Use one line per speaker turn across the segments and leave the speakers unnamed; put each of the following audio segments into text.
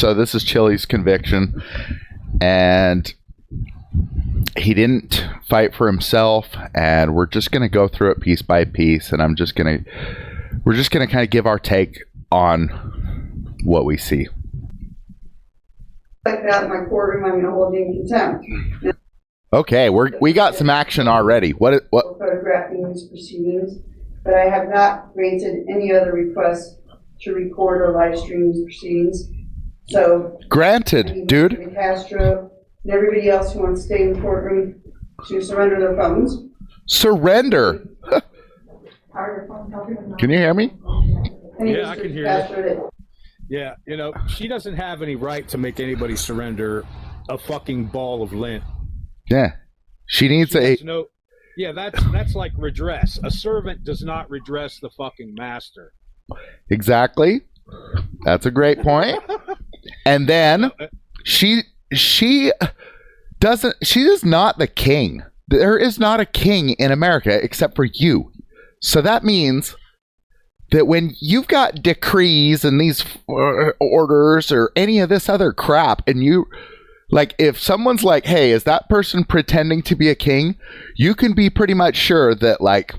So this is Chiles' conviction, and he didn't fight for himself, and we're just going to go through it piece by piece, and we're just going to kind of give our take on what we see.
Like that in my courtroom, I'm going to hold you in contempt.
Okay, we got some action already. What?
Photographing these proceedings, but I have not granted any other request to record or live stream these proceedings. So,
granted, dude.
Castro and everybody else who wants to stay in the courtroom to surrender their phones.
Surrender. Can you hear me?
Yeah, I can hear you. Yeah, you know, she doesn't have any right to make anybody surrender a fucking ball of lint.
Yeah, she needs
that's like redress. A servant does not redress the fucking master.
Exactly. That's a great point. And then she is not the king. There is not a king in America except for you. So that means that when you've got decrees and these orders or any of this other crap, and you, like, if someone's like, hey, is that person pretending to be a king? You can be pretty much sure that, like,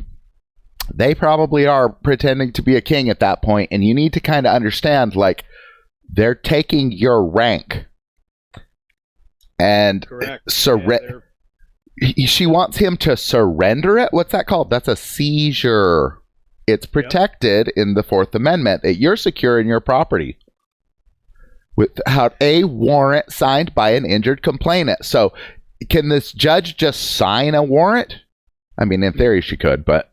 they probably are pretending to be a king at that point, and you need to kind of understand, like, they're taking your rank. And she wants him to surrender it. What's that called? That's a seizure. It's protected in the Fourth Amendment that you're secure in your property without a warrant signed by an injured complainant. So can this judge just sign a warrant? I mean, in theory she could, but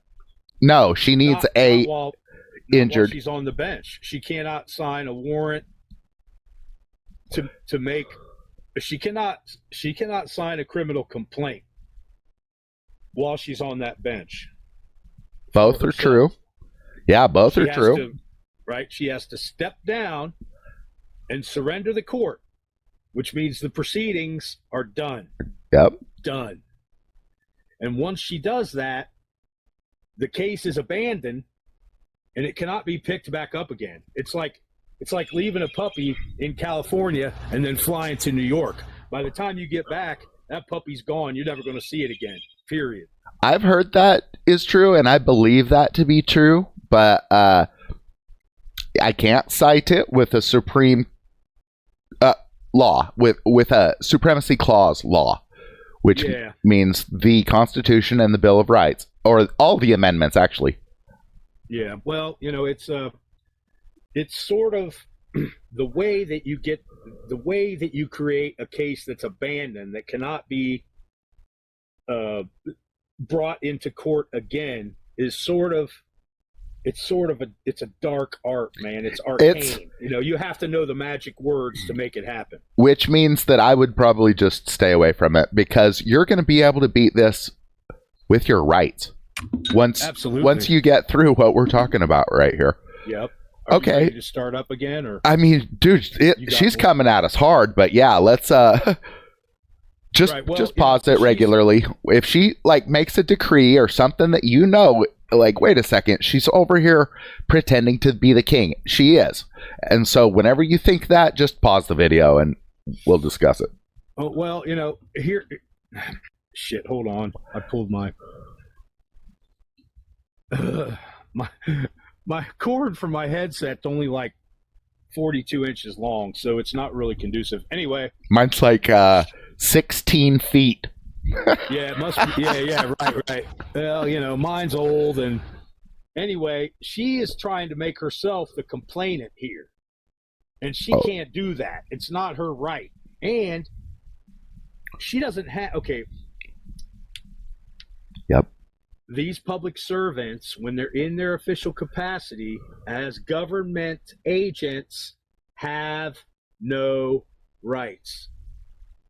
no, she needs injured.
While she's on the bench. She cannot sign a warrant to make. She cannot sign a criminal complaint while she's on that bench.
Both are true. Yeah, both are true.
Right? She has to step down and surrender the court, which means the proceedings are done.
Yep.
Done. And once she does that, the case is abandoned and it cannot be picked back up again. It's like leaving a puppy in California and then flying to New York. By the time you get back, that puppy's gone. You're never going to see it again. Period.
I've heard that is true, and I believe that to be true, but I can't cite it with a supreme law, with a supremacy clause law, which means the Constitution and the Bill of Rights, or all the amendments, actually.
Yeah, well, you know, it's sort of the way that you create a case that's abandoned, that cannot be brought into court again, is it's a dark art, man. It's arcane. You have to know the magic words to make it happen.
Which means that I would probably just stay away from it, because you're going to be able to beat this with your rights once you get through what we're talking about right here.
Yep.
Okay.
You ready to start up again, or
I mean, dude, she's coming at us hard, but yeah, let's just pause it regularly. If she makes a decree or something that wait a second, she's over here pretending to be the king. She is. And so whenever you think that, just pause the video and we'll discuss it.
Oh, well, here shit, hold on. I pulled my my cord for my headset's only 42 inches long, so it's not really conducive. Anyway,
mine's 16 feet.
Yeah, it must be. Yeah, right. Well, mine's old, and anyway, she is trying to make herself the complainant here, and she can't do that. It's not her right, and she doesn't have. Okay.
Yep.
These public servants, when they're in their official capacity as government agents, have no rights.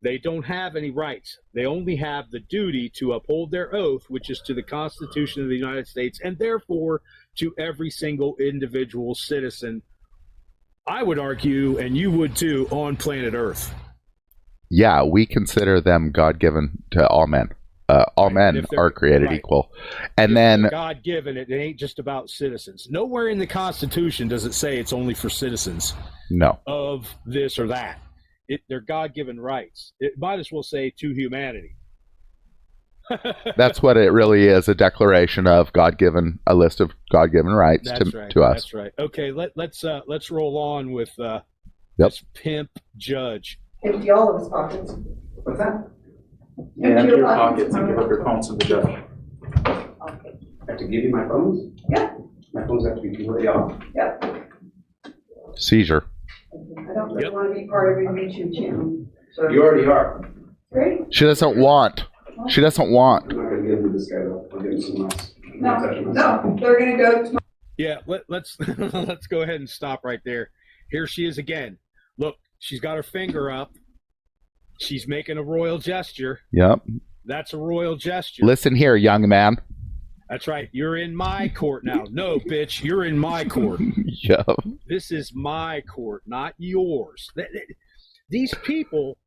They don't have any rights. They only have the duty to uphold their oath, which is to the Constitution of the United States, and therefore to every single individual citizen, I would argue, and you would too, on planet Earth.
Yeah, we consider them God-given to all men. all
Right.
men
If they're-
are created
right.
equal. And
If
then
they're God-given, it ain't just about citizens. Nowhere in the Constitution does it say it's only for citizens
no,
of this or that. They're God-given rights. It might as well say to humanity.
that's what it really is, a declaration of God-given, a list of God-given rights
That's
to,
right.
to us.
That's right. Okay, let's roll on with this pimp judge.
Empty all of his pockets.
What's that?
Empty
Yeah, empty
your
your
pockets.
pockets and give up your phones to the judge.
Okay.
I have to give you my phones?
Yeah.
My phones have to be completely off.
Yep.
Seizure.
I don't really want to be part of your YouTube channel. So
You already are.
great.
She doesn't want. She doesn't want.
I'm not gonna give him this guy though. I'll give him someone else. I'm not touching
No,
myself.
no, they're gonna go to
Yeah, let's let's go ahead and stop right there. Here she is again. Look, she's got her finger up. She's making a royal gesture.
Yep.
That's a royal gesture.
Listen here, young man.
That's right. You're in my court now. No, bitch, you're in my court.
Yep.
This is my court, not yours. These people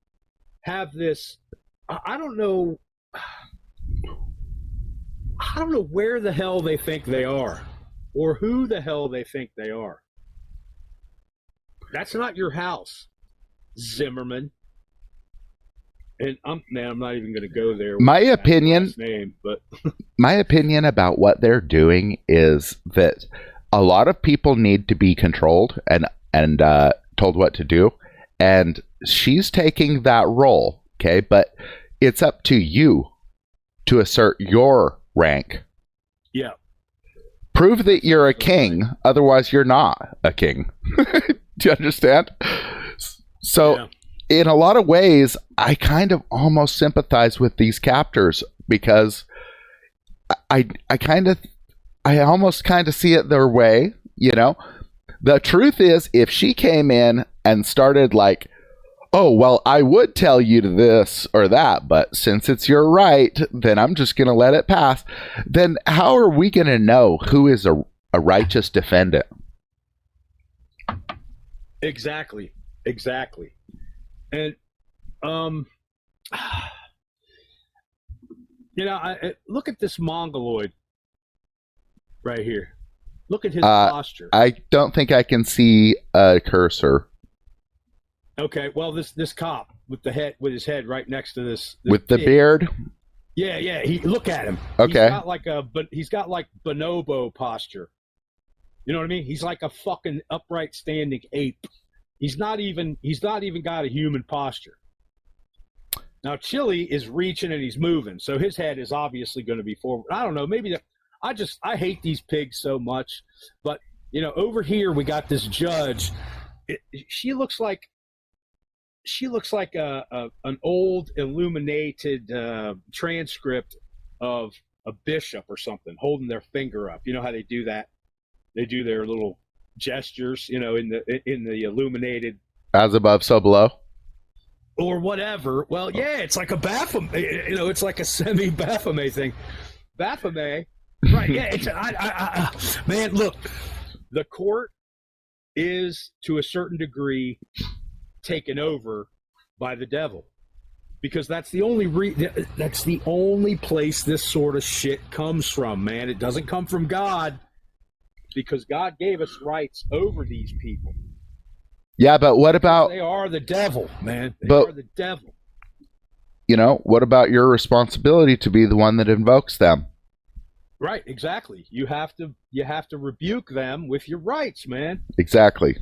have this. I don't know. I don't know where the hell they think they are, or who the hell they think they are. That's not your house, Zimmerman. And I'm not even going to go there. with
My
that
opinion-
last name, but
My opinion about what they're doing is that a lot of people need to be controlled and told what to do, and she's taking that role. Okay, but it's up to you to assert your rank.
yeah,
Prove that you're a king, otherwise you're not a king. Do you understand? So,
yeah.
in a lot of ways, I kind of almost sympathize with these captors because I almost kind of see it their way, you know? The truth is, if she came in and started like, oh, well, I would tell you to this or that, but since it's your right, then I'm just going to let it pass. Then how are we going to know who is a righteous defendant?
Exactly. And look at this mongoloid right here. Look at his posture.
I don't think I can see a cursor.
Okay, well, this cop with his head right next to this
With the
pig.
beard?
Yeah. Look at him.
Okay.
He's got like bonobo posture. You know what I mean? He's like a fucking upright standing ape. He's not even got a human posture. Now Chile is reaching and he's moving, so his head is obviously going to be forward. I don't know. Maybe I hate these pigs so much, but over here we got this judge. She looks like an old illuminated transcript of a bishop or something holding their finger up. You know how they do that? They do their little gestures, in the illuminated,
As above, so below.
or whatever. Well, yeah, it's like a Baphomet. It's like a semi-Baphomet thing. Baphomet, right? Yeah. It's man. Look, the court is to a certain degree taken over by the devil, because that's the only place this sort of shit comes from, man. It doesn't come from God, because God gave us rights over these people.
Yeah, but what about,
They are the devil, man. They
But-
are the devil.
what about your responsibility to be the one that invokes them?
Right, exactly. You have to rebuke them with your rights, man.
Exactly.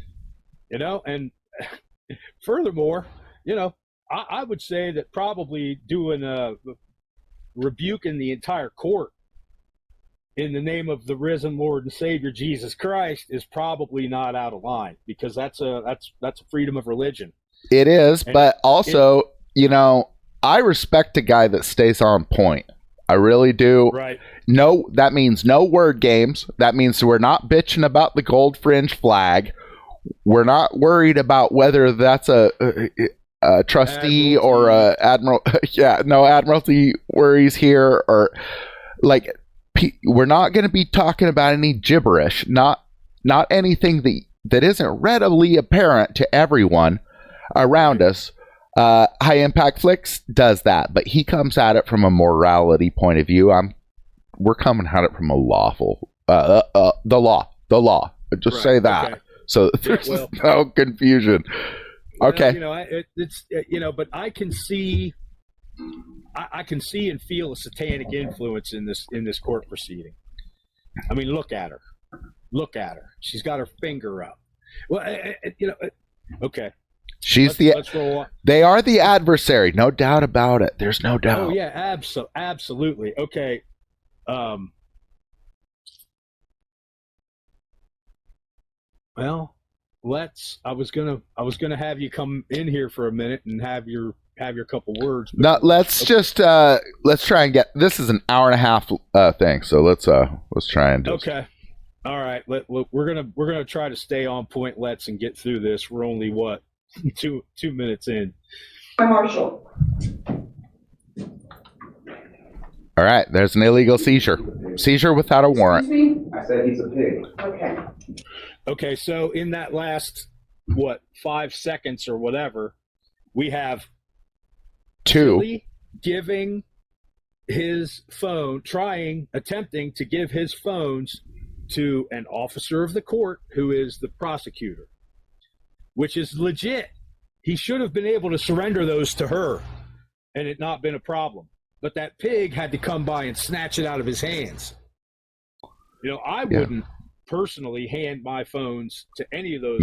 And furthermore, I would say that probably doing rebuking the entire court in the name of the risen Lord and Savior Jesus Christ is probably not out of line, because that's a freedom of religion.
It is,
And
but also, I respect a guy that stays on point. I really do.
Right.
No, that means no word games. That means we're not bitching about the gold fringe flag. We're not worried about whether that's a trustee or a admiral. Yeah, no admiralty worries here, or like we're not going to be talking about any gibberish. Not anything that isn't readily apparent to everyone around us. High Impact Flicks does that, but he comes at it from a morality point of view. We're coming at it from a lawful, the law. Just
Right,
say that,
okay.
so there's no confusion. Okay.
But I can see, I can see and feel a satanic influence in this court proceeding. I mean, look at her. She's got her finger up. Well, okay. Let's roll on.
They are the adversary, no doubt about it. There's no doubt.
Oh yeah, absolutely. Okay. Well, I was gonna have you come in here for a minute and have your couple words.
No, let's try and get. This is an hour and a half thing, so let's try and.
Okay. All right. We're gonna try to stay on point. And get through this. We're only what 2 minutes in.
My marshal.
All right. There's an illegal seizure. Seizure without a warrant.
Excuse me?
I said he's a pig.
Okay.
Okay. So in that last 5 seconds or whatever, we have
2
Billy giving his phone, attempting to give his phones to an officer of the court who is the prosecutor, which is legit. He should have been able to surrender those to her and it not been a problem. But that pig had to come by and snatch it out of his hands. I wouldn't personally hand my phones to any of those,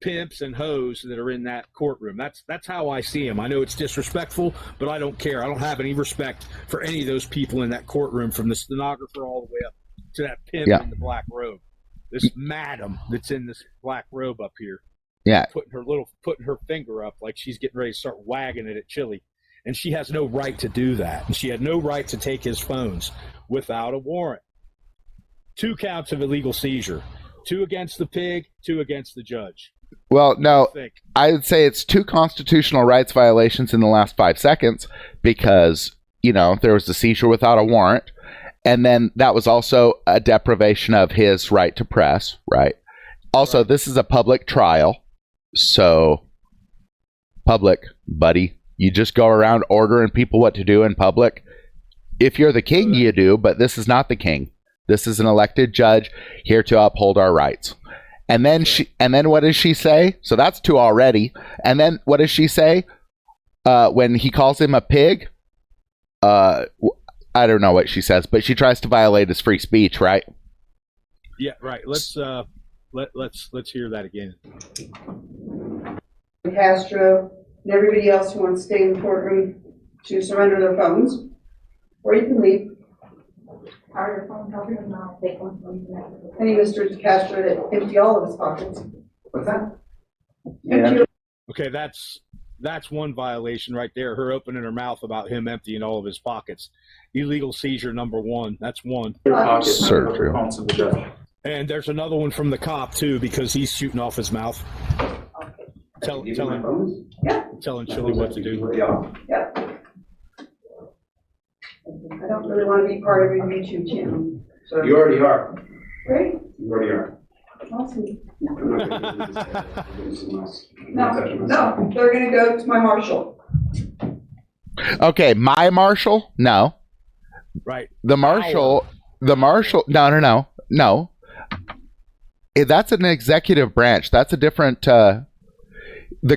pimps and hoes that are in that courtroom. That's how I see them. I know it's disrespectful, but I don't care. I don't have any respect for any of those people in that courtroom, from the stenographer all the way up to that pimp in the black robe. This madam that's in this black robe up here, putting her finger up like she's getting ready to start wagging it at Chile, and she has no right to do that, and she had no right to take his phones without a warrant. 2 counts of illegal seizure, 2 against the pig, 2 against the judge.
Well, no, I would say it's 2 constitutional rights violations in the last 5 seconds because, there was a seizure without a warrant. And then that was also a deprivation of his right to press, right? Also, This is a public trial. So, public, buddy, you just go around ordering people what to do in public. If you're the king, you do, but this is not the king. This is an elected judge here to uphold our rights. And then what does she say? So that's 2 already. And then what does she say? When he calls him a pig, I don't know what she says, but she tries to violate his free speech, right?
Yeah, right. Let's hear that again.
Castro and everybody else who wants to stay in the courtroom to surrender their phones, or you can leave. I need Mr. Castro to empty all of his pockets.
What's that?
Okay, that's one violation right there. Her opening her mouth about him emptying all of his pockets. Illegal seizure number 1. That's 1.
Sir,
and there's another one from the cop too, because he's shooting off his mouth. Telling Chili what to do.
Yep. I don't really want to be part of your YouTube channel.
So you already are.
Right?
You already are.
Awesome.
I'm not gonna do this.
No, they're going to go to my marshal.
Okay, my marshal? No.
Right.
The marshal, no. That's an executive branch. That's a different, the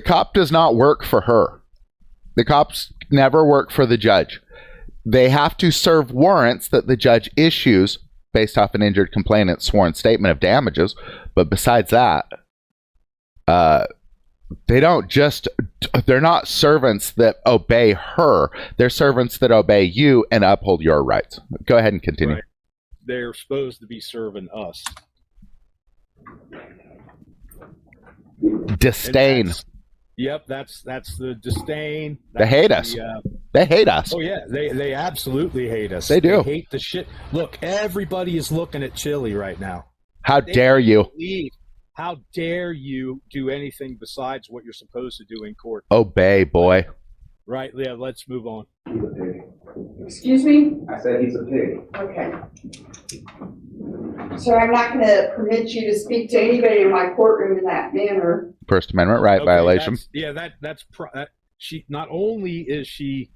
cop does not work for her. The cops never work for the judge. They have to serve warrants that the judge issues based off an injured complainant's sworn statement of damages. But besides that, they're not servants that obey her. They're servants that obey you and uphold your rights. Go ahead and continue.
Right. They're supposed to be serving us.
Disdain.
That's the disdain.
They hate us. They hate us.
Oh yeah, they absolutely hate us.
They do.
They hate the shit. Look, everybody is looking at Chile right now.
How dare you?
How dare you do anything besides what you're supposed to do in court?
Obey, boy.
Right, yeah, let's move on.
He's a pig.
Excuse me?
I said he's a pig.
Okay. So I'm not going to permit you to speak to anybody in my courtroom in that manner.
First Amendment right violation.
She not only is she's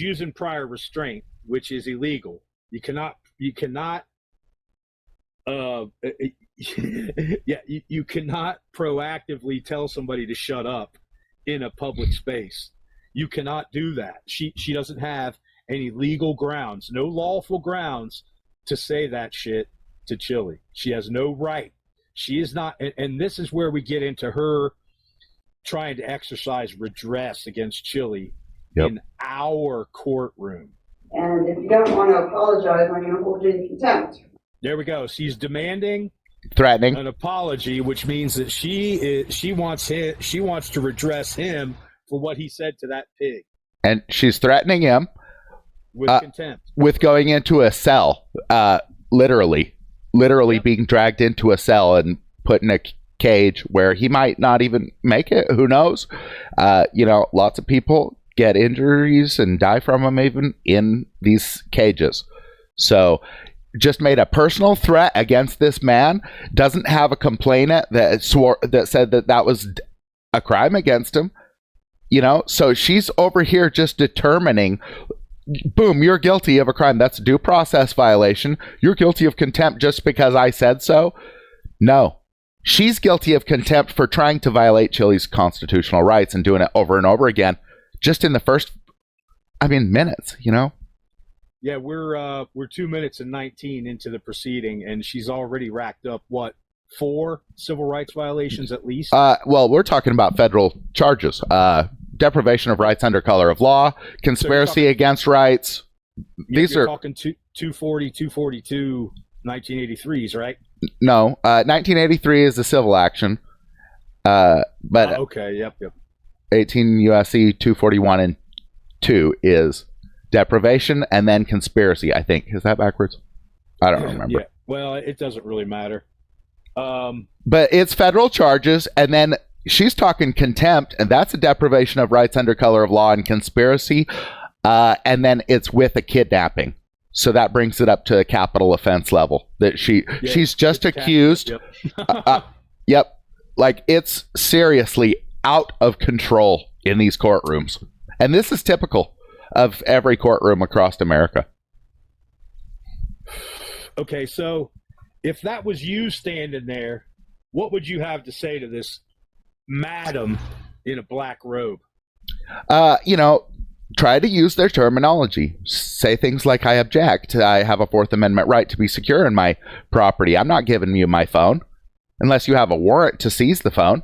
using prior restraint, which is illegal. You cannot you cannot proactively tell somebody to shut up in a public space. You cannot do that. She doesn't have any legal grounds, no lawful grounds to say that shit to Chile. She has no right. She is not, and this is where we get into her trying to exercise redress against Chile in our courtroom.
And if you don't want to apologize, I'm going to hold you in contempt.
There we go. She's demanding,
threatening
an apology, which means that she wants to redress him for what he said to that pig.
And she's threatening him
with contempt,
with going into a cell, literally being dragged into a cell and put in a cage where he might not even make it. Who knows? Lots of people get injuries and die from them even in these cages. So just made a personal threat against this man, doesn't have a complainant that said that was a crime against him. So she's over here just determining, boom, you're guilty of a crime. That's a due process violation. You're guilty of contempt just because I said so. No, she's guilty of contempt for trying to violate Chile's constitutional rights and doing it over and over again, just in the first, minutes,
Yeah, we're 2 minutes and 19 into the proceeding, and she's already racked up, 4 civil rights violations at least?
Well, we're talking about federal charges. Deprivation of rights under color of law, conspiracy against rights. These are
talking 240, 242, 1983s, right?
No, 1983 is a civil action. But
okay, yep.
18 U.S.C. 241 and 2 is deprivation, and then conspiracy, I think. Is that backwards? I don't remember.
Yeah, well, it doesn't really matter.
But it's federal charges, and then she's talking contempt, and that's a deprivation of rights under color of law and conspiracy, and then it's with a kidnapping. So that brings it up to a capital offense level. That she's just accused. Yep. Like, it's seriously out of control in these courtrooms. And this is typical of every courtroom across America.
Okay, so if that was you standing there, what would you have to say to this madam in a black robe?
Try to use their terminology. Say things like, I object. I have a Fourth Amendment right to be secure in my property. I'm not giving you my phone unless you have a warrant to seize the phone.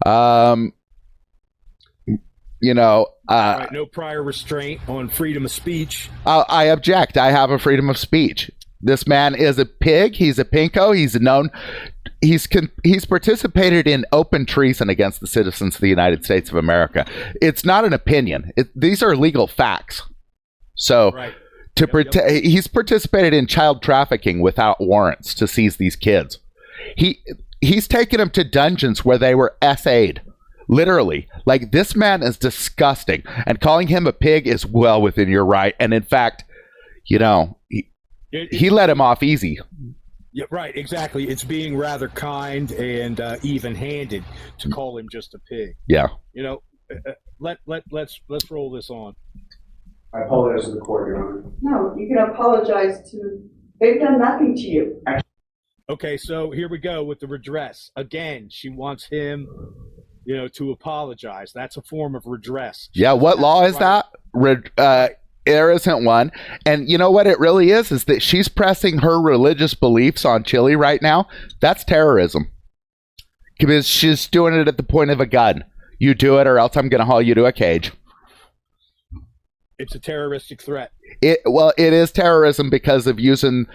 Right,
no prior restraint on freedom of speech.
I object. I have a freedom of speech. This man is a pig. He's a pinko. He's participated in open treason against the citizens of the United States of America. It's not an opinion. These are legal facts. So
right.
He's participated in child trafficking without warrants to seize these kids. He's taken them to dungeons where they were SA'd. Literally. Like, this man is disgusting, and calling him a pig is well within your right. And in fact, he let him off easy.
Yeah, right, exactly. It's being rather kind and even-handed to call him just a pig.
Yeah.
Let's roll this on.
I apologize to the court, Your Honor.
No, you can apologize to. They've done nothing to you.
Okay, so here we go with the redress. Again, she wants him, to apologize. That's a form of redress.
Yeah, what law is that? There isn't one. And you know what it really is that she's pressing her religious beliefs on Chile right now. That's terrorism. Because she's doing it at the point of a gun. You do it or else I'm going to haul you to a cage.
It's a terroristic threat.
It is terrorism because of using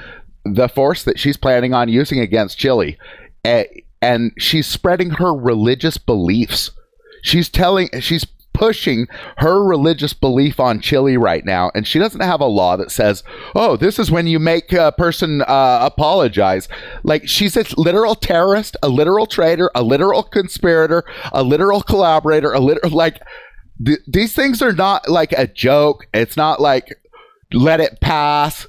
the force that she's planning on using against Chile. And she's spreading her religious beliefs. She's pushing her religious belief on Chile right now, and she doesn't have a law that says, oh, this is when you make a person apologize. Like, she's a literal terrorist, a literal traitor, a literal conspirator, a literal collaborator, these things are not like a joke. It's not like let it pass.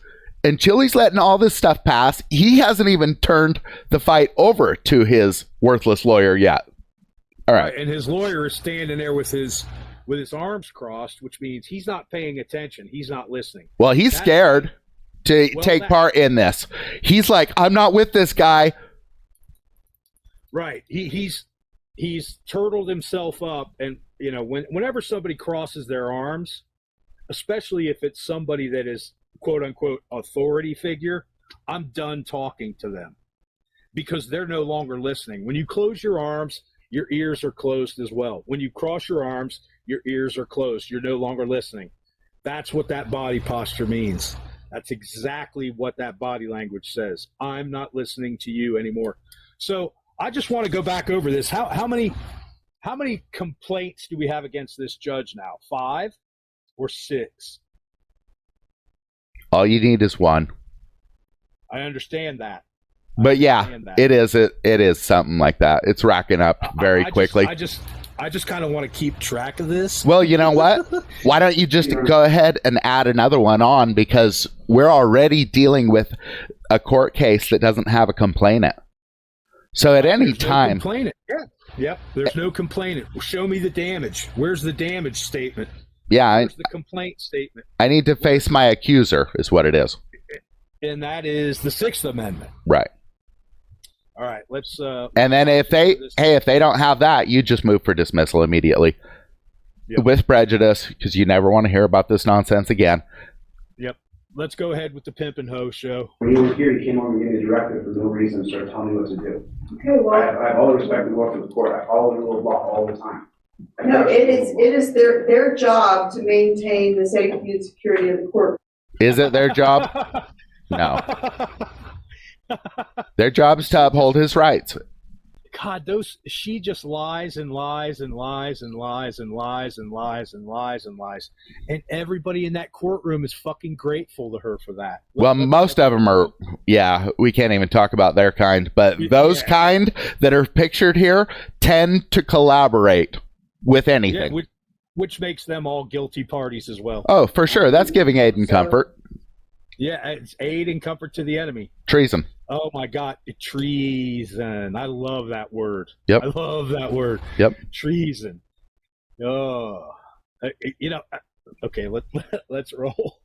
And Chile's letting all this stuff pass. He hasn't even turned the fight over to his worthless lawyer yet. All right.
And his lawyer is standing there with his arms crossed, which means he's not paying attention. He's not listening.
Well, he's scared to take part in this. He's like, I'm not with this guy.
Right. He's turtled himself up, and whenever somebody crosses their arms, especially if it's somebody that is quote unquote authority figure, I'm done talking to them because they're no longer listening. When you close your arms, your ears are closed as well. When you cross your arms, your ears are closed. You're no longer listening. That's what that body posture means. That's exactly what that body language says. I'm not listening to you anymore. So I just want to go back over this. How many complaints do we have against this judge now? 5 or 6?
All you need is one.
I understand that.
But yeah, it is something like that. It's racking up very quickly.
I just kind of want to keep track of this.
Well, you know what? Why don't you just go ahead and add another one on, because we're already dealing with a court case that doesn't have a complainant. So at any time,
no complainant. Yeah. Yep. There's no complainant. Show me the damage. Where's the damage statement?
Yeah.
Where's the complaint statement?
I need to face my accuser, is what it is.
And that is the 6th Amendment.
Right.
All right. Let's.
And then if they don't have that, you just move for dismissal immediately, with prejudice, because you never want to hear about this nonsense again.
Yep. Let's go ahead with the Pimp and Hoe show.
When you were here, you came over and gave me a directive for no reason and started telling me what to do.
Okay, well.
I have all the respect in the world for the court. I follow the rule of law all the time.
No, it is their job to maintain the safety and security of the court.
Is it their job? No. Their job is to uphold his rights.
God, she just lies and lies and lies and lies and lies and lies and lies and lies. And everybody in that courtroom is fucking grateful to her for that.
Well, most of them are, we can't even talk about their kind, but those kind that are pictured here tend to collaborate with anything.
Yeah, which makes them all guilty parties as well.
Oh, for sure. That's giving aid and comfort.
Yeah, it's aid and comfort to the enemy.
Treason.
Oh my God, treason! I love that word.
Yep.
I love that word.
Yep.
Treason. Oh, okay. Let's roll.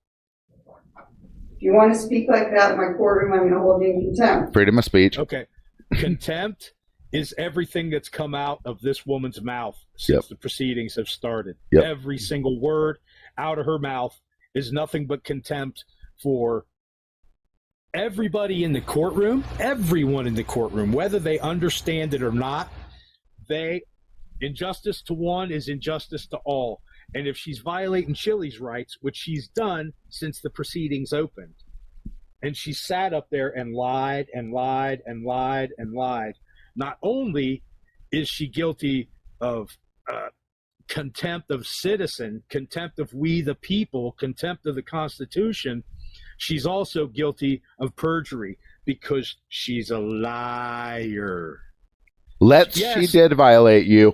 If you want to speak like that in my courtroom, I'm going to hold you in contempt.
Freedom of speech.
Okay. Contempt is everything that's come out of this woman's mouth since the proceedings have started.
Yep.
Every single word out of her mouth is nothing but contempt for everybody in the courtroom, everyone in the courtroom, whether they understand it or not. Injustice to one is injustice to all. And if she's violating Chile's rights, which she's done since the proceedings opened, and she sat up there and lied and lied and lied and lied, not only is she guilty of contempt of citizen, contempt of we the people, contempt of the Constitution, she's also guilty of perjury because she's a liar.
She did violate you.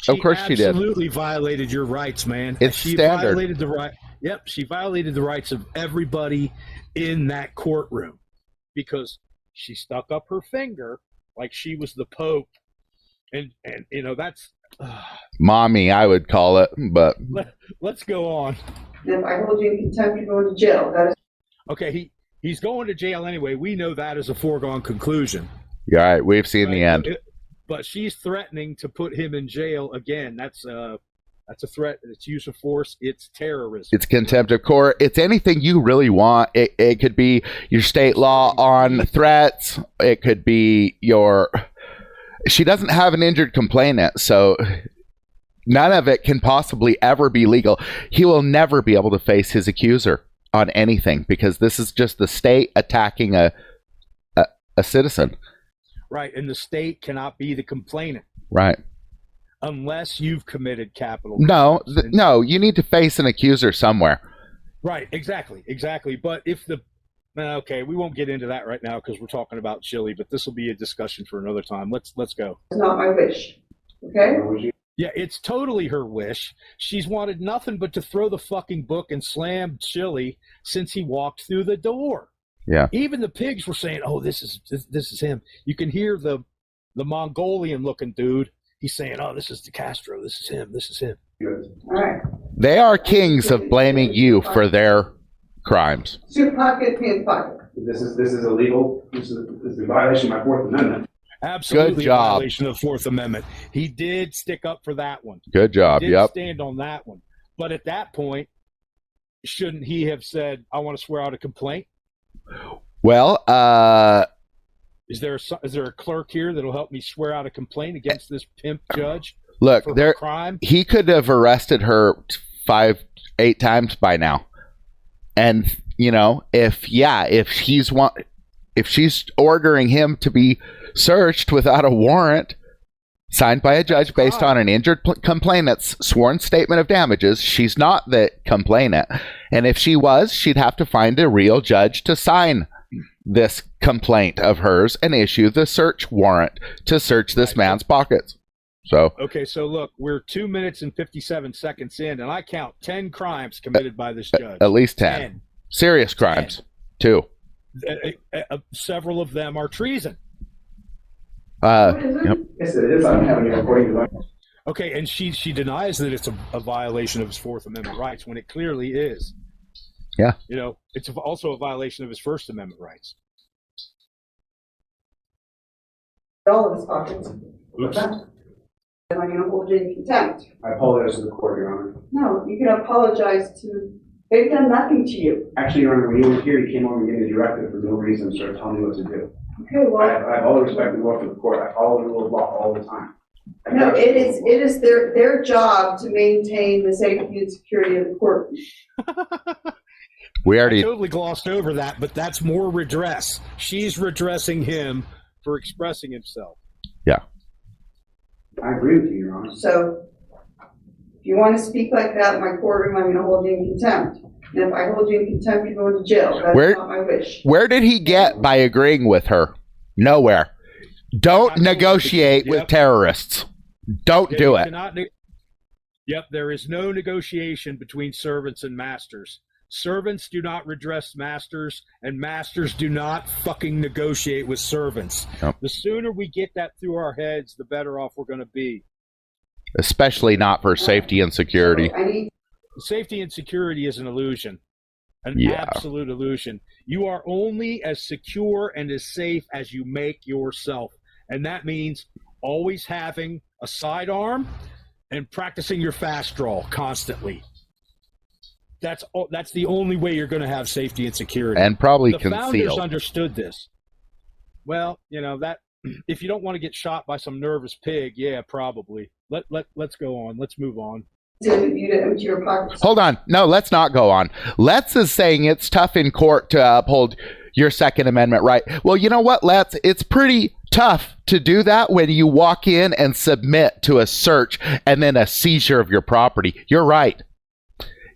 Of course she did.
She absolutely violated your rights, man.
She
violated the right. Yep, she violated the rights of everybody in that courtroom because she stuck up her finger like she was the Pope, and that's
mommy, I would call it. But
let's go on.
If I hold you in contempt, you're going to jail. That is
okay. He's going to jail anyway. We know that is a foregone conclusion.
Yeah, all right. We've seen the end.
But she's threatening to put him in jail again. That's a threat. It's use of force. It's terrorism.
It's contempt of court. It's anything you really want. It could be your state law on threats. It could be she doesn't have an injured complainant, so none of it can possibly ever be legal. He will never be able to face his accuser on anything because this is just the state attacking a citizen.
Right, and the state cannot be the complainant.
Right.
Unless you've committed capital.
No, you need to face an accuser somewhere.
Right, exactly. But if okay, we won't get into that right now because we're talking about Chile, but this will be a discussion for another time. Let's go.
It's not my wish. Okay?
Yeah, it's totally her wish. She's wanted nothing but to throw the fucking book and slam Chile since he walked through the door.
Yeah.
Even the pigs were saying, "Oh, this is him." You can hear the Mongolian looking dude. He's saying, "Oh, this is the Castro. This is him. This is him."
Good.
All right.
They are kings of blaming you for their crimes.
Soup pocket, pants pocket.
This is illegal. This is a violation of my Fourth Amendment.
Absolutely
Good job.
a violation of the Fourth Amendment. He did stick up for that one.
Good job.
He did
Yep.
stand on that one. But at that point, shouldn't he have said, "I want to swear out a complaint"?
Well,
Is there a clerk here that'll help me swear out a complaint against this pimp judge
look,
for her
there
crime?
he could have arrested her 5-8 times by now. And, you know, if she's ordering him to be searched without a warrant signed by a judge based on an injured complainant's sworn statement of damages, she's not the complainant. And if she was, she'd have to find a real judge to sign this complaint of hers and issue the search warrant to search this man's pockets. So,
Okay, so look, we're 2 minutes and 57 seconds in, and I count 10 crimes committed by this judge.
at least 10. Serious crimes, too.
Several of them are treason.
Yep.
Yes, it is. I don't have any recording device.
Okay, and she denies that it's a violation of his Fourth Amendment rights when it clearly is.
Yeah.
You know, it's also a violation of his First Amendment rights.
All of his pockets.
Oops.
Am I going to hold you in contempt?
I apologize to the court, Your Honor.
No, you can apologize to. They've done nothing to you.
Actually, Your Honor, when you were here, you came over and gave me a directive for no reason and started telling me what to do.
Okay, well.
I have all the respect and love for the court. I follow the rule of law all the time.
No, it is their job to maintain the safety and security of the court.
We
I
already
totally glossed over that, but that's more redress. She's redressing him for expressing himself.
I agree with you, Your Honor.
So, if you want to speak like that in my courtroom, I'm going to hold you in contempt. And if I hold you in contempt, you're going to jail. That's not my wish.
Where did he get by agreeing with her? Nowhere. Don't negotiate with terrorists. Don't do it.
Yep, there is no negotiation between servants and masters. Servants do not redress masters, and masters do not fucking negotiate with servants.
Yep.
The sooner we get that through our heads, the better off we're going to be.
Especially not for safety and security.
So
Safety and security is an illusion, an
Yeah.
absolute illusion. You are only as secure and as safe as you make yourself, and that means always having a sidearm and practicing your fast draw constantly. That's the only way you're going to have safety and security.
And probably
The founders
concealed.
understood this. Well, you know that if you don't want to get shot by some nervous pig, yeah, probably. Let's go on. Let's move on.
you to empty your pockets.
Hold on. No, let's not go on. Let's is saying it's tough in court to uphold your Second Amendment right. Well, you know what, Let's? It's pretty tough to do that when you walk in and submit to a search and then a seizure of your property. You're right.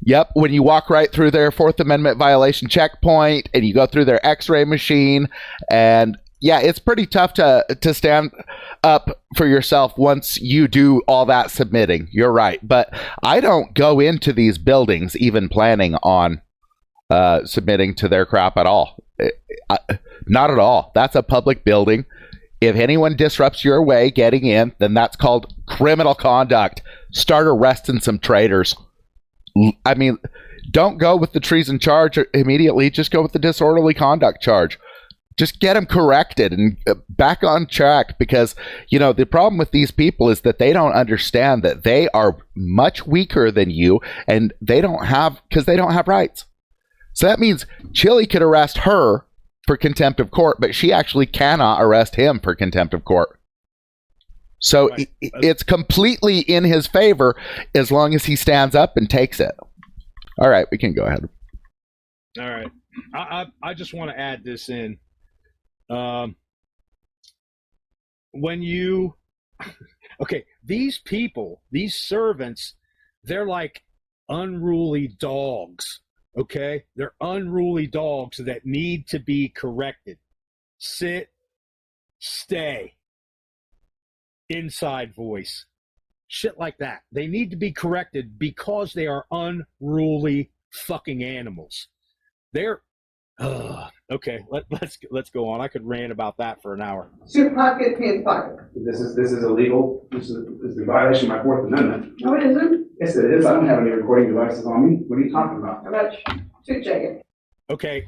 Yep, when you walk right through their Fourth Amendment violation checkpoint and you go through their x-ray machine, and yeah, it's pretty tough to stand up for yourself once you do all that submitting. You're right. But I don't go into these buildings even planning on submitting to their crap at all. Not at all. That's a public building. If anyone disrupts your way getting in, then that's called criminal conduct. Start arresting some traitors. I mean, don't go with the treason charge immediately. Just go with the disorderly conduct charge. Just get them corrected and back on track, because, you know, the problem with these people is that they don't understand that they are much weaker than you, and they don't have rights. So that means Chile could arrest her for contempt of court, but she actually cannot arrest him for contempt of court. So
Right.
It's completely in his favor as long as he stands up and takes it. All right, we can go ahead.
All right. I just want to add this in. These people, these servants, they're like unruly dogs. Okay? They're unruly dogs that need to be corrected. Sit, stay. Inside voice. Shit like that. They need to be corrected because they are unruly fucking animals. They're Okay, let's go on. I could rant about that for an hour.
Suit pocket, pants pocket.
This is illegal. This is a violation of my Fourth Amendment.
No, it isn't.
Yes, it is. I don't have any recording devices on me. What are you talking about?
How about suit jacket?
Okay.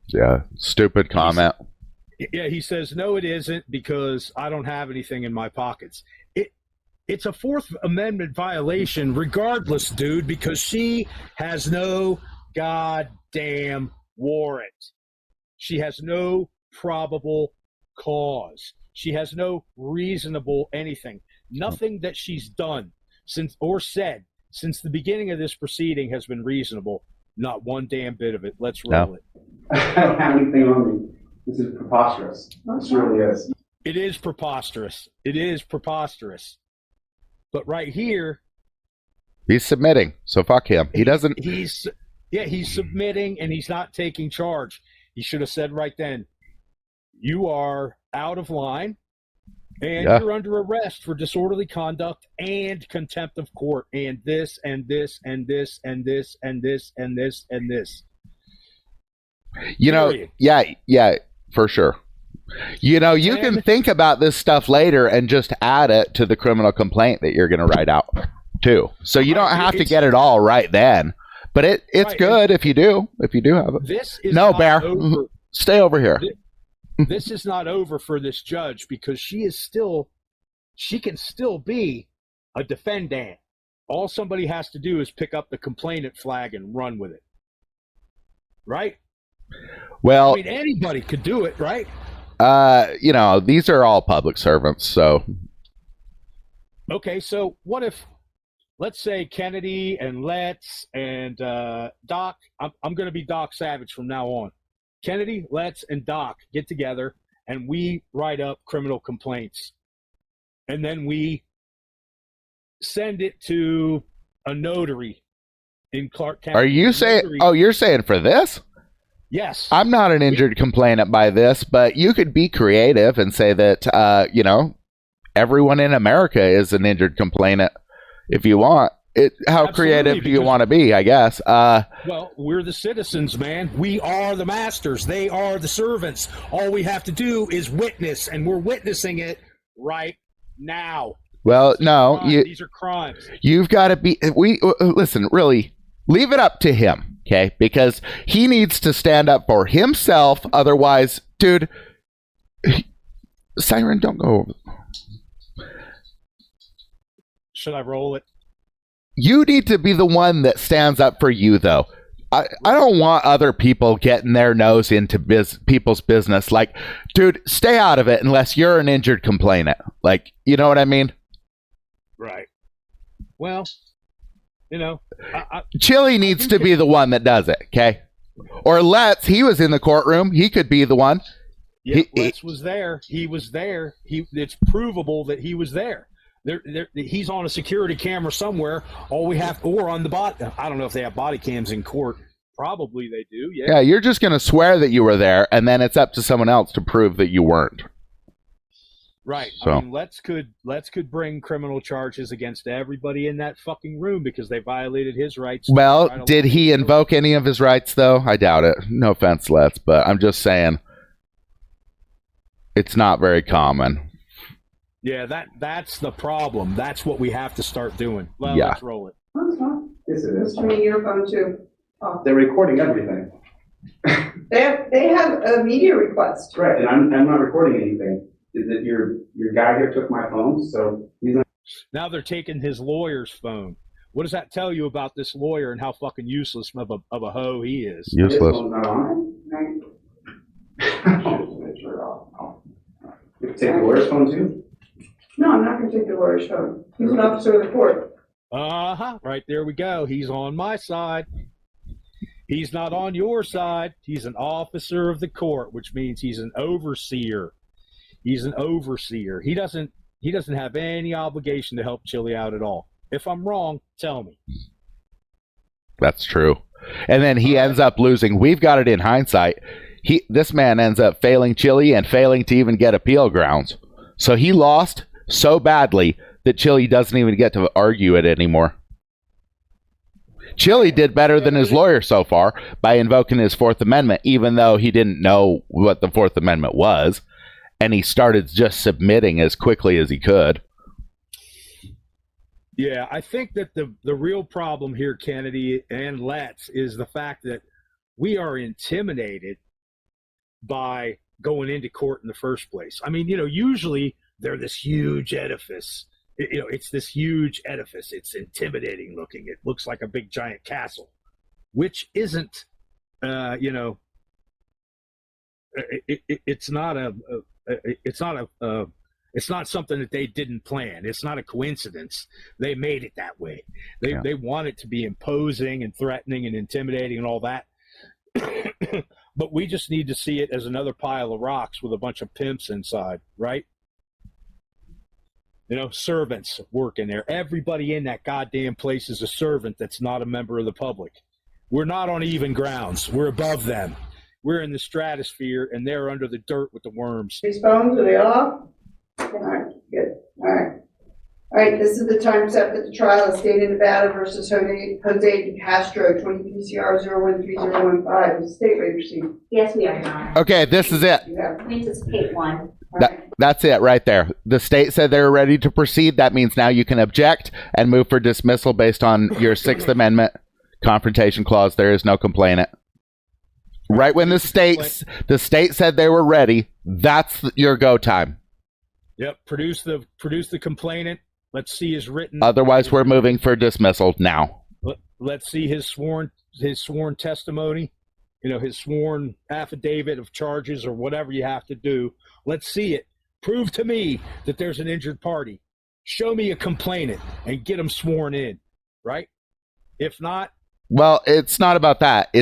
Yeah, stupid comment.
Yeah, he says no, it isn't because I don't have anything in my pockets. It's a Fourth Amendment violation, regardless, dude, because she has no goddamn warrant. She has no probable cause. She has no reasonable anything. Nothing that she's done since or said since the beginning of this proceeding has been reasonable. Not one damn bit of it. Let's roll it.
I don't have anything on me. This is preposterous. This really is.
It is preposterous. It is preposterous. But right here,
He's submitting, so fuck him. He doesn't.
He's submitting and he's not taking charge. He should have said right then, you are out of line and you're under arrest for disorderly conduct and contempt of court and this and this and this and this and this and this and this.
You know, yeah, for sure. You know, you can think about this stuff later and just add it to the criminal complaint that you're going to write out too. So you don't have to get it all right then. But it's good if you do have it.
This is
no,
not
Bear.
over.
Stay over here.
This is not over for this judge because she can still be a defendant. All somebody has to do is pick up the complainant flag and run with it. Right?
Well,
I mean, anybody could do it, right?
You know, these are all public servants, so.
Okay, so what if, let's say Kennedy and Letts and Doc, I'm going to be Doc Savage from now on. Kennedy, Letts, and Doc get together and we write up criminal complaints. And then we send it to a notary in Clark County.
Are you saying, you're saying for this?
Yes.
I'm not an injured complainant by this, but you could be creative and say that, you know, everyone in America is an injured complainant if you want. How
Absolutely,
creative do you want to be, I guess?
Well, we're the citizens, man. We are the masters. They are the servants. All we have to do is witness, and we're witnessing it right now.
Well, no.
These are crimes.
You've got to be... Listen, really, leave it up to him, okay? Because he needs to stand up for himself. Otherwise, dude... Siren, don't go...
Should I roll it?
You need to be the one that stands up for you, though. I don't want other people getting their nose into people's business. Like, dude, stay out of it unless you're an injured complainant. Like, you know what I mean?
Right. Well, you know.
Chili needs to be the one that does it, okay? Or Letts, he was in the courtroom. He could be the one.
Yeah, Letts was there. He was there. It's provable that he was there. He's on a security camera somewhere. All we have, or on the body. I don't know if they have body cams in court. Probably they do. Yeah.
You're just going to swear that you were there, and then it's up to someone else to prove that you weren't.
Right.
So.
I mean, Letts could bring criminal charges against everybody in that fucking room because they violated his rights.
Well, did he invoke any of his rights, though? I doubt it. No offense, Letts, but I'm just saying it's not very common.
Yeah, that's the problem. That's what we have to start doing. Well,
yeah.
Let's roll it.
That's fine.
Yes, it is.
Turn your phone too. Oh.
They're recording everything.
They have a media request.
Right, and I'm not recording anything. Is it your guy here took my phone, so he's not.
Now they're taking his lawyer's phone. What does that tell you about this lawyer and how fucking useless of a hoe he is?
Useless.
His phone's not on it? You can take the lawyer's phone too?
No, I'm not going to take the lawyer's phone. He's an officer of the court.
Right there we go. He's on my side. He's not on your side. He's an officer of the court, which means he's an overseer. He's an overseer. He doesn't have any obligation to help Chili out at all. If I'm wrong, tell me.
That's true. And then he ends up losing. We've got it in hindsight. This man ends up failing Chili and failing to even get appeal grounds. So he lost so badly that Chili doesn't even get to argue it anymore. Chile did better than his lawyer so far by invoking his Fourth Amendment, even though he didn't know what the Fourth Amendment was, and he started just submitting as quickly as he could.
Yeah, I think that the real problem here, Kennedy and Letts, is the fact that we are intimidated by going into court in the first place. I mean, usually they're this huge edifice. It's this huge edifice. It's intimidating looking. It looks like a big giant castle, which isn't, it's not something that they didn't plan. It's not a coincidence. They made it that way. They want it to be imposing and threatening and intimidating and all that. But we just need to see it as another pile of rocks with a bunch of pimps inside, right? Servants working there. Everybody in that goddamn place is a servant that's not a member of the public. We're not on even grounds. We're above them. We're in the stratosphere, and they're under the dirt with the worms.
These phones, are they off? All right, good. All right. All right, this is the time set for the trial of State of Nevada versus Jose De Castro, 20 PCR 013015. State ready to proceed.
Yes, we are, Your Honor.
Okay, this is it.
Yeah.
Please anticipate one.
That's it right there. The state said they're ready to proceed. That means now you can object and move for dismissal based on your Sixth Amendment confrontation clause. There is no complainant. Right when the state said they were ready, that's your go time.
Yep, produce the complainant. Let's see his written.
Otherwise, we're moving for dismissal now.
Let's see his sworn testimony. His sworn affidavit of charges or whatever you have to do. Let's see it. Prove to me that there's an injured party. Show me a complainant and get them sworn in, right? If not,
well, it's not about that.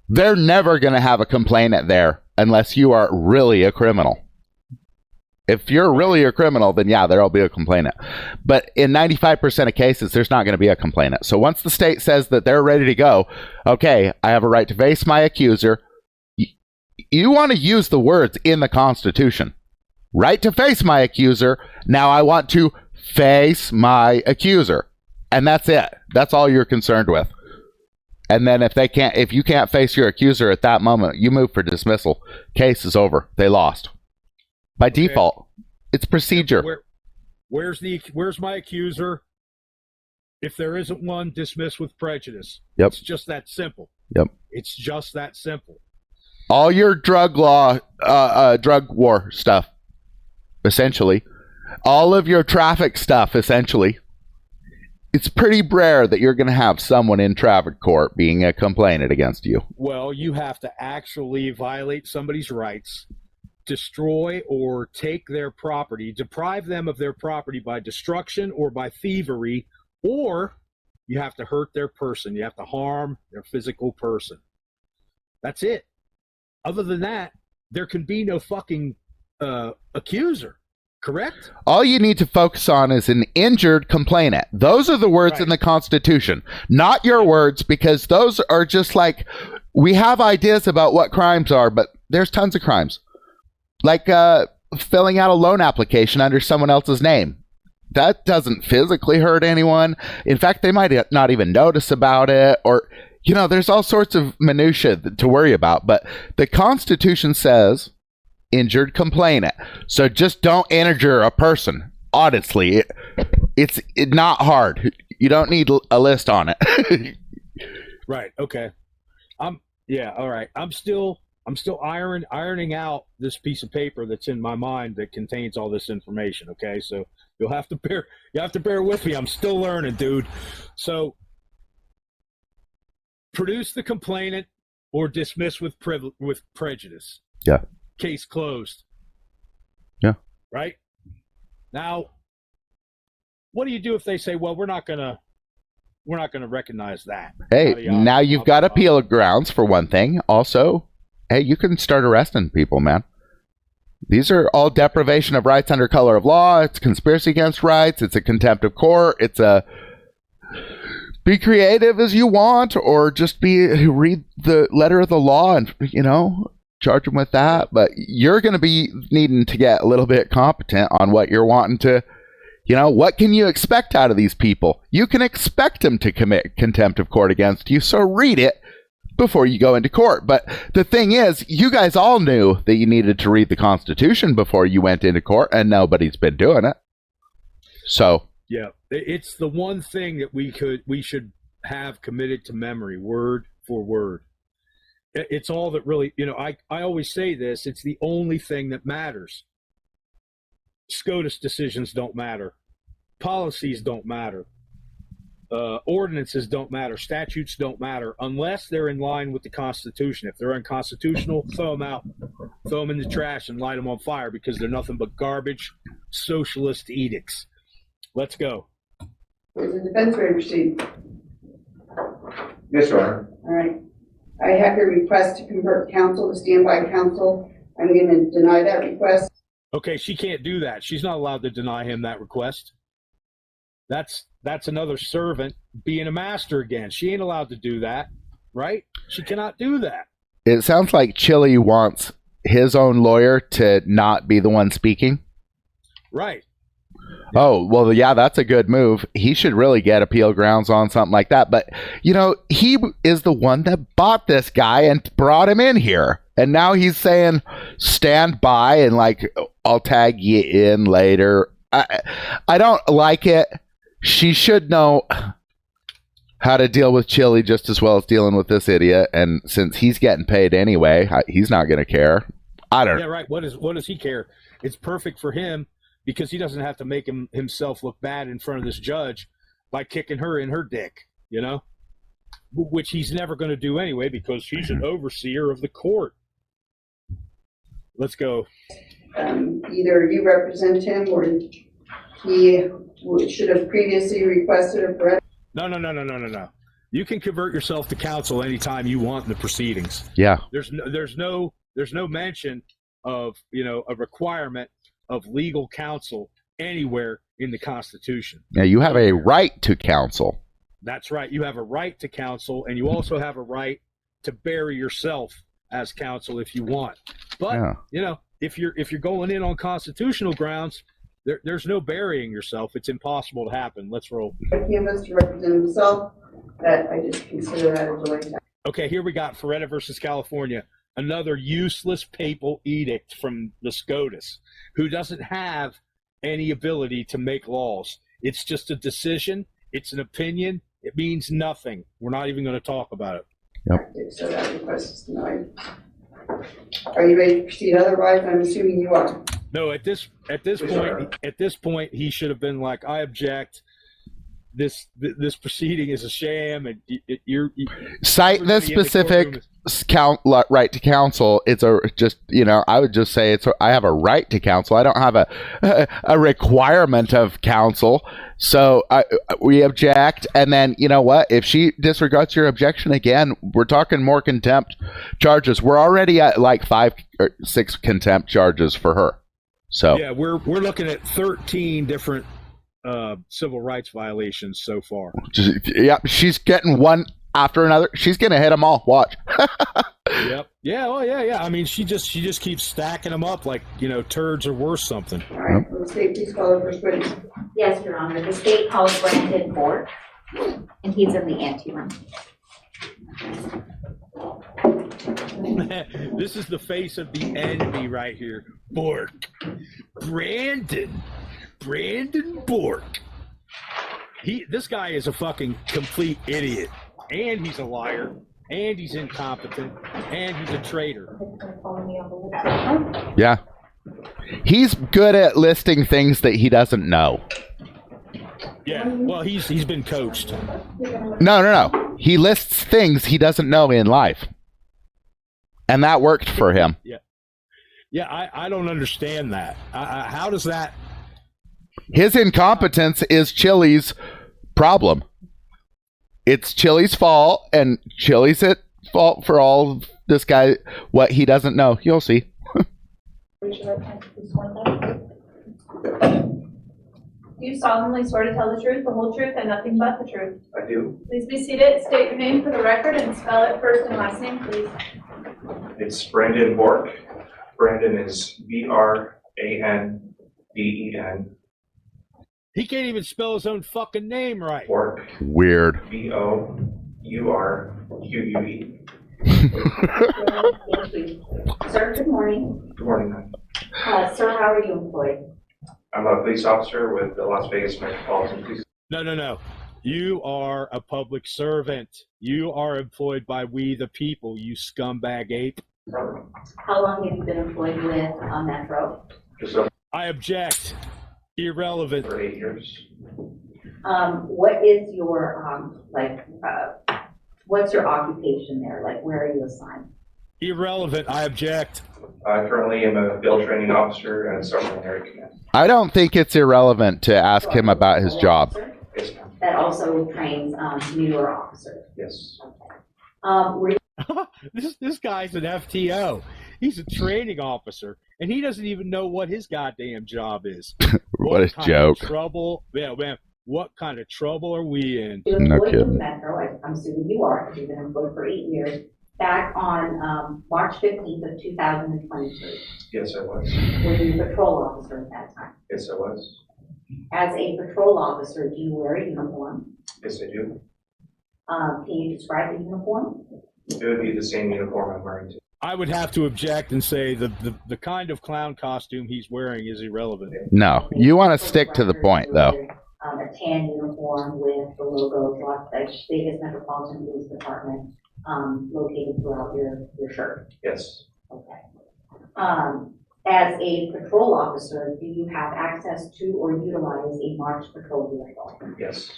They're never going to have a complainant there unless you are really a criminal. If you're really a criminal, then yeah, there'll be a complainant. But in 95% of cases, there's not going to be a complainant. So once the state says that they're ready to go, okay, I have a right to face my accuser. You want to use the words in the Constitution. Right to face my accuser. Now I want to face my accuser. And that's it. That's all you're concerned with. And then if you can't face your accuser at that moment, you move for dismissal. Case is over. They lost. By default, it's procedure.
Where's my accuser? If there isn't one, dismiss with prejudice.
Yep.
It's just that simple.
Yep.
It's just that simple.
All your drug war stuff, essentially. All of your traffic stuff, essentially. It's pretty rare that you're going to have someone in traffic court being a complainant against you.
Well, you have to actually violate somebody's rights, destroy or take their property, deprive them of their property by destruction or by thievery, or you have to hurt their person. You have to harm their physical person. That's it. Other than that, there can be no fucking accuser. Correct?
All you need to focus on is an injured complainant. Those are the words in the Constitution, not your words, because those are just like, we have ideas about what crimes are, but there's tons of crimes. Like filling out a loan application under someone else's name. That doesn't physically hurt anyone. In fact, they might not even notice about it, or, there's all sorts of minutia to worry about, but the Constitution says injured complainant. So just don't injure a person. Honestly, it's not hard. You don't need a list on it.
Right. Okay. All right. I'm still ironing out this piece of paper that's in my mind that contains all this information. Okay. So you have to bear with me. I'm still learning, dude. So produce the complainant or dismiss with prejudice.
Yeah.
Case closed.
Yeah.
Right? Now, what do you do if they say, well, we're not gonna recognize that?
Hey, now you've got appeal grounds for one thing. Also, hey, you can start arresting people, man. These are all deprivation of rights under color of law. It's conspiracy against rights. It's a contempt of court. It's a be creative as you want, or just read the letter of the law and, charge them with that. But you're going to be needing to get a little bit competent on what you're wanting to, You know, what can you expect out of these people? You can expect them to commit contempt of court against you, so read it before you go into court. But the thing is, you guys all knew that you needed to read the Constitution before you went into court, and nobody's been doing it. So
Yeah, it's the one thing that we should have committed to memory, word for word. It's all that really, I always say this, it's the only thing that matters. SCOTUS decisions don't matter. Policies don't matter. Ordinances don't matter. Statutes don't matter unless they're in line with the Constitution. If they're unconstitutional, throw them out. Throw them in the trash and light them on fire because they're nothing but garbage socialist edicts. Let's go.
Is the defense ready to proceed?
Yes, Your Honor.
All right. I have your request to convert counsel to standby counsel. I'm going to deny that request.
Okay, she can't do that. She's not allowed to deny him that request. That's another servant being a master again. She ain't allowed to do that, right? She cannot do that.
it sounds like Chile wants his own lawyer to not be the one speaking.
Right.
Oh, well, yeah, that's a good move. He should really get appeal grounds on something like that. But, you know, he is the one that bought this guy and brought him in here. And now he's saying, stand by and, like, I'll tag you in later. I don't like it. She should know how to deal with Chile just as well as dealing with this idiot. And since he's getting paid anyway, he's not going to care. I don't know.
Yeah, right. What does he care? It's perfect for him because he doesn't have to make himself look bad in front of this judge by kicking her in her dick, you know, which he's never going to do anyway because he's an overseer of the court. Let's go.
Either you represent him or he should have previously requested a threat.
No. You can convert yourself to counsel anytime you want in the proceedings.
Yeah.
There's no mention of, you know, a requirement of legal counsel anywhere in the Constitution.
Yeah, you have a right to counsel.
That's right. You have a right to counsel, and you also have a right to bury yourself as counsel if you want. But you know, if you're going in on constitutional grounds, there's no burying yourself. It's impossible to happen. Let's roll.
Canvas to represent himself. That I just consider that a delay.
Okay, here we got Ferretta versus California. Another useless papal edict from the SCOTUS, who doesn't have any ability to make laws. It's just a decision. It's an opinion. It means nothing. We're not even going to talk about it.
Yep.
So that request is denied. Are you ready to proceed? Otherwise, I'm assuming you are.
No, at this point, he should have been like, I object. This proceeding is a sham, and you're
cite the specific right to counsel. It's I would just say I have a right to counsel. I don't have a requirement of counsel. So we object, and then you know what? If she disregards your objection again, we're talking more contempt charges. We're already at like 5 or 6 contempt charges for her. So
yeah, we're looking at 13 different civil rights violations so far.
Yeah, she's getting one after another. She's gonna hit them all. Watch.
Yep. Yeah. Oh, yeah. I mean, she just keeps stacking them up like, you know, turds are worth something.
All right. Will the state please call the first witness?
Yes, Your Honor. The state calls Brandon Bork, and he's in the anteroom.
This is the face of the enemy right here. Bork. Brandon Bork. This guy is a fucking complete idiot. And he's a liar. And he's incompetent. And he's a traitor.
Yeah. He's good at listing things that he doesn't know.
Yeah, well, he's been coached.
No. He lists things he doesn't know in life. And that worked for him.
Yeah, I don't understand that. How does that...
His incompetence is Chile's problem. It's Chile's fault, and Chile's at fault for all this guy, what he doesn't know. You'll see.
Do you solemnly swear to tell the truth, the whole truth, and nothing but the truth?
I do.
Please be seated. State your name for the record and spell it first and last name, please.
It's Brandon Bork. Brandon is Branden.
He can't even spell his own fucking name right.
Bork,
Weird.
Bourque.
Thank you. Sir, good morning.
Good morning, ma'am.
Sir, how are you employed?
I'm a police officer with the Las Vegas Metropolitan Police.
No. You are a public servant. You are employed by we the people, you scumbag ape.
Department.
How long have you been employed with Metro?
Just over
I object. Irrelevant.
8 years.
What is your, what's your occupation there? Like, where are you assigned?
Irrelevant. I object.
I currently am a field training officer and a sergeant area command.
I don't think it's irrelevant to ask him about his job.
Yes, ma'am.
That also trains newer officers.
Yes.
Were you
This guy's an FTO. He's a training officer, and he doesn't even know what his goddamn job is.
What a
kind
joke.
Of trouble? Yeah, man. What kind of trouble are we in?
employed
No
with
kidding.
Metro? I'm assuming you are, because you've been employed for 8 years. Back on March 15th of 2023,
Yes, I was.
were you a patrol officer at that time?
Yes, I was.
As a patrol officer, do you wear a uniform?
Yes, I do.
Can you describe the uniform?
It would be the same uniform I'm wearing today.
I would have to object and say the kind of clown costume he's wearing is irrelevant.
No, you want to stick to the point, though.
A tan uniform with the logo, Las Vegas Metropolitan Police Department, located throughout your shirt.
Yes.
Okay. As a patrol officer, do you have access to or utilize a marked patrol vehicle?
Yes.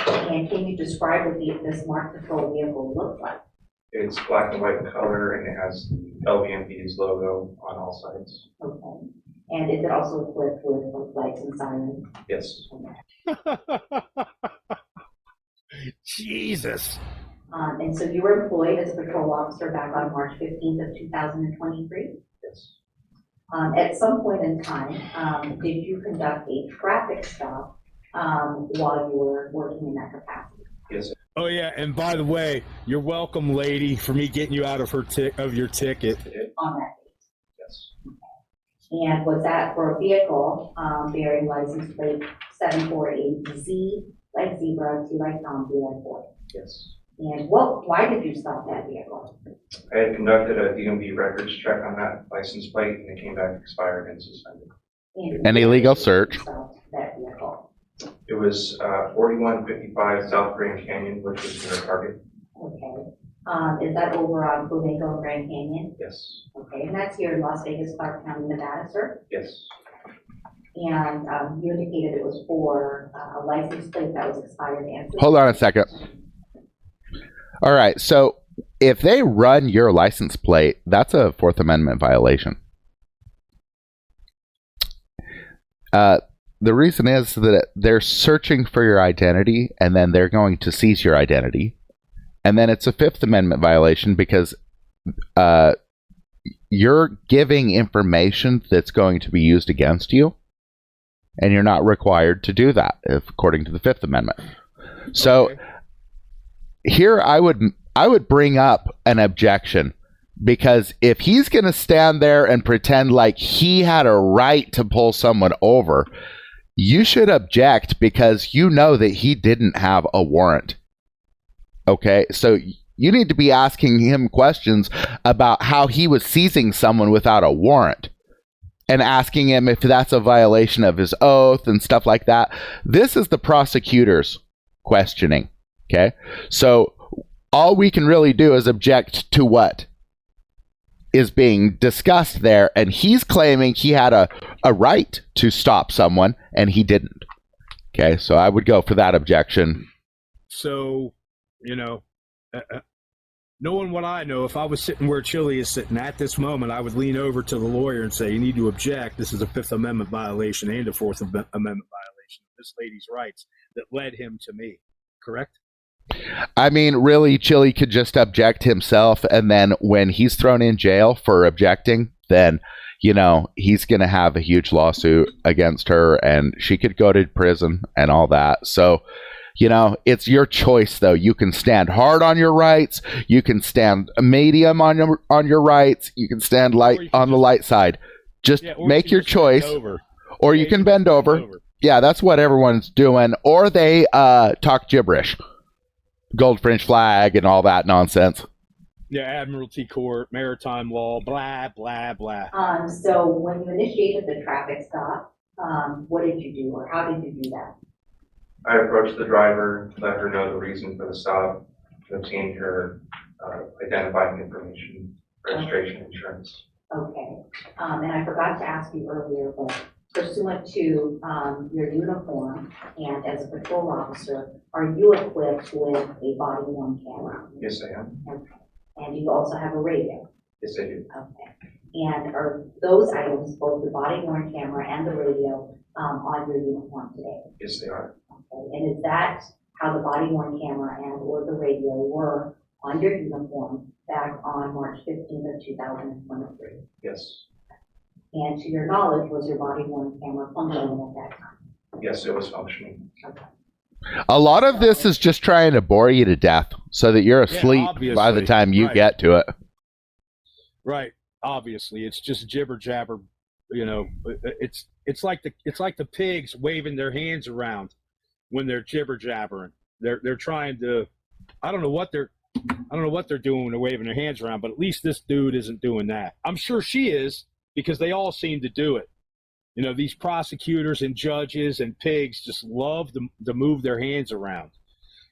And can you describe what this marked patrol vehicle looks like?
It's black and white in color and it has the LVMP's logo on all sides.
Okay. And is it also equipped with lights and sirens?
Yes.
Jesus.
And so you were employed as a patrol officer back on March 15th of 2023.
Yes.
At some point in time, did you conduct a traffic stop while you were working in that capacity?
Yes.
Oh yeah, and by the way, you're welcome, lady, for me getting you out of your ticket.
On that date?
Yes.
And was that for a vehicle bearing license plate 748Z, like zebra, T like Tom, B like boy?
Yes.
And why did you stop that vehicle?
I had conducted a DMV records check on that license plate and it came back expired and suspended.
And
An illegal search.
Stopped that vehicle.
It was 4155 South Grand Canyon, which was near Target.
Okay. Is that over on Flamingo and Grand Canyon?
Yes.
Okay, and that's here in Las Vegas, Clark County, Nevada, sir?
Yes.
And you indicated it was for a license plate that was expired and.
Hold on a second. All right, so if they run your license plate, that's a Fourth Amendment violation. The reason is that they're searching for your identity, and then they're going to seize your identity. And then it's a Fifth Amendment violation because you're giving information that's going to be used against you, and you're not required to do that, according to the Fifth Amendment. So
Okay.
here I would bring up an objection, because if he's going to stand there and pretend like he had a right to pull someone over, you should object because you know that he didn't have a warrant. Okay, so you need to be asking him questions about how he was seizing someone without a warrant and asking him if that's a violation of his oath and stuff like that. This is the prosecutor's questioning. Okay, so all we can really do is object to what is being discussed there, and he's claiming he had a right to stop someone, and he didn't. Okay, so I would go for that objection.
So, knowing what I know, if I was sitting where Chile is sitting at this moment, I would lean over to the lawyer and say, you need to object. This is a Fifth Amendment violation and a Fourth Amendment violation of this lady's rights that led him to me. Correct?
I mean, really, Chile could just object himself, and then when he's thrown in jail for objecting, then, he's going to have a huge lawsuit against her, and she could go to prison and all that. So, it's your choice, though. You can stand hard on your rights. You can stand medium on your rights. You can stand light on the light side. Just
Yeah, or
make
you
your
can just bend
choice,
over.
or
Yeah,
you can bend over. Yeah, that's what everyone's doing. Or they talk gibberish. Gold French flag and all that nonsense.
Yeah, Admiralty Court, maritime law, blah, blah, blah.
So when you initiated the traffic stop, what did you do or how did you do that?
I approached the driver, let her know the reason for the stop, obtained her identifying information, registration, insurance.
Okay. And I forgot to ask you earlier, but pursuant to your uniform and as a patrol officer, are you equipped with a body worn camera?
Yes, I am.
Okay. And you also have a radio?
Yes, I do.
Okay. And are those items, both the body worn camera and the radio, on your uniform today?
Yes, they are.
Okay. And is that how the body worn camera and or the radio were on your uniform back on March 15th of 2023?
Yes.
And to your knowledge, was your body worn camera functioning at that time?
Yes, it was functioning.
Okay.
A lot of this is just trying to bore you to death so that you're asleep by the time you get to it.
Right. Obviously, it's just jibber jabber. You know, it's like the pigs waving their hands around when they're jibber jabbering. They're trying to. I don't know what they're doing when they're waving their hands around, but at least this dude isn't doing that. I'm sure she is, because they all seem to do it. You know, these prosecutors and judges and pigs just love to move their hands around.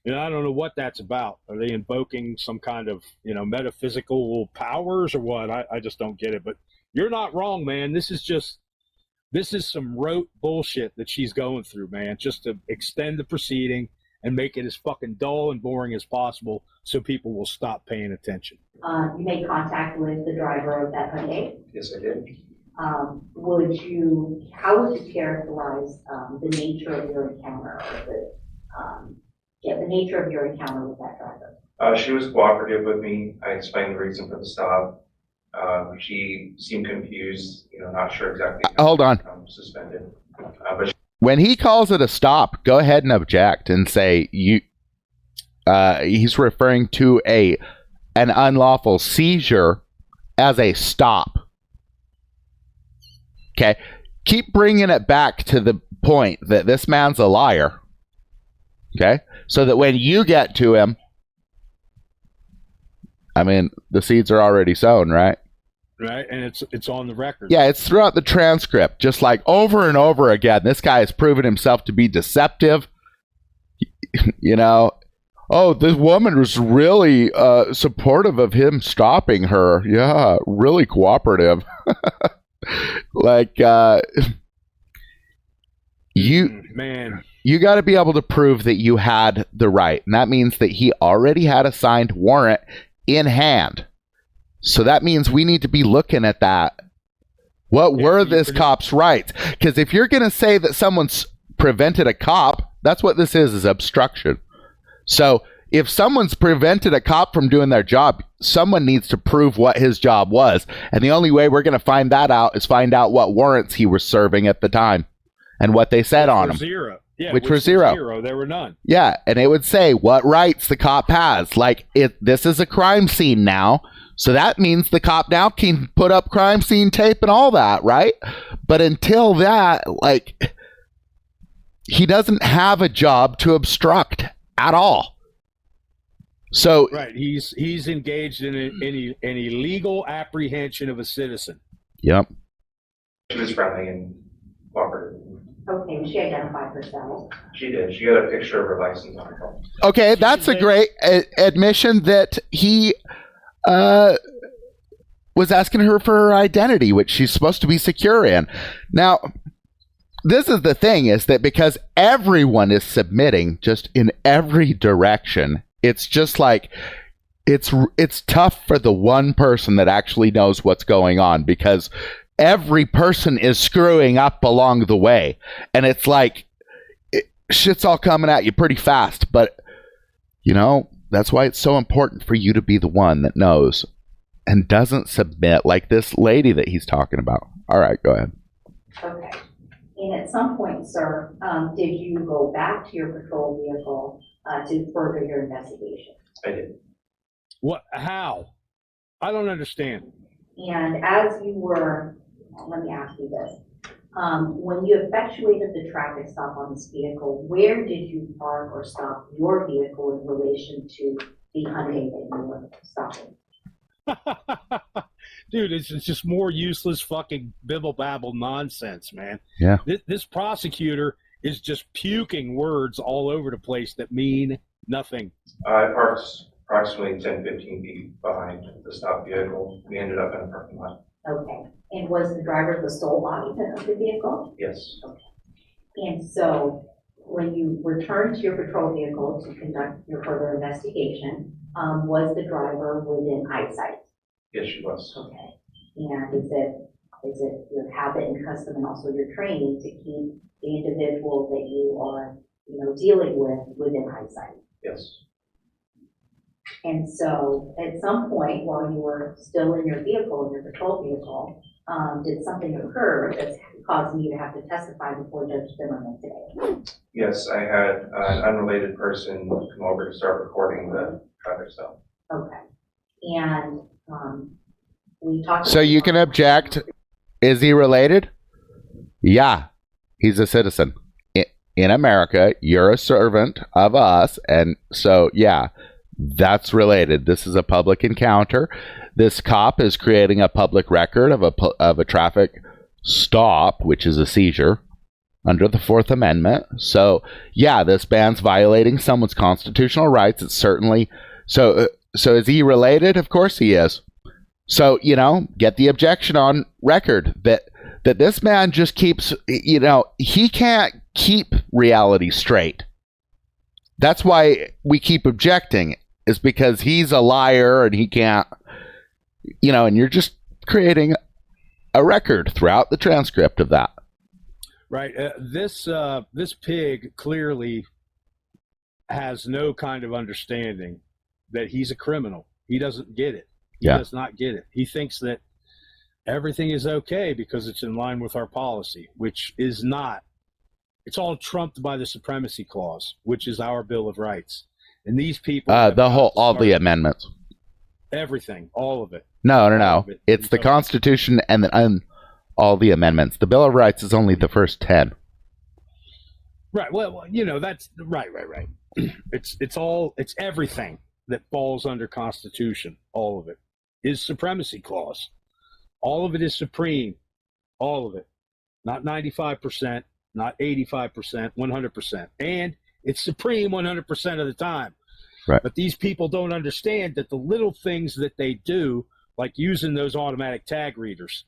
You know, I don't know what that's about. Are they invoking some kind of, you know, metaphysical powers or what? I just don't get it. But you're not wrong, man. This is some rote bullshit that she's going through, man, just to extend the proceeding and make it as fucking dull and boring as possible so people will stop paying attention.
You made contact with the driver of that Hyundai.
Yes, I did.
How would you characterize the nature of your encounter, or the nature of your encounter with that driver?
She was cooperative with me. I explained the reason for the stop. She seemed confused, you know, not sure exactly.
Hold on.
Suspended. But
When he calls it a stop, go ahead and object and say he's referring to an unlawful seizure as a stop. Okay, keep bringing it back to the point that this man's a liar. Okay, so that when you get to him, I mean, the seeds are already sown, right?
Right, and it's on the record.
Yeah, it's throughout the transcript, just like over and over again. This guy has proven himself to be deceptive. You know, oh, this woman was really supportive of him stopping her. Yeah, really cooperative. Like, you got to be able to prove that you had the right. And that means that he already had a signed warrant in hand. So that means we need to be looking at that. What were this cop's rights? Because if you're going to say that someone's prevented a cop, that's what this is obstruction. So if someone's prevented a cop from doing their job, someone needs to prove what his job was. And the only way we're going to find that out is find out what warrants he was serving at the time and what they said on him.
Zero. Yeah,
which were zero.
There were none.
Yeah, and it would say what rights the cop has. Like, this is a crime scene now, so that means the cop now can put up crime scene tape and all that, right? But until that, like, he doesn't have a job to obstruct at all. So
right, he's engaged in an illegal apprehension of a citizen.
Yep.
she was friendly and cooperative.
Okay, she identified herself.
She did. She got a picture of her license on her phone.
Okay, that's a great admission that he was asking her for her identity, which she's supposed to be secure in. Now, this is the thing, is that because everyone is submitting just in every direction, it's just like it's tough for the one person that actually knows what's going on, because every person is screwing up along the way, and it's like shit's all coming at you pretty fast. But you know, that's why it's so important for you to be the one that knows and doesn't submit, like this lady that he's talking about. All right, go ahead.
Okay. And at some point, sir, did you go back to your patrol vehicle to further your investigation?
I did.
What? How? I don't understand.
And as you were, let me ask you this. When you effectuated the traffic stop on this vehicle, where did you park or stop your vehicle in relation to the Hyundai that you were stopping?
Dude, it's just more useless fucking bibble babble nonsense, man.
Yeah.
This prosecutor is just puking words all over the place that mean nothing.
I parked approximately 10, 15 feet behind the stopped vehicle. We ended up in a parking lot.
Okay. And was the driver the sole occupant of the vehicle?
Yes.
And so when you returned to your patrol vehicle to conduct your further investigation, was the driver within eyesight?
Yes, she was.
Okay. And is it your habit and custom and also your training to keep the individual that you are, dealing with within eyesight?
Yes.
And so at some point while you were still in your vehicle, in your patrol vehicle, did something occur that's causing you to have to testify before Judge Zimmerman today?
Yes, I had an unrelated person come over to start recording the traffic stop.
Okay. And we talked.
So you can object. Is he related? Yeah, he's a citizen. In America, you're a servant of us. And so, yeah, that's related. This is a public encounter. This cop is creating a public record of a traffic stop, which is a seizure under the Fourth Amendment. So, yeah, this man's violating someone's constitutional rights. It's certainly so. So, is he related? Of course he is. So, get the objection on record that this man just keeps, he can't keep reality straight. That's why we keep objecting, is because he's a liar and he can't, and you're just creating a record throughout the transcript of that.
Right. This pig clearly has no kind of understanding that he's a criminal. He doesn't get it. He does not get it. He thinks that everything is okay because it's in line with our policy, which is not. It's all trumped by the Supremacy Clause, which is our Bill of Rights. And these people,
all the amendments,
everything, all of it.
No. It's the Constitution and all the amendments. The Bill of Rights is only the first 10.
Right. Well, that's right. It's everything that falls under Constitution. All of it is Supremacy Clause. All of it is supreme. All of it. Not 95%, not 85%, 100%. And it's supreme 100% of the time.
Right.
But these people don't understand that the little things that they do, like using those automatic tag readers.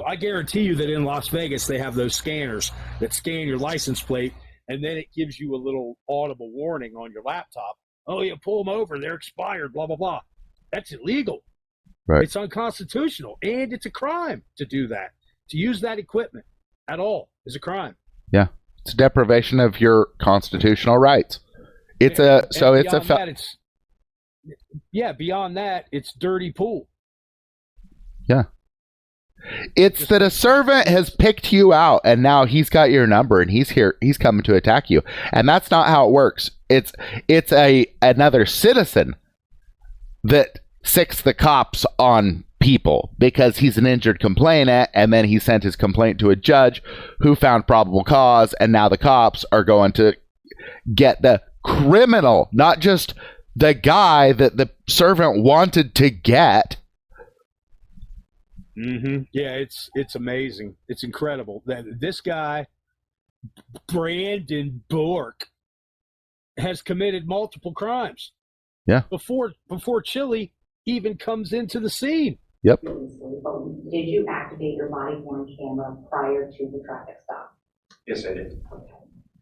I guarantee you that in Las Vegas, they have those scanners that scan your license plate, and then it gives you a little audible warning on your laptop. Oh, you pull them over, they're expired, blah, blah, blah. That's illegal.
Right.
It's unconstitutional, and it's a crime to do that. To use that equipment at all is a crime.
Yeah, it's a deprivation of your constitutional rights. Beyond
that, it's dirty pool.
Yeah. It's that a servant has picked you out and now he's got your number and he's coming to attack you. And that's not how it works. It's another citizen that sicks the cops on people because he's an injured complainant, and then he sent his complaint to a judge who found probable cause, and now the cops are going to get the criminal, not just the guy that the servant wanted to get.
Mm-hmm. Yeah, it's amazing. It's incredible that this guy, Brandon Bork, has committed multiple crimes.
Yeah.
Before Chile even comes into the scene.
Yep.
Did you activate your body-worn camera prior to the traffic stop?
Yes, I did.
Okay.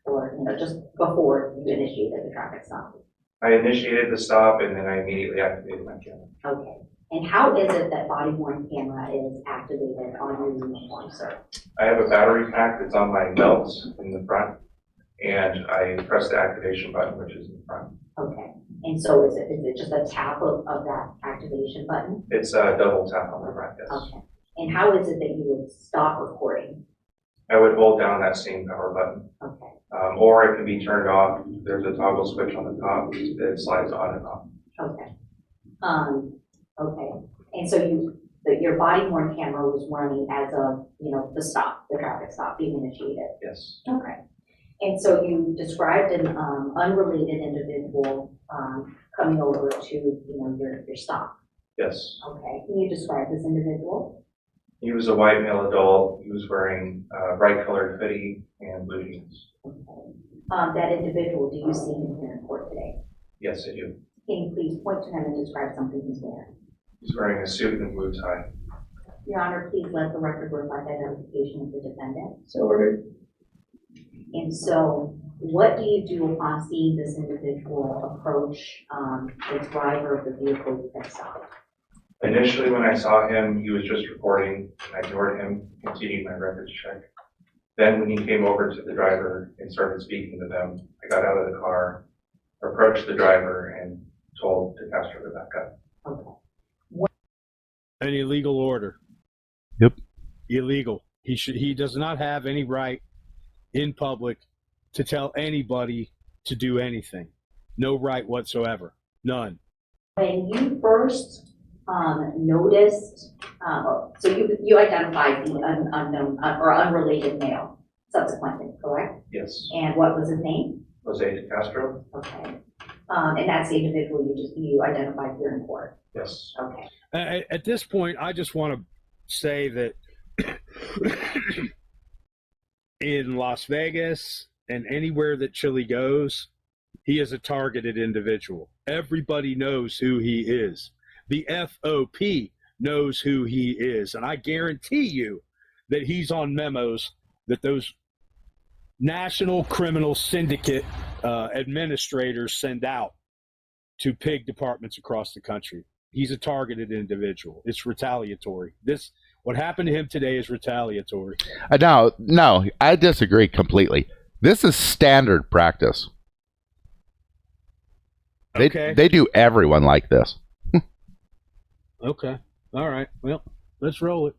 Or just before you initiated the traffic stop?
I initiated the stop and then I immediately activated my camera.
Okay. And how is it that body-worn camera is activated on your uniform, sir?
I have a battery pack that's on my belt in the front, and I press the activation button, which is in the front.
Okay. And so is it just a tap of that activation button?
It's a double tap on the front, yes.
Okay. And how is it that you would stop recording?
I would hold down that same power button.
Okay.
Or it can be turned off. There's a toggle switch on the top that slides on and off.
Okay. Okay. And so that your body worn camera was running as of, the stop, the traffic stop being initiated.
Yes.
Okay. And so you described an unrelated individual coming over to, your stop.
Yes.
Okay. Can you describe this individual?
He was a white male adult. He was wearing bright colored hoodie and blue jeans.
Okay. That individual, do you see him here in court today?
Yes, I do.
Can you please point to him and describe something he's wearing?
He's wearing a suit and blue tie.
Your Honor, please let the record reflect identification of the defendant.
So ordered.
And so, what do you do upon seeing this individual approach the driver of the vehicle you had stopped?
Initially, when I saw him, he was just recording. I ignored him, continued my records check. Then when he came over to the driver and started speaking to them, I got out of the car, approached the driver, and told DeCastro to back up.
Okay.
An illegal order.
Yep.
Illegal. He does not have any right in public to tell anybody to do anything. No right whatsoever. None.
When you first noticed, so you identified the unknown or unrelated male subsequently, correct?
Yes.
And what was his name?
Jose DeCastro?
Okay. And that's the individual you identified here in court.
Yes.
Okay.
At this point, I just want to say that in Las Vegas and anywhere that Chile goes, he is a targeted individual. Everybody knows who he is. The FOP knows who he is. And I guarantee you that he's on memos that those National Criminal Syndicate administrators send out to pig departments across the country. He's a targeted individual. It's retaliatory. What happened to him today is retaliatory.
No, I disagree completely. This is standard practice.
Okay.
They do everyone like this.
Okay. All right. Well, let's roll it.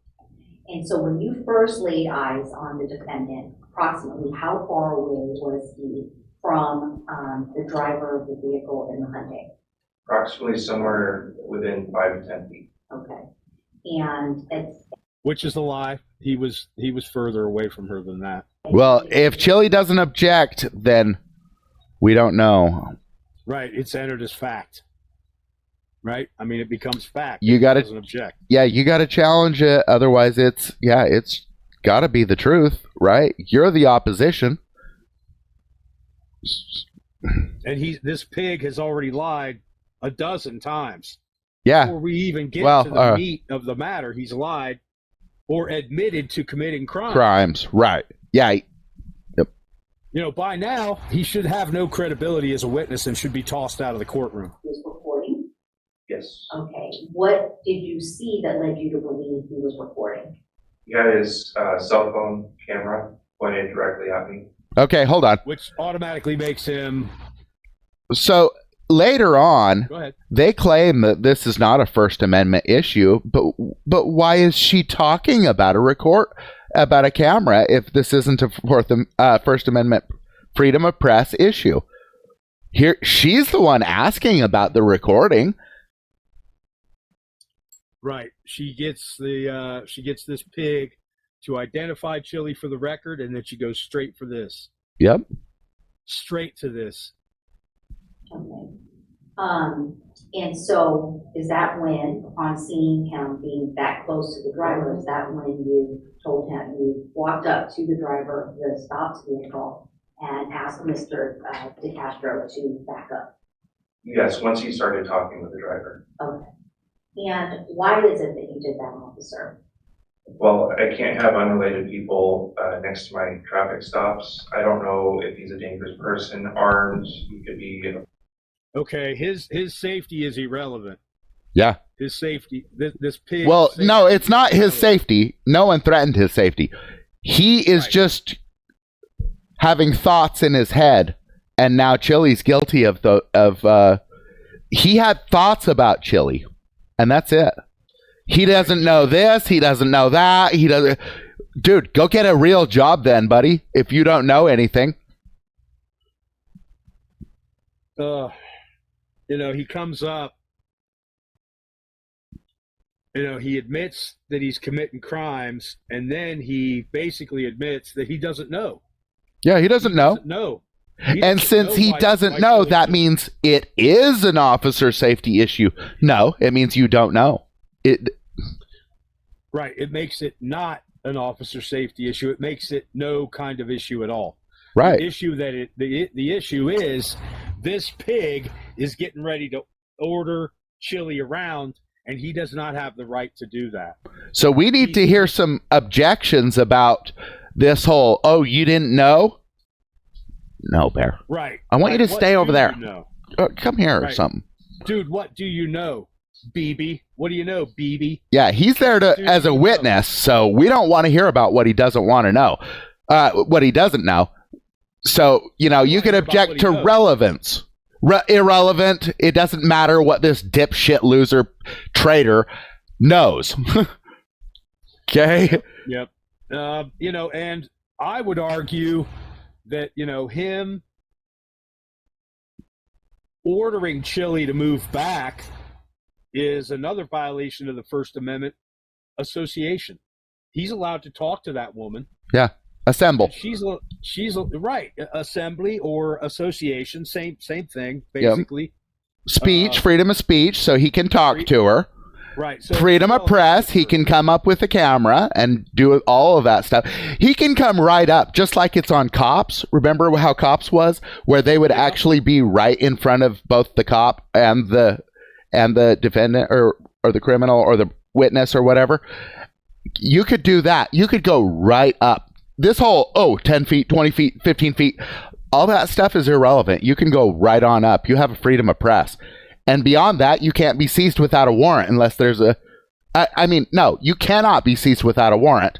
And so when you first laid eyes on the defendant, approximately how far away was he from the driver of the vehicle in the Hyundai?
Approximately somewhere within 5 to 10 feet.
Okay. And
Which is a lie. He was further away from her than that.
Well, if Chile doesn't object, then we don't know.
Right. It's entered as fact. Right? I mean, it becomes fact.
You got
doesn't object.
Yeah, you got to challenge it. Otherwise, it's got to be the truth, right? You're the opposition.
And this pig has already lied a dozen times.
Yeah.
Before we even get to the meat of the matter, he's lied or admitted to committing
crimes. Right. Yeah. Yep.
By now, he should have no credibility as a witness and should be tossed out of the courtroom.
he was recording?
Yes.
Okay. What did you see that led you to believe he was recording?
He had his cell phone camera pointed directly at me.
Okay, hold on.
Which automatically makes him...
So later on,
Go ahead.
they claim that this is not a First Amendment issue, but why is she talking about a camera if this isn't a First Amendment freedom of press issue? Here, she's the one asking about the recording.
Right. She gets this pig to identify Chile for the record, and then she goes straight for this.
Yep.
Straight to this.
Okay. And so is that when, upon seeing him being that close to the driver, is that when you told him, you walked up to the driver of the stopped vehicle and asked Mr. DeCastro to back up?
Yes, once he started talking with the driver.
Okay. And why is it that you did that, officer?
Well, I can't have unrelated people next to my traffic stops. I don't know if he's a dangerous person, armed. He could be.
Okay, his safety is irrelevant.
Yeah.
His safety, this pig.
Well, no, it's not his safety. No one threatened his safety. He is just having thoughts in his head, and now Chile's guilty he had thoughts about Chile, and that's it. He doesn't know this. He doesn't know that. He doesn't. Dude, go get a real job then, buddy. If you don't know anything.
He comes up he admits that he's committing crimes, and then he basically admits that he doesn't know.
Yeah, he doesn't know. And since he doesn't know, that means it is an officer safety issue. No, it means you don't know.
Right. It makes it not an officer safety issue. It makes it no kind of issue at all.
Right.
The issue is this pig is getting ready to order Chile around, and he does not have the right to do that.
So we need to hear some objections about this whole, oh, you didn't know? No, Bear.
Right.
I want you to stay over there.
You know?
Come here or something.
Dude, what do you know, BB? What do you know, BB?
Yeah, he's there as a witness, so we don't want to hear about what he doesn't want to know, what he doesn't know. So, you could object to relevance. Irrelevant. It doesn't matter what this dipshit loser traitor knows. Okay?
Yep. And I would argue that, him ordering Chile to move back is another violation of the First Amendment association. He's allowed to talk to that woman.
Yeah. Assemble.
She's right. Assembly or association, same thing, basically.
Yep. Speech, freedom of speech, so he can talk to her.
Right. So
freedom of press, he can come up with a camera and do all of that stuff. He can come right up, just like it's on Cops. Remember how Cops was? Where they would actually be right in front of both the cop and the defendant or the criminal or the witness or whatever. You could do that. You could go right up. This whole, 10 feet, 20 feet, 15 feet, all that stuff is irrelevant. You can go right on up. You have a freedom of press. And beyond that, you can't be seized without a warrant unless there's no, you cannot be seized without a warrant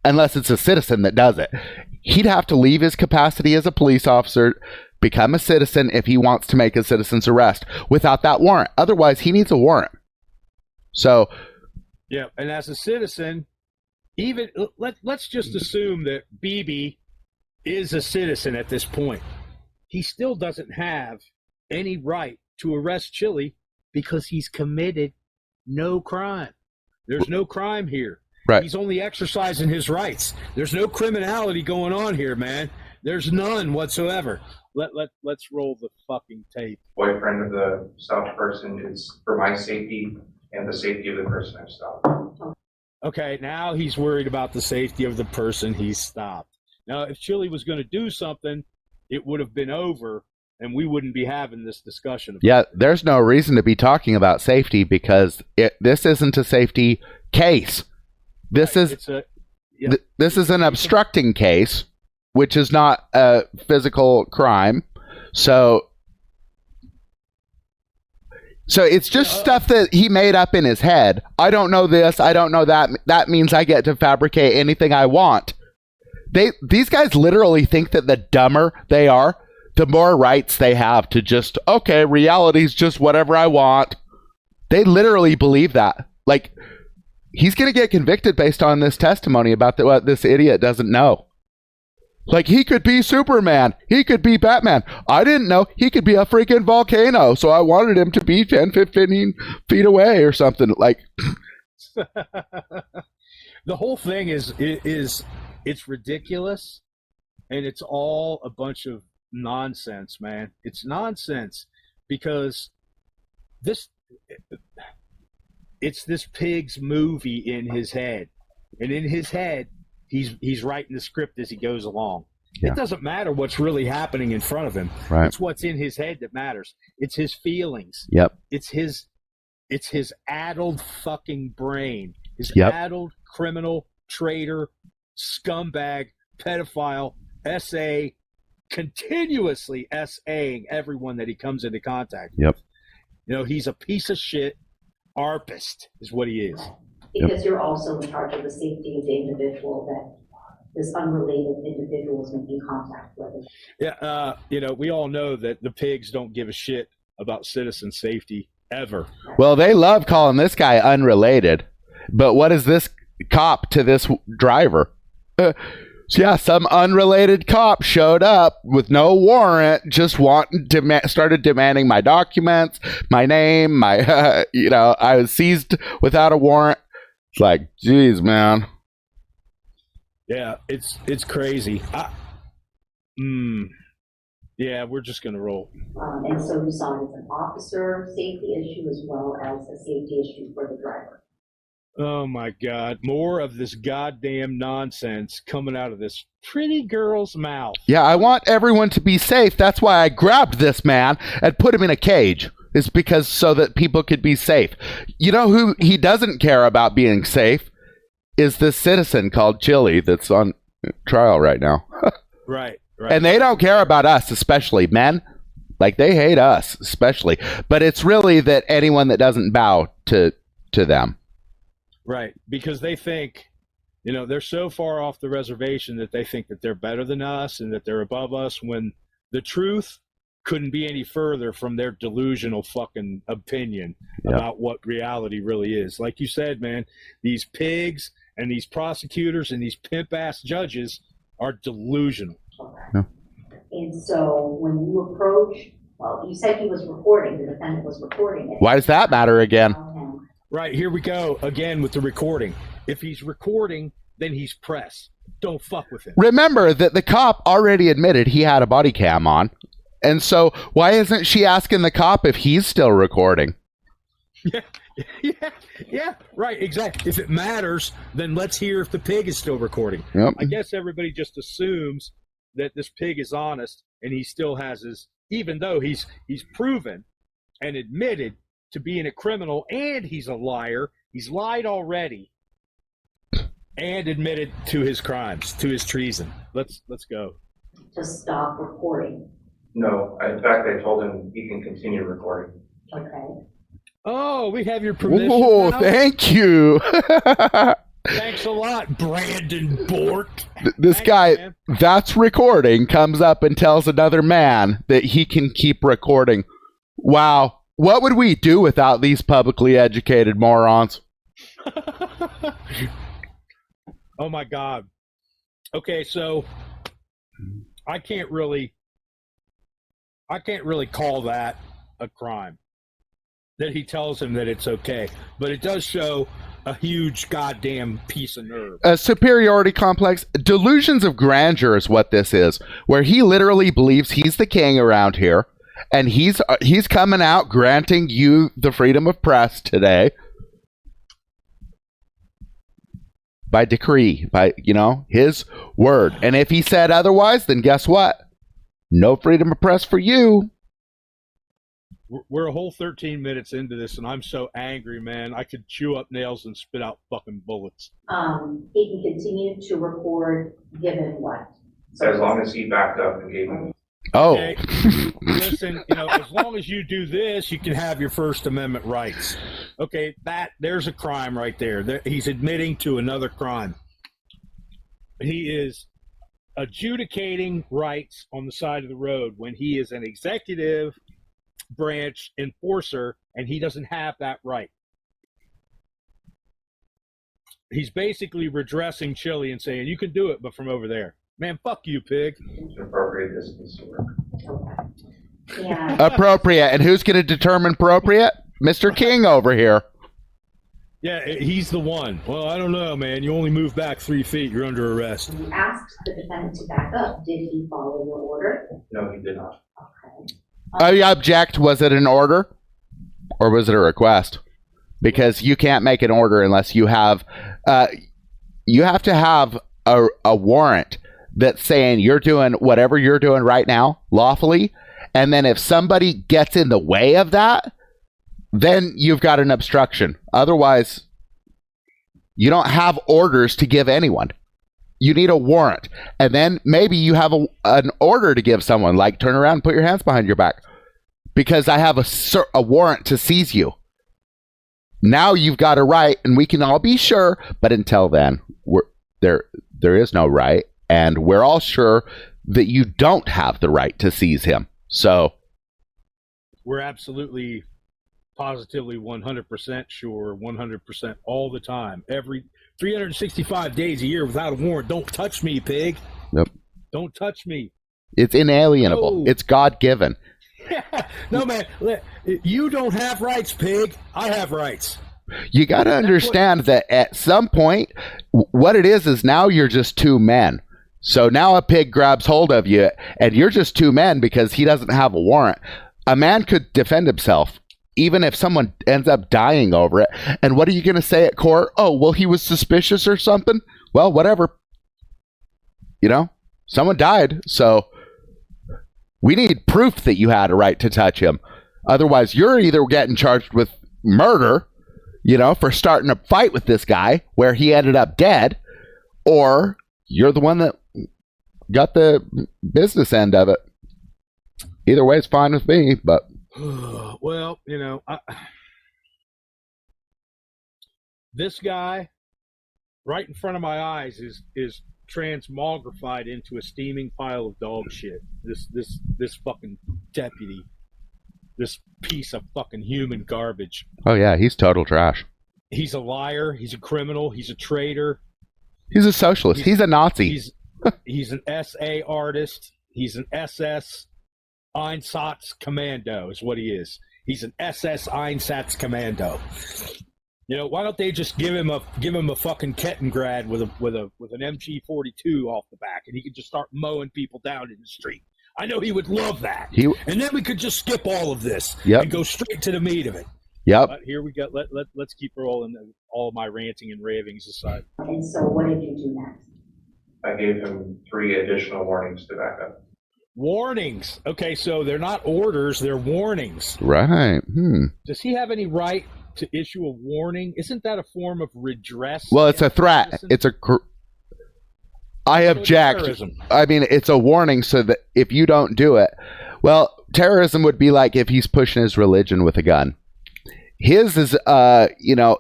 unless it's a citizen that does it. He'd have to leave his capacity as a police officer, become a citizen if he wants to make a citizen's arrest without that warrant. Otherwise, he needs a warrant. So,
yeah, and as a citizen, even let's just assume that BB is a citizen at this point. He still doesn't have any right to arrest Chile because he's committed no crime. There's no crime here.
Right.
He's only exercising his rights. There's no criminality going on here, man. There's none whatsoever. Let's roll the fucking tape.
Boyfriend of the stopped person is for my safety and the safety of the person I've stopped.
Okay, now he's worried about the safety of the person he's stopped. Now, if Chile was going to do something, it would have been over, and we wouldn't be having this discussion.
Yeah, there's no reason to be talking about safety because this isn't a safety case. This is an obstructing case, which is not a physical crime. So it's just stuff that he made up in his head. I don't know this. I don't know that. That means I get to fabricate anything I want. These guys literally think that the dumber they are, the more rights they have to just, okay, reality's just whatever I want. They literally believe that. Like, he's going to get convicted based on this testimony about what this idiot doesn't know. Like, he could be Superman. He could be Batman. I didn't know he could be a freaking volcano, so I wanted him to be 10, 15 feet away or something. Like,
the whole thing is it's ridiculous, and it's all a bunch of nonsense, man. It's nonsense because it's this pig's movie in his head, and in his head he's writing the script as he goes along. Yeah. It doesn't matter what's really happening in front of him.
Right.
It's what's in his head that matters. It's his feelings.
Yep.
It's his addled fucking brain. His addled criminal, traitor, scumbag, pedophile, SA, continuously SAing everyone that he comes into contact with.
Yep.
He's a piece of shit arpist is what he is.
Because you're also in charge of the safety of the individual that this unrelated individual is making contact with.
Yeah, we all know that the pigs don't give a shit about citizen safety ever.
Well, they love calling this guy unrelated, but what is this cop to this driver? So yeah, some unrelated cop showed up with no warrant, just started demanding my documents, my name, my, I was seized without a warrant. It's like, geez, man.
Yeah, it's crazy. Yeah, we're just gonna roll.
And so you saw it as an officer safety issue as well as a safety issue for the driver.
Oh my God, more of this goddamn nonsense coming out of this pretty girl's mouth.
Yeah, I want everyone to be safe. That's why I grabbed this man and put him in a cage. It's because so that people could be safe. You know who he doesn't care about being safe is this citizen called Chile that's on trial right now.
Right.
And they don't care about us, especially men. Like, they hate us, especially. But it's really that anyone that doesn't bow to them.
Right, because they think, they're so far off the reservation that they think that they're better than us and that they're above us, when the truth couldn't be any further from their delusional fucking opinion about what reality really is. Like you said, man, these pigs and these prosecutors and these pimp-ass judges are delusional.
Okay. And so when you approach, well, you said he was recording, the defendant was recording it.
Why does that matter again?
Right, here we go again with the recording. If he's recording, then he's press. Don't fuck with him.
Remember that the cop already admitted he had a body cam on. And so why isn't she asking the cop if he's still recording?
Yeah, right, exactly. If it matters, then let's hear if the pig is still recording.
Yep.
I guess everybody just assumes that this pig is honest and he still has his, even though he's proven and admitted to being a criminal and he's a liar. He's lied already and admitted to his crimes, to his treason. Let's go.
To stop recording.
No, in fact, I told him he can continue recording.
Okay.
Oh, we have your permission.
Oh,
now?
thank you.
Thanks a lot, Brandon Bork.
This
Thanks,
guy,
man.
that's recording, comes up and tells another man that he can keep recording. Wow. What would we do without these publicly educated morons?
Oh my God. Okay, so I can't really call that a crime. That he tells him that it's okay, but it does show a huge goddamn piece of nerve.
A superiority complex, delusions of grandeur is what this is, where he literally believes he's the king around here, and he's coming out granting you the freedom of press today by decree, by his word. And if he said otherwise, then guess what? No freedom of press for you.
We're a whole 13 minutes into this, and I'm so angry, man. I could chew up nails and spit out fucking bullets.
He can continue to record given what?
As long as he backed up and gave him.
Oh.
Okay. Listen, as long as you do this, you can have your First Amendment rights. Okay, there's a crime right there. He's admitting to another crime. He is adjudicating rights on the side of the road when he is an executive branch enforcer, and he doesn't have that right. He's basically redressing Chile and saying, you can do it, but from over there. Man, fuck you, pig.
It's appropriate distance to work.
Okay. Yeah.
Appropriate. And who's going to determine appropriate? Mr. King over here.
Yeah, he's the one. Well, I don't know, man. You only move back 3 feet. You're under arrest.
You asked the defendant to back up. Did he follow your order?
No, he did not.
Okay.
I object. Was it an order or was it a request? Because you can't make an order unless you have to have a warrant that's saying you're doing whatever you're doing right now lawfully. And then if somebody gets in the way of that, then you've got an obstruction. Otherwise, you don't have orders to give anyone. You need a warrant. And then maybe you have an order to give someone, like turn around and put your hands behind your back. Because I have a warrant to seize you. Now you've got a right, and we can all be sure, but until then, there is no right, and we're all sure that you don't have the right to seize him. So
we're absolutely, positively 100% sure, 100% all the time. 365 days a year without a warrant. Don't touch me, pig.
Yep.
Don't touch me.
It's inalienable.
No.
It's God-given.
No, man. You don't have rights, pig. I have rights.
You got to understand that at some point, what it is now you're just two men. So now a pig grabs hold of you, and you're just two men because he doesn't have a warrant. A man could defend himself, even if someone ends up dying over it. And what are you going to say at court? Oh, well, he was suspicious or something? Well, whatever. You know, someone died, so we need proof that you had a right to touch him. Otherwise, you're either getting charged with murder, you know, for starting a fight with this guy where he ended up dead, or you're the one that got the business end of it. Either way, it's fine with me, but...
Well, you know, this guy right in front of my eyes is transmogrified into a steaming pile of dog shit. This fucking deputy, this piece of fucking human garbage.
Oh yeah, he's total trash.
He's a liar. He's a criminal. He's a traitor.
He's a socialist. He's a Nazi.
He's an SA artist. He's an SS Einsatz Commando is what he is. He's an SS Einsatz Commando. You know, why don't they just give him a fucking Kettengrad with an MG42 off the back, and he could just start mowing people down in the street. I know he would love that. And then we could just skip all of this and go straight to the meat of it.
Yep.
But here we go. Let's keep rolling all my ranting and ravings aside.
And so what did you do next?
I gave him 3 additional warnings to back up.
Warnings. Okay, so they're not orders, they're warnings.
Right.
Does he have any right to issue a warning? Isn't that a form of redress?
Well, it's a threat. It's a... I object. I mean, it's a warning so that if you don't do it... Well, terrorism would be like if he's pushing his religion with a gun. His is,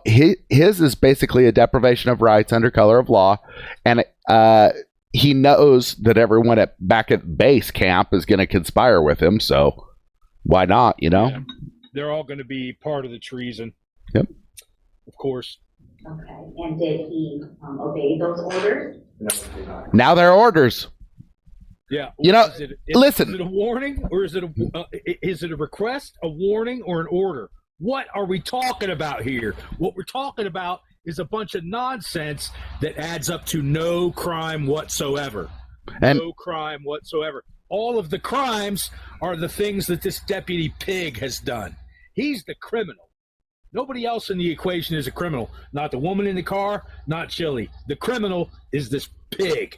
his is basically a deprivation of rights under color of law, and he knows that everyone back at base camp is going to conspire with him, so why not, you know?
Yeah. They're all going to be part of the treason.
Yep.
Of course.
Okay, and did he obey those orders?
No, he did not.
Now they're orders.
Yeah.
You know, listen.
Is it a warning, or is it a request, a warning, or an order? What are we talking about here? What we're talking about is a bunch of nonsense that adds up to no crime whatsoever. No crime whatsoever. All of the crimes are the things that this deputy pig has done. He's the criminal. Nobody else in the equation is a criminal. Not the woman in the car, not Chile. The criminal is this pig.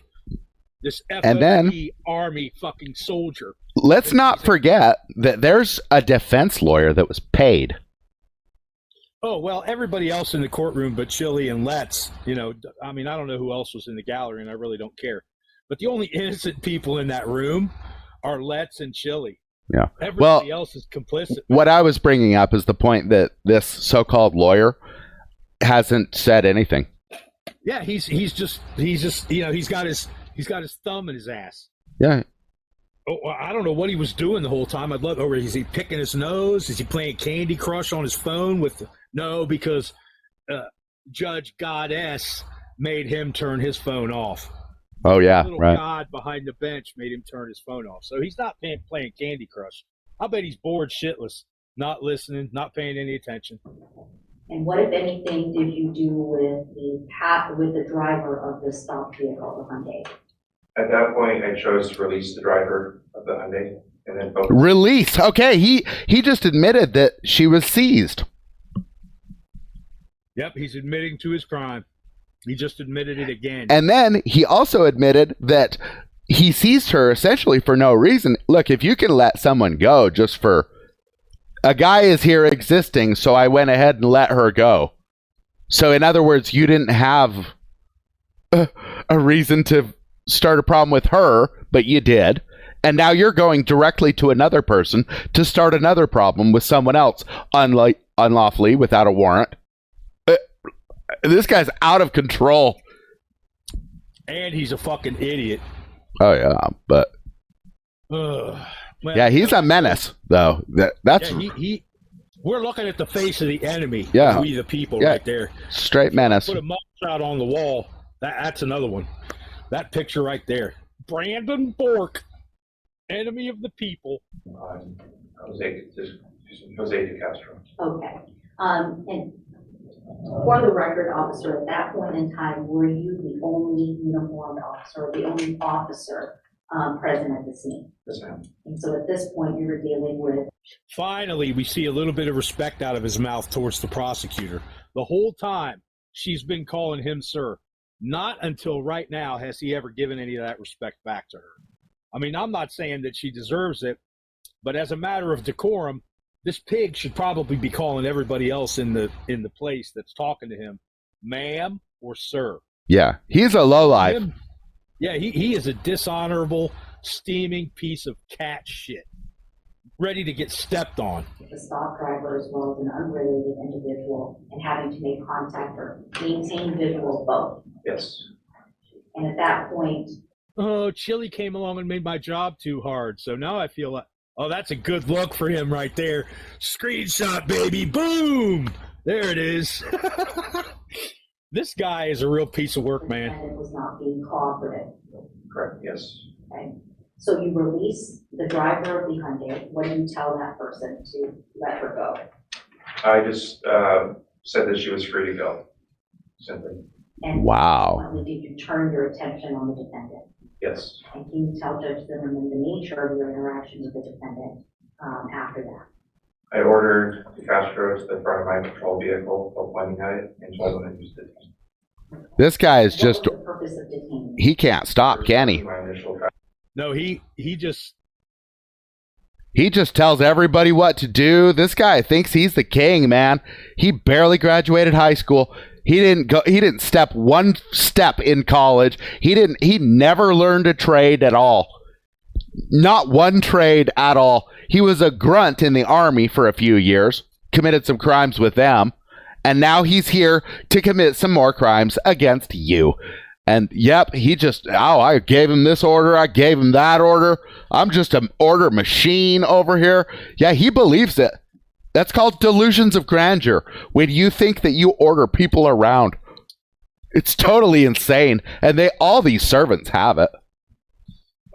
This FOP army fucking soldier.
Let's not forget that there's a defense lawyer that was paid.
Oh, well, everybody else in the courtroom but Chile and Letts, you know, I mean, I don't know who else was in the gallery, and I really don't care. But the only innocent people in that room are Letts and Chile.
Yeah.
Everybody else is complicit.
What I was bringing up is the point that this so-called lawyer hasn't said anything.
Yeah, he's just you know, he's got his thumb in his ass.
Yeah.
Oh, I don't know what he was doing the whole time. I'd love. Or is he picking his nose? Is he playing Candy Crush on his phone with? No, because Judge Goddess made him turn his phone off.
Oh yeah,
the little
right.
God behind the bench made him turn his phone off. So he's not playing Candy Crush. I bet he's bored shitless, not listening, not paying any attention.
And what, if anything, did you do with the driver of the stopped vehicle, the Hyundai?
At that point, I chose to release the driver of the Hyundai and then focus.
Release. Okay, he just admitted that she was seized.
Yep, he's admitting to his crime. He just admitted it again.
And then he also admitted that he seized her essentially for no reason. Look, if you can let someone go just for a guy is here existing, so I went ahead and let her go. So in other words, you didn't have a reason to start a problem with her, but you did. And now you're going directly to another person to start another problem with someone else, unlawfully, without a warrant. This guy's out of control.
And he's a fucking idiot.
Oh, yeah, but...
Well,
yeah, he's a menace, though. That's...
We're looking at the face of the enemy.
Yeah.
We the people right there.
Straight menace.
Put a Out on the wall. That's another one. That picture right there. Brandon Bork, enemy of the people.
Jose de Castro.
Okay. And for the record, officer, at that point in time, were you the only uniformed officer, the only officer present at the scene?
Yes, ma'am.
And so at this point, you were dealing with.
Finally, we see a little bit of respect out of his mouth towards the prosecutor. The whole time, she's been calling him sir. Not until right now has he ever given any of that respect back to her. I mean, I'm not saying that she deserves it, but as a matter of decorum, this pig should probably be calling everybody else in the place that's talking to him, ma'am or sir.
Yeah, he's a lowlife.
Yeah, he is a dishonorable, steaming piece of cat shit, ready to get stepped on.
The stop driver as well as an unrelated individual and having to make contact or maintain visual of both.
Yes.
And at that point,
Oh, Chile came along and made my job too hard. So now I feel like, oh, that's a good look for him right there. Screenshot, baby. Boom. There it is. This guy is a real piece of work,
the
man.
defendant was not being cooperative.
Correct. Yes.
Okay. So you release the driver of the Hyundai. What do you tell that person to let her go?
I just said that she was free to go. Simply.
And
Wow.
consequently, did you turn your attention on the defendant?
Yes.
And can you tell Judge Zimmerman the nature of your interaction with the defendant after that?
I ordered De Castro to the front of my patrol vehicle while pointing at it and told him to use it.
This guy is
What
just,
was the purpose of detaining?
he can't stop, can he?
My initial
No, he just,
He just tells everybody what to do. This guy thinks he's the king, man. He barely graduated high school. He didn't step one step in college. He never learned a trade at all. Not one trade at all. He was a grunt in the army for a few years, committed some crimes with them, and now he's here to commit some more crimes against you. And yep, I gave him this order, I gave him that order. I'm just an order machine over here. Yeah, he believes it. That's called delusions of grandeur. When you think that you order people around, it's totally insane. And all these servants have it.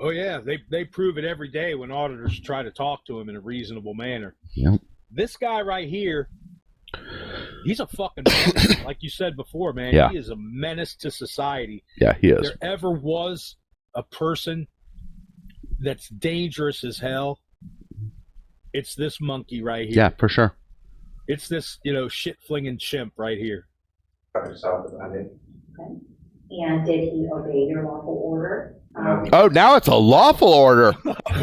oh yeah, they prove it every day when auditors try to talk to him in a reasonable manner.
Yep.
This guy right here, he's a fucking menace. Like you said before, man.
Yeah.
He is a menace to society.
Yeah, he
If
is.
there ever was a person that's dangerous as hell, it's this monkey right here.
Yeah, for sure.
It's this, shit-flinging chimp right here.
south of Hyundai.
Okay. And did he obey your lawful order?
Oh, now it's a lawful order.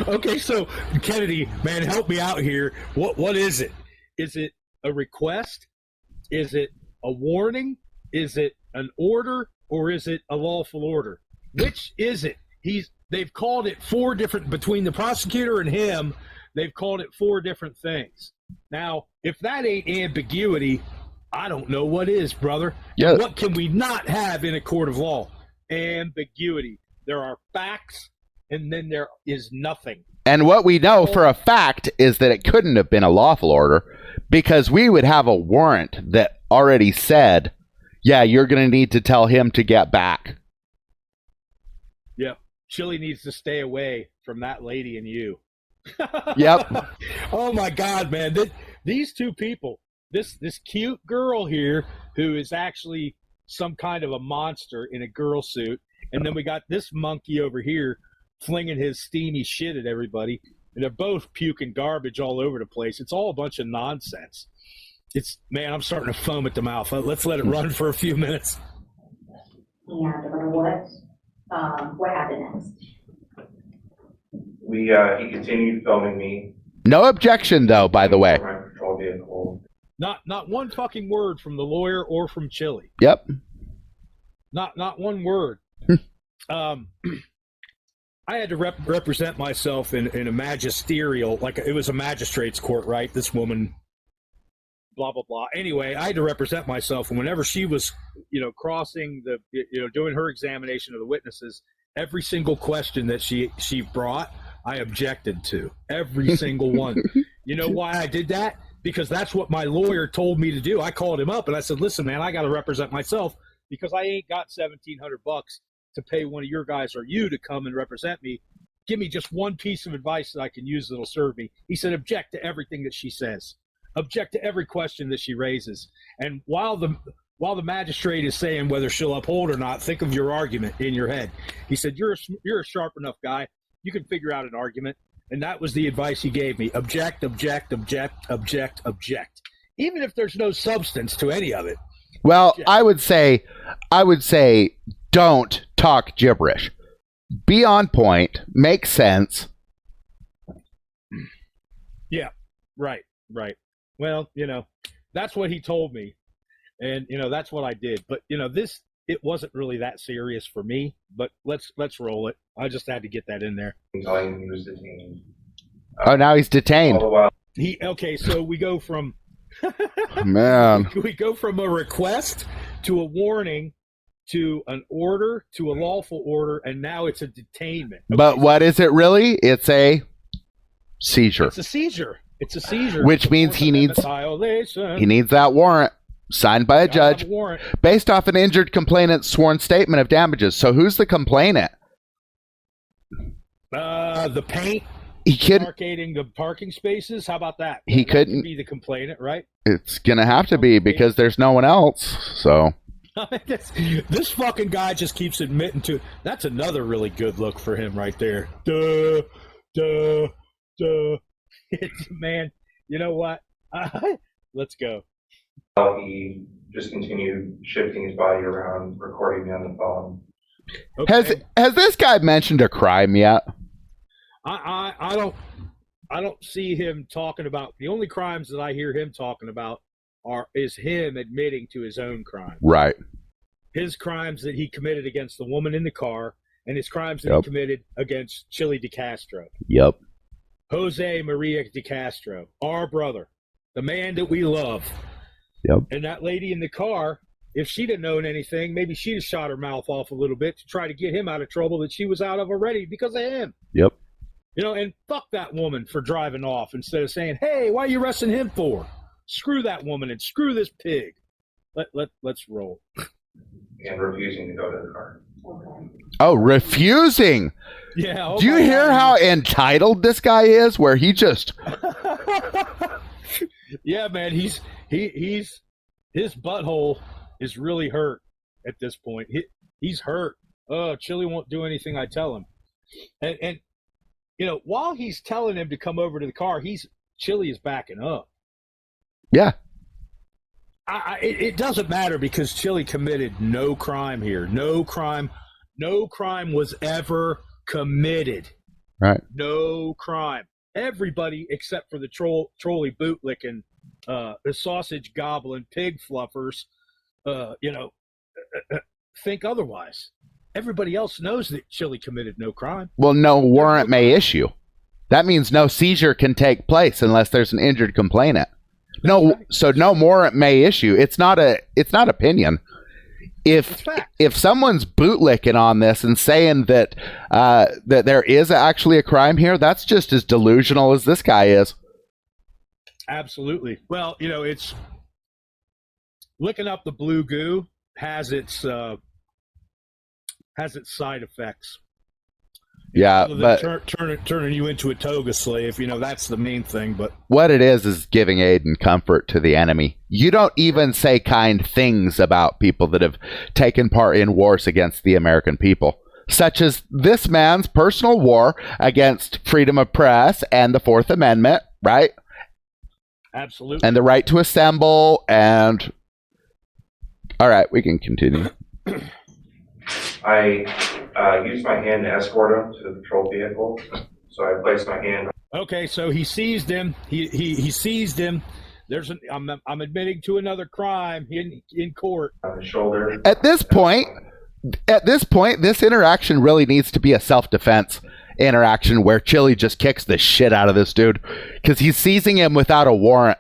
Okay, so Kennedy, man, help me out here. What is it? Is it a request? Is it a warning? Is it an order? Or is it a lawful order? Which is it? They've called it four different, between the prosecutor and him, they've called it four different things. Now, if that ain't ambiguity, I don't know what is, brother.
Yeah.
What can we not have in a court of law? Ambiguity. There are facts, and then there is nothing.
And what we know for a fact is that it couldn't have been a lawful order because we would have a warrant that already said, yeah, you're going to need to tell him to get back.
Yep. Chili needs to stay away from that lady and you.
Yep.
Oh my God, man. These two people, this cute girl here who is actually some kind of a monster in a girl suit, and then we got this monkey over here flinging his steamy shit at everybody, and they're both puking garbage all over the place. It's all a bunch of nonsense. Man, I'm starting to foam at the mouth. Let's let it run for a few minutes.
And what happened next?
He continued filming me.
No objection, though, by the way.
My patrol vehicle.
Not one fucking word from the lawyer or from Chili.
Yep.
Not one word. I had to represent myself in a magisterial, like it was a magistrate's court, right? This woman, blah, blah, blah. Anyway, I had to represent myself. And whenever she was, crossing doing her examination of the witnesses, every single question that she brought, I objected to. Every single one. You know why I did that? Because that's what my lawyer told me to do. I called him up and I said, listen, man, I got to represent myself. because I ain't got $1,700 to pay one of your guys or you to come and represent me. Give me just one piece of advice that I can use that'll serve me. He said, object to everything that she says. Object to every question that she raises. And while the magistrate is saying whether she'll uphold or not, think of your argument in your head. He said, you're a sharp enough guy. You can figure out an argument. And that was the advice he gave me. Object, object, object, object, object. Even if there's no substance to any of it.
Well,
Object.
I would say don't talk gibberish. Be on point, make sense.
Yeah, right. Well, that's what he told me. And, that's what I did. But, it wasn't really that serious for me, but let's roll it. I just had to get that in there.
Telling him he was detained.
Oh, now he's detained.
All the while,
Okay, so we go from
Man.
we go from a request to a warning to an order to a lawful order, and now it's a detainment. Okay,
But what is it really? It's a seizure.
It's a seizure. It's a seizure.
Which
It's a
means
Fourth
he
Amendment
needs-
violation.
He needs that warrant signed by a
Gotta have
judge
a warrant.
based off an injured complainant's sworn statement of damages. So who's the complainant?
The paint
He could.
marking the parking spaces. How about that?
He
That
couldn't-
should be the complainant, right?
It's gonna have to be because there's no one else. So
This fucking guy just keeps admitting to. That's another really good look for him right there. Duh. Man, you know what? Let's go.
he just continued shifting his body around, recording me on the phone.
Okay.
has this guy mentioned a crime yet?
I don't see him talking about the only crimes that I hear him talking about is him admitting to his own crime.
Right.
His crimes that he committed against the woman in the car and his crimes that
Yep.
he committed against Chile de Castro.
Yep.
Jose Maria de Castro, our brother, the man that we love.
Yep.
And that lady in the car, if she'd have known anything, maybe she'd have shot her mouth off a little bit to try to get him out of trouble that she was out of already because of him.
Yep.
And fuck that woman for driving off instead of saying, hey, why are you arresting him for? Screw that woman and screw this pig. Let's roll.
And refusing to go to the car.
Okay.
Oh, refusing.
Yeah. Oh
Do you
my
hear
God.
how entitled this guy is? Where he just
Yeah, man, he's his butthole is really hurt at this point. He's hurt. Oh, Chili won't do anything I tell him. And while he's telling him to come over to the car, Chili is backing up.
yeah.
It doesn't matter because Chili committed no crime here. No crime was ever committed.
Right.
No crime. Everybody except for the trolley bootlicking, the sausage gobbling pig fluffers, think otherwise. Everybody else knows that Chili committed no crime.
Well, no warrant may issue. That means no seizure can take place unless there's an injured complainant. No, so no warrant may issue. It's not opinion.
It's
If
fact.
if someone's bootlicking on this and saying that that there is actually a crime here, that's just as delusional as this guy is.
Absolutely. Well, it's licking up the blue goo has its side effects.
Yeah,
Other than
but
turning you into a toga slave, that's the main thing. But
what it is giving aid and comfort to the enemy. You don't even say kind things about people that have taken part in wars against the American people, such as this man's personal war against freedom of press and the Fourth Amendment, right?
absolutely.
And the right to assemble and... All right, we can continue.
I used my hand to escort him to the patrol vehicle. So I placed my hand
Okay, so he seized him. He seized him. I'm admitting to another crime in court.
on his shoulder.
At this point, this interaction really needs to be a self-defense interaction where Chili just kicks the shit out of this dude because he's seizing him without a warrant.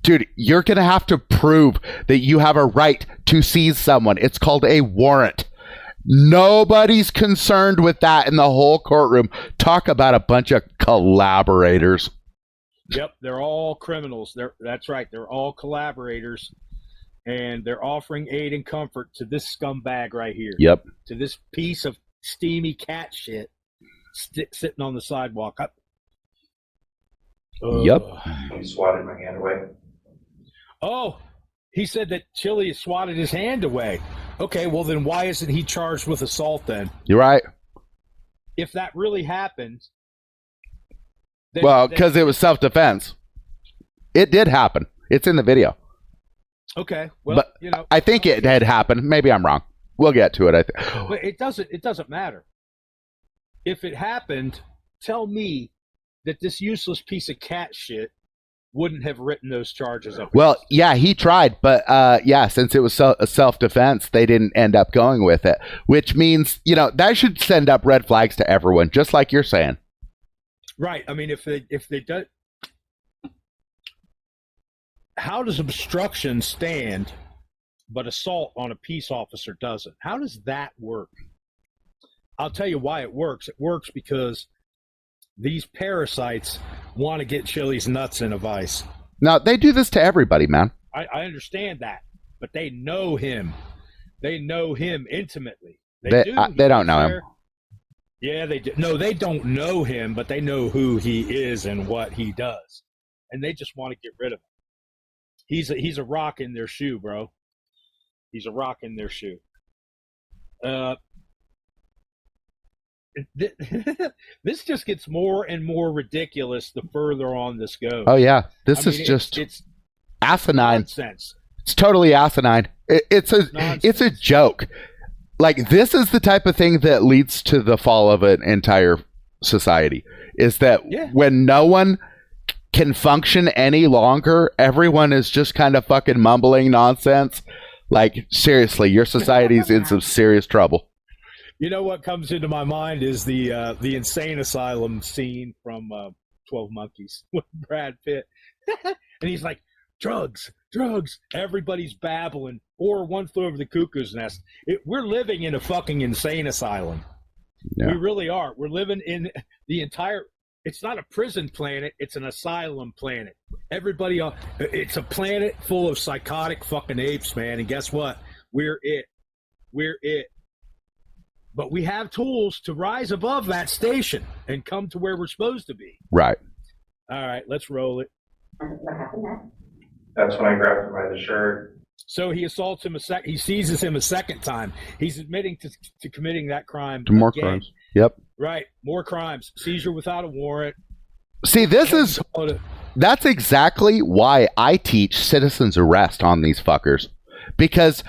Dude, you're going to have to prove that you have a right to seize someone. It's called a warrant. Nobody's concerned with that in the whole courtroom. Talk about a bunch of collaborators.
Yep, they're all criminals. That's right. They're all collaborators. and they're offering aid and comfort to this scumbag right here.
Yep.
To this piece of steamy cat shit sitting on the sidewalk.
Yep.
He swatted my hand away.
Oh, he said that Chile swatted his hand away. Okay, well then why isn't he charged with assault then?
You're right.
If that really happened, then,
Well, because it was self-defense. It did happen. It's in the video.
Okay, well,
But
you know,
I think it had happened. Maybe I'm wrong. We'll get to it, I think.
but it doesn't matter. If it happened, tell me that this useless piece of cat shit wouldn't have written those charges up.
Well, yeah, he tried, but yeah, since it was self-defense, they didn't end up going with it, which means, you know, that should send up red flags to everyone, just like you're saying.
Right. I mean, if they do, how does obstruction stand, but assault on a peace officer doesn't? How does that work? I'll tell you why it works. It works because these parasites want to get Chile's nuts in a vice.
Now, they do this to everybody, man.
I understand that, but they know him. They know him intimately.
They don't know him.
Yeah, they do. No, they don't know him, but they know who he is and what he does, and they just want to get rid of him. He's a rock in their shoe, bro. He's a rock in their shoe. This just gets more and more ridiculous the further on this goes.
Oh, yeah. This
I
is
mean,
just
it's
asinine.
nonsense.
It's totally asinine. It's a joke. Like, this is the type of thing that leads to the fall of an entire society, is that when no one can function any longer, everyone is just kind of fucking mumbling nonsense. Like, seriously, your society's in some serious trouble.
You know what comes into my mind is the insane asylum scene from 12 Monkeys with Brad Pitt. And he's like, drugs. Everybody's babbling. Or One Flew Over the Cuckoo's Nest. We're living in a fucking insane asylum. Yeah. We really are. We're living in the entire... It's not a prison planet. It's an asylum planet. Everybody... It's a planet full of psychotic fucking apes, man. And guess what? We're it. But we have tools to rise above that station and come to where we're supposed to be.
Right.
All right, let's roll it.
What happened next?
That's when I grabbed him by the shirt.
So he assaults him he seizes him a second time. He's admitting to committing that crime.
To more crimes. Yep.
Right. More crimes. Seizure without a warrant.
See, that's exactly why I teach citizen's arrest on these fuckers. Because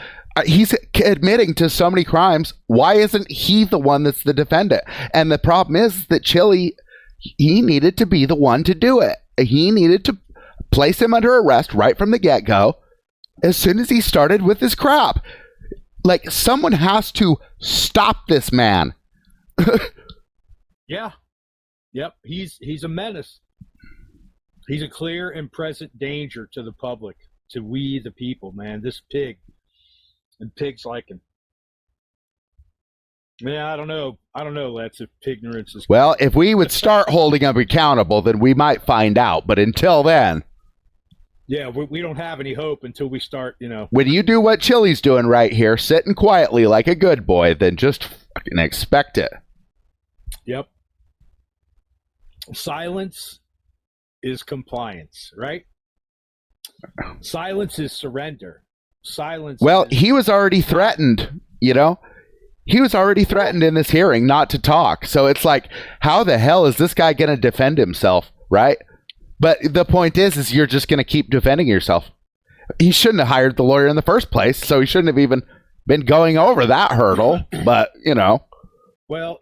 he's admitting to so many crimes. Why isn't he the one that's the defendant? And the problem is that Chile, he needed to be the one to do it. He needed to place him under arrest right from the get-go as soon as he started with his crap. Like, someone has to stop this man.
Yeah. Yep. He's a menace. He's a clear and present danger to the public, to we the people, man. This pig. And pigs like him. Yeah, I don't know, Let's if ignorance is...
Well, if we would start holding him accountable, then we might find out. But until then...
Yeah, we don't have any hope until we start,
When you do what Chile's doing right here, sitting quietly like a good boy, then just fucking expect it.
Yep. Silence is compliance, right? Silence is surrender. Silence.
Well, he was already threatened, He was already threatened in this hearing not to talk. So it's like, how the hell is this guy going to defend himself, right? But the point is you're just going to keep defending yourself. He shouldn't have hired the lawyer in the first place, so he shouldn't have even been going over that hurdle. But,
Well,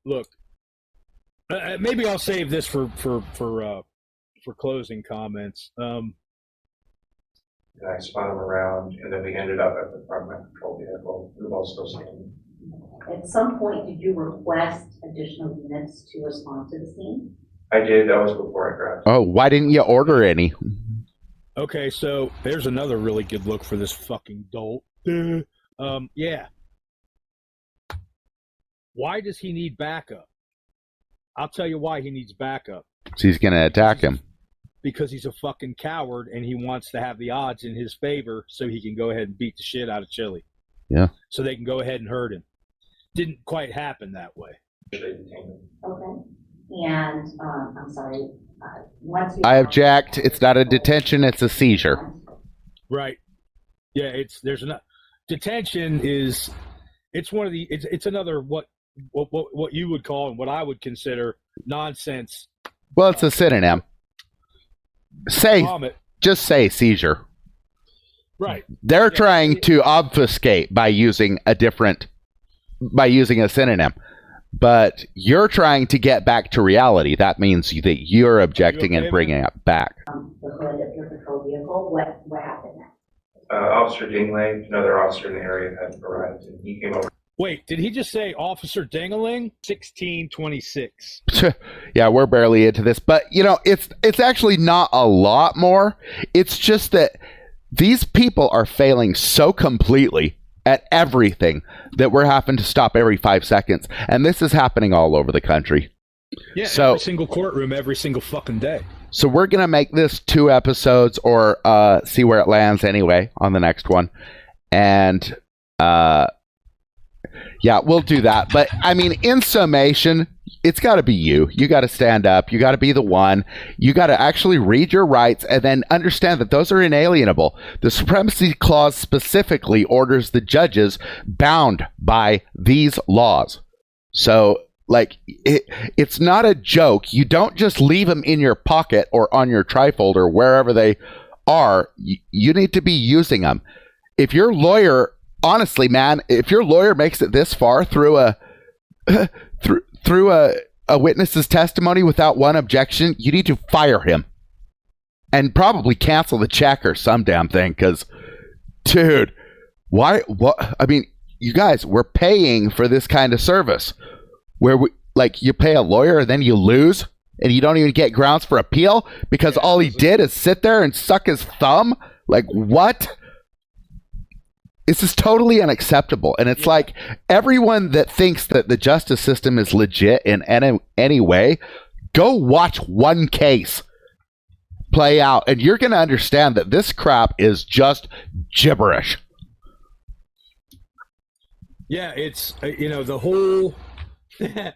look, maybe I'll save this for closing comments.
And I spun him around, and then we ended up at the front of my patrol vehicle. We were all still standing.
At some point, did you request additional units to respond to the scene?
I did. That was before I grabbed him.
Oh, why didn't you order any?
Okay, so there's another really good look for this fucking dolt. Yeah. Why does he need backup? I'll tell you why he needs backup.
So he's going to attack him.
because he's a fucking coward and he wants to have the odds in his favor so he can go ahead and beat the shit out of Chile.
Yeah.
So they can go ahead and hurt him. Didn't quite happen that way.
Okay. And, I'm sorry, once we.
I object. It's not a detention, it's a seizure.
Right. Yeah, there's enough. Detention is, it's one of the, it's another what you would call and what I would consider nonsense.
Well, it's a synonym.
Vomit.
Just say seizure.
Right.
They're trying to obfuscate by using a synonym. But you're trying to get back to reality. That means that you're objecting and bringing it back.
The hood of your patrol vehicle, what happened next?
Officer Dingley, another officer in the area, had arrived, and he came over.
Wait, did he just say Officer Dingaling? 1626.
Yeah, we're barely into this, but it's actually not a lot more. It's just that these people are failing so completely at everything that we're having to stop every 5 seconds, and this is happening all over the country.
Yeah,
so,
every single courtroom, every single fucking day.
So we're gonna make this 2 episodes, or see where it lands anyway on the next one, and yeah, we'll do that. But I mean, in summation, it's got to be you. You got to stand up. You got to be the one. You got to actually read your rights and then understand that those are inalienable. The Supremacy Clause specifically orders the judges bound by these laws. So, like, it's not a joke. You don't just leave them in your pocket or on your trifolder, wherever they are. You need to be using them. If your lawyer... Honestly, man, if your lawyer makes it this far through a witness's testimony without one objection, you need to fire him and probably cancel the check or some damn thing. Because, dude, why? What? I mean, you guys, we're paying for this kind of service where you pay a lawyer and then you lose and you don't even get grounds for appeal because all he did is sit there and suck his thumb. Like, what? This is totally unacceptable. And it's like everyone that thinks that the justice system is legit in any way, go watch one case play out and you're going to understand that this crap is just gibberish.
Yeah, it's, the whole, and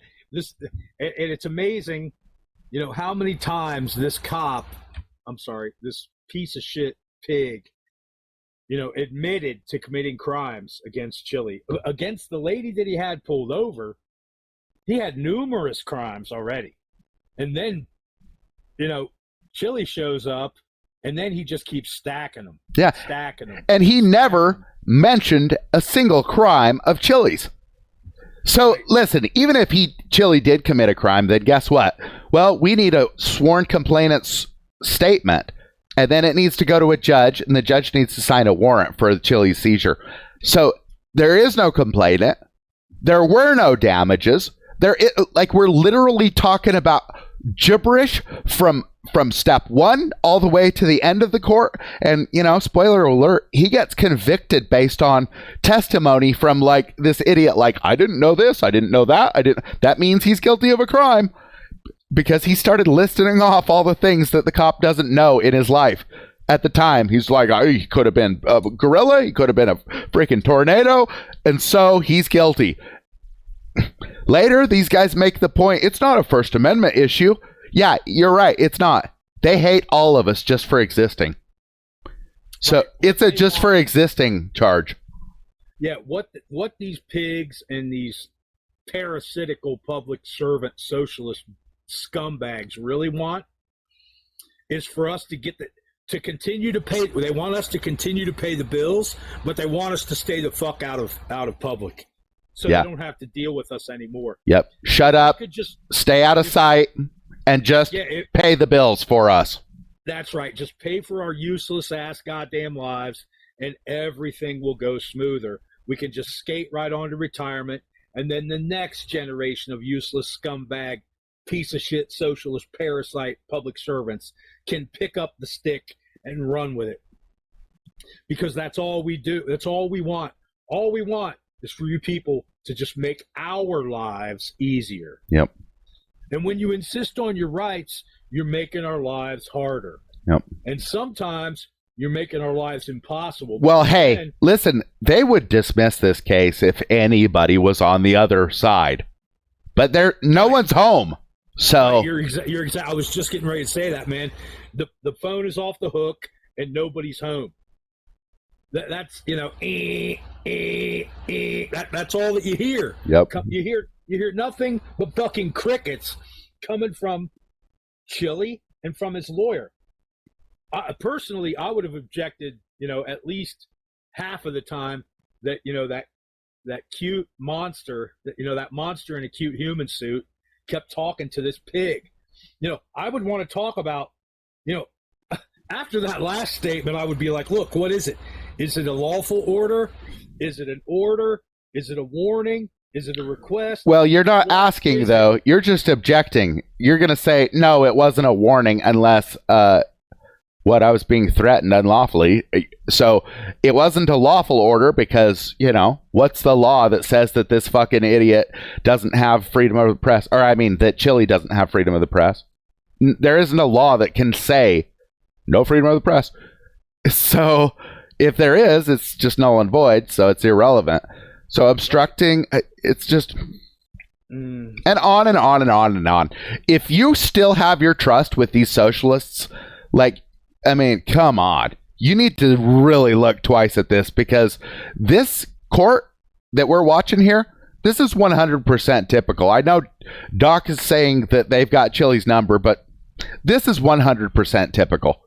it's amazing, how many times this piece of shit pig, admitted to committing crimes against Chile. Against the lady that he had pulled over, he had numerous crimes already. And then, Chile shows up, and then he just keeps stacking them.
Yeah.
Stacking them.
And he never mentioned a single crime of Chile's. So, listen, even if Chile did commit a crime, then guess what? Well, we need a sworn complainant's statement. And then it needs to go to a judge, and the judge needs to sign a warrant for Chile's seizure. So there is no complainant. There were no damages. We're literally talking about gibberish from step one all the way to the end of the court. And, spoiler alert, he gets convicted based on testimony from this idiot. I didn't know this. I didn't know that. That means he's guilty of a crime. Because he started listing off all the things that the cop doesn't know in his life. At the time, he's like, he could have been a gorilla, he could have been a freaking tornado, and so he's guilty. Later, these guys make the point, it's not a First Amendment issue. Yeah, you're right, it's not. They hate all of us just for existing. So it's a just for existing charge.
Yeah, what these pigs and these parasitical public servant socialist scumbags really want is for us to continue to pay. They want us to continue to pay the bills, but they want us to stay the fuck out of public, so they don't have to deal with us anymore.
Yep. Shut up. Stay out of sight, and just pay the bills for us.
That's right. Just pay for our useless ass goddamn lives, and everything will go smoother. We can just skate right on to retirement, and then the next generation of useless scumbag, piece of shit, socialist, parasite, public servants can pick up the stick and run with it. Because that's all we do. That's all we want. All we want is for you people to just make our lives easier.
Yep.
And when you insist on your rights, you're making our lives harder.
Yep.
And sometimes you're making our lives impossible.
Well,
Because
hey,
then-
listen, they would dismiss this case if anybody was on the other side. But no one's home. So
you're I was just getting ready to say that, man. The phone is off the hook and nobody's home. That's that's all that you hear.
Yep.
You hear nothing but fucking crickets coming from Chile and from his lawyer. Personally, I would have objected, at least half of the time that that cute monster, that monster in a cute human suit kept talking to this pig. I would want to talk about, after that last statement, I would be like, look, what is it? Is it a lawful order? Is it an order? Is it a warning? Is it a request?
Well, you're not asking, though. You're just objecting. You're going to say, no, it wasn't a warning unless I was being threatened unlawfully. So it wasn't a lawful order because, what's the law that says that this fucking idiot doesn't have freedom of the press? Or, I mean, that Chile doesn't have freedom of the press. There isn't a law that can say no freedom of the press. So if there is, it's just null and void, so it's irrelevant. So obstructing, it's just... And on and on and on and on. If you still have your trust with these socialists, come on. You need to really look twice at this, because this court that we're watching here, this is 100% typical. I know Doc is saying that they've got Chile's number, but this is 100% typical.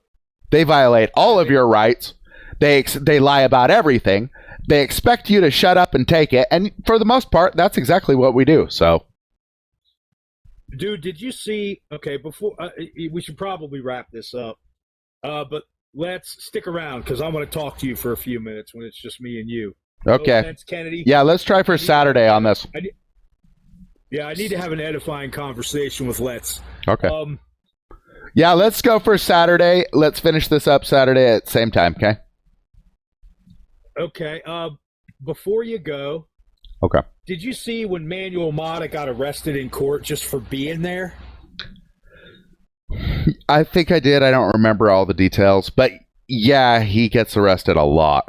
They violate all of your rights. They lie about everything. They expect you to shut up and take it. And for the most part, that's exactly what we do. So,
dude, did you see? Okay, before we should probably wrap this up. But let's stick around because I want to talk to you for a few minutes when it's just me and you.
Okay.
Vince Kennedy.
Yeah, let's try for Saturday on this.
I need to have an edifying conversation with Let's.
Okay. Yeah, let's go for Saturday. Let's finish this up Saturday at the same time, okay?
Okay. Before you go,
okay.
Did you see when Manuel Mata got arrested in court just for being there?
I think I did. I don't remember all the details, but yeah, he gets arrested a lot.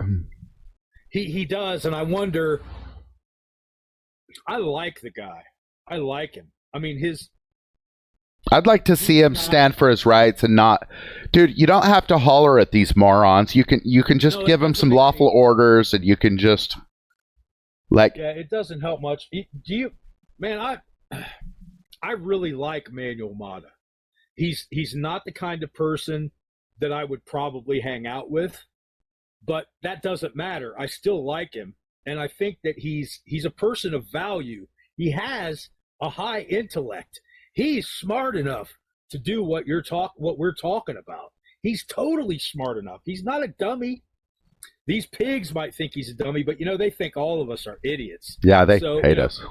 He does, and I wonder. I like the guy. I like him. I mean,
I'd like to see him stand for his rights and not, dude. You don't have to holler at these morons. You can just give them some lawful orders, and you can just yeah.
It doesn't help much. Do you, man? I really like Manuel Mata. He's not the kind of person that I would probably hang out with, but that doesn't matter. I still like him, and I think that he's a person of value. He has a high intellect. He's smart enough to do what we're talking about. He's totally smart enough. He's not a dummy. These pigs might think he's a dummy, but they think all of us are idiots.
Yeah, they hate us.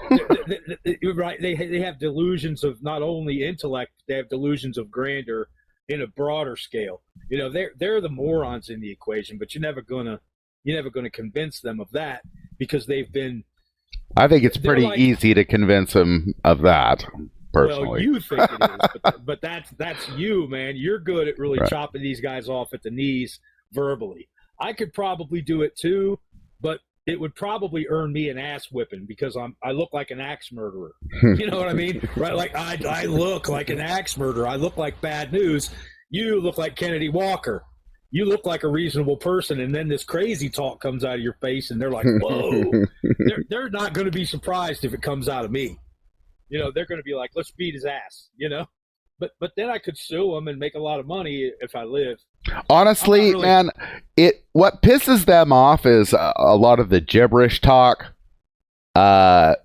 Right? They have delusions of not only intellect, they have delusions of grandeur in a broader scale. They're the morons in the equation, but you're never gonna convince them of that because they've been.
I think it's pretty easy to convince them of that. Personally.
Well, you think it is, but that's you, man. You're good at really chopping these guys off at the knees verbally. I could probably do it too, but it would probably earn me an ass whipping because I look like an axe murderer. You know what I mean? Right? Like I look like an axe murderer. I look like bad news. You look like Kennedy Walker. You look like a reasonable person, and then this crazy talk comes out of your face, and they're like, "Whoa!" They're not going to be surprised if it comes out of me. They're going to be like, let's beat his ass, But then I could sue him and make a lot of money if I live.
Honestly, man, what pisses them off is a lot of the gibberish talk. That's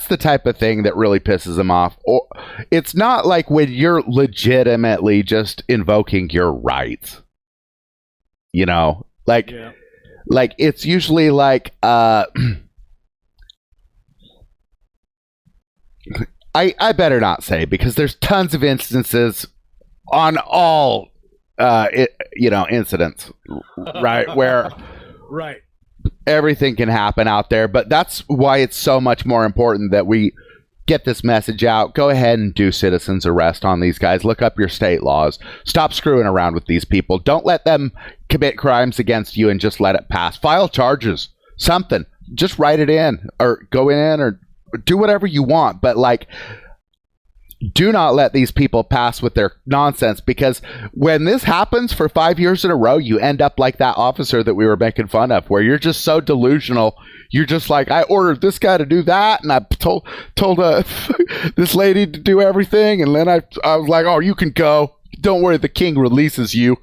the type of thing that really pisses them off. Or it's not like when you're legitimately just invoking your rights. Like it's usually like I better not say because there's tons of instances on all incidents, right, where
right
everything can happen out there. But that's why it's so much more important that we get this message out. Go ahead and do citizen's arrest on these guys. Look up your state laws. Stop screwing around with these people. Don't let them commit crimes against you and just let it pass. File charges. Something. Just write it in or go in or do whatever you want. But like, do not let these people pass with their nonsense, because when this happens for 5 years in a row, you end up like that officer that we were making fun of, where you're just so delusional. You're just like, I ordered this guy to do that, and I told this lady to do everything, and then I was like, oh, you can go. Don't worry, the king releases you.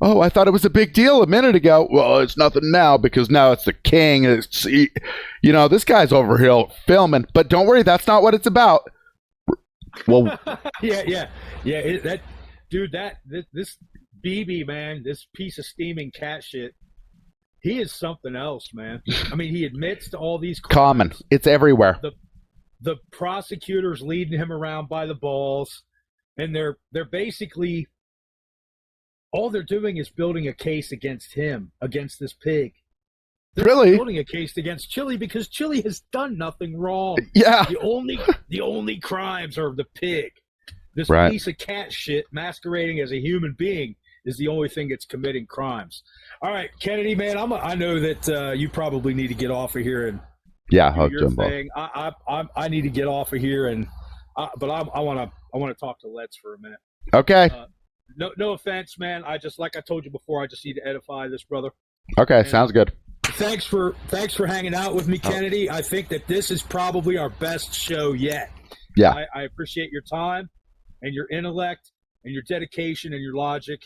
Oh, I thought it was a big deal a minute ago. Well, it's nothing now, because now it's the king. This guy's over here filming, but don't worry, that's not what it's about. Well,
yeah. This BB, man, this piece of steaming cat shit, he is something else, man. I mean, he admits to all these crimes.
Common. It's everywhere.
The prosecutors leading him around by the balls, and they're basically, all they're doing is building a case against him, against this pig. They're
really
building a case against Chile because Chile has done nothing wrong.
Yeah.
The only crimes are the pig. This
right.
piece of cat shit masquerading as a human being is the only thing that's committing crimes. All right, Kennedy, man, I know that you probably need to get off of here and do your thing. I need to get off of here, but I want to talk to Let's for a minute.
Okay.
No offense, man. Like I told you before, I just need to edify this brother.
Okay, sounds good.
Thanks for hanging out with me, Kennedy. I think that this is probably our best show yet.
Yeah.
I appreciate your time and your intellect and your dedication and your logic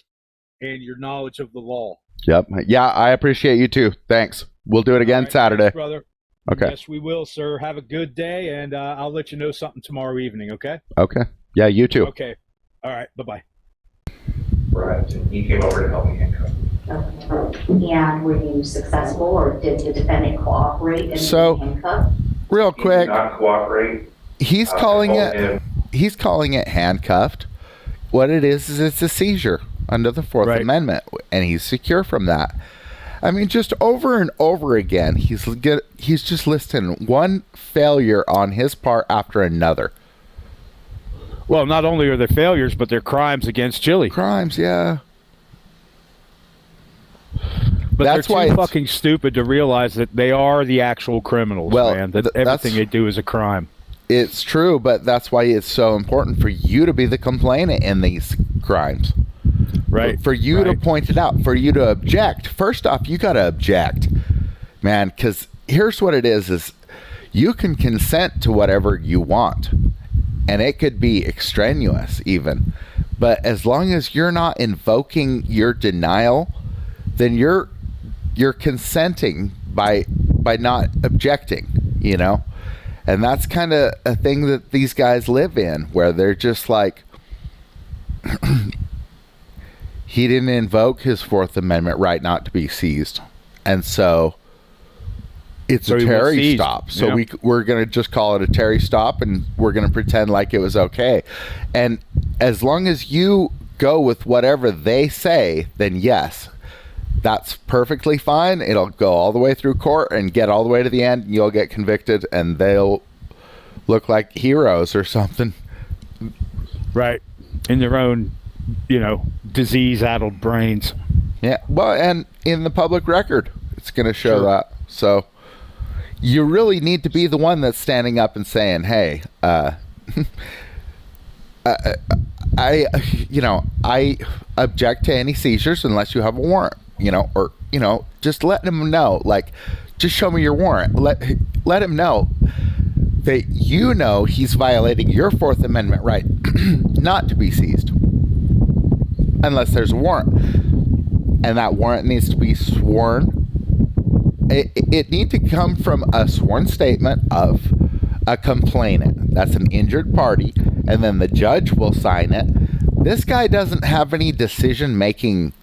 and your knowledge of the law.
Yep. Yeah, I appreciate you too. Thanks. We'll do it again Saturday.
Thanks, brother.
Okay.
Yes, we will, sir. Have a good day, and I'll let you know something tomorrow evening, okay?
Okay. Yeah, you too.
Okay. All right. Bye-bye.
Right. He came over to help me handcuff.
And were you successful, or did the defendant cooperate in
So,
being handcuffed?
Real
He
quick,
did not cooperate.
he's calling it handcuffed. What it is it's a seizure under the Fourth Amendment, and he's secure from that. I mean, just over and over again, he's just listing one failure on his part after another.
Well, not only are there failures, but they're crimes against Chile.
Crimes, yeah.
But
that's
they're
why
too fucking stupid to realize that they are the actual criminals, man. That everything they do is a crime.
It's true, but that's why it's so important for you to be the complainant in these crimes.
Right.
For you to point it out, for you to object. First off, you got to object, man, because here's what it is you can consent to whatever you want, and it could be extraneous even. But as long as you're not invoking your denial, then you're consenting by not objecting, and that's kind of a thing that these guys live in, where they're just like, he didn't invoke his Fourth Amendment right not to be seized, and so it's a Terry stop. So we're going to just call it a Terry stop, and we're going to pretend like it was okay. And as long as you go with whatever they say, then yes, that's perfectly fine. It'll go all the way through court and get all the way to the end, and you'll get convicted, and they'll look like heroes or something.
Right. In their own, disease-addled brains.
Yeah. Well, and in the public record, it's going to show that. So you really need to be the one that's standing up and saying, hey, I object to any seizures unless you have a warrant, or just let him know, like, just show me your warrant. Let him know that he's violating your Fourth Amendment right not to be seized unless there's a warrant, and that warrant needs to be sworn. It needs to come from a sworn statement of a complainant. That's an injured party, and then the judge will sign it. This guy doesn't have any decision-making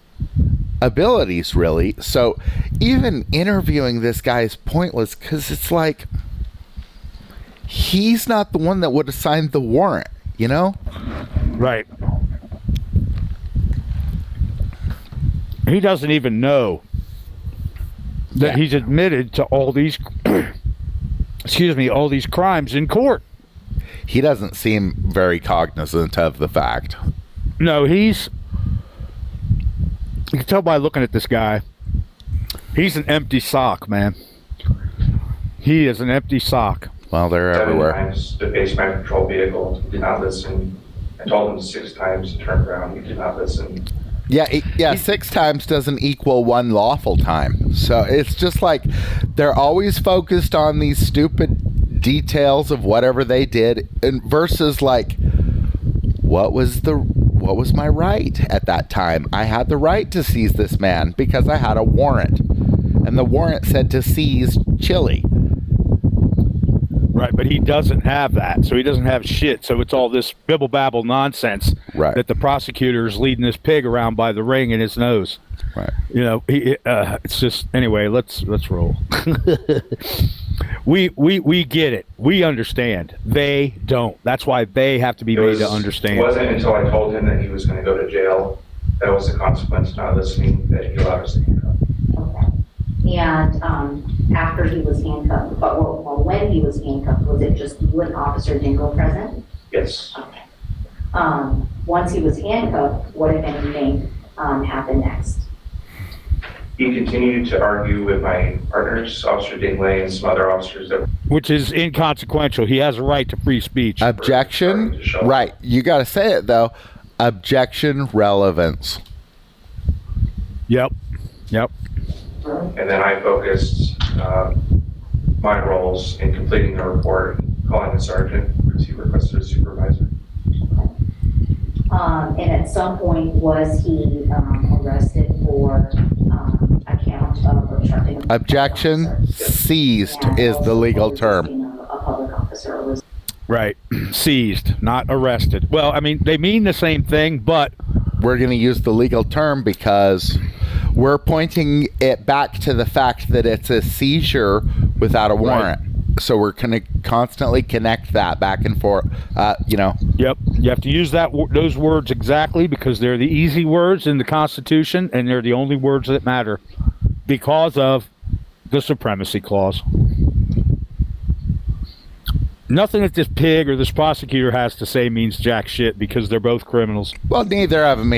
abilities, really, so even interviewing this guy is pointless, because it's like, he's not the one that would have signed the warrant,
Right. He doesn't even know that he's admitted to all these all these crimes in court.
he doesn't seem very cognizant of the fact.
No, you can tell by looking at this guy, he's an empty sock, man. He is an empty sock.
Well, they're
7
everywhere.
times to face my patrol vehicle. He did not listen. I told him 6 times to turn around. He did not listen.
Yeah, 6 times doesn't equal 1 lawful time. So it's just like they're always focused on these stupid details of whatever they did, and versus like, what was my right at that time? I had the right to seize this man because I had a warrant, and the warrant said to seize Chile.
Right, but he doesn't have that, so he doesn't have shit. So it's all this bibble-babble nonsense that the prosecutor is leading this pig around by the ring in his nose.
Right.
You know, it's just, anyway, let's roll. We get it. We understand. They don't. That's why they have to be made to understand.
It wasn't until I told him that he was going to go to jail, that was the consequence of not listening, that he allowed us to handcuff.
Okay. And after he was handcuffed, well, when he was handcuffed, was it just you and Officer Dingle present?
Yes.
Okay. Once he was handcuffed, what, if anything, happened next?
He continued to argue with my partners, Officer Dingley and some other officers that.
Which is inconsequential. He has a right to free speech.
Objection. Right. You got to say it though. Objection. Relevance.
Yep.
And then I focused my roles in completing the report, calling the sergeant because he requested a supervisor.
And at some point, was he arrested for account of obstructing?
Objection. Seized is the legal term.
A public officer was.
Right. Seized, not arrested. Well, I mean, they mean the same thing, but
we're going to use the legal term because we're pointing it back to the fact that it's a seizure without a warrant. Right. So we're going to constantly connect that back and forth, Yep.
You have to use those words exactly because they're the easy words in the Constitution, and they're the only words that matter because of the Supremacy Clause. Nothing that this pig or this prosecutor has to say means jack shit because they're both criminals.
Well, neither of them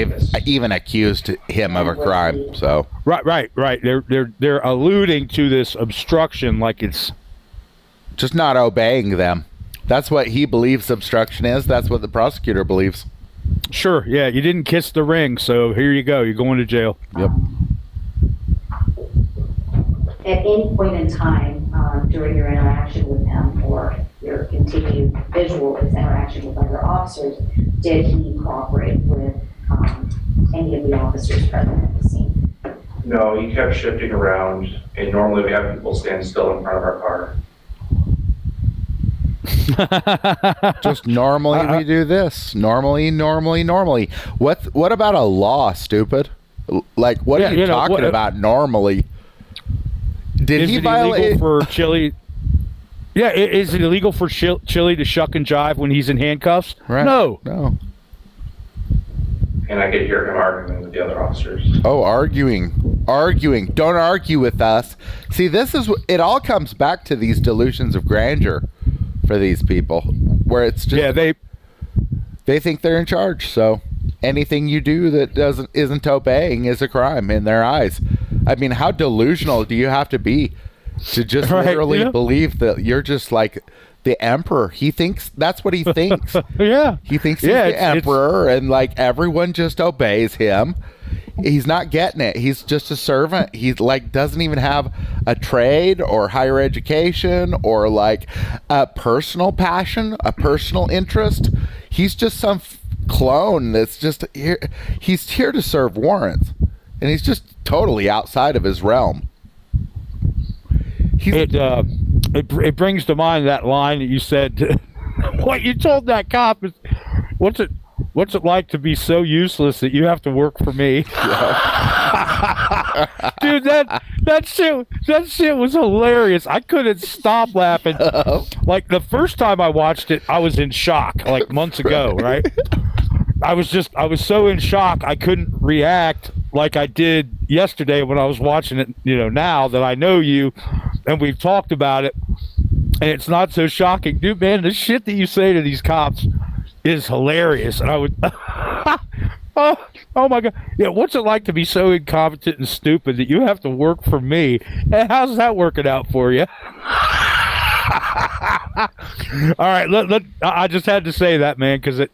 even accused him of a crime. So
right. They're alluding to this obstruction like it's
just not obeying them. That's what he believes obstruction is. That's what the prosecutor believes.
Sure. Yeah, you didn't kiss the ring, so here you go. You're going to jail.
Yep.
At any point in time during your interaction with him or your continued visual interaction with other officers, did he cooperate with any of the officers present at the scene?
No, he kept shifting around, and normally we have people stand still in front of our car.
Just normally we do this. Normally. What about a law, stupid? Like, what are you talking about normally? Did he violate
for Chile? Yeah, is it illegal for Chile to shuck and jive when he's in handcuffs?
Right.
No.
And I could hear him arguing with the other officers.
Oh, arguing. Don't argue with us. See, it all comes back to these delusions of grandeur for these people, where it's just they think they're in charge. So anything you do that isn't obeying is a crime in their eyes. I mean, how delusional do you have to be to just literally believe that you're just like the emperor? He thinks that's what he thinks.
Yeah.
He thinks he's the emperor and like everyone just obeys him. He's not getting it. He's just a servant. He's like doesn't even have a trade or higher education or like a personal passion, a personal interest. He's just some clone that's just here. He's here to serve warrants. And he's just totally outside of his realm.
It brings to mind that line that you said. What you told that cop is, what's it like to be so useless that you have to work for me? Dude, that shit was hilarious. I couldn't stop laughing. Like the first time I watched it, I was in shock. Like months ago, right? I was so in shock I couldn't react like I did yesterday when I was watching it, now that I know you and we've talked about it. And it's not so shocking. Dude, man, the shit that you say to these cops is hilarious. And I would... oh my God. Yeah, what's it like to be so incompetent and stupid that you have to work for me? And how's that working out for you? All right, I just had to say that, man, because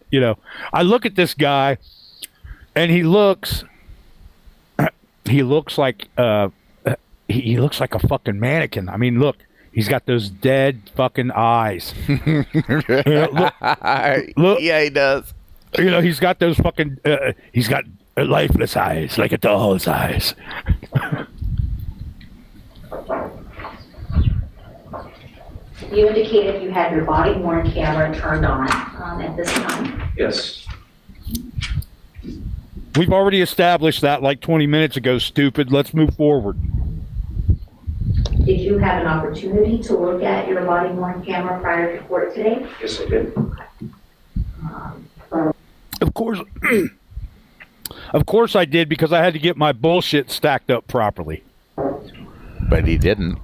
I look at this guy, and he looks like he looks like a fucking mannequin. I mean, look, he's got those dead fucking eyes. Look,
yeah, he does.
He's got those fucking he's got lifeless eyes, like a doll's eyes.
You indicated you had your body worn camera turned on at this time.
Yes.
We've already established that like 20 minutes ago, stupid. Let's move forward.
Did you have an opportunity to look at your body worn camera prior to court today?
Yes, I did.
Of course, of course I did, because I had to get my bullshit stacked up properly.
But he didn't.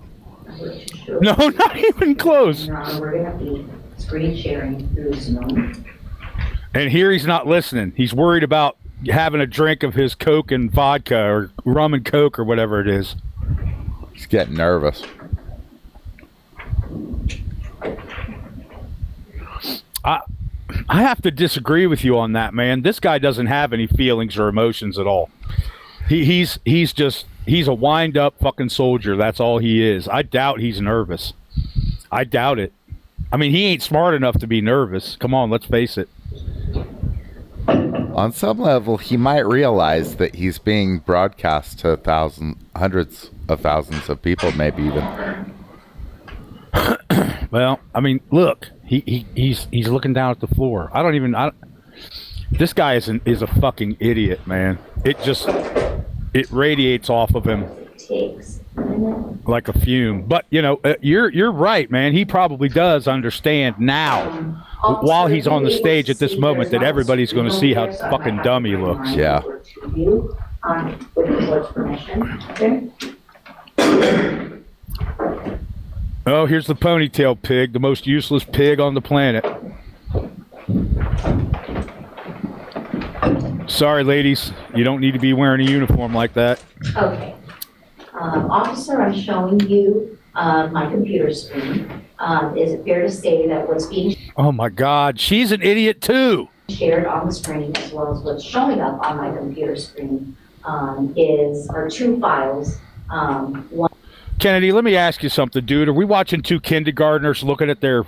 No, not even close.
Your Honor, we're going to be screen sharing through Zoom.
And here he's not listening. He's worried about having a drink of his Coke and vodka, or rum and Coke, or whatever it is.
He's getting nervous.
I have to disagree with you on that, man. This guy doesn't have any feelings or emotions at all. He's a wind-up fucking soldier. That's all he is. I doubt he's nervous. I doubt it. I mean, he ain't smart enough to be nervous. Come on, let's face it.
On some level, he might realize that he's being broadcast to hundreds of thousands of people, maybe even.
Well, I mean, look, he's looking down at the floor. This guy is a fucking idiot, man. It radiates off of him like a fume. But you're right, man. He probably does understand now, while he's on the stage at this moment, that everybody's going to see how fucking dumb he looks.
Yeah.
With the court's permission. Okay.
Oh, here's the ponytail pig, the most useless pig on the planet. Sorry, ladies. You don't need to be wearing a uniform like that.
Okay. Officer, I'm showing you my computer screen. Is it fair to say that what's being
Oh, my God. She's an idiot, too.
shared on the screen, as well as what's showing up on my computer screen, are two files. One
Kennedy, let me ask you something, dude. Are we watching two kindergartners looking at their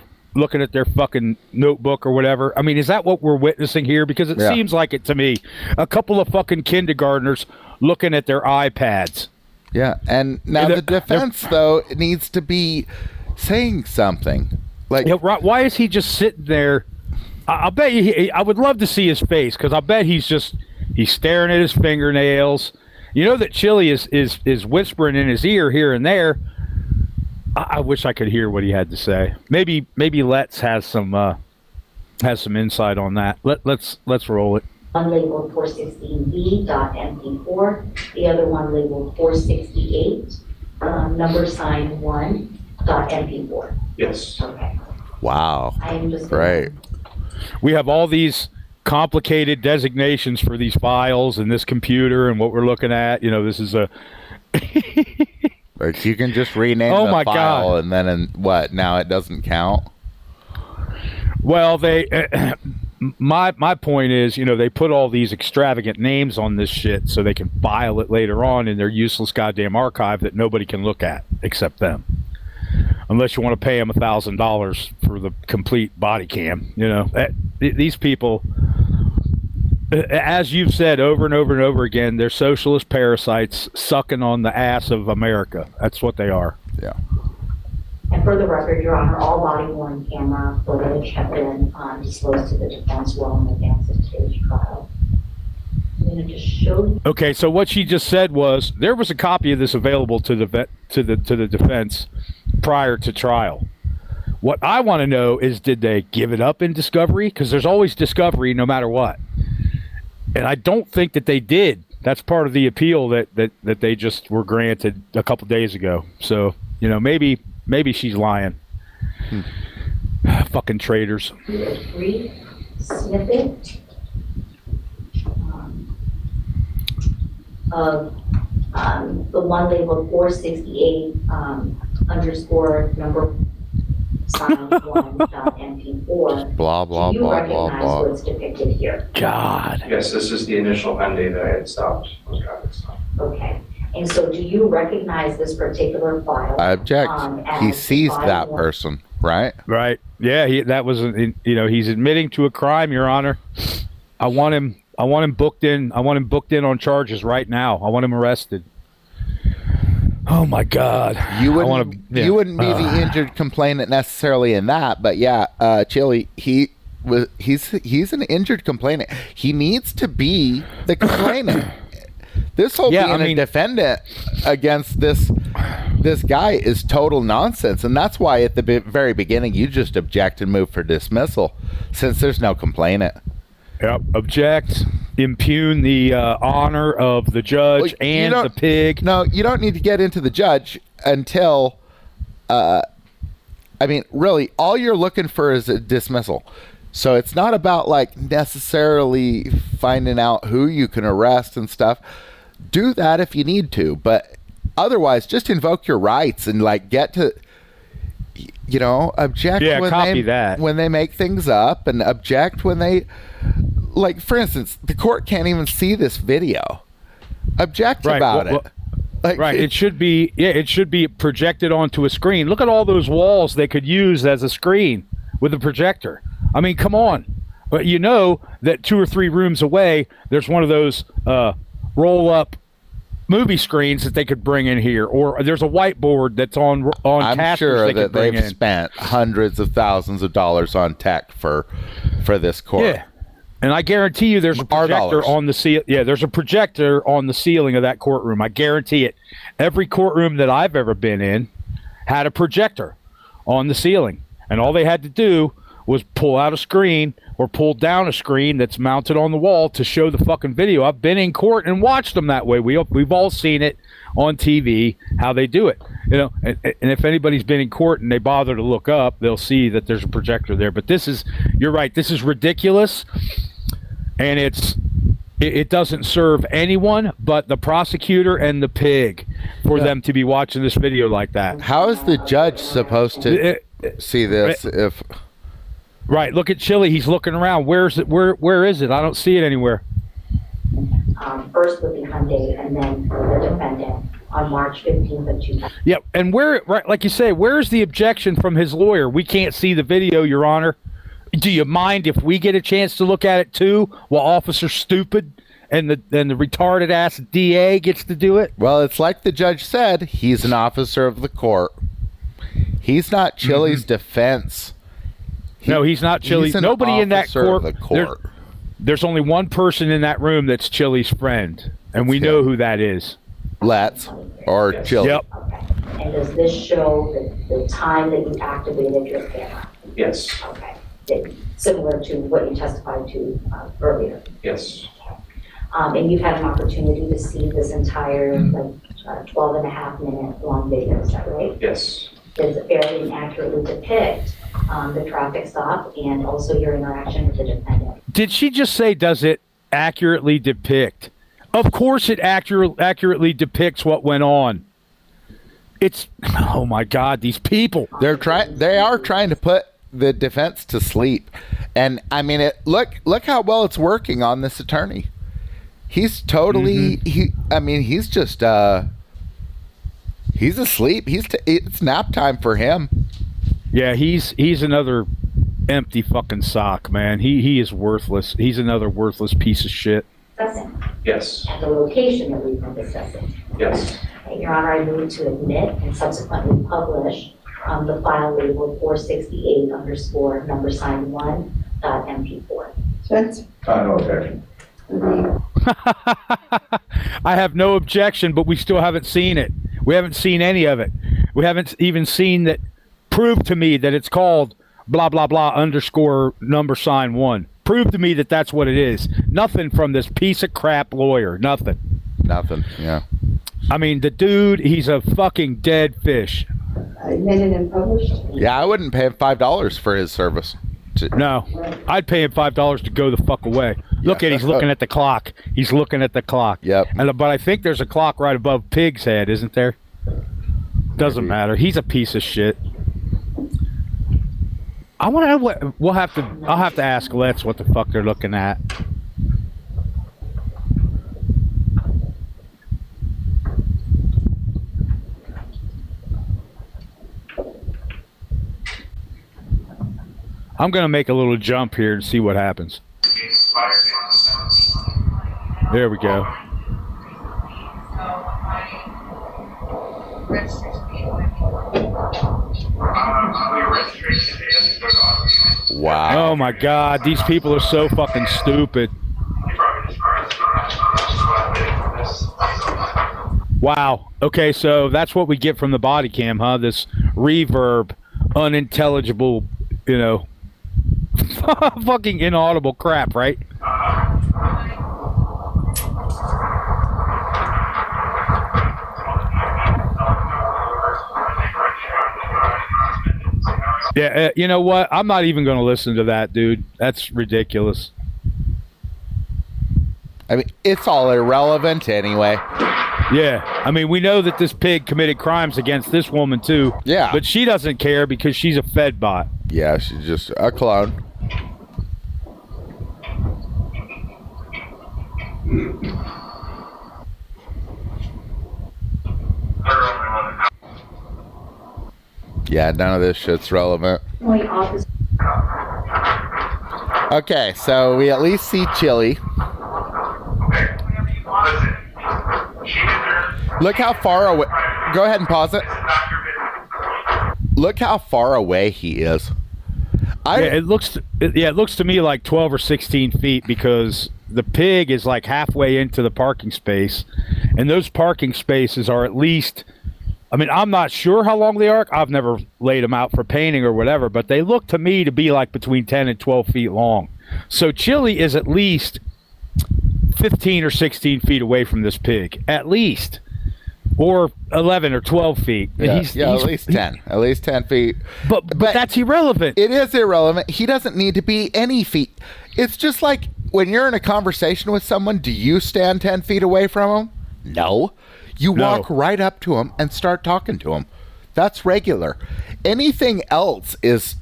fucking notebook or whatever? I mean, is that what we're witnessing here? Because it seems like it to me. A couple of fucking kindergartners looking at their iPads.
Yeah, and now the defense, though, needs to be saying something. Like,
why is he just sitting there? I bet you. I would love to see his face, because I bet he's staring at his fingernails. You know that Chile is whispering in his ear here and there. I wish I could hear what he had to say. Maybe Let's has some insight on that. Let's roll it.
One labeled 416B.MP4, the other one labeled 468, number sign 1.MP4.
Yes.
Okay.
wow.
I am just
Great.
We have all these complicated designations for these files and this computer and what we're looking at. This is a
Like, you can just rename
Oh
the
my
file,
God.
and then what? Now it doesn't count?
Well, my point is, they put all these extravagant names on this shit so they can file it later on in their useless goddamn archive that nobody can look at except them. Unless you want to pay them $1,000 for the complete body cam. These people, as you've said over and over and over again, they're socialist parasites sucking on the ass of America. That's what they are.
Yeah.
And for the record, Your Honor, all body-worn camera footage have been disclosed to the defense well in advance of today's trial. I'm going to just show you.
Okay, so what she just said was there was a copy of this available to the defense prior to trial. What I want to know is, did they give it up in discovery? Because there's always discovery no matter what. And I don't think that they did. That's part of the appeal that they just were granted a couple days ago. So, maybe she's lying. Fucking traitors.
A brief snippet of the one labeled 468 underscore number sign 1.mp4.
Blah, blah,
Do you
blah,
recognize
blah, blah.
what's depicted here?
God.
Yes, this is the initial Monday that I had stopped, was traffic stop.
Okay. And so do you recognize this particular file?
I object. He
as
sees
file
that
one?
person, right?
Right. Yeah, that was, he's admitting to a crime, Your Honor. I want him booked in. I want him booked in on charges right now. I want him arrested. Oh my God.
You
I
wouldn't,
wanna- yeah.
you wouldn't be the injured complainant necessarily in that, but yeah, Chili, he's an injured complainant. He needs to be the complainant. This whole being a defendant against this guy is total nonsense, and that's why at the very beginning you just object and move for dismissal, since there's no complainant.
Yep. Object. Impugn the honor of the judge and the pig.
No, you don't need to get into the judge until, really, all you're looking for is a dismissal. So it's not about like necessarily finding out who you can arrest and stuff. Do that if you need to, but otherwise just invoke your rights and like get to, object when they make things up, and object when they, like, for instance, the court can't even see this video. Object about it. Like,
Right. It should be projected onto a screen. Look at all those walls they could use as a screen with a projector. I mean, come on. But you know that 2 or 3 rooms away, there's one of those roll-up movie screens that they could bring in here, or there's a whiteboard that's on
I'm
casters
sure
they
that
could bring
they've
in.
spent hundreds of thousands of dollars on tech for this court.
Yeah. And I guarantee you there's a
Our
projector
dollars.
on the ceiling. Yeah, there's a projector on the ceiling of that courtroom. I guarantee it. Every courtroom that I've ever been in had a projector on the ceiling. And all they had to do was pull out a screen or pull down a screen that's mounted on the wall to show the fucking video. I've been in court and watched them that way. We've all seen it on TV, how they do it. And if anybody's been in court and they bother to look up, they'll see that there's a projector there. But you're right, this is ridiculous, and it doesn't serve anyone but the prosecutor and the pig for them to be watching this video like that.
How is the judge supposed to see this if...
Right, look at Chili. He's looking around. Where is it? Where is it? I don't see it anywhere.
First with the Hyundai and then the defendant on March 15th of 2000.
Yep, and like you say, where's the objection from his lawyer? We can't see the video, Your Honor. Do you mind if we get a chance to look at it too, while Officer Stupid and the retarded ass DA gets to do it?
Well, it's like the judge said. He's an officer of the court. He's not Chili's defense.
No, he's not Chili. Nobody in that court. There's only one person in that room that's Chili's friend, and we know who that is.
Let's or Chili.
Yep.
Okay. And does this show the time that you activated your camera?
Yes,
Okay. Similar to what you testified to earlier.
yes,
And you've had an opportunity to see this entire 12 and a half minute long video, is that right?
yes,
Does it fairly and accurately depict the traffic stop and also your interaction with the defendant?
Did she just say, does it accurately depict? Of course it accurately depicts what went on. It's, oh my God, these people.
They are trying to put the defense to sleep. And I mean, look how well it's working on this attorney. He's totally, he's just, he's asleep. It's nap time for him.
Yeah, he's another empty fucking sock, man. He is worthless. He's another worthless piece of shit.
Discussing
yes,
at the location that we've been discussing.
yes,
Okay, Your Honor, I move to admit and subsequently publish the file labeled 468 underscore number sign 1.mp4.
Spence?
No objection.
I have no objection, but we still haven't seen it. We haven't seen any of it. We haven't even seen that. Prove to me that it's called blah, blah, blah underscore number sign 1. Prove to me that that's what it is. Nothing from this piece of crap lawyer. Nothing.
Nothing. Yeah.
I mean, the dude, he's a fucking dead fish.
Admitted and published.
Yeah, I wouldn't pay him $5 for his service.
No, I'd pay him $5 to go the fuck away. Look at, he's looking at the clock. He's looking at the clock.
Yep.
But I think there's a clock right above Pig's head, isn't there? Doesn't matter. He's a piece of shit. I want to know what I'll have to ask Let's what the fuck they're looking at. I'm gonna make a little jump here and see what happens. There we go.
Wow.
Oh my god, these people are so fucking stupid. Wow. Okay, so that's what we get from the body cam, huh? This reverb, unintelligible, you know, fucking inaudible crap, right? Yeah, you know what? I'm not even going to listen to that, dude. That's ridiculous.
I mean, it's all irrelevant anyway.
Yeah, I mean, we know that this pig committed crimes against this woman, too.
Yeah.
But she doesn't care because she's a Fed bot.
Yeah, she's just a clone. Yeah, none of this shit's relevant.
Point officer.
Okay, so we at least see Chile. Look how far away. Go ahead and pause it. Look how far away he is.
It looks to me like 12 or 16 feet because the pig is like halfway into the parking space, and those parking spaces are at least. I mean, I'm not sure how long they are. I've never laid them out for painting or whatever, but they look to me to be like between 10 and 12 feet long. So Chile is at least 15 or 16 feet away from this pig, at least, or 11 or 12 feet.
Yeah, at least 10. At least 10 feet.
But that's irrelevant.
It is irrelevant. He doesn't need to be any feet. It's just like when you're in a conversation with someone, do you stand 10 feet away from him? No. You walk right up to him and start talking to him. That's regular. Anything else is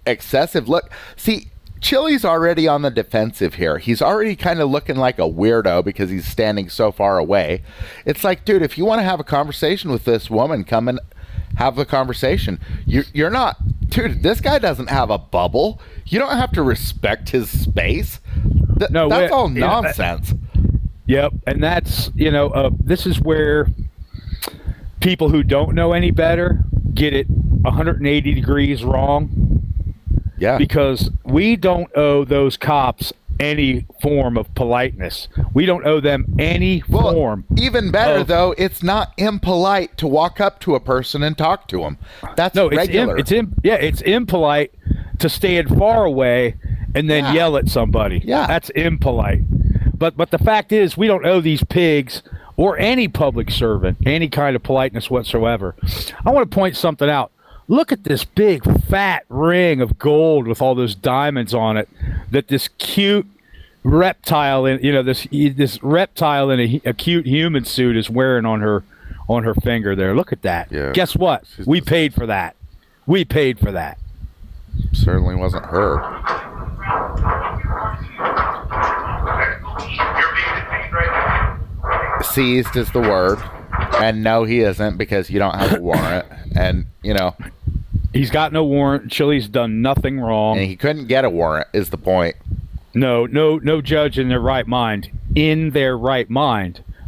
excessive. Look, see, Chile's already on the defensive here. He's already kind of looking like a weirdo because he's standing so far away. It's like, dude, if you want to have a conversation with this woman, come and have the conversation. You're not, dude, this guy doesn't have a bubble. You don't have to respect his space. That's all nonsense.
Yep, and that's, this is where people who don't know any better get it 180 degrees wrong.
Yeah.
Because we don't owe those cops any form of politeness. We don't owe them any form.
Even better, though, it's not impolite to walk up to a person and talk to them. That's regular.
It's impolite to stand far away and then yell at somebody.
Yeah.
That's impolite. But the fact is, we don't owe these pigs or any public servant any kind of politeness whatsoever. I want to point something out. Look at this big fat ring of gold with all those diamonds on it that this cute reptile this reptile in a cute human suit is wearing on her finger there. Look at that.
Yeah.
Guess what? We paid for that. We paid for that.
Certainly wasn't her. Seized is the word. And no, he isn't, because you don't have a warrant. And,
he's got no warrant. Chile's done nothing wrong.
And he couldn't get a warrant, is the point.
No judge in their right mind.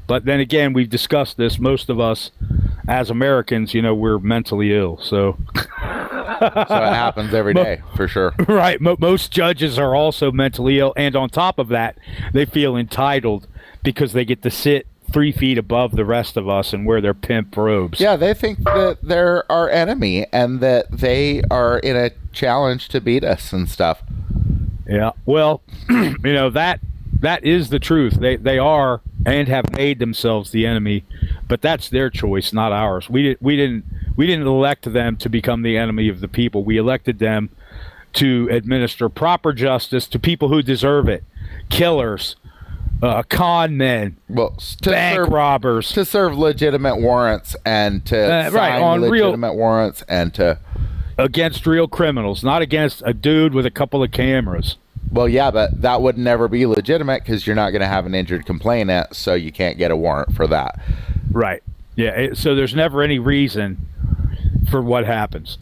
But then again, we've discussed this. Most of us, as Americans, we're mentally ill. So
it happens every day, for sure.
Right. Most judges are also mentally ill. And on top of that, they feel entitled because they get to sit 3 feet above the rest of us and wear their pimp robes.
Yeah, they think that they're our enemy and that they are in a challenge to beat us and stuff.
Yeah, well, that is the truth. They are and have made themselves the enemy, but that's their choice, not ours. We didn't We didn't elect them to become the enemy of the people. We elected them to administer proper justice to people who deserve it. Killers, con men, bank robbers.
To serve legitimate warrants and to sign
on
legitimate warrants and to...
Against real criminals, not against a dude with a couple of cameras.
Well, yeah, but that would never be legitimate because you're not going to have an injured complainant, so you can't get a warrant for that.
Right. Yeah, so there's never any reason for what happens.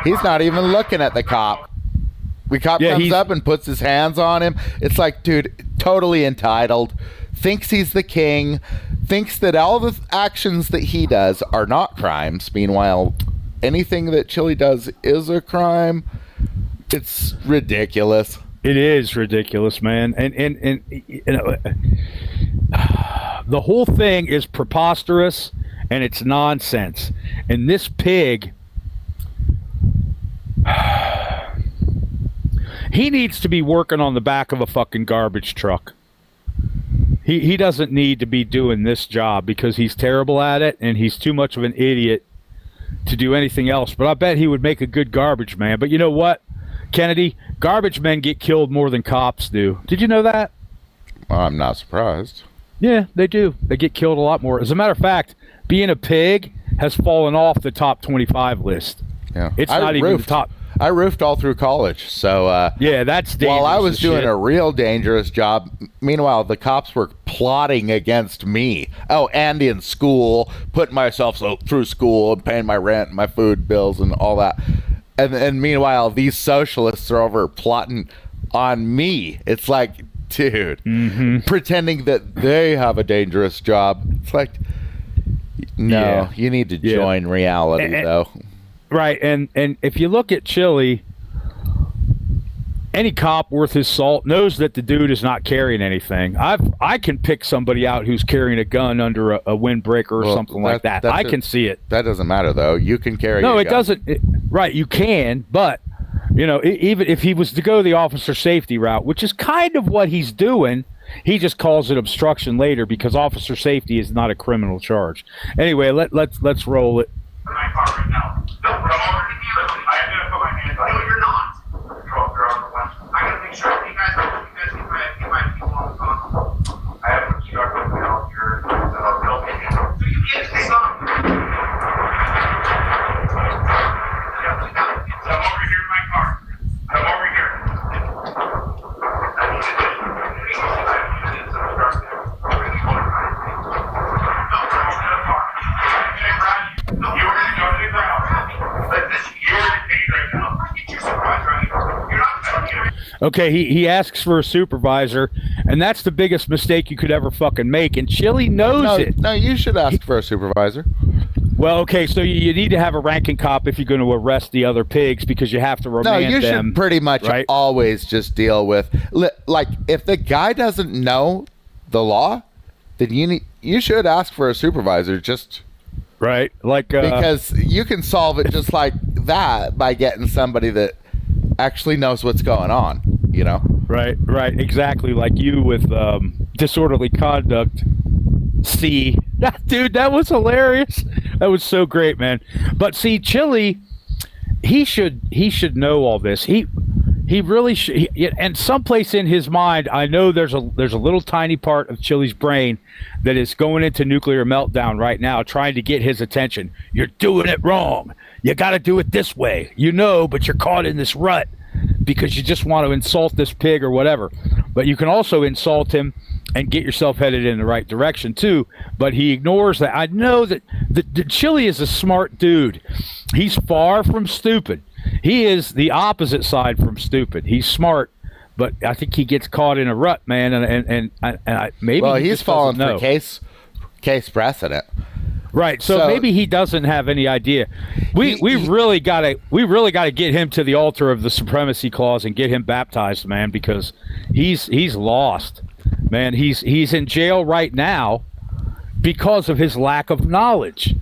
He's not even looking at the cop. The cop comes up and puts his hands on him. It's like, dude, totally entitled. Thinks he's the king. Thinks that all the actions that he does are not crimes. Meanwhile, anything that Chile does is a crime. It's ridiculous.
It is ridiculous, man. And you know, the whole thing is preposterous and it's nonsense. And this pig, he needs to be working on the back of a fucking garbage truck. He doesn't need to be doing this job because he's terrible at it and he's too much of an idiot to do anything else. But I bet he would make a good garbage man. But you know what, Kennedy? Garbage men get killed more than cops do. Did you know that?
Well, I'm not surprised.
Yeah, they do. They get killed a lot more. As a matter of fact, being a pig has fallen off the top 25 list.
Yeah,
it's not even the top.
I roofed all through college, so
yeah, that's dangerous.
While I was doing a real dangerous job, meanwhile the cops were plotting against me. Oh, and in school, putting myself through school and paying my rent, and my food bills, and all that. And meanwhile, these socialists are over plotting on me. It's like, dude, pretending that they have a dangerous job. It's like, no, you need to join reality, though.
Right, and if you look at Chile, any cop worth his salt knows that the dude is not carrying anything. I can pick somebody out who's carrying a gun under a windbreaker or something like that. I can see it.
That doesn't matter, though. You can carry.
No, it
gun.
doesn't. Right, you can, but you know, even if he was to go the officer safety route, which is kind of what he's doing, he just calls it obstruction later because officer safety is not a criminal charge. Anyway, let's roll it.
My car right now. No, come over to me. I have to put my hands on. No, you're not. I gotta make sure that you guys get my people on the phone. I have obstructed now here. So you can't stop. Come over here in my car. Come over here. I need to it's obstructive. Really motorized. No, come over to the car. No, you were gonna go to the ground. You're in pain right now. Get your supervisor right here. You're not fucking.
Okay, he asks for a supervisor, and that's the biggest mistake you could ever fucking make. And Chile knows it.
No, you should ask for a supervisor.
Well, okay, so you need to have a ranking cop if you're going to arrest the other pigs because you have to remand them.
No, you should pretty much always just deal with, like, if the guy doesn't know the law, then you should ask for a supervisor. Just
right, like
because you can solve it just like that by getting somebody that actually knows what's going on. You know.
Right, exactly, like you with disorderly conduct. See, dude, that was hilarious. That was so great, man. But see, Chile, he should know all this. He really should. And someplace in his mind, I know there's a little tiny part of Chile's brain that is going into nuclear meltdown right now, trying to get his attention. You're doing it wrong. You got to do it this way. You know, but you're caught in this rut because you just want to insult this pig or whatever. But you can also insult him and get yourself headed in the right direction too. But he ignores that. I know that the Chile is a smart dude. He's far from stupid. He is the opposite side from stupid. He's smart, but I think he gets caught in a rut, man. And maybe
he's fallen for case precedent.
Right, so maybe he doesn't have any idea. We really gotta get him to the altar of the supremacy clause and get him baptized, man, because he's lost, man. He's in jail right now because of his lack of knowledge.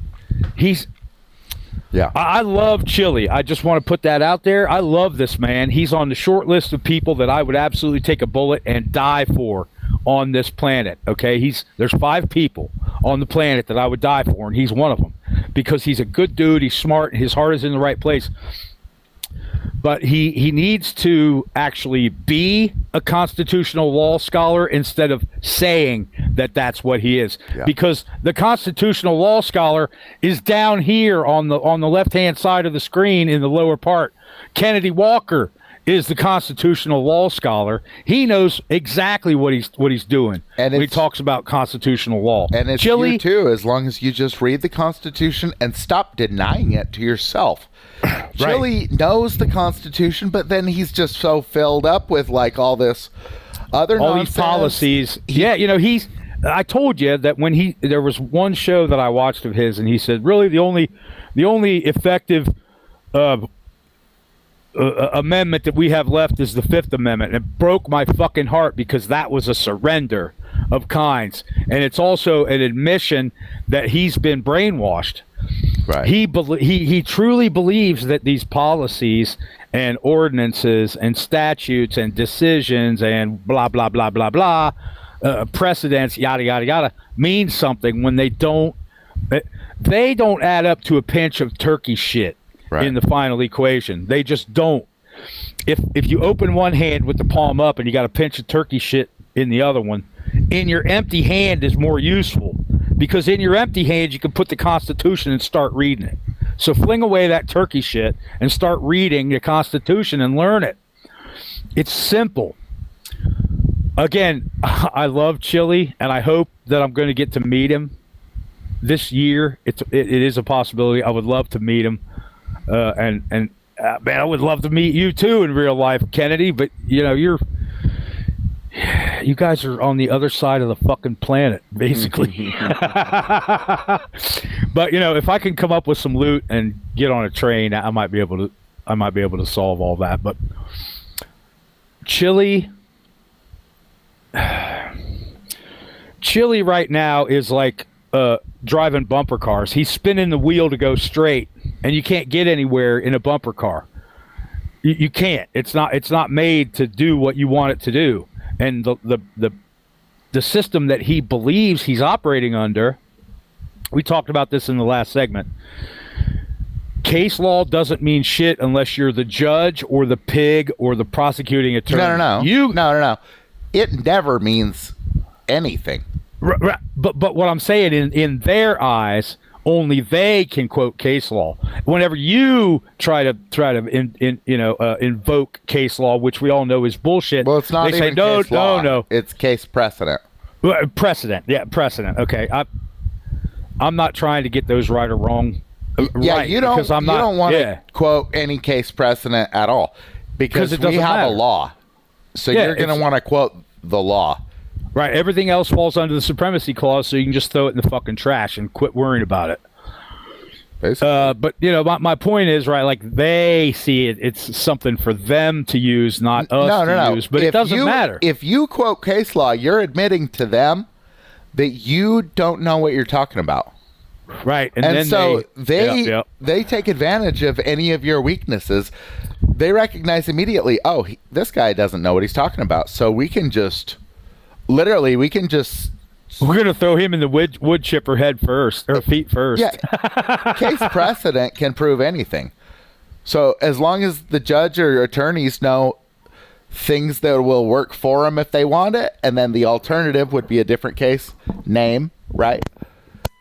I love Chile. I just want to put that out there. I love this man. He's on the short list of people that I would absolutely take a bullet and die for on this planet. Okay, there's 5 people on the planet that I would die for, and he's one of them because he's a good dude. He's smart. His heart is in the right place. But he needs to actually be a constitutional law scholar instead of saying that that's what he is.
Yeah.
Because the constitutional law scholar is down here on the left-hand side of the screen in the lower part. Kennedy Walker is the constitutional law scholar. He knows exactly what he's doing
and
when he talks about constitutional law.
And it's
Chile,
you too, as long as you just read the Constitution and stop denying it to yourself. Chile knows the Constitution, but then he's just so filled up with like all this other
all
nonsense.
these policies. I told you that when there was one show that I watched of his, and he said, really the only effective amendment that we have left is the 5th Amendment. And it broke my fucking heart because that was a surrender of kinds, and it's also an admission that he's been brainwashed.
Right.
He truly believes that these policies and ordinances and statutes and decisions and blah blah blah blah blah precedents yada yada yada mean something when they don't add up to a pinch of turkey shit in the final equation. They just don't. If you open one hand with the palm up and you got a pinch of turkey shit in the other one, in your empty hand is more useful. Because in your empty hand, you can put the Constitution and start reading it. So fling away that turkey shit and start reading the Constitution and learn it. It's simple. Again, I love Chile, and I hope that I'm going to get to meet him this year. It is a possibility. I would love to meet him. Man, I would love to meet you too in real life, Kennedy. But you guys are on the other side of the fucking planet, basically. But if I can come up with some loot and get on a train, I might be able to solve all that. But Chile right now is like driving bumper cars. He's spinning the wheel to go straight, and you can't get anywhere in a bumper car. You can't. It's not made to do what you want it to do. And the system that he believes he's operating under, we talked about this in the last segment. Case law doesn't mean shit unless you're the judge or the pig or the prosecuting attorney.
No. It never means anything.
Right. But what I'm saying, in their eyes, only they can quote case law. Whenever you try to invoke case law, which we all know is bullshit.
Well, it's not
they
even
say,
case law.
No.
It's case precedent.
Precedent. Yeah, precedent. Okay. I'm not trying to get those right or wrong.
Yeah,
right,
you don't want to quote any case precedent at all because we have a law. So you're going to want to quote the law.
Right. Everything else falls under the supremacy clause, so you can just throw it in the fucking trash and quit worrying about it. But my point is, right, like they see it, it's something for them to use, not us to use. But it doesn't matter.
If you quote case law, you're admitting to them that you don't know what you're talking about.
Right.
And then so they take advantage of any of your weaknesses. They recognize immediately, this guy doesn't know what he's talking about. So we can just we're going
to throw him in the wood chipper head first, or feet first.
Yeah. Case precedent can prove anything. So as long as the judge or attorneys know things that will work for them if they want it, and then the alternative would be a different case name, right?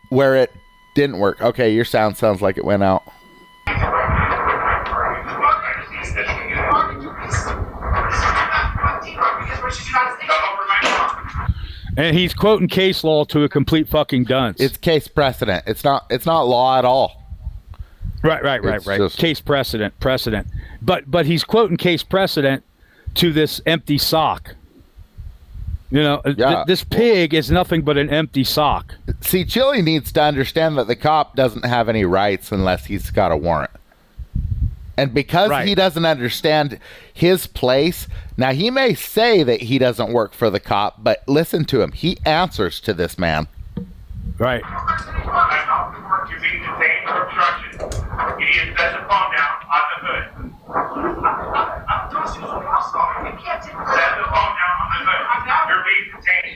Where it didn't work. Okay, your sounds like it went out.
And he's quoting case law to a complete fucking dunce.
It's case precedent. It's not law at all.
Right. Just case precedent. But he's quoting case precedent to this empty sock. This pig is nothing but an empty sock.
See, Chile needs to understand that the cop doesn't have any rights unless he's got a warrant. And because he doesn't understand his place, now he may say that he doesn't work for the cop, but listen to him. He answers to this man.
Right.
You're being detained for obstruction. You need to set the phone down on the hood. Set the phone down on the hood. You're being detained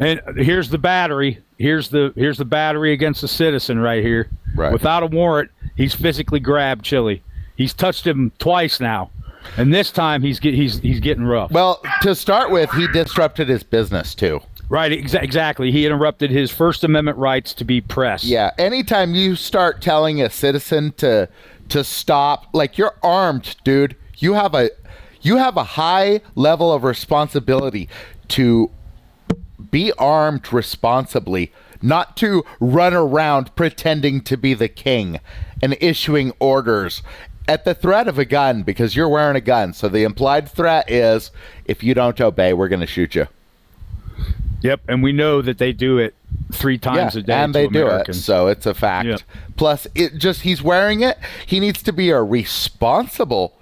And here's the battery. Here's the battery against a citizen right here.
Right.
Without a warrant, he's physically grabbed Chile. He's touched him twice now, and this time he's getting rough.
Well, to start with, he disrupted his business too.
Right, exactly. He interrupted his First Amendment rights to be pressed.
Yeah, anytime you start telling a citizen to stop, like, you're armed, dude. You have a high level of responsibility to be armed responsibly, not to run around pretending to be the king and issuing orders at the threat of a gun, because you're wearing a gun. So the implied threat is, if you don't obey, we're going to shoot you.
Yep, and we know that they do it 3 times a day.
And
to
they
Americans.
do it, so it's a fact.
Yep.
Plus, he's wearing it. He needs to be a responsible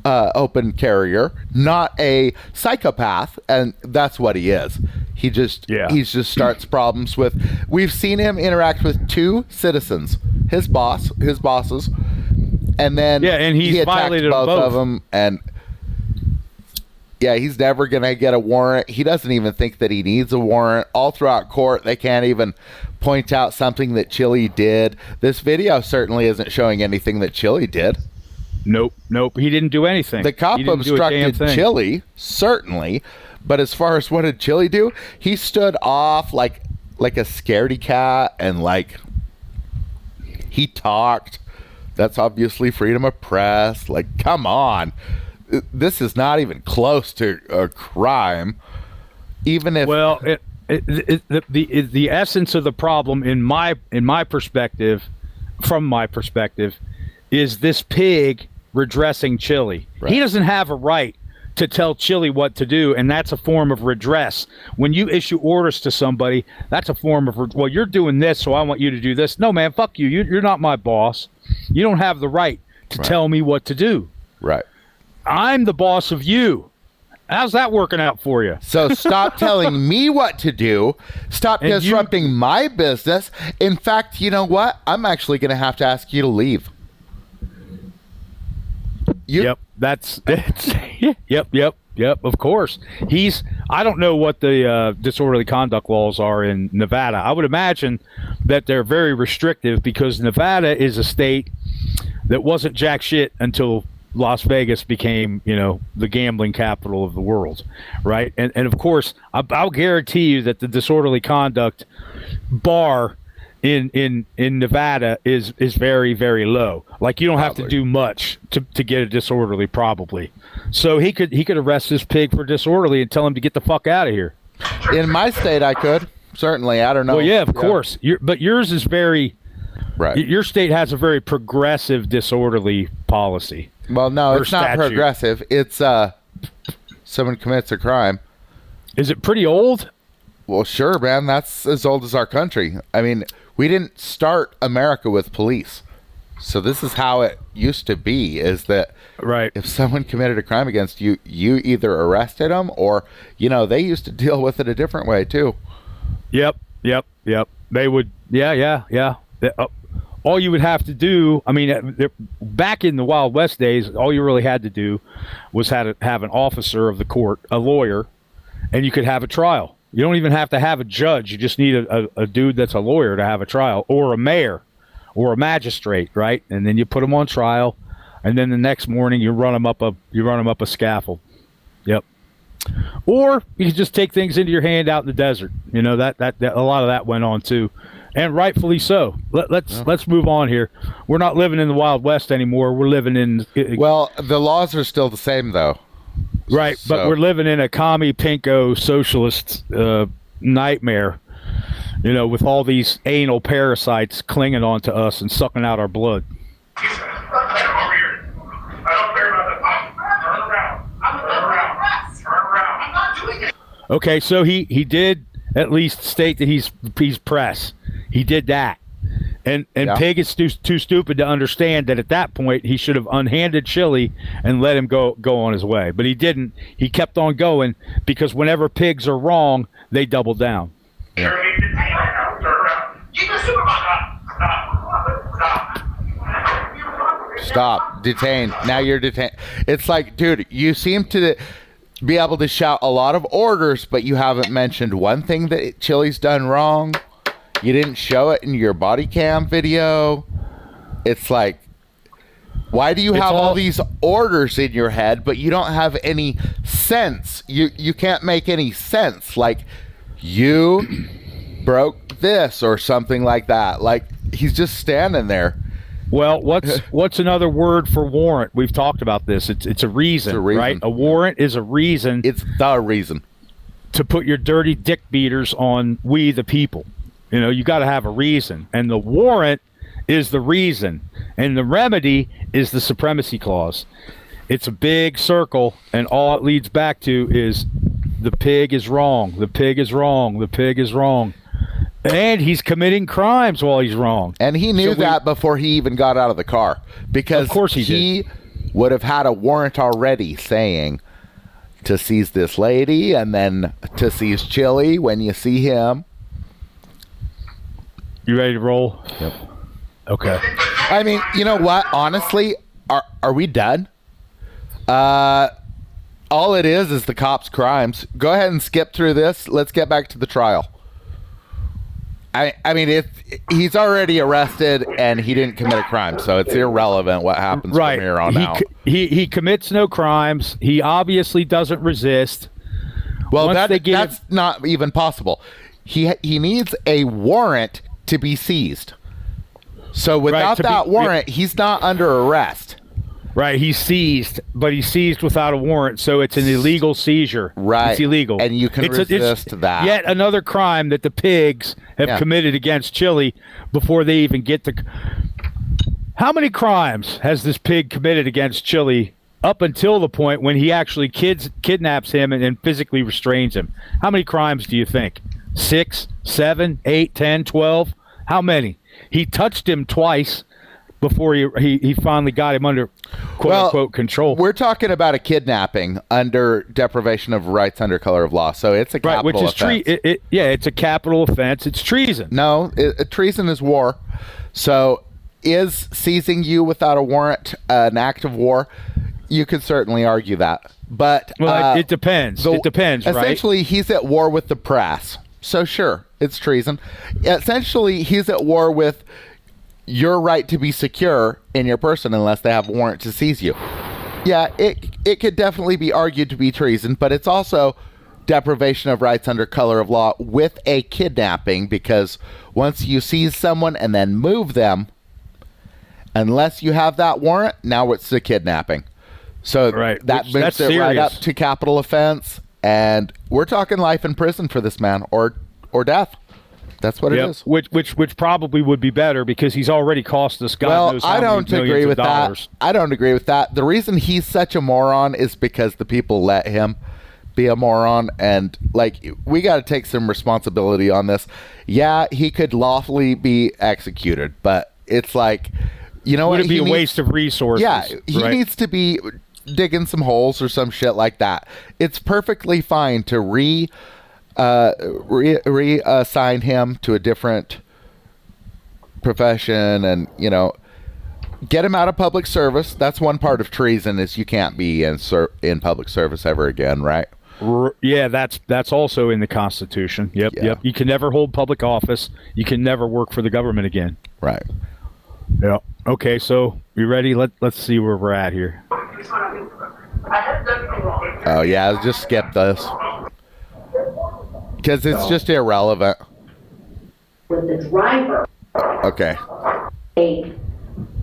open carrier, not a psychopath, and that's what he is. He just starts problems with. We've seen him interact with 2 citizens, his bosses, and then
and
he attacked
violated
both
both
of them, and. Yeah, he's never going to get a warrant. He doesn't even think that he needs a warrant. All throughout court, they can't even point out something that Chile did. This video certainly isn't showing anything that Chile did.
Nope. He didn't do anything.
The cop obstructed Chile, certainly. But as far as what did Chile do? He stood off like a scaredy cat, and like he talked. That's obviously freedom of press. Like, come on. This is not even close to a crime, even if.
Well, the essence of the problem, in my perspective, from my perspective, is this pig redressing Chile. Right. He doesn't have a right to tell Chile what to do, and that's a form of redress. When you issue orders to somebody, that's a form of well, you're doing this, so I want you to do this. No, man, fuck you. You're not my boss. You don't have the right to tell me what to do.
Right.
I'm the boss of you. How's that working out for you?
So stop telling me what to do. Stop disrupting my business. In fact, you know what? I'm actually going to have to ask you to leave.
Yep, that's yep, of course. I don't know what the disorderly conduct laws are in Nevada. I would imagine that they're very restrictive, because Nevada is a state that wasn't jack shit until Las Vegas became, the gambling capital of the world, right? And of course, I'll guarantee you that the disorderly conduct bar in Nevada is very, very low. Like, you don't have to do much to get a disorderly, probably. So he could arrest this pig for disorderly and tell him to get the fuck out of here.
In my state, I could certainly. I don't know.
Well, yeah, of course. But yours is very.
Right.
Your state has a very progressive disorderly policy.
Well, no, it's not
statute.
progressive. It's someone commits a crime.
Is it pretty old?
Well, sure, man. That's as old as our country. I mean, we didn't start America with police. So this is how it used to be, is that if someone committed a crime against you, you either arrested them or, they used to deal with it a different way, too.
Yep. They would, yeah. All you would have to do, back in the Wild West days, all you really had to do was have an officer of the court, a lawyer, and you could have a trial. You don't even have to have a judge. You just need a dude that's a lawyer to have a trial, or a mayor, or a magistrate, right? And then you put them on trial, and then the next morning you run them up a scaffold. Yep. Or you can just take things into your hand out in the desert. That a lot of that went on too. And rightfully so. Let's move on here. We're not living in the Wild West anymore. We're living in.
Well, the laws are still the same, though.
Right, so. But we're living in a commie pinko socialist nightmare. With all these anal parasites clinging onto us and sucking out our blood.
Over here. I don't care about the turn around. I'm not doing it.
Okay, so he did at least state that he's press. He did that. And Pig is too stupid to understand that at that point he should have unhanded Chile and let him go on his way. But he didn't. He kept on going, because whenever pigs are wrong, they double down.
Yeah. Turn around. Get the supervisor.
Stop. Detained. Now you're detained. It's like, dude, you seem to be able to shout a lot of orders, but you haven't mentioned one thing that Chile's done wrong. You didn't show it in your body cam video. It's like, why do you have all these orders in your head, but you don't have any sense? You can't make any sense. Like, you broke this or something like that. Like, he's just standing there.
Well, what's another word for warrant? We've talked about this. It's a reason, right? A warrant is a reason.
It's the reason
to put your dirty dick beaters on we the people. You know, you got to have a reason, and the warrant is the reason, and the remedy is the supremacy clause. It's a big circle, and all it leads back to is the pig is wrong. The pig is wrong. The pig is wrong. And he's committing crimes while he's wrong.
And he knew that before he even got out of the car. Because
of course he
would have had a warrant already saying to seize this lady and then to seize Chile when you see him.
You ready to roll?
Yep.
Okay.
I mean, you know what? Honestly, are we done? All it is the cops' crimes. Go ahead and skip through this. Let's get back to the trial. I mean, if he's already arrested and he didn't commit a crime, so it's irrelevant what happens from here on out.
He commits no crimes. He obviously doesn't resist.
Well, that's not even possible. He needs a warrant to be seized. So without that warrant, he's not under arrest.
Right, he's seized, but he's seized without a warrant, so it's an illegal seizure.
Right.
It's illegal.
And you can resist that.
Yet another crime that the pigs have committed against Chile before they even get to... How many crimes has this pig committed against Chile up until the point when he actually kidnaps him and physically restrains him? How many crimes do you think? 6, 7, 8, 10, 12? How many? He touched him twice before he finally got him under quote-unquote control.
We're talking about a kidnapping under deprivation of rights under color of law, so it's a capital offense.
It's a capital offense. It's treason.
No, treason is war. So is seizing you without a warrant an act of war? You could certainly argue that. But
it depends. It depends, right?
Essentially, he's at war with the press. So sure, it's treason. Essentially, he's at war with your right to be secure in your person unless they have a warrant to seize you. Yeah, it could definitely be argued to be treason, but it's also deprivation of rights under color of law with a kidnapping, because once you seize someone and then move them, unless you have that warrant, now it's the kidnapping. So that moves it right up to capital offense, and we're talking life in prison for this man, or death. That's what it is.
Which probably would be better because he's already cost us God knows how many millions of dollars.
I don't agree with that. The reason he's such a moron is because the people let him be a moron, and we got to take some responsibility on this. Yeah, he could lawfully be executed, but it's like, you know,
would it be a waste of reassurces?
Yeah, he needs to be digging some holes or some shit like that. It's perfectly fine to reassign him to a different profession, and get him out of public service. That's one part of treason, is you can't be in public service ever again, right?
Yeah, that's also in the Constitution. Yep. You can never hold public office. You can never work for the government again.
Right.
Yeah. Okay, so you ready? Let's see where we're at here.
Oh yeah, just skip this because it's just irrelevant.
With the driver.
Okay.
Or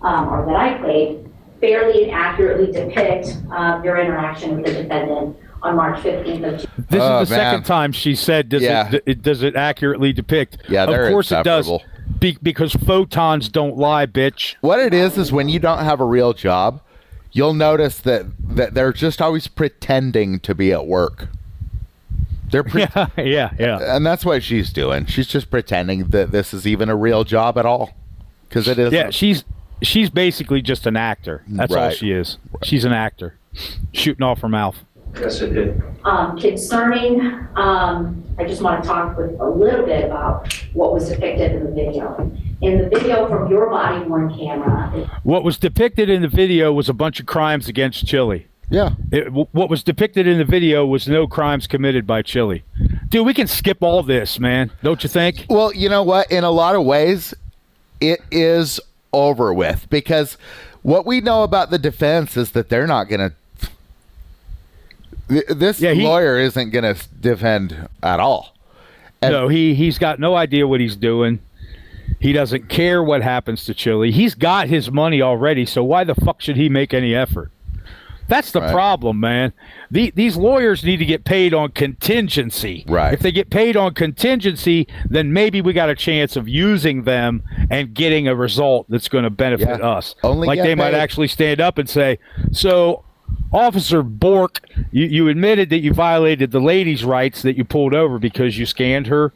that I played, fairly and accurately depict your interaction with the defendant on March 15th of
This is the second time she said, does it accurately depict?
Yeah,
of course it does. Because photons don't lie, bitch.
What it is when you don't have a real job, you'll notice that they're just always pretending to be at work. They're
yeah.
And that's what she's doing. She's just pretending that this is even a real job at all, because it is.
Yeah, she's basically just an actor. That's all she is. She's an actor, shooting off her mouth.
Yes, it did.
Concerning, I just want to talk a little bit about what was depicted in the video. In the video from your body-worn camera.
What was depicted in the video was a bunch of crimes against Chile.
Yeah.
What was depicted in the video was no crimes committed by Chile. Dude, we can skip all this, man. Don't you think?
Well, you know what? In a lot of ways, it is over with, because what we know about the defense is that they're not going to. This lawyer isn't going to defend at all. And
no, he's got no idea what he's doing. He doesn't care what happens to Chile. He's got his money already, so why the fuck should he make any effort? That's the problem, man. These lawyers need to get paid on contingency.
Right.
If they get paid on contingency, then maybe we got a chance of using them and getting a result that's going to benefit us. Like they might actually stand up and say, so, Officer Bork, you admitted that you violated the lady's rights that you pulled over because you scanned her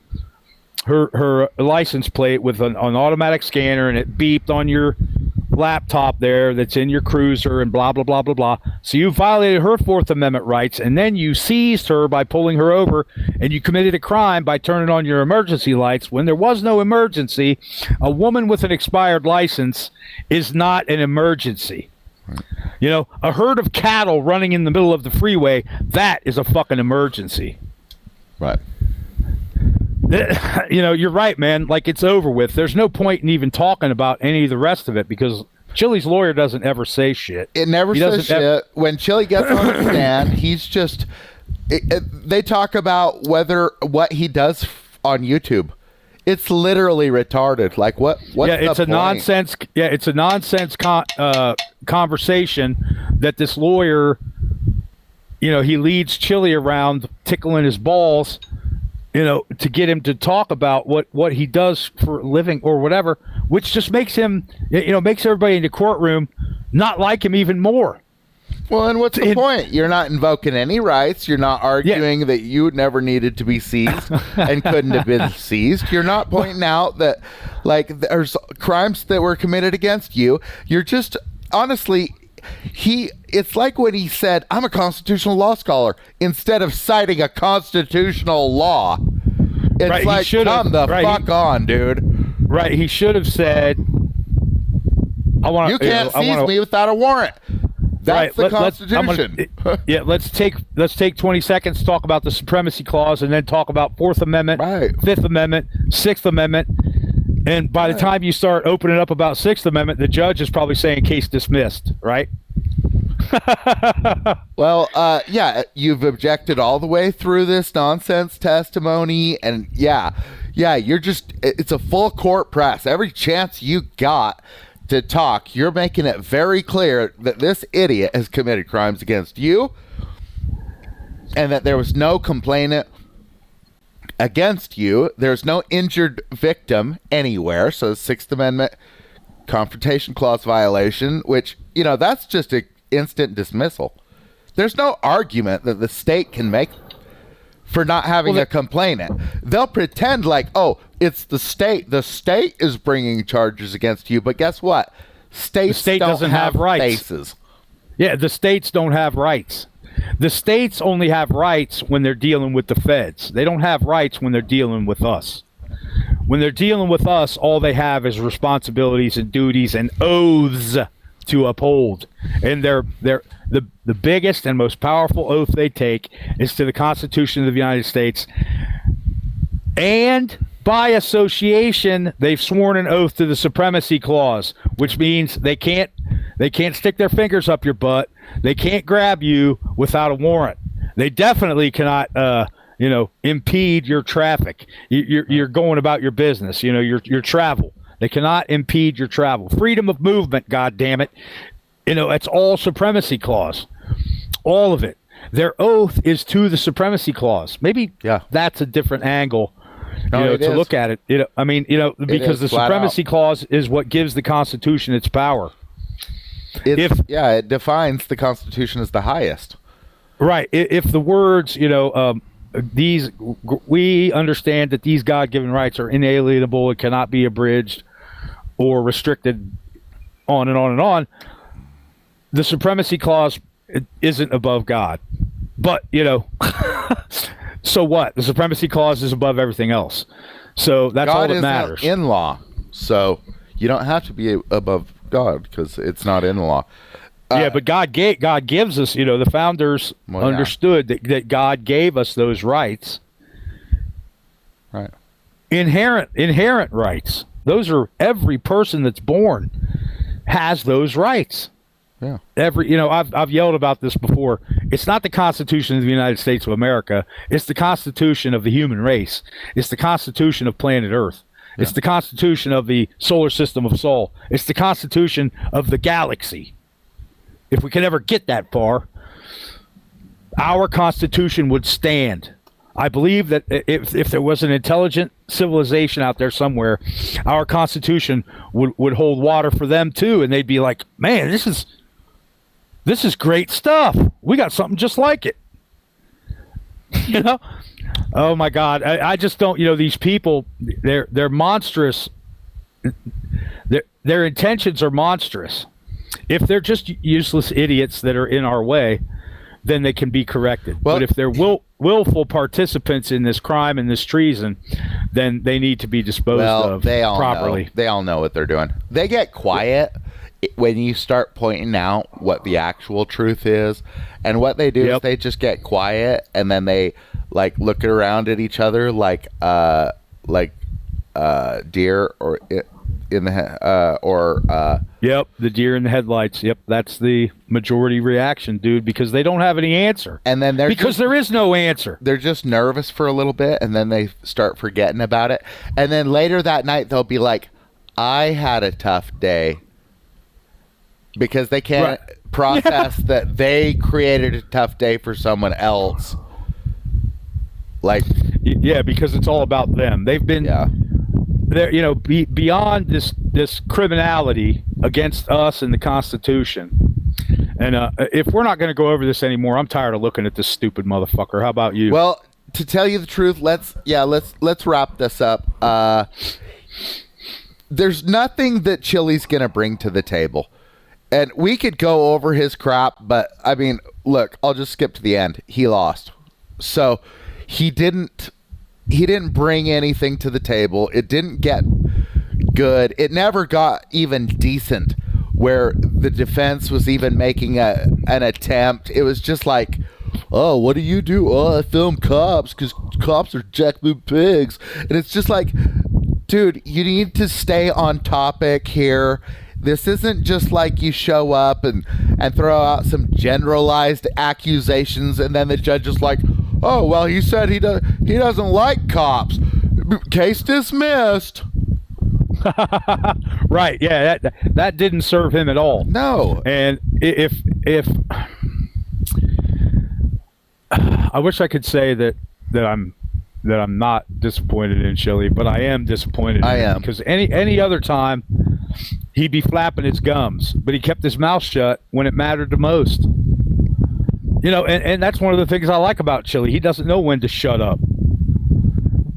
license plate with an automatic scanner, and it beeped on your laptop there that's in your cruiser and blah, blah, blah, blah, blah. So you violated her Fourth Amendment rights, and then you seized her by pulling her over, and you committed a crime by turning on your emergency lights when there was no emergency. A woman with an expired license is not an emergency. You know, a herd of cattle running in the middle of the freeway, that is a fucking emergency.
Right.
You know, you're right, man. Like, it's over with. There's no point in even talking about any of the rest of it because Chile's lawyer doesn't ever say shit.
It never says shit. When Chile gets on the stand, he's just... they talk about what he does on YouTube. It's literally retarded. Like, what's the point?
It's a nonsense. Yeah, it's a nonsense conversation that this lawyer, you know, he leads Chile around tickling his balls, you know, to get him to talk about what he does for a living or whatever, which just makes him, you know, makes everybody in the courtroom not like him even more.
Well, and what's the point? You're not invoking any rights. You're not arguing that you never needed to be seized and couldn't have been seized. You're not pointing out that, like, there's crimes that were committed against you. You're just, honestly, it's like when he said, I'm a constitutional law scholar, instead of citing a constitutional law. It's
right,
like, come the fuck on, dude.
Right, he should have said,
you can't seize me without a warrant. That's the Constitution.
Let's take 20 seconds to talk about the Supremacy Clause and then talk about Fourth Amendment, Fifth Amendment, Sixth Amendment. And by the time you start opening up about Sixth Amendment, the judge is probably saying case dismissed, right?
Well, you've objected all the way through this nonsense testimony, and it's a full court press. Every chance you got to talk, you're making it very clear that this idiot has committed crimes against you and that there was no complainant against you. There's no injured victim anywhere. So Sixth Amendment Confrontation Clause violation, which, you know, that's just an instant dismissal. There's no argument that the state can make for not having a complainant. They'll pretend like, oh, it's the state. The state is bringing charges against you. But guess what? The state doesn't have rights. Faces.
Yeah, the states don't have rights. The states only have rights when they're dealing with the feds. They don't have rights when they're dealing with us. When they're dealing with us, all they have is responsibilities and duties and oaths to uphold. And the biggest and most powerful oath they take is to the Constitution of the United States. And by association, they've sworn an oath to the Supremacy Clause, which means they can't stick their fingers up your butt. They can't grab you without a warrant. They definitely cannot, impede your traffic. You're going about your business, your travel. They cannot impede your travel. Freedom of movement, God damn it. It's all Supremacy Clause. All of it. Their oath is to the Supremacy Clause. Maybe that's a different angle to look at it. Because the Supremacy Clause is what gives the Constitution its power.
It defines the Constitution as the highest.
Right. If the words, we understand that these God-given rights are inalienable and cannot be abridged or restricted, on and on and on. The Supremacy Clause isn't above God. But, so what? The Supremacy Clause is above everything else. So that's all that matters.
God isn't in law. So you don't have to be above God because it's not in law.
Yeah, but God gives us, the founders understood that God gave us those rights.
Right.
Inherent rights. Those are every person that's born has those rights.
Yeah.
I've yelled about this before. It's not the Constitution of the United States of America. It's the Constitution of the human race. It's the Constitution of planet Earth. Yeah. It's the Constitution of the solar system of Sol. It's the Constitution of the galaxy. If we could ever get that far, our Constitution would stand. I believe that if there was an intelligent civilization out there somewhere, our Constitution would hold water for them too, and they'd be like, man, this is great stuff. We got something just like it. Oh my God. I just don't, these people, they're monstrous. Their intentions are monstrous. If they're just useless idiots that are in our way, then they can be corrected. But if they're willful participants in this crime and this treason, then they need to be disposed of properly.
They all know what they're doing. They get quiet when you start pointing out what the actual truth is, and what they do is they just get quiet, and then they look around at each other like deer or in the
Yep, the deer in the headlights. Yep, that's the majority reaction, dude, because they don't have any answer.
And then there
is no answer.
They're just nervous for a little bit, and then they start forgetting about it. And then later that night they'll be like, I had a tough day. Because they can't process that they created a tough day for someone else.
Because it's all about them. They've been they're beyond this criminality against us and the Constitution. And if we're not going to go over this anymore, I'm tired of looking at this stupid motherfucker. How about you?
Well, to tell you the truth, let's wrap this up. There's nothing that Chile's going to bring to the table. And we could go over his crap, but I mean, look, I'll just skip to the end. He lost. So he didn't bring anything to the table. It didn't get good. It never got even decent where the defense was even making an attempt. It was just like, oh, what do you do? Oh, I film cops because cops are jackboot pigs. And it's just like, dude, you need to stay on topic here. This isn't just like you show up and throw out some generalized accusations, and then the judge is like, oh, well, he said he doesn't like cops. Case dismissed.
Right, yeah, that didn't serve him at all.
No.
And if I wish I could say that I'm not disappointed in Chile, but I am disappointed.
I am,
because any other time he'd be flapping his gums, but he kept his mouth shut when it mattered the most. And that's one of the things I like about Chile. He doesn't know when to shut up.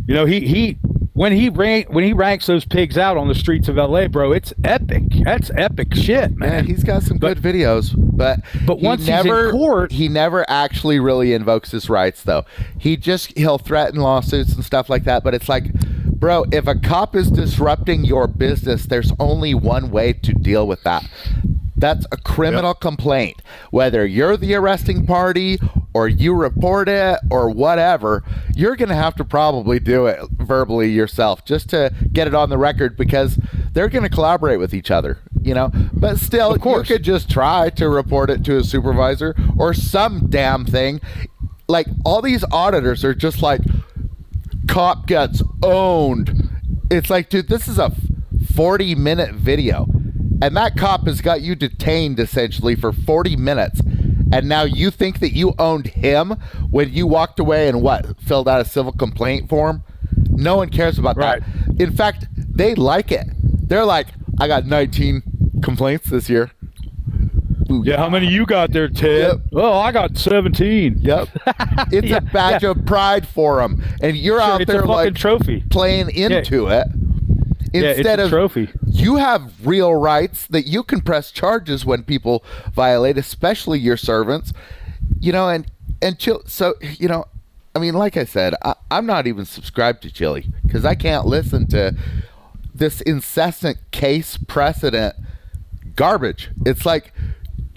When he ranks those pigs out on the streets of LA, bro, it's epic. That's epic shit, man.
He's got some good videos, but
once he's in court,
he never actually really invokes his rights, though. He'll threaten lawsuits and stuff like that, but it's like, bro, if a cop is disrupting your business, there's only one way to deal with that. That's a criminal complaint. Whether you're the arresting party or you report it or whatever, you're going to have to probably do it verbally yourself just to get it on the record, because they're going to collaborate with each other, But still, you could just try to report it to a supervisor or some damn thing. Like, all these auditors are just like, cop gets owned. It's like, dude, this is a 40-minute video. And that cop has got you detained essentially for 40 minutes. And now you think that you owned him when you walked away and filled out a civil complaint form? No one cares about that. In fact, they like it. They're like, I got 19 complaints this year.
Ooh, yeah, how many you got there, Ted?
Yep.
Oh, I got 17.
Yep. It's a badge of pride for them. And you're out there like
trophy
playing into it. Instead
it's a trophy.
You have real rights that you can press charges when people violate, especially your servants, and Chile. So, I mean, like I said, I'm not even subscribed to Chile because I can't listen to this incessant case precedent garbage. It's like,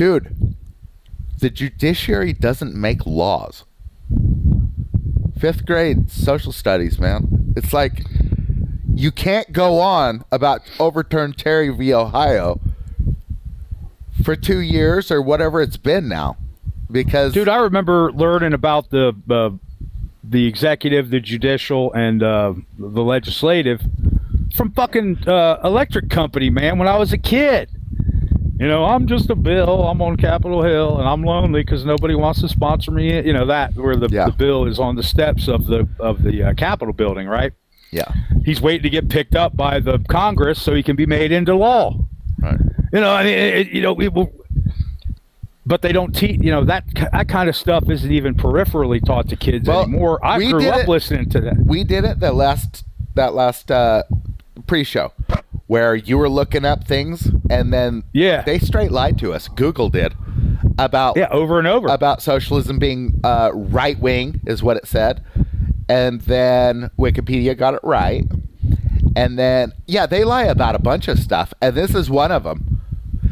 Dude, the judiciary doesn't make laws. 5th grade social studies, man. It's like you can't go on about overturn Terry v. Ohio for 2 years or whatever it's been now, because
Dude, I remember learning about the executive, the judicial, and the legislative from fucking electric company, man, when I was a kid. You know, I'm just a bill. I'm on Capitol Hill, and I'm lonely because nobody wants to sponsor me. You know that where the bill is on the steps of the Capitol building, right?
Yeah.
He's waiting to get picked up by the Congress so he can be made into law.
Right.
You know, I mean, but they don't teach. You know, that kind of stuff isn't even peripherally taught to kids anymore. I grew up listening to that.
We did it that last pre-show where you were looking up things, and then they straight lied to us. Google did about
over and over
about socialism being right wing is what it said, and then Wikipedia got it right, and then they lie about a bunch of stuff, and this is one of them.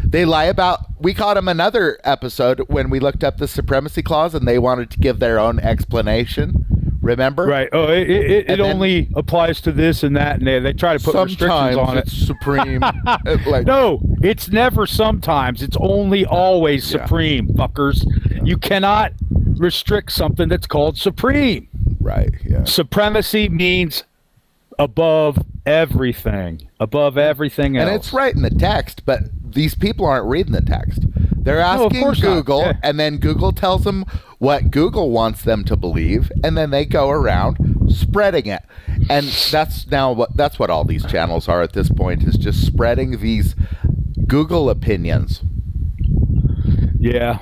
They lie about. We caught them another episode when we looked up the supremacy clause, and they wanted to give their own explanation. Remember?
Right. Oh, it only applies to this and that, and they try to put restrictions on it.
It's supreme.
No, it's never sometimes. It's only always supreme, fuckers. Yeah. You cannot restrict something that's called supreme.
Right. Yeah.
Supremacy means above everything. Above everything else.
And it's right in the text, but these people aren't reading the text. They're asking Google, and then Google tells them what Google wants them to believe, and then they go around spreading it. And that's what all these channels are at this point, is just spreading these Google opinions.
Yeah,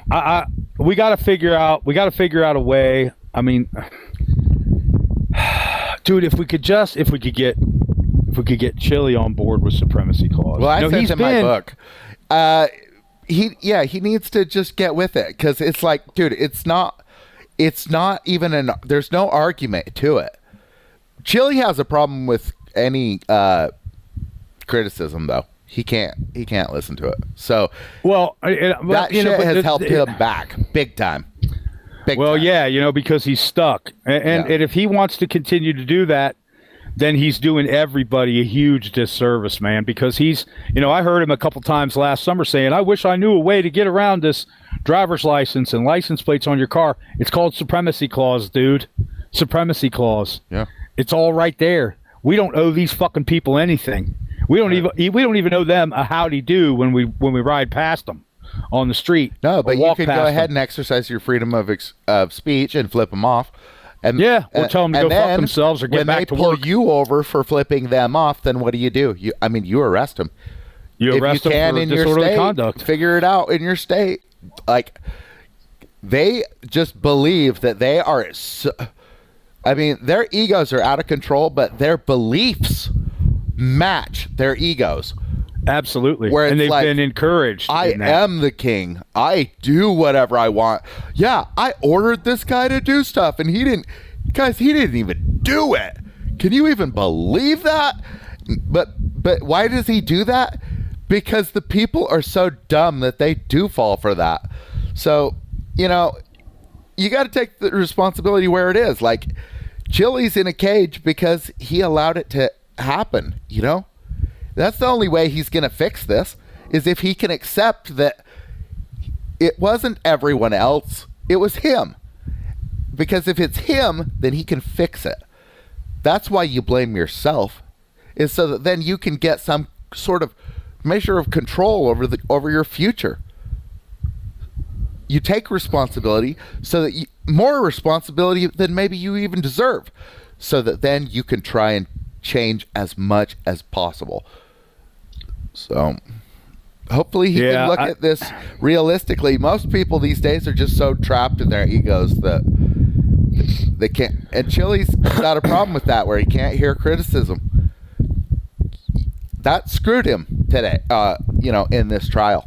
we got to figure out a way. I mean, dude, if we could get Chile on board with supremacy clause.
Well, I sent him my book. He needs to just get with it, because it's like, dude, it's not even there's no argument to it. Chile has a problem with any criticism, though. He can't listen to it. So that shit has helped him back big time. Because he's stuck, and if he wants to continue to do that, then he's doing everybody a huge disservice, man, because he's, I heard him a couple times last summer saying, I wish I knew a way to get around this driver's license and license plates on your car. It's called supremacy clause, dude. Supremacy clause. Yeah.
It's all right there. We don't owe these fucking people anything. We don't even owe them a howdy do when we ride past them on the street.
No, but you could go ahead and exercise your freedom of speech and flip them off. And,
or tell them to go fuck themselves or get back to work.
When they pull you over for flipping them off, then what do? You arrest them.
You arrest them for disorderly conduct.
Figure it out in your state. Like, they just believe that they are. Their egos are out of control, but their beliefs match their egos.
Absolutely. And they've been encouraged.
I am the king. I do whatever I want. Yeah, I ordered this guy to do stuff, and he didn't even do it. Can you even believe that? But why does he do that? Because the people are so dumb that they do fall for that. So, you got to take the responsibility where it is. Like, Chile's in a cage because he allowed it to happen, That's the only way he's going to fix this, is if he can accept that it wasn't everyone else, it was him. Because if it's him, then he can fix it. That's why you blame yourself, is so that then you can get some sort of measure of control over your future. You take responsibility, so that more responsibility than maybe you even deserve, so that then you can try and change as much as possible. So hopefully he can look at this realistically. Most people these days are just so trapped in their egos that they can't. And Chile's got a problem with that, where he can't hear criticism. That screwed him today, in this trial.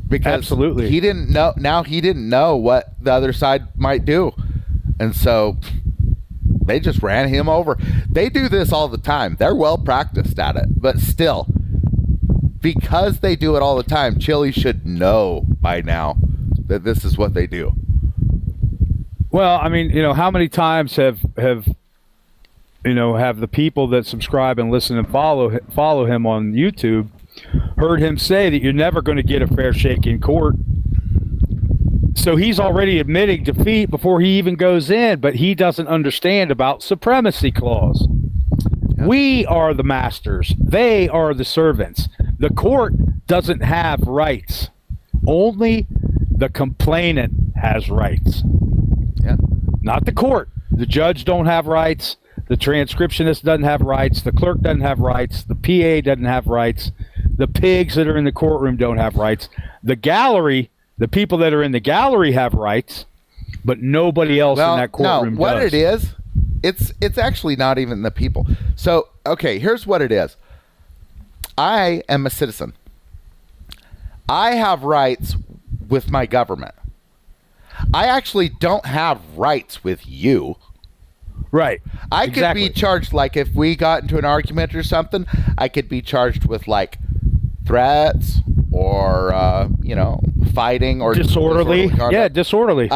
Because
absolutely,
he didn't know. Now he didn't know what the other side might do, and so they just ran him over. They do this all the time. They're well practiced at it, but still, because they do it all the time, Chile should know by now that this is what they do.
Well, I mean, how many times have the people that subscribe and listen and follow him on YouTube heard him say that you're never going to get a fair shake in court? So he's already admitting defeat before he even goes in, but he doesn't understand about supremacy clause. Yeah. We are the masters. They are the servants. The court doesn't have rights. Only the complainant has rights.
Yeah.
Not the court. The judge don't have rights. The transcriptionist doesn't have rights. The clerk doesn't have rights. The PA doesn't have rights. The pigs that are in the courtroom don't have rights. The gallery, the people that are in the gallery have rights, but nobody else in that courtroom does.
What it is, it's actually not even the people. So, okay, here's what it is. I am a citizen. I have rights with my government. I actually don't have rights with you.
Right.
I could be charged, like if we got into an argument or something, I could be charged with like threats or, fighting or
disorderly. Yeah, disorderly.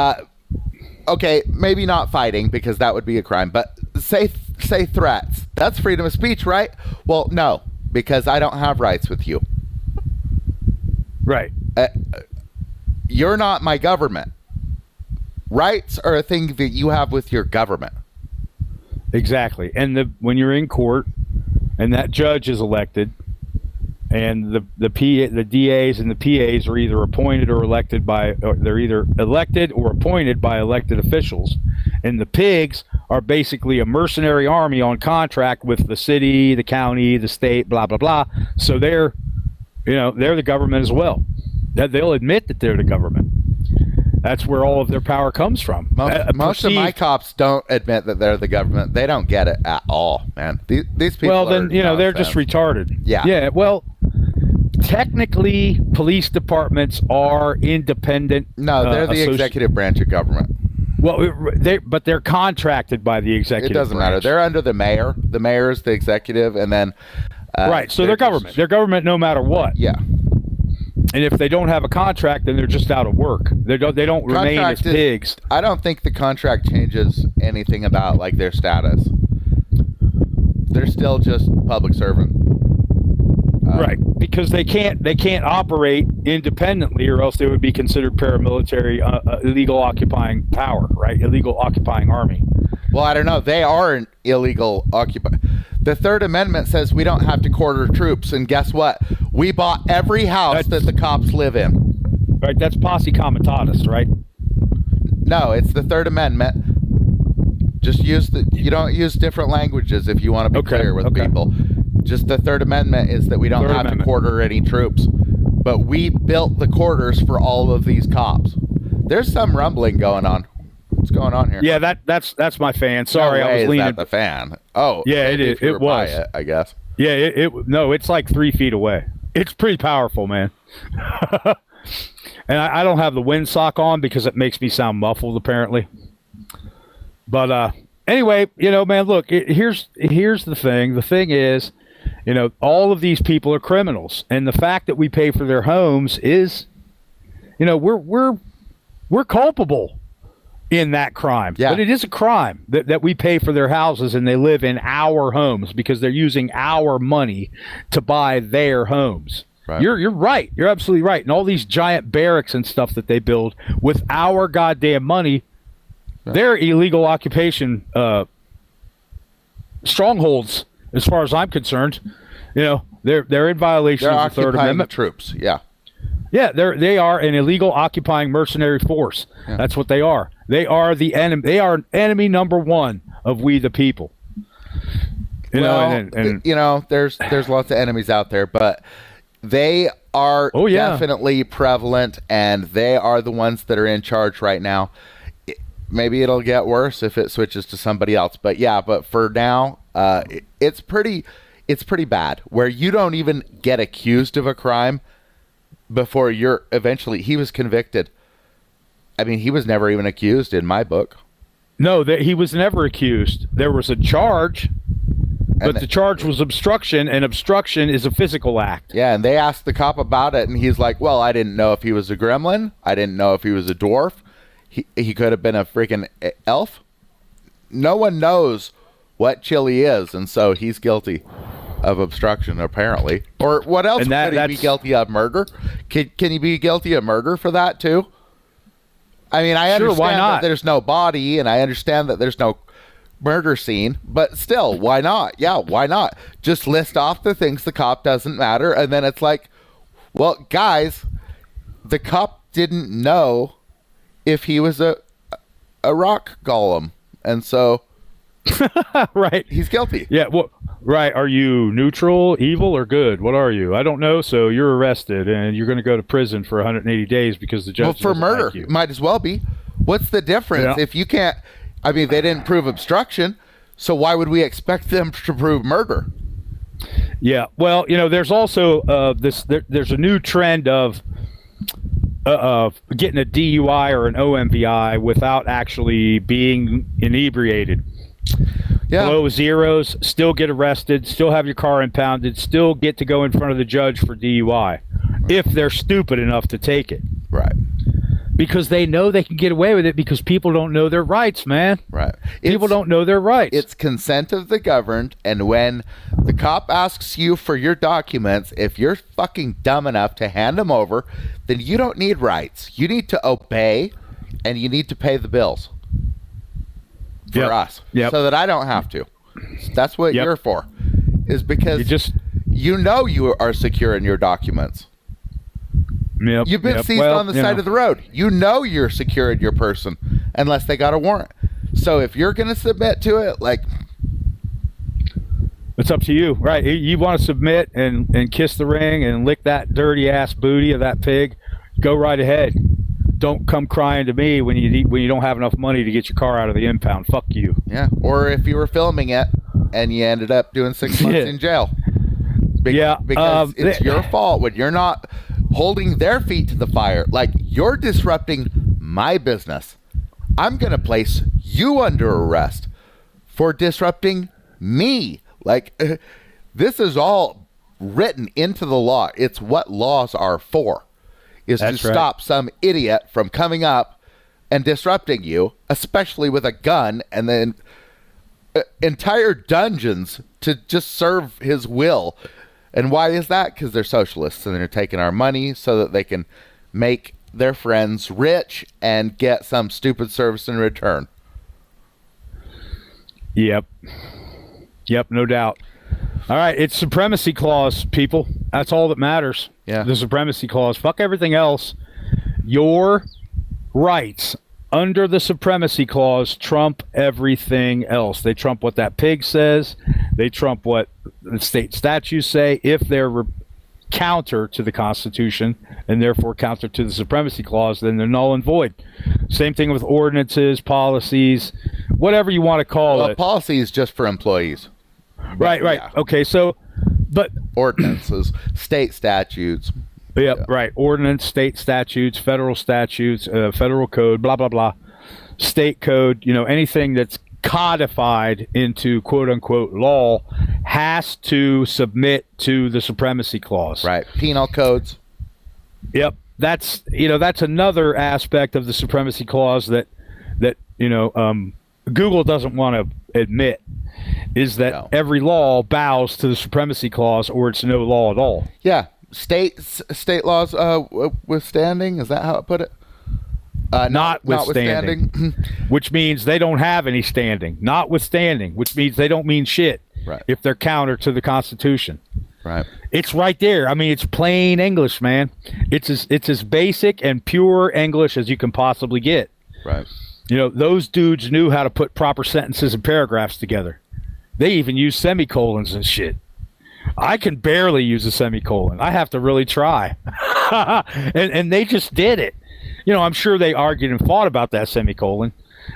Okay, maybe not fighting because that would be a crime, but say threats. That's freedom of speech, right? Well, no, because I don't have rights with you.
Right.
You're not my government. Rights are a thing that you have with your government.
Exactly. And when you're in court and that judge is elected and the DAs and the PAs are either appointed or elected they're either elected or appointed by elected officials, and the pigs are basically a mercenary army on contract with the city, the county, the state, blah, blah, blah. So they're the government as well. They'll admit that they're the government. That's where all of their power comes from.
Most of my cops don't admit that they're the government. They don't get it at all, man. These people.
Well, then they're just retarded.
Yeah.
Yeah. Well, technically, police departments are independent.
No, they're the executive branch of government.
Well, but they're contracted by the executive.
It doesn't matter. They're under the mayor. The mayor is the executive, and then.
Right. So they're government. They're government no matter what.
Yeah.
And if they don't have a contract, then they're just out of work. They don't remain as pigs.
I don't think the contract changes anything about like their status. They're still just public servant.
Right, because they can't operate independently, or else they would be considered paramilitary, illegal occupying power, right? Illegal occupying army.
Well, I don't know. They are an illegal occupy. The Third Amendment says we don't have to quarter troops, and guess what? We bought every house that the cops live in.
Right, that's posse comitatus, right?
No, it's the Third Amendment. Just you don't use different languages if you want to be clear with people. Just the Third Amendment is that we don't have to quarter any troops. But we built the quarters for all of these cops. There's some rumbling going on. What's going on here?
Yeah, that's my fan. Sorry,
no way
I was leaning.
Is that the fan? Oh,
yeah, it is. It was.
I guess.
Yeah, no, it's like 3 feet away. It's pretty powerful, man. And I don't have the windsock on because it makes me sound muffled, apparently. But anyway, man, look, here's the thing. The thing is, all of these people are criminals, and the fact that we pay for their homes is, we're culpable in that crime.
Yeah.
But it is a crime that we pay for their houses and they live in our homes because they're using our money to buy their homes. Right. You're right. You're absolutely right. And all these giant barracks and stuff that they build with our goddamn money, they're illegal occupation strongholds, as far as I'm concerned. They're in violation of the Third Amendment.
Troops, yeah.
Yeah, they are an illegal occupying mercenary force. Yeah. That's what they are. They are the enemy. They are enemy number one of we the people.
There's lots of enemies out there, but they are definitely prevalent, and they are the ones that are in charge right now. Maybe it'll get worse if it switches to somebody else, but for now, it's pretty bad. Where you don't even get accused of a crime before he was convicted. I mean, he was never even accused in my book.
No, he was never accused. There was a charge, But the charge was obstruction, and obstruction is a physical act.
Yeah, and they asked the cop about it, and he's like, well, I didn't know if he was a gremlin. I didn't know if he was a dwarf. He could have been a freaking elf. No one knows what Chile is, and so he's guilty of obstruction, apparently. Or what else could he be guilty of? Murder? Can he be guilty of murder for that, too? I mean, I understand that there's no body, and I understand that there's no murder scene, but still, why not? Yeah, why not? Just list off the things the cop doesn't matter, and then it's like, well, guys, the cop didn't know if he was a rock golem, and so
right,
he's guilty.
Yeah, well, right. Are you neutral, evil, or good? What are you? I don't know. So you're arrested, and you're going to go to prison for 180 days because the judge.
Well, for murder, like you. Might as well be. What's the difference if you can't? I mean, they didn't prove obstruction, so why would we expect them to prove murder?
Yeah, well, there's also there's a new trend of getting a DUI or an OMVI without actually being inebriated. Yeah. Below zeros, still get arrested, still have your car impounded, still get to go in front of the judge for DUI if they're stupid enough to take it.
Right.
Because they know they can get away with it because people don't know their rights, man.
Right.
People don't know their rights.
It's consent of the governed, and when the cop asks you for your documents, if you're fucking dumb enough to hand them over, then you don't need rights. You need to obey, and you need to pay the bills for us, so that I don't have to. That's what you're for, is because you are secure in your documents. You've been seized on the side of the road. You know you're secure in your person unless they got a warrant. So if you're going to submit to it, like,
it's up to you, right? You want to submit and kiss the ring and lick that dirty ass booty of that pig, go right ahead. Don't come crying to me when you don't have enough money to get your car out of the impound. Fuck you.
Yeah. Or if you were filming it and you ended up doing 6 months in jail. Because it's your fault when you're not holding their feet to the fire. Like, you're disrupting my business. I'm going to place you under arrest for disrupting me. Like, this is all written into the law. It's what laws are for, is to stop some idiot from coming up and disrupting you, especially with a gun, and then entire dungeons to just serve his will. And why is that? Because they're socialists and they're taking our money so that they can make their friends rich and get some stupid service in return.
Yep, no doubt. All right, it's supremacy clause, people. That's all that matters.
Yeah.
The supremacy clause. Fuck everything else. Your rights under the supremacy clause trump everything else. They trump what that pig says. They trump what the state statutes say if they're counter to the Constitution and therefore counter to the supremacy clause, then they're null and void. Same thing with ordinances, policies, whatever you want to call it.
Policy is just for employees.
Right. Yeah. Okay, so, but
ordinances, state statutes.
Yep, yeah. Right. Ordinance, state statutes, federal code, blah, blah, blah. State code, anything that's codified into quote unquote law has to submit to the supremacy clause.
Right. Penal codes.
Yep. That's another aspect of the supremacy clause that Google doesn't want to admit, is that every law bows to the supremacy clause or it's no law at all.
Yeah. State laws withstanding, is that how I put it?
Notwithstanding. Which means they don't have any standing. Notwithstanding, which means they don't mean shit.
Right.
If they're counter to the Constitution.
Right.
It's right there. I mean, it's plain English, man. It's as basic and pure English as you can possibly get.
Right.
Those dudes knew how to put proper sentences and paragraphs together. They even use semicolons and shit. I can barely use a semicolon. I have to really try. and they just did it. I'm sure they argued and fought about that semicolon,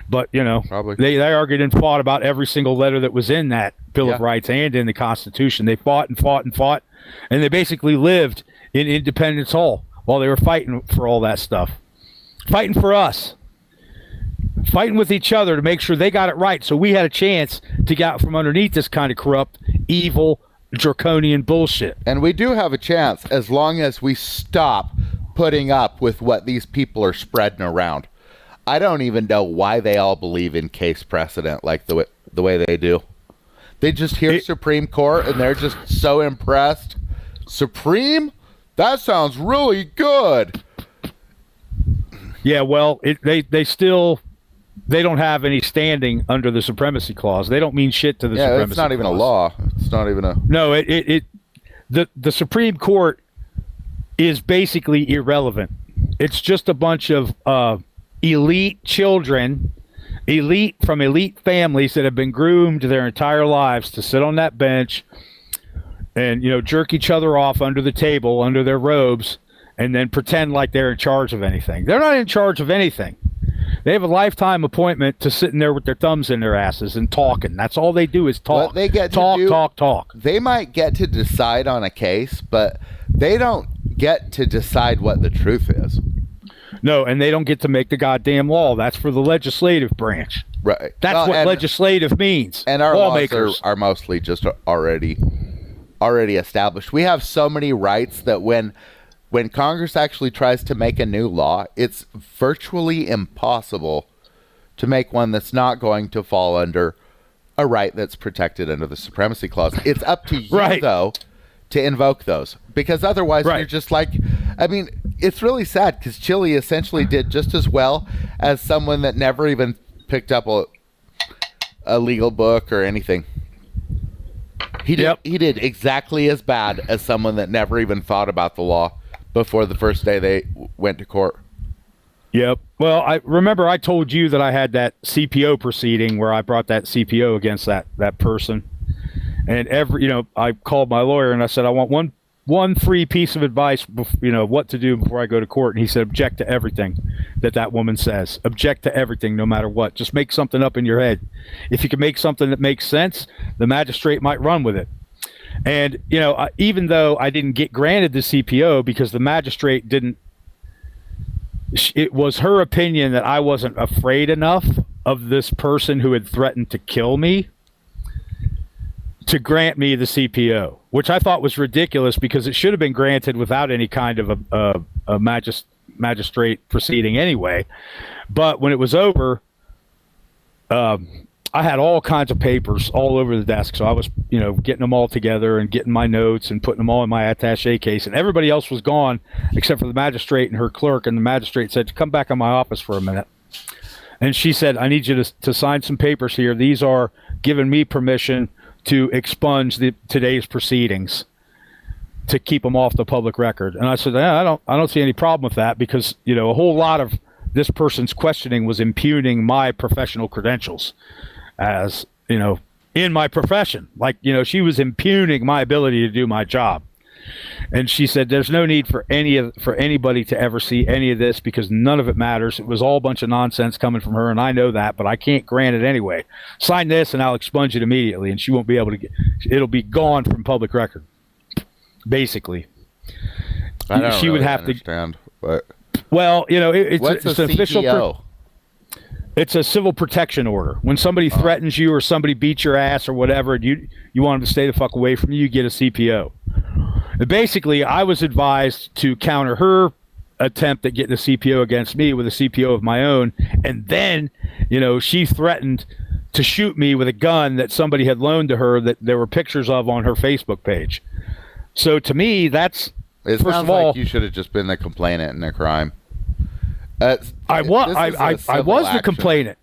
but
probably
they argued and fought about every single letter that was in that Bill of Rights and in the Constitution. They fought and fought and fought, and they basically lived in Independence Hall while they were fighting for all that stuff. Fighting for us. fighting with each other to make sure they got it right. So we had a chance to get out from underneath this kind of corrupt, evil, draconian bullshit.
And we do have a chance as long as we stop putting up with what these people are spreading around. I don't even know why they all believe in case precedent like the way they do. They just hear Supreme Court and they're just so impressed. Supreme? That sounds really good.
Yeah, well, they don't have any standing under the Supremacy Clause. They don't mean shit to the Supremacy Clause.
It's not even a law. It's not even a...
No, the Supreme Court is basically irrelevant. It's just a bunch of elite children, from elite families that have been groomed their entire lives to sit on that bench and, jerk each other off under the table, under their robes, and then pretend like they're in charge of anything. They're not in charge of anything. They have a lifetime appointment to sitting there with their thumbs in their asses and talking. That's all they do is talk.
What they get
talk.
They might get to decide on a case, but they don't get to decide what the truth is.
No, and they don't get to make the goddamn law. That's for the legislative branch.
Right.
That's what legislative means.
And our
lawmakers
laws are mostly just already established. We have so many rights that when Congress actually tries to make a new law, it's virtually impossible to make one that's not going to fall under a right that's protected under the Supremacy Clause. It's up to you, though, to invoke those. Because otherwise you're just like... I mean, it's really sad because Chile essentially did just as well as someone that never even picked up a legal book or anything. He did exactly as bad as someone that never even thought about the law before the first day they went to court.
Yep. Well, I remember I told you that I had that CPO proceeding where I brought that CPO against that person. And I called my lawyer and I said, I want one free piece of advice, what to do before I go to court. And he said, object to everything that woman says. Object to everything, no matter what. Just make something up in your head. If you can make something that makes sense, the magistrate might run with it. And, even though I didn't get granted the CPO because the magistrate didn't, it was her opinion that I wasn't afraid enough of this person who had threatened to kill me to grant me the CPO, which I thought was ridiculous because it should have been granted without any kind of a magistrate proceeding anyway. But when it was over, I had all kinds of papers all over the desk. So I was, getting them all together and getting my notes and putting them all in my attaché case. And everybody else was gone except for the magistrate and her clerk. And the magistrate said, come back in my office for a minute. And she said, I need you to sign some papers here. These are giving me permission to expunge today's proceedings to keep them off the public record. And I said, I don't see any problem with that because, a whole lot of this person's questioning was impugning my professional credentials as, in my profession. Like, she was impugning my ability to do my job. And she said, there's no need for anybody to ever see any of this because none of it matters. It was all a bunch of nonsense coming from her, and I know that, but I can't grant it anyway. Sign this, and I'll expunge it immediately, and she won't be able to it'll be gone from public record, basically.
I don't
she
really
would have
understand, but...
Well, it's an official... It's a civil protection order. When somebody threatens you or somebody beats your ass or whatever, and you want them to stay the fuck away from you get a CPO. Basically, I was advised to counter her attempt at getting a CPO against me with a CPO of my own. And then, she threatened to shoot me with a gun that somebody had loaned to her that there were pictures of on her Facebook page. So to me, that's,
it
first
sounds
of all,
like you should have just been the complainant in a crime.
I was the complainant.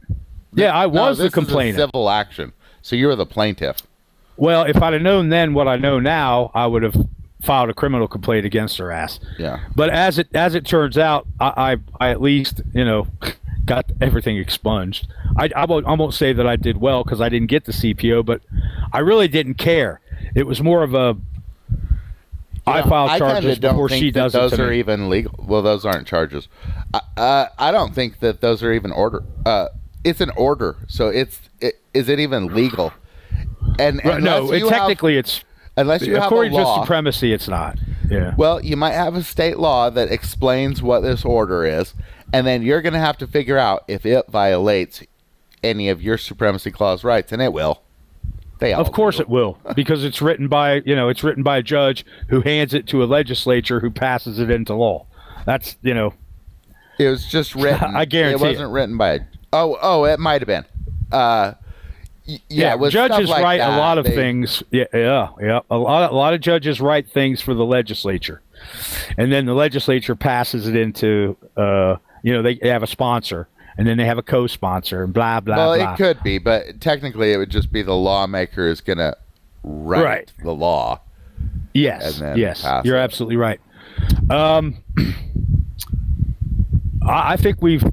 Yeah, I was the complainant.
This is a civil action. So you were the plaintiff.
Well, if I'd have known then what I know now, I would have filed a criminal complaint against her ass.
Yeah.
But as it turns out, I at least, got everything expunged. I won't say that I did well because I didn't get the CPO, but I really didn't care. It was more of a I filed charges before she does it to me.
Those are even legal. Well, those aren't charges. I don't think that those are even order. It's an order, so is it even legal? And
no, technically it's
unless you have a law.
According to supremacy, it's not. Yeah.
Well, you might have a state law that explains what this order is, And then you're going to have to figure out if it violates any of your supremacy clause rights, and it will. They all
Of course
do.
it will, because it's written by a judge who hands it to a legislature who passes it into law. That's,
It was just written.
I guarantee
it wasn't written by. It might have been. It was
judges
stuff like
write
that.
a lot of things. Yeah. A lot of judges write things for the legislature, and then the legislature passes it into. They have a sponsor, and then they have a co-sponsor, and blah blah
Well,
blah.
it could be, but technically, it would just be the lawmaker is going to write the law.
Yes,
and then
yes,
pass
you're
it.
absolutely right. I think we've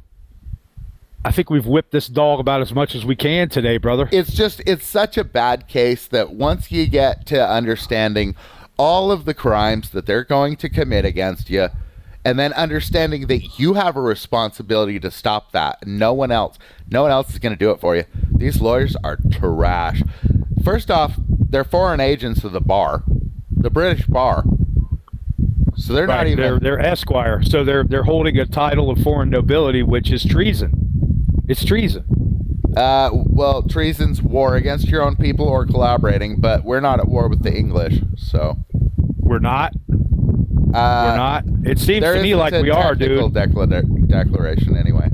whipped this dog about as much as we can today, brother.
It's such a bad case that once you get to understanding all of the crimes that they're going to commit against you, and then understanding that you have a responsibility to stop that, no one else is going to do it for you. These lawyers are trash. First off, they're foreign agents of the bar, the British bar. So they're not even.
They're esquire, so they're holding a title of foreign nobility, which is treason. It's treason.
Well, treason's war against your own people or collaborating, but we're not at war with the English, so.
We're not. We're not. It seems to me like we are, dude.
Declaration, anyway.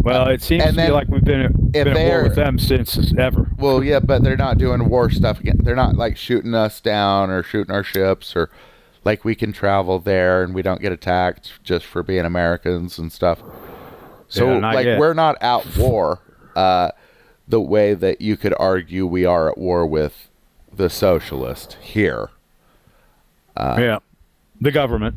Well, it seems to me like we've been at war with them since ever.
Well, yeah, but they're not doing war stuff again. They're not like shooting us down or shooting our ships, or like we can travel there and we don't get attacked just for being Americans and stuff. So, we're not at war the way that you could argue we are at war with the socialist here.
The government.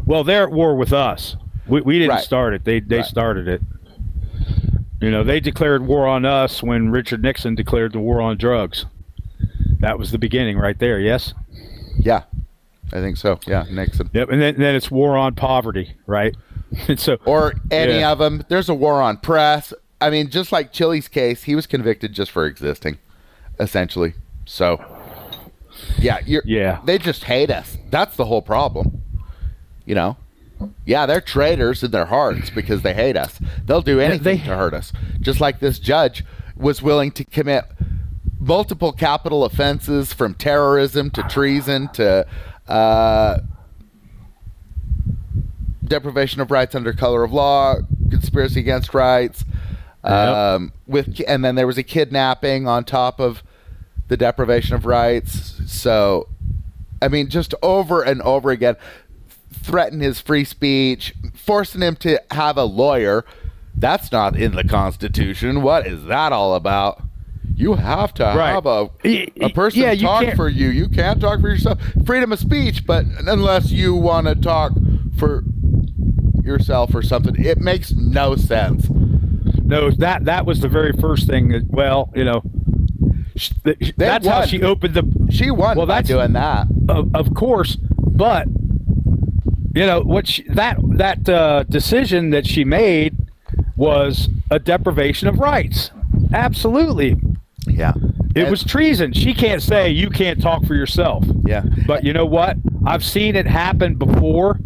Well, they're at war with us. We didn't start it. They started it. They declared war on us when Richard Nixon declared the war on drugs. That was the beginning right there, yes?
Yeah, I think so. Yeah, Nixon.
Yep, and then it's war on poverty, right? And so,
or any of them. There's a war on press. I mean, just like Chiles' case, he was convicted just for existing, essentially. So, they just hate us. That's the whole problem. Yeah, they're traitors in their hearts because they hate us. They'll do anything to hurt us. Just like this judge was willing to commit multiple capital offenses, from terrorism to treason to deprivation of rights under color of law, conspiracy against rights, and then there was a kidnapping on top of the deprivation of rights. So, I mean, just over and over again, threaten his free speech, forcing him to have a lawyer. That's not in the Constitution. What is that all about? You have to have a person talk for you. You can't talk for yourself. Freedom of speech, but unless you want to talk for yourself or something, it makes no sense.
No, that was the very first thing that, that's how she opened the.
She won by doing that.
Of course, but that decision that she made was a deprivation of rights. Absolutely.
Yeah.
It was treason. She can't say you can't talk for yourself.
Yeah.
But you know what? I've seen it happen before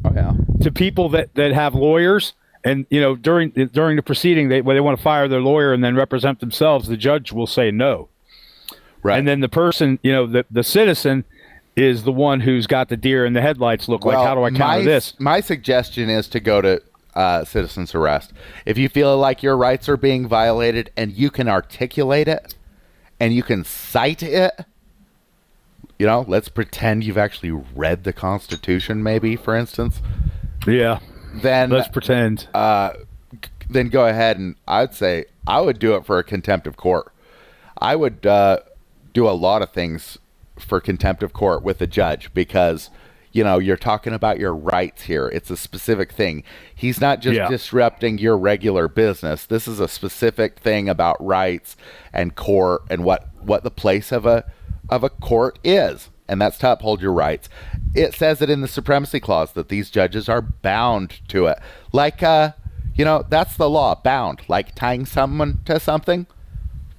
to people that have lawyers, and during the proceeding when they want to fire their lawyer and then represent themselves, the judge will say no. Right. And then the person, the citizen is the one who's got the deer in the headlights look like, how do I counter this?
My suggestion is to go to citizen's arrest. If you feel like your rights are being violated and you can articulate it and you can cite it, let's pretend you've actually read the Constitution, maybe, for instance.
Yeah.
Then
let's pretend.
Then go ahead, and I'd say I would do it for a contempt of court. I would do a lot of things for contempt of court with the judge because, you're talking about your rights here. It's a specific thing. He's not just disrupting your regular business. This is a specific thing about rights and court and what the place of a court is. And that's to uphold your rights. It says it in the Supremacy Clause that these judges are bound to it. Like, that's the law, bound. Like tying someone to something.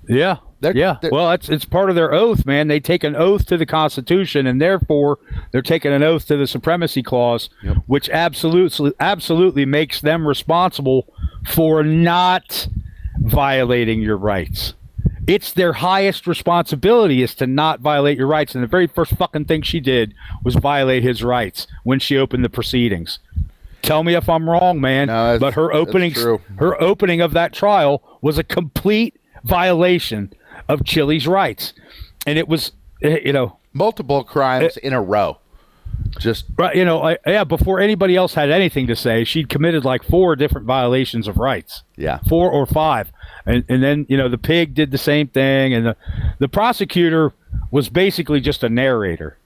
Yeah. Yeah. Well, it's part of their oath, man. They take an oath to the Constitution, and therefore they're taking an oath to the Supremacy Clause, which absolutely makes them responsible for not violating your rights. It's their highest responsibility is to not violate your rights. And the very first fucking thing she did was violate his rights when she opened the proceedings. Tell me if I'm wrong, man.
No,
but her opening of that trial was a complete violation of Chile's rights. And it was,
multiple crimes in a row. Just
right, before anybody else had anything to say, she'd committed like 4 different violations of rights.
Yeah.
4 or 5. And then, the pig did the same thing. And the prosecutor was basically just a narrator.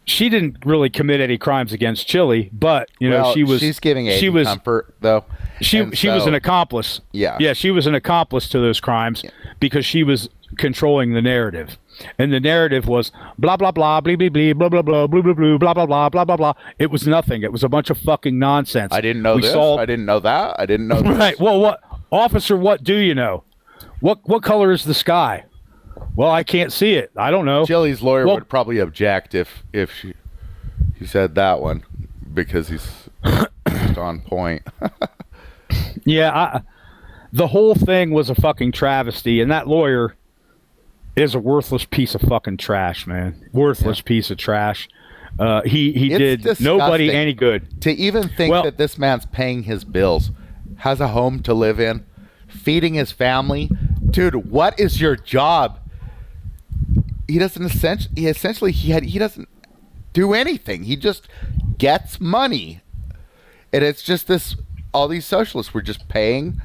She didn't really commit any crimes against Chile, but,
she's giving Aiden comfort, though.
She was an accomplice.
Yeah.
Yeah, she was an accomplice to those crimes because she was controlling the narrative. And the narrative was blah, blah, blah, blah, blah, blah, blah, blah, blah, blah, blah, blah, blah, blah, blah, blah, blah. It was nothing. It was a bunch of fucking nonsense.
I didn't know this. I didn't know that. I didn't know this.
Right. Well, officer, what do you know? What color is the sky? Well, I can't see it. I don't know.
Chile's lawyer would probably object if he said that one because he's just on point.
Yeah, the whole thing was a fucking travesty, and that lawyer is a worthless piece of fucking trash, man. Worthless piece of trash. He did
disgusting
nobody any good.
To even think that this man's paying his bills, has a home to live in, feeding his family. Dude, what is your job? He doesn't he doesn't do anything. He just gets money. And it's just all these socialists were just paying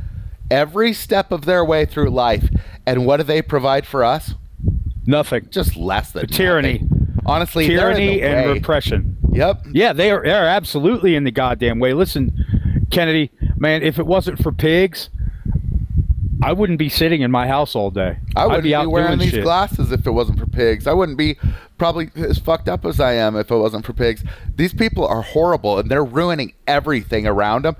every step of their way through life. And what do they provide for us?
Nothing.
Just less than
tyranny.
Nothing. Honestly,
tyranny and repression.
Yep.
Yeah, they're absolutely in the goddamn way. Listen, Kennedy, man, if it wasn't for pigs, I wouldn't be sitting in my house all day.
I wouldn't
be
wearing these
shit.
glasses if it wasn't for pigs. I wouldn't be probably as fucked up as I am if it wasn't for pigs. These people are horrible, and they're ruining everything around them.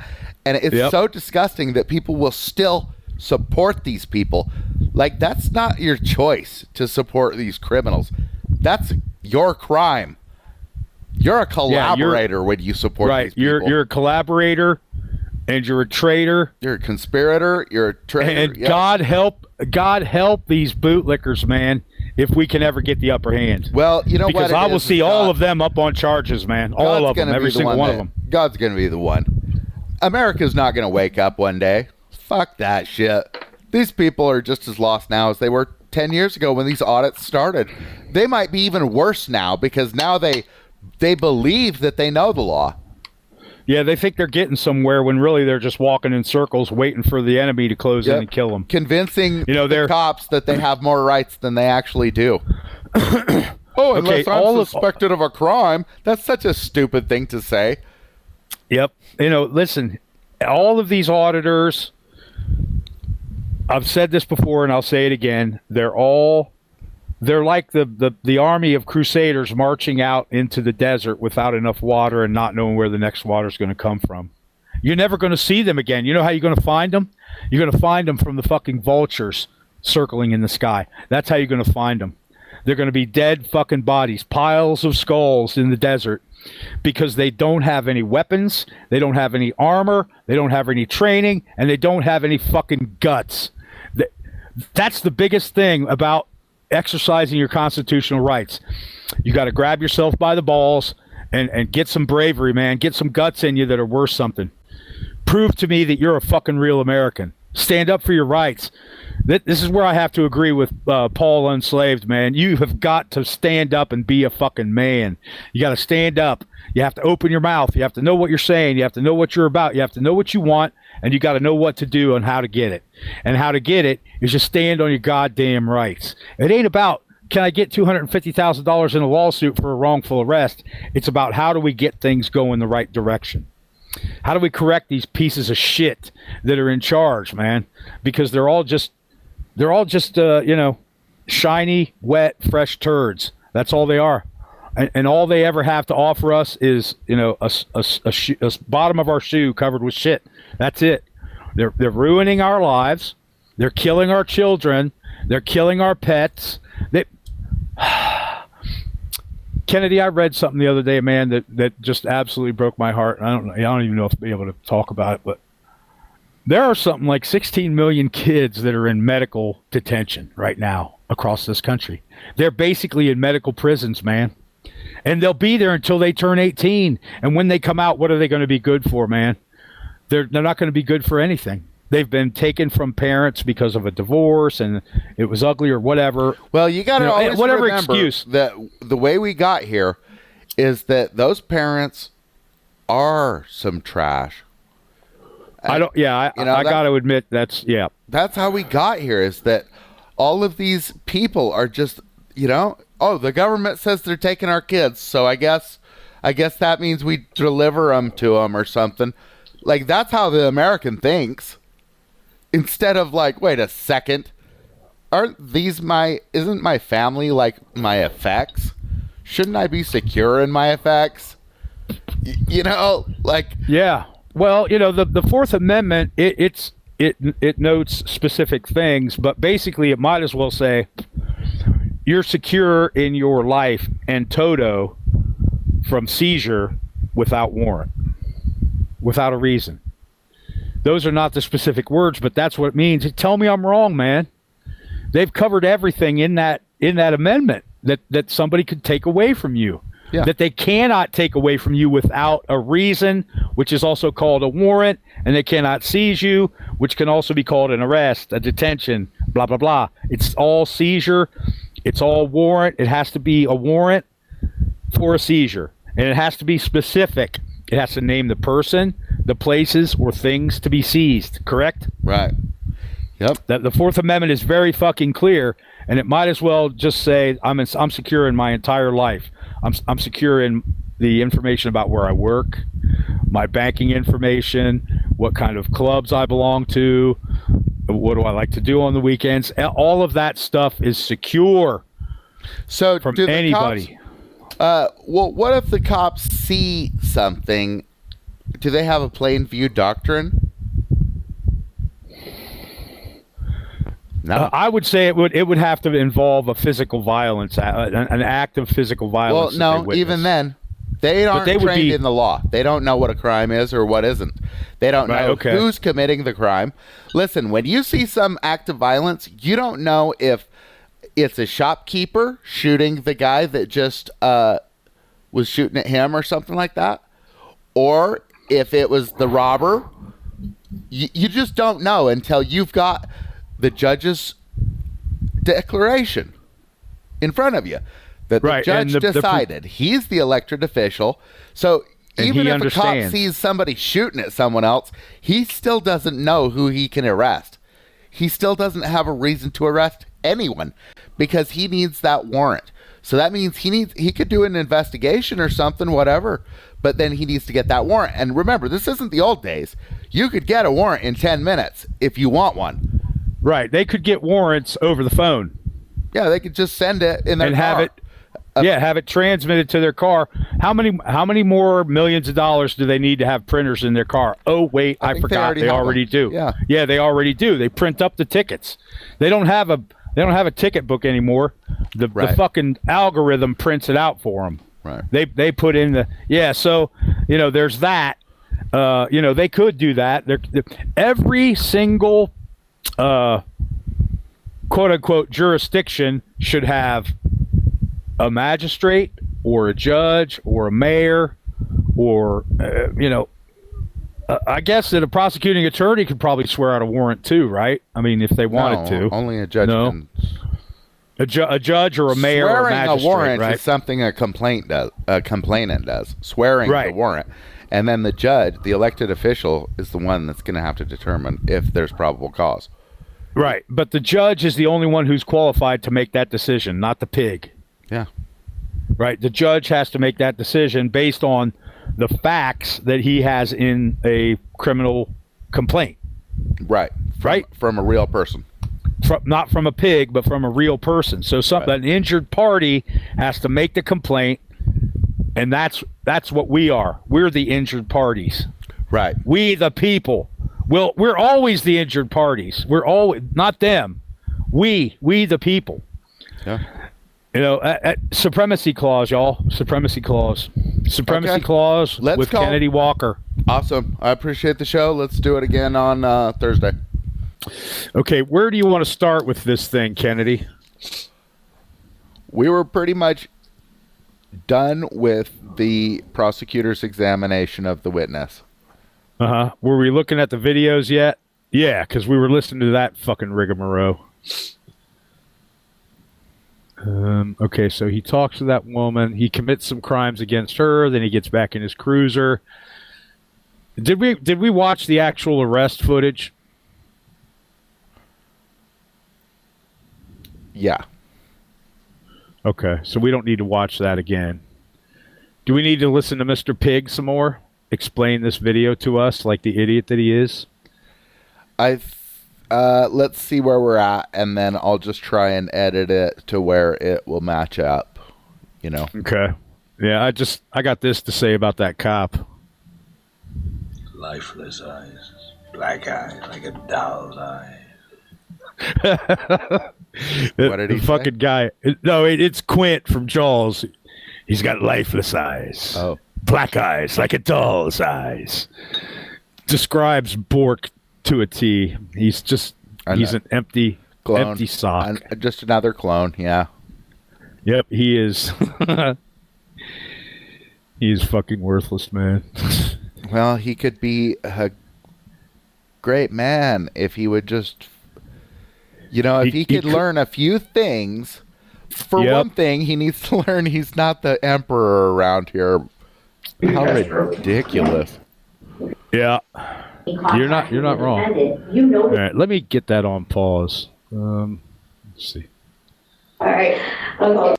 And it's so disgusting that people will still support these people. Like, that's not your choice to support these criminals. That's your crime. You're a collaborator when you support these people.
You're a collaborator. And you're a traitor.
You're a conspirator. You're a traitor.
And God help these bootlickers, man, if we can ever get the upper hand.
Well, you know what?
Because I will see all of them up on charges, man. All of them, every single one of them.
God's going to be the one. America's not going to wake up one day. Fuck that shit. These people are just as lost now as they were 10 years ago when these audits started. They might be even worse now because now they believe that they know the law.
Yeah, they think they're getting somewhere when really they're just walking in circles waiting for the enemy to close in and kill them.
Convincing the cops that they have more rights than they actually do. Unless I'm suspected of a crime. That's such a stupid thing to say.
Yep. Listen, all of these auditors, I've said this before and I'll say it again, they're like the army of crusaders marching out into the desert without enough water and not knowing where the next water is going to come from. You're never going to see them again. You know how you're going to find them? You're going to find them from the fucking vultures circling in the sky. That's how you're going to find them. They're going to be dead fucking bodies, piles of skulls in the desert because they don't have any weapons, they don't have any armor, they don't have any training, and they don't have any fucking guts. That's the biggest thing about exercising your constitutional rights. You got to grab yourself by the balls and get some bravery, man. Get some guts in you that are worth something. Prove to me that you're a fucking real American. Stand up for your rights. This is where I have to agree with Paul Unslaved, man. You have got to stand up and be a fucking man. You got to stand up. You have to open your mouth. You have to know what you're saying. You have to know what you're about. You have to know what you want, and you got to know what to do and how to get it. And how to get it is just stand on your goddamn rights. It ain't about, can I get $250,000 in a lawsuit for a wrongful arrest? It's about how do we get things going the right direction. How do we correct these pieces of shit that are in charge, man? Because they're all just shiny, wet, fresh turds. That's all they are. And all they ever have to offer us is, a bottom of our shoe covered with shit. That's it. They're ruining our lives. They're killing our children. They're killing our pets. Kennedy, I read something the other day, man, that just absolutely broke my heart. I don't even know if I'll be able to talk about it, but there are something like 16 million kids that are in medical detention right now across this country. They're basically in medical prisons, man. And they'll be there until they turn 18. And when they come out, what are they going to be good for, man? They're not going to be good for anything. They've been taken from parents because of a divorce and it was ugly or whatever.
Well, you got to always
whatever
remember
excuse.
that the way we got here is that those parents are some trash.
I got to admit that's
how we got here, is that all of these people are just, the government says they're taking our kids, so I guess that means we deliver them to them or something. Like, that's how the American thinks. Instead of like, wait a second, isn't my family like my effects? Shouldn't I be secure in my effects?
Yeah. Well, the Fourth Amendment, it notes specific things, but basically it might as well say you're secure in your life and toto from seizure without warrant, without a reason. Those are not the specific words, but that's what it means. Tell me I'm wrong, man. They've covered everything in that amendment that somebody could take away from you. Yeah. That they cannot take away from you without a reason, which is also called a warrant, and they cannot seize you, which can also be called an arrest, a detention, blah, blah, blah. It's all seizure. It's all warrant. It has to be a warrant for a seizure, and it has to be specific. It has to name the person, the places, or things to be seized, correct?
Right. Yep.
The Fourth Amendment is very fucking clear, and it might as well just say I'm secure in my entire life. I'm secure in the information about where I work, my banking information, what kind of clubs I belong to, what do I like to do on the weekends. All of that stuff is secure.
So
from anybody.
Well, what if the cops see something? Do they have a plain view doctrine? No.
I would say it would have to involve a physical violence, an act of physical violence.
Well, no, even then, they aren't trained in the law. They don't know what a crime is or what isn't. They don't know who's committing the crime. Listen, when you see some act of violence, you don't know if it's a shopkeeper shooting the guy that just was shooting at him or something like that, or if it was the robber. You just don't know until you've got the judge's declaration in front of you that the judge decided. He's the elected official. So even if a cop sees somebody shooting at someone else, he still doesn't know who he can arrest. He still doesn't have a reason to arrest anyone because he needs that warrant. So that means he could do an investigation or something, whatever, but then he needs to get that warrant. And remember, this isn't the old days. You could get a warrant in 10 minutes if you want one.
Right. They could get warrants over the phone.
Yeah, they could just send it in their car.
Have it transmitted to their car. How many more millions of dollars do they need to have printers in their car? Oh, wait, I forgot. They already do. Yeah, they already do. They print up the tickets. They don't have a ticket book anymore. The fucking algorithm prints it out for them.
Right.
They put in so there's that. They could do that. Every single quote unquote jurisdiction should have a magistrate or a judge or a mayor or I guess that a prosecuting attorney could probably swear out a warrant too, right? I mean, if they wanted to.
Only a judge can.
A judge or a mayor or a magistrate,
a warrant
right?
is something a complainant does. Swearing the warrant. And then the judge, the elected official, is the one that's going to have to determine if there's probable cause.
Right. But the judge is the only one who's qualified to make that decision, not the pig.
Yeah.
Right. The judge has to make that decision based on the facts that he has in a criminal complaint.
Right. From a real person.
Not from a pig, but from a real person. So an injured party has to make the complaint, and that's what we are. We're the injured parties.
Right.
We the people. We're always the injured parties. We're always not them. We the people.
Yeah.
You know, supremacy clause, y'all. Supremacy clause. Supremacy
Okay.
clause
Let's
with
call-
Kennedy Walker.
Awesome. I appreciate the show. Let's do it again on Thursday.
Okay, where do you want to start with this thing, Kennedy?
We were pretty much done with the prosecutor's examination of the witness.
Uh-huh. Were we looking at the videos yet? Yeah, because we were listening to that fucking rigmarole. Okay, so he talks to that woman. He commits some crimes against her. Then he gets back in his cruiser. Did we watch the actual arrest footage?
Yeah.
Okay, so we don't need to watch that again. Do we need to listen to Mr. Pig some more? Explain this video to us like the idiot that he is?
Let's see where we're at, and then I'll just try and edit it to where it will match up, you know.
Okay. Yeah, I got this to say about that cop.
Lifeless eyes, black eyes like a doll's eyes.
What did he
the
say?
fucking guy. It's Quint from Jaws. He's got lifeless eyes.
Oh.
Black eyes like a doll's eyes. Describes Bork to a T. He's an empty
Clone.
empty sock.
Just another clone, yeah.
Yep, he is. He is fucking worthless, man.
Well, he could be a great man if he would just, you know, if he could learn a few things. For one thing, he needs to learn he's not the emperor around here. How ridiculous.
Yeah. You're not wrong. All right, let me get that on pause. Let's see.
All right. Okay.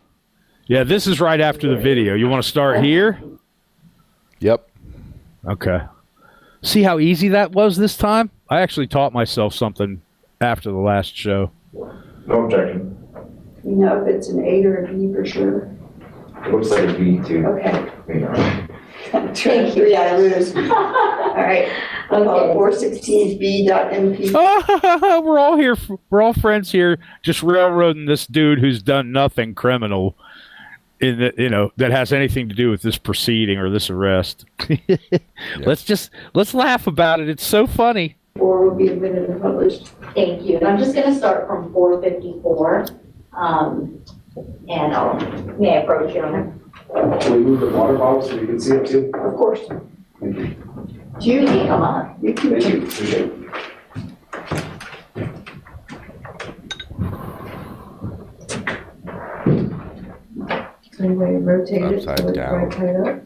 Yeah, this is right after the video. You want to start here?
Yep.
Okay. See how easy that was this time? I actually taught myself something after the last show.
No objection.
You know if it's an 8 or a B for sure.
It looks like a B too.
Okay.
Yeah.
Thank you. Yeah, I lose. All right. Okay. 416B.MP.
We're all here. We're all friends here, just railroading this dude who's done nothing criminal, that has anything to do with this proceeding or this arrest. Let's laugh about it. It's so funny.
4 will be admitted and published.
Thank you. And I'm just going to start from 454. And may I approach you on it?
Can we move the water bottle so you can see it too?
Of course.
Thank you.
You can come up.
You can.
Thank you. Appreciate it.
Anyway, rotate it so
Upside
it's
down.
right side up.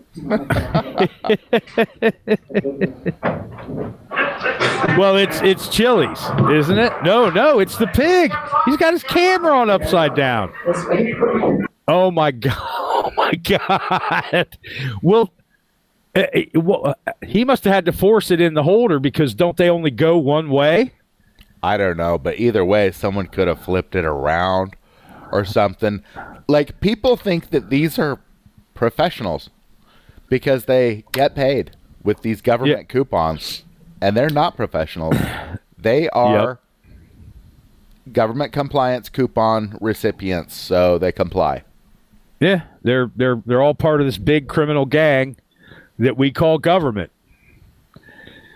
Well, it's Chiles, isn't it? No, it's the pig. He's got his camera on upside down.
This way.
Oh my god! Oh my god! Well, he must have had to force it in the holder because don't they only go one way?
I don't know, but either way, someone could have flipped it around or something. Like, people think that these are professionals because they get paid with these government coupons, and they're not professionals. They are government compliance coupon recipients, so they comply.
Yeah, they're all part of this big criminal gang that we call government.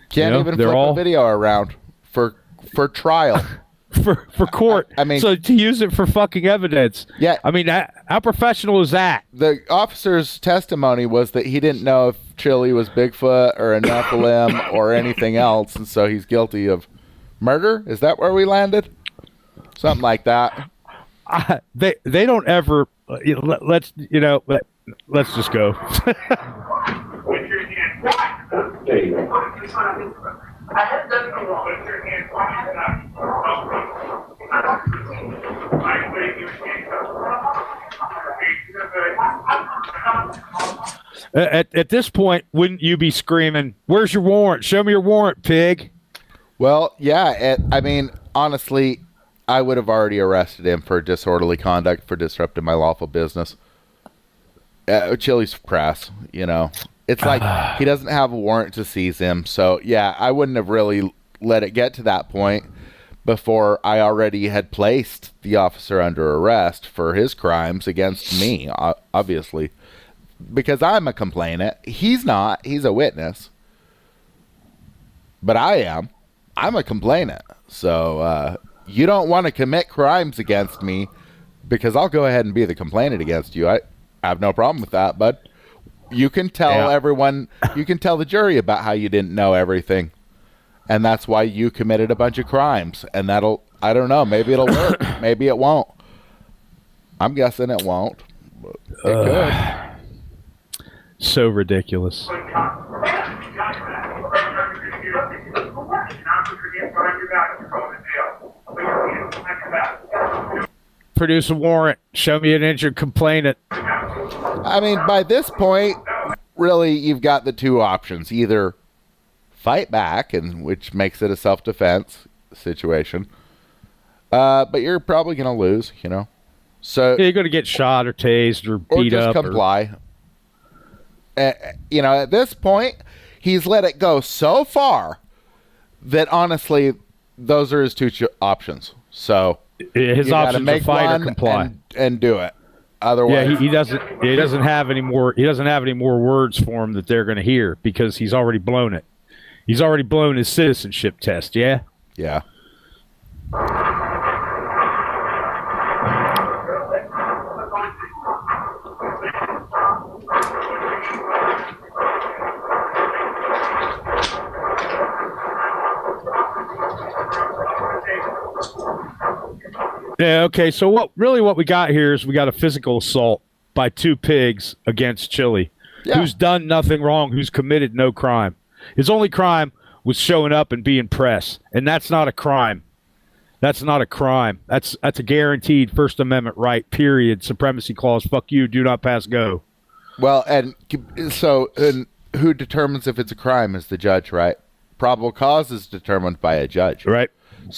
Can't even flip a video around for trial.
for court.
I mean,
so to use it for fucking evidence.
Yeah.
I mean, how professional is that?
The officer's testimony was that he didn't know if Chile was Bigfoot or a Nephilim or anything else, and so he's guilty of murder. Is that where we landed? Something like that.
They don't ever. Let's just go.
Put your hand back.
There you go.
I haven't done anything wrong. Put your hand back. I believe you
At this point, wouldn't you be screaming, "Where's your warrant? Show me your warrant, pig"?
Well, yeah. I mean, honestly, I would have already arrested him for disorderly conduct for disrupting my lawful business. Chile's crass, It's like he doesn't have a warrant to seize him. So, yeah, I wouldn't have really let it get to that point. before I already had placed the officer under arrest for his crimes against me, obviously. Because I'm a complainant. He's not. He's a witness. But I am. I'm a complainant. So you don't want to commit crimes against me because I'll go ahead and be the complainant against you. I have no problem with that, but you can tell everyone, you can tell the jury about how you didn't know everything. And that's why you committed a bunch of crimes. And that'll, I don't know, maybe it'll work. Maybe it won't. I'm guessing it won't. But it could.
So ridiculous. Produce a warrant. Show me an injured complainant.
I mean, by this point, really, you've got the two options. Either fight back, and which makes it a self-defense situation. But you're probably going to lose, you know. So
you're going to get shot or tased or beat
or just
up.
Comply. You know, at this point, he's let it go so far that honestly, those are his two options. So
his options are fight or comply
and do it. Otherwise,
yeah, he doesn't have any more. He doesn't have any more words for him that they're going to hear because he's already blown it. He's already blown his citizenship test. Yeah.
Yeah.
Yeah, okay, so what we got here is we got a physical assault by two pigs against Chile, who's done nothing wrong, who's committed no crime. His only crime was showing up and being press, and that's not a crime. That's not a crime. That's a guaranteed First Amendment right, period. Supremacy clause, fuck you, do not pass go.
Well, and so and who determines if it's a crime is the judge, right? Probable cause is determined by a judge.
Right.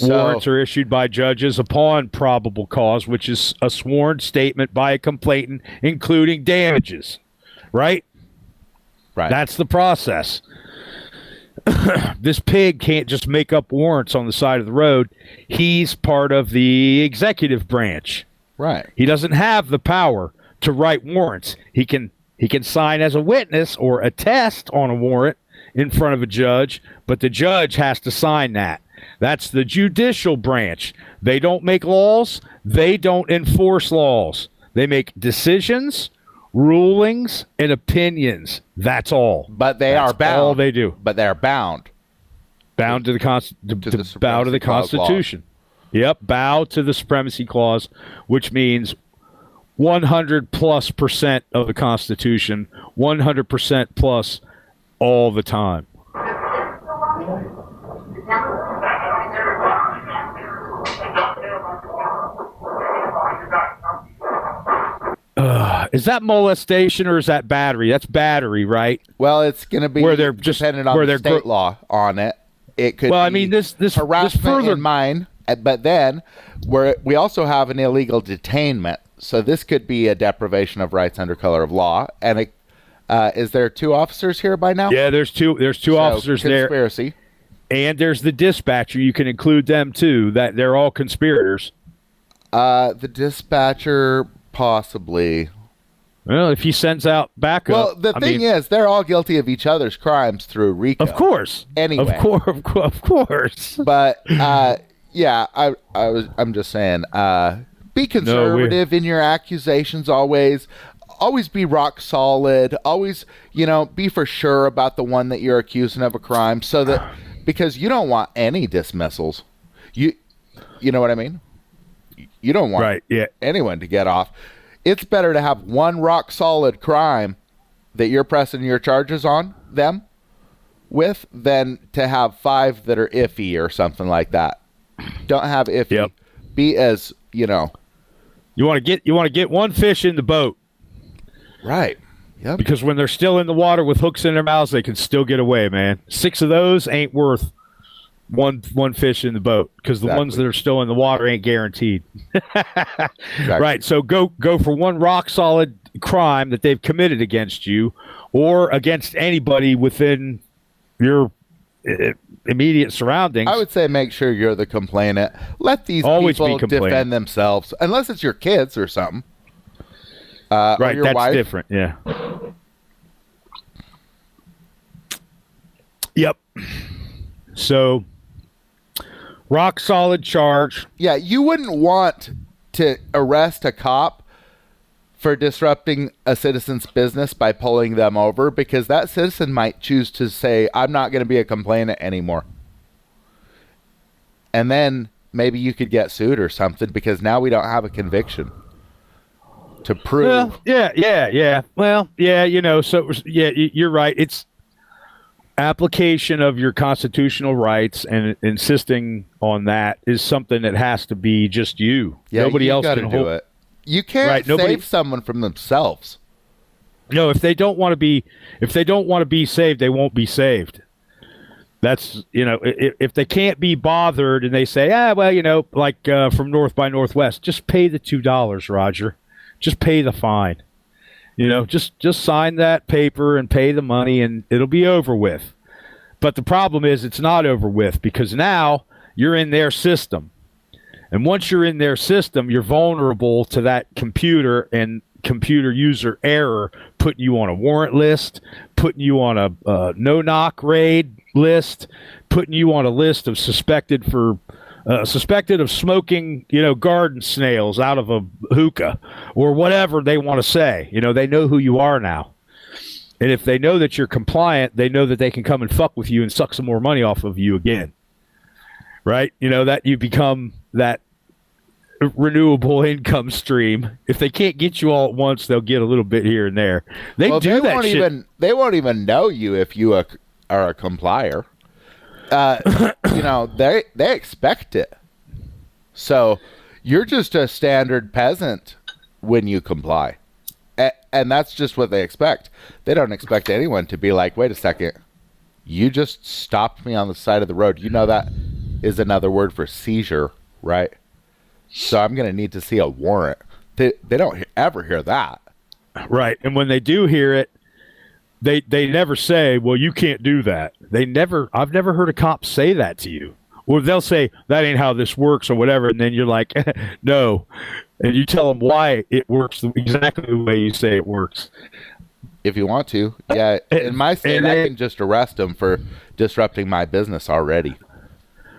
Warrants are issued by judges upon probable cause, which is a sworn statement by a complainant, including damages. Right?
Right.
That's the process. This pig can't just make up warrants on the side of the road. He's part of the executive branch.
Right.
He doesn't have the power to write warrants. He can sign as a witness or attest on a warrant in front of a judge, but the judge has to sign that. That's the judicial branch. They don't make laws. They don't enforce laws. They make decisions, rulings, and opinions. That's all.
But they are bound.
All they do.
But they're bound.
Bound to the bow to the Constitution. Yep, bow to the Supremacy Clause, which means 100+% of the Constitution, 100% plus all the time. Is that molestation or is that battery? That's battery, right?
Well, it's going to be
where they're just
dependent on the state law on it. It could.
Well,
be
I mean, this
harassment
further
in mine, but then we also have an illegal detainment. So this could be a deprivation of rights under color of law. And is there two officers here by now?
Yeah, there's two officers there.
Conspiracy.
And there's the dispatcher. You can include them too. That they're all conspirators.
The dispatcher, possibly.
Well, if he sends out backup.
Well, the thing is, they're all guilty of each other's crimes through RICO.
Of course.
Anyway.
Of course.
But yeah, I'm just saying, be conservative in your accusations always. Always be rock solid. Always, be for sure about the one that you're accusing of a crime, so that because you don't want any dismissals. You know what I mean? You don't want anyone to get off. It's better to have one rock solid crime that you're pressing your charges on them with than to have 5 that are iffy or something like that. Don't have iffy.
Yep.
Be as, You
want to get one fish in the boat.
Right. Yep.
Because when they're still in the water with hooks in their mouths, they can still get away, man. 6 of those ain't worth one fish in the boat because the ones that are still in the water ain't guaranteed.
Exactly.
Right. So go for one rock solid crime that they've committed against you or against anybody within your immediate surroundings.
I would say make sure you're the complainant. Let these
Always be
people
complainant.
defend themselves, unless it's your kids or something. Or
right,
your
that's
wife.
different. Yeah. Yep. So, rock solid charge.
Yeah, you wouldn't want to arrest a cop for disrupting a citizen's business by pulling them over, because that citizen might choose to say, I'm not going to be a complainant anymore. And then maybe you could get sued or something, because now we don't have a conviction to prove.
Well, yeah. Well, yeah, so yeah, you're right. It's application of your constitutional rights, and insisting on that is something that has to be just you.
Yeah,
Nobody else
gotta
can
do
hold
it. You can't save someone from themselves.
No, if they don't want to be saved, they won't be saved. That's, if they can't be bothered and they say, like from North by Northwest, just pay the $2, Roger. Just pay the fine. Just sign that paper and pay the money, and it'll be over with. But the problem is it's not over with, because now you're in their system. And once you're in their system, you're vulnerable to that computer and computer user error, putting you on a warrant list, putting you on a no-knock raid list, putting you on a list of suspected of smoking, garden snails out of a hookah, or whatever they want to say. They know who you are now. And if they know that you're compliant, they know that they can come and fuck with you and suck some more money off of you again. Right? That you become that renewable income stream. If they can't get you all at once, they'll get a little bit here and there. They
won't even know you if you are a complier. They expect it. So you're just a standard peasant when you comply. And that's just what they expect. They don't expect anyone to be like, wait a second, you just stopped me on the side of the road. That is another word for seizure, right? So I'm going to need to see a warrant. They don't ever hear that.
Right. And when they do hear it, they never say, well, you can't do that. I've never heard a cop say that to you. Or they'll say, that ain't how this works, or whatever. And then you're like, no. And you tell them why it works exactly the way you say it works.
If you want to. Yeah. In my state, I can just arrest them for disrupting my business already.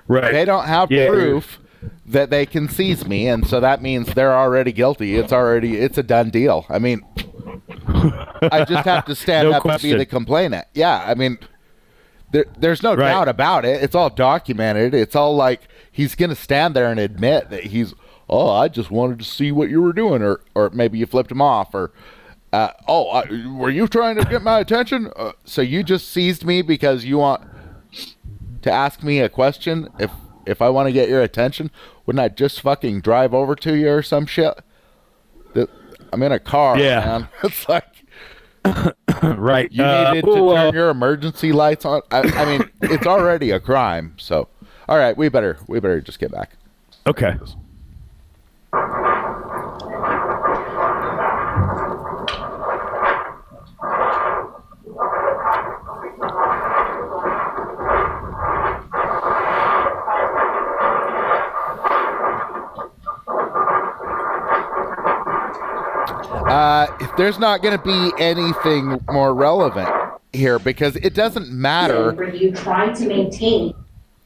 Right.
They don't have proof that they can seize me, and so that means they're already guilty. It's a done deal. I mean, I just have to stand up and be the complainant. Yeah, I mean, there's no doubt about it. It's all documented. It's all like he's going to stand there and admit that I just wanted to see what you were doing, or maybe you flipped him off, or were you trying to get my attention? So you just seized me because you want to ask me a question. If I want to get your attention, wouldn't I just fucking drive over to you or some shit? I'm in a car, man. It's like,
right.
You needed to turn your emergency lights on. I mean, it's already a crime. So, all right, we better just get back.
Okay.
If there's not going to be anything more relevant here, because it doesn't matter.
You try to maintain.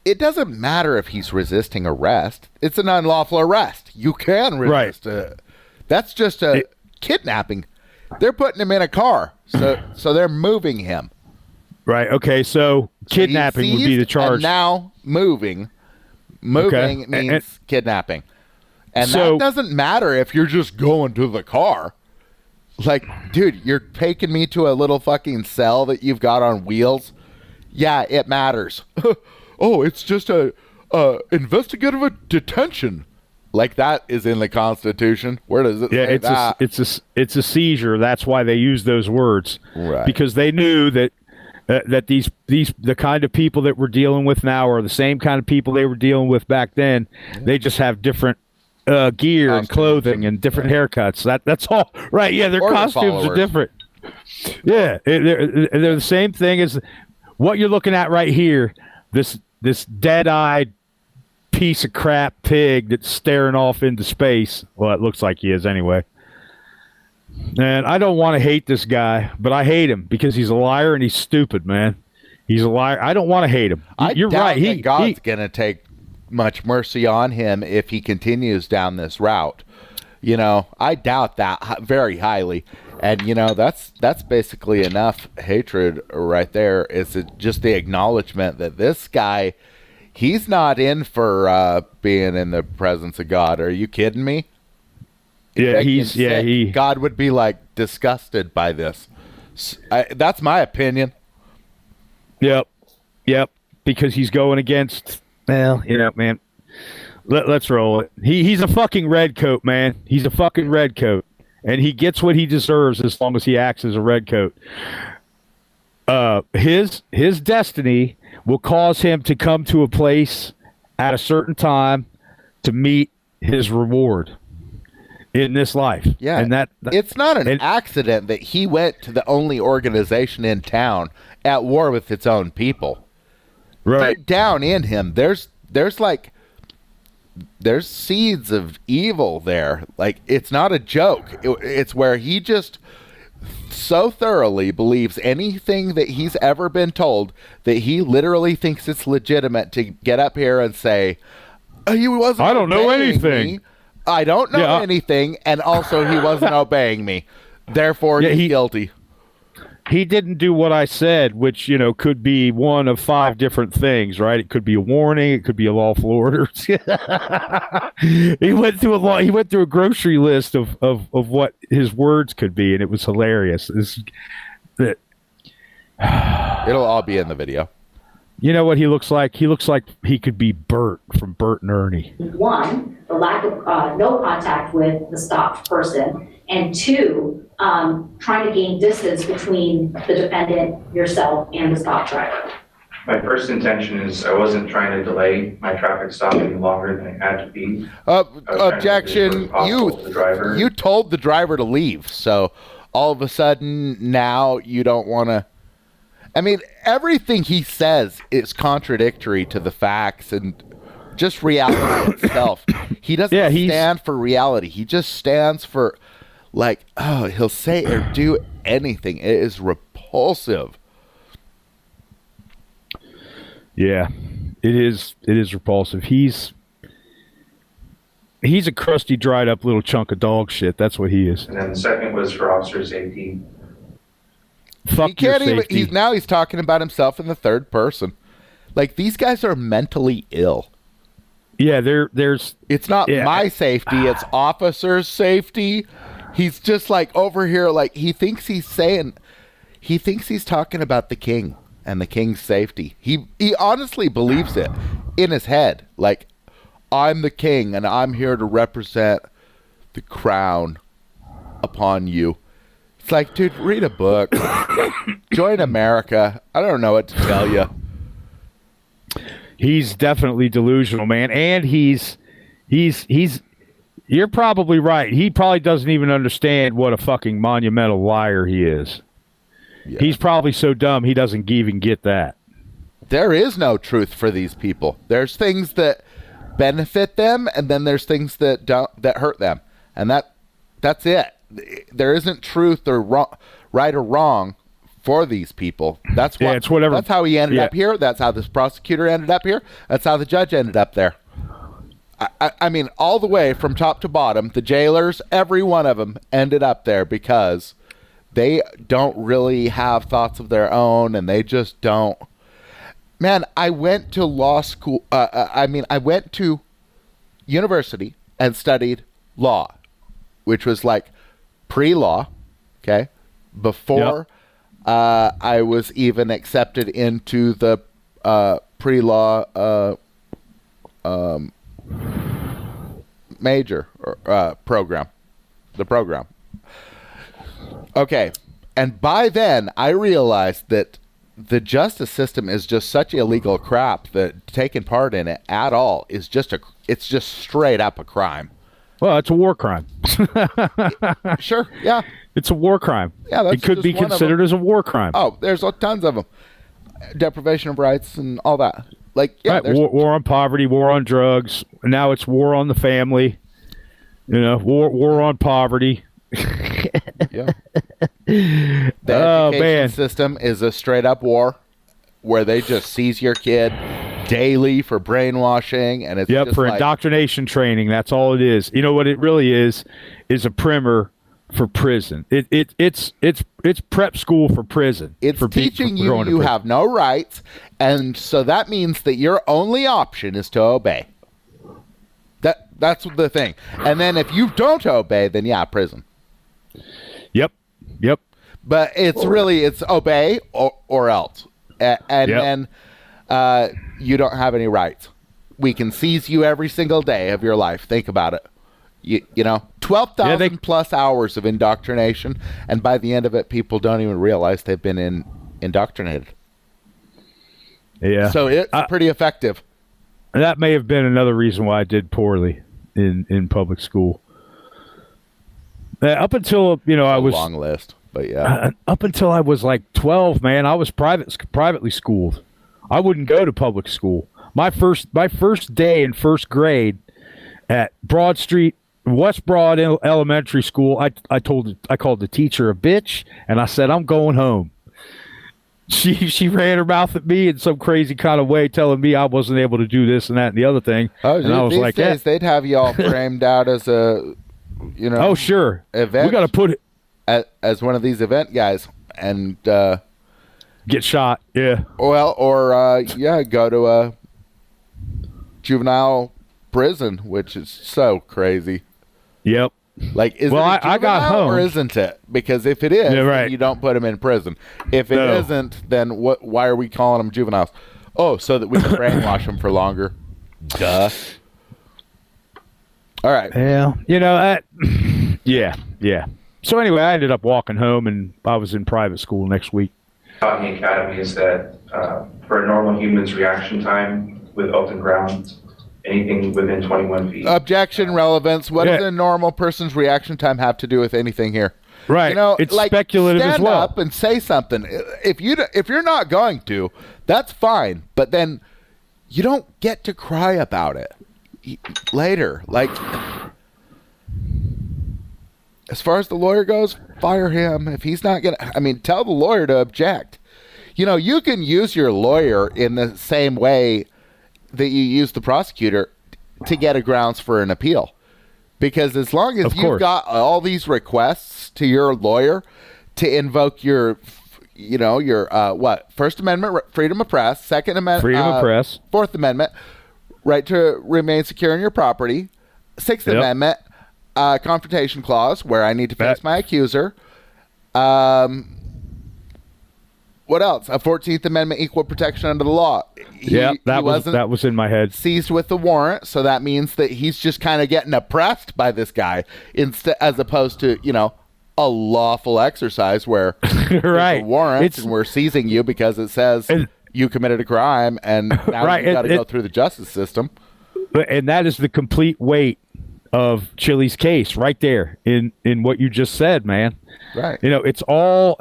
It doesn't matter if he's resisting arrest. It's an unlawful arrest. You can resist. Right. That's just a kidnapping. They're putting him in a car, so they're moving him.
Right. Okay. So kidnapping would be the charge.
And now moving means kidnapping. And that doesn't matter if you're just going to the car. Like, dude, you're taking me to a little fucking cell that you've got on wheels. Yeah, it matters. Oh, it's just a investigative detention. Like, that is in the Constitution. Where does it say that?
It's a seizure. That's why they use those words.
Right.
Because they knew that the kind of people that we're dealing with now are the same kind of people they were dealing with back then. Yeah. They just have different gear and clothing and different haircuts. That's all. Right. Yeah, their costumes are different. Yeah, they're the same thing as what you're looking at right here. this dead-eyed piece of crap pig that's staring off into space. Well, it looks like he is anyway. And I don't want to hate this guy, but I hate him because he's a liar and he's stupid, man. He's a liar. I don't want to hate him. You're right.
God's going to take much mercy on him if he continues down this route. You know, I doubt that very highly. And, you know, that's basically enough hatred right there. Is it just the acknowledgement that this guy, he's not in for being in the presence of God. Are you kidding me?
Yeah,
God would be like disgusted by this. That's my opinion.
Yep. Because he's going against, well, you know, man. Let's roll it. He's a fucking redcoat, man. He's a fucking redcoat, and he gets what he deserves as long as he acts as a redcoat. His destiny will cause him to come to a place at a certain time to meet his reward in this life.
Yeah,
and that
it's not an accident that he went to the only organization in town at war with its own people.
Right.
Deep down in him, there's seeds of evil there. Like, it's not a joke. It's where he just so thoroughly believes anything that he's ever been told that he literally thinks it's legitimate to get up here and say, he wasn't
I don't know
obeying
anything.
me. I don't know anything, and also he wasn't obeying me. Therefore, he's guilty.
He didn't do what I said, which, you know, could be one of 5 different things, right? It could be a warning. It could be a lawful order. He went through a grocery list of what his words could be, and it was hilarious.
It'll all be in the video.
You know what he looks like? He looks like he could be Bert from Bert and Ernie.
1, the lack of no contact with the stopped person, and 2, trying to gain distance between the defendant, yourself, and the stop driver.
My first intention is I wasn't trying to delay my traffic stop any longer than it had to be.
Objection. You told the driver to leave, so all of a sudden now you don't want to. I mean, everything he says is contradictory to the facts and just reality itself. He doesn't stand for reality. He just stands for, like, he'll say or do anything. It is repulsive.
Yeah, it is repulsive. He's a crusty, dried up little chunk of dog shit. That's what he is.
And then the second was for officer safety.
Fuck your safety.
He's talking about himself in the third person. Like, these guys are mentally ill.
Yeah, there's.
It's not my safety. It's officer's safety. He's just like over here, like he thinks he's talking about the king and the king's safety. He honestly believes it in his head. Like, I'm the king and I'm here to represent the crown upon you. It's like, dude, read a book. Join America. I don't know what to tell you.
He's definitely delusional, man. And he's you're probably right. He probably doesn't even understand what a fucking monumental liar he is. Yeah. He's probably so dumb he doesn't even get that.
There is no truth for these people. There's things that benefit them, and then there's things that hurt them. And that's it. There isn't truth or right or wrong for these people. That's what.
Yeah, it's whatever.
That's how he ended up here. That's how this prosecutor ended up here. That's how the judge ended up there. I mean, all the way from top to bottom, the jailers, every one of them ended up there because they don't really have thoughts of their own, and they just don't. Man, I went to law school. I went to university and studied law, which was like pre-law, okay, before I was even accepted into the pre-law major program, the program. Okay, and by then I realized that the justice system is just such illegal crap that taking part in it at all is it's just straight up a crime.
Well, it's a war crime.
Sure, yeah.
It's a war crime.
Yeah,
it could be considered as a war crime.
Oh, there's tons of them. Deprivation of rights and all that. Like, yeah,
right. War on poverty, war on drugs. Now it's war on the family. You know, war on poverty.
yeah. The education system is a straight up war where they just seize your kid daily for brainwashing, and it's just
for
like,
indoctrination training. That's all it is. You know what it really is a primer for prison. It's prep school for prison.
It's
for
teaching you have no rights, and so that means that your only option is to obey. That's the thing. And then if you don't obey, then yeah, prison.
Yep.
But it's obey or else. And then you don't have any rights. We can seize you every single day of your life. Think about it. You know, 12,000 plus hours of indoctrination, and by the end of it, people don't even realize they've been indoctrinated.
Yeah.
So it's pretty effective.
That may have been another reason why I did poorly in public school. Up until, I was...
long list, but yeah.
Up until I was like 12, man, I was privately schooled. I wouldn't go to public school. My first day in first grade at Broad Street, West Broad Elementary School, I called the teacher a bitch, and I said, I'm going home. She ran her mouth at me in some crazy kind of way, telling me I wasn't able to do this and that and the other thing.
Oh,
and I was
these
like,
days they'd have you all framed out as a,
oh sure,
event.
We got to put it
as one of these event guys and
get shot. Yeah.
Well, or go to a juvenile prison, which is so crazy.
Yep.
Like, is it a
I got home,
or isn't it? Because if it is, then you don't put them in prison. If it isn't, then why are we calling them juveniles? Oh, so that we can brainwash them for longer. Duh. All right.
Yeah. Yeah. So anyway, I ended up walking home, and I was in private school next week.
Taught in the academy is that for a normal human's reaction time with open ground, anything within 21 feet.
Objection, relevance. What does a normal person's reaction time have to do with anything here?
Right. It's speculative as well.
Stand up and say something. If you're not going to, that's fine. But then you don't get to cry about it later. Like, as far as the lawyer goes, fire him. If he's not tell the lawyer to object. You can use your lawyer in the same way that you use the prosecutor to get a grounds for an appeal. Because as long as you've got all these requests to your lawyer to invoke your First Amendment, freedom of press, Second Amendment,
freedom of press,
Fourth Amendment, right to remain secure in your property, Sixth Amendment, confrontation clause, where I need to face my accuser, what else? A 14th Amendment equal protection under the law.
That was in my head.
Seized with the warrant, so that means that he's just kind of getting oppressed by this guy, as opposed to a lawful exercise where there's a warrant and we're seizing you because it says you committed a crime, and now you got to go through the justice system.
And that is the complete weight of Chiles' case right there in what you just said, man.
Right.
It's all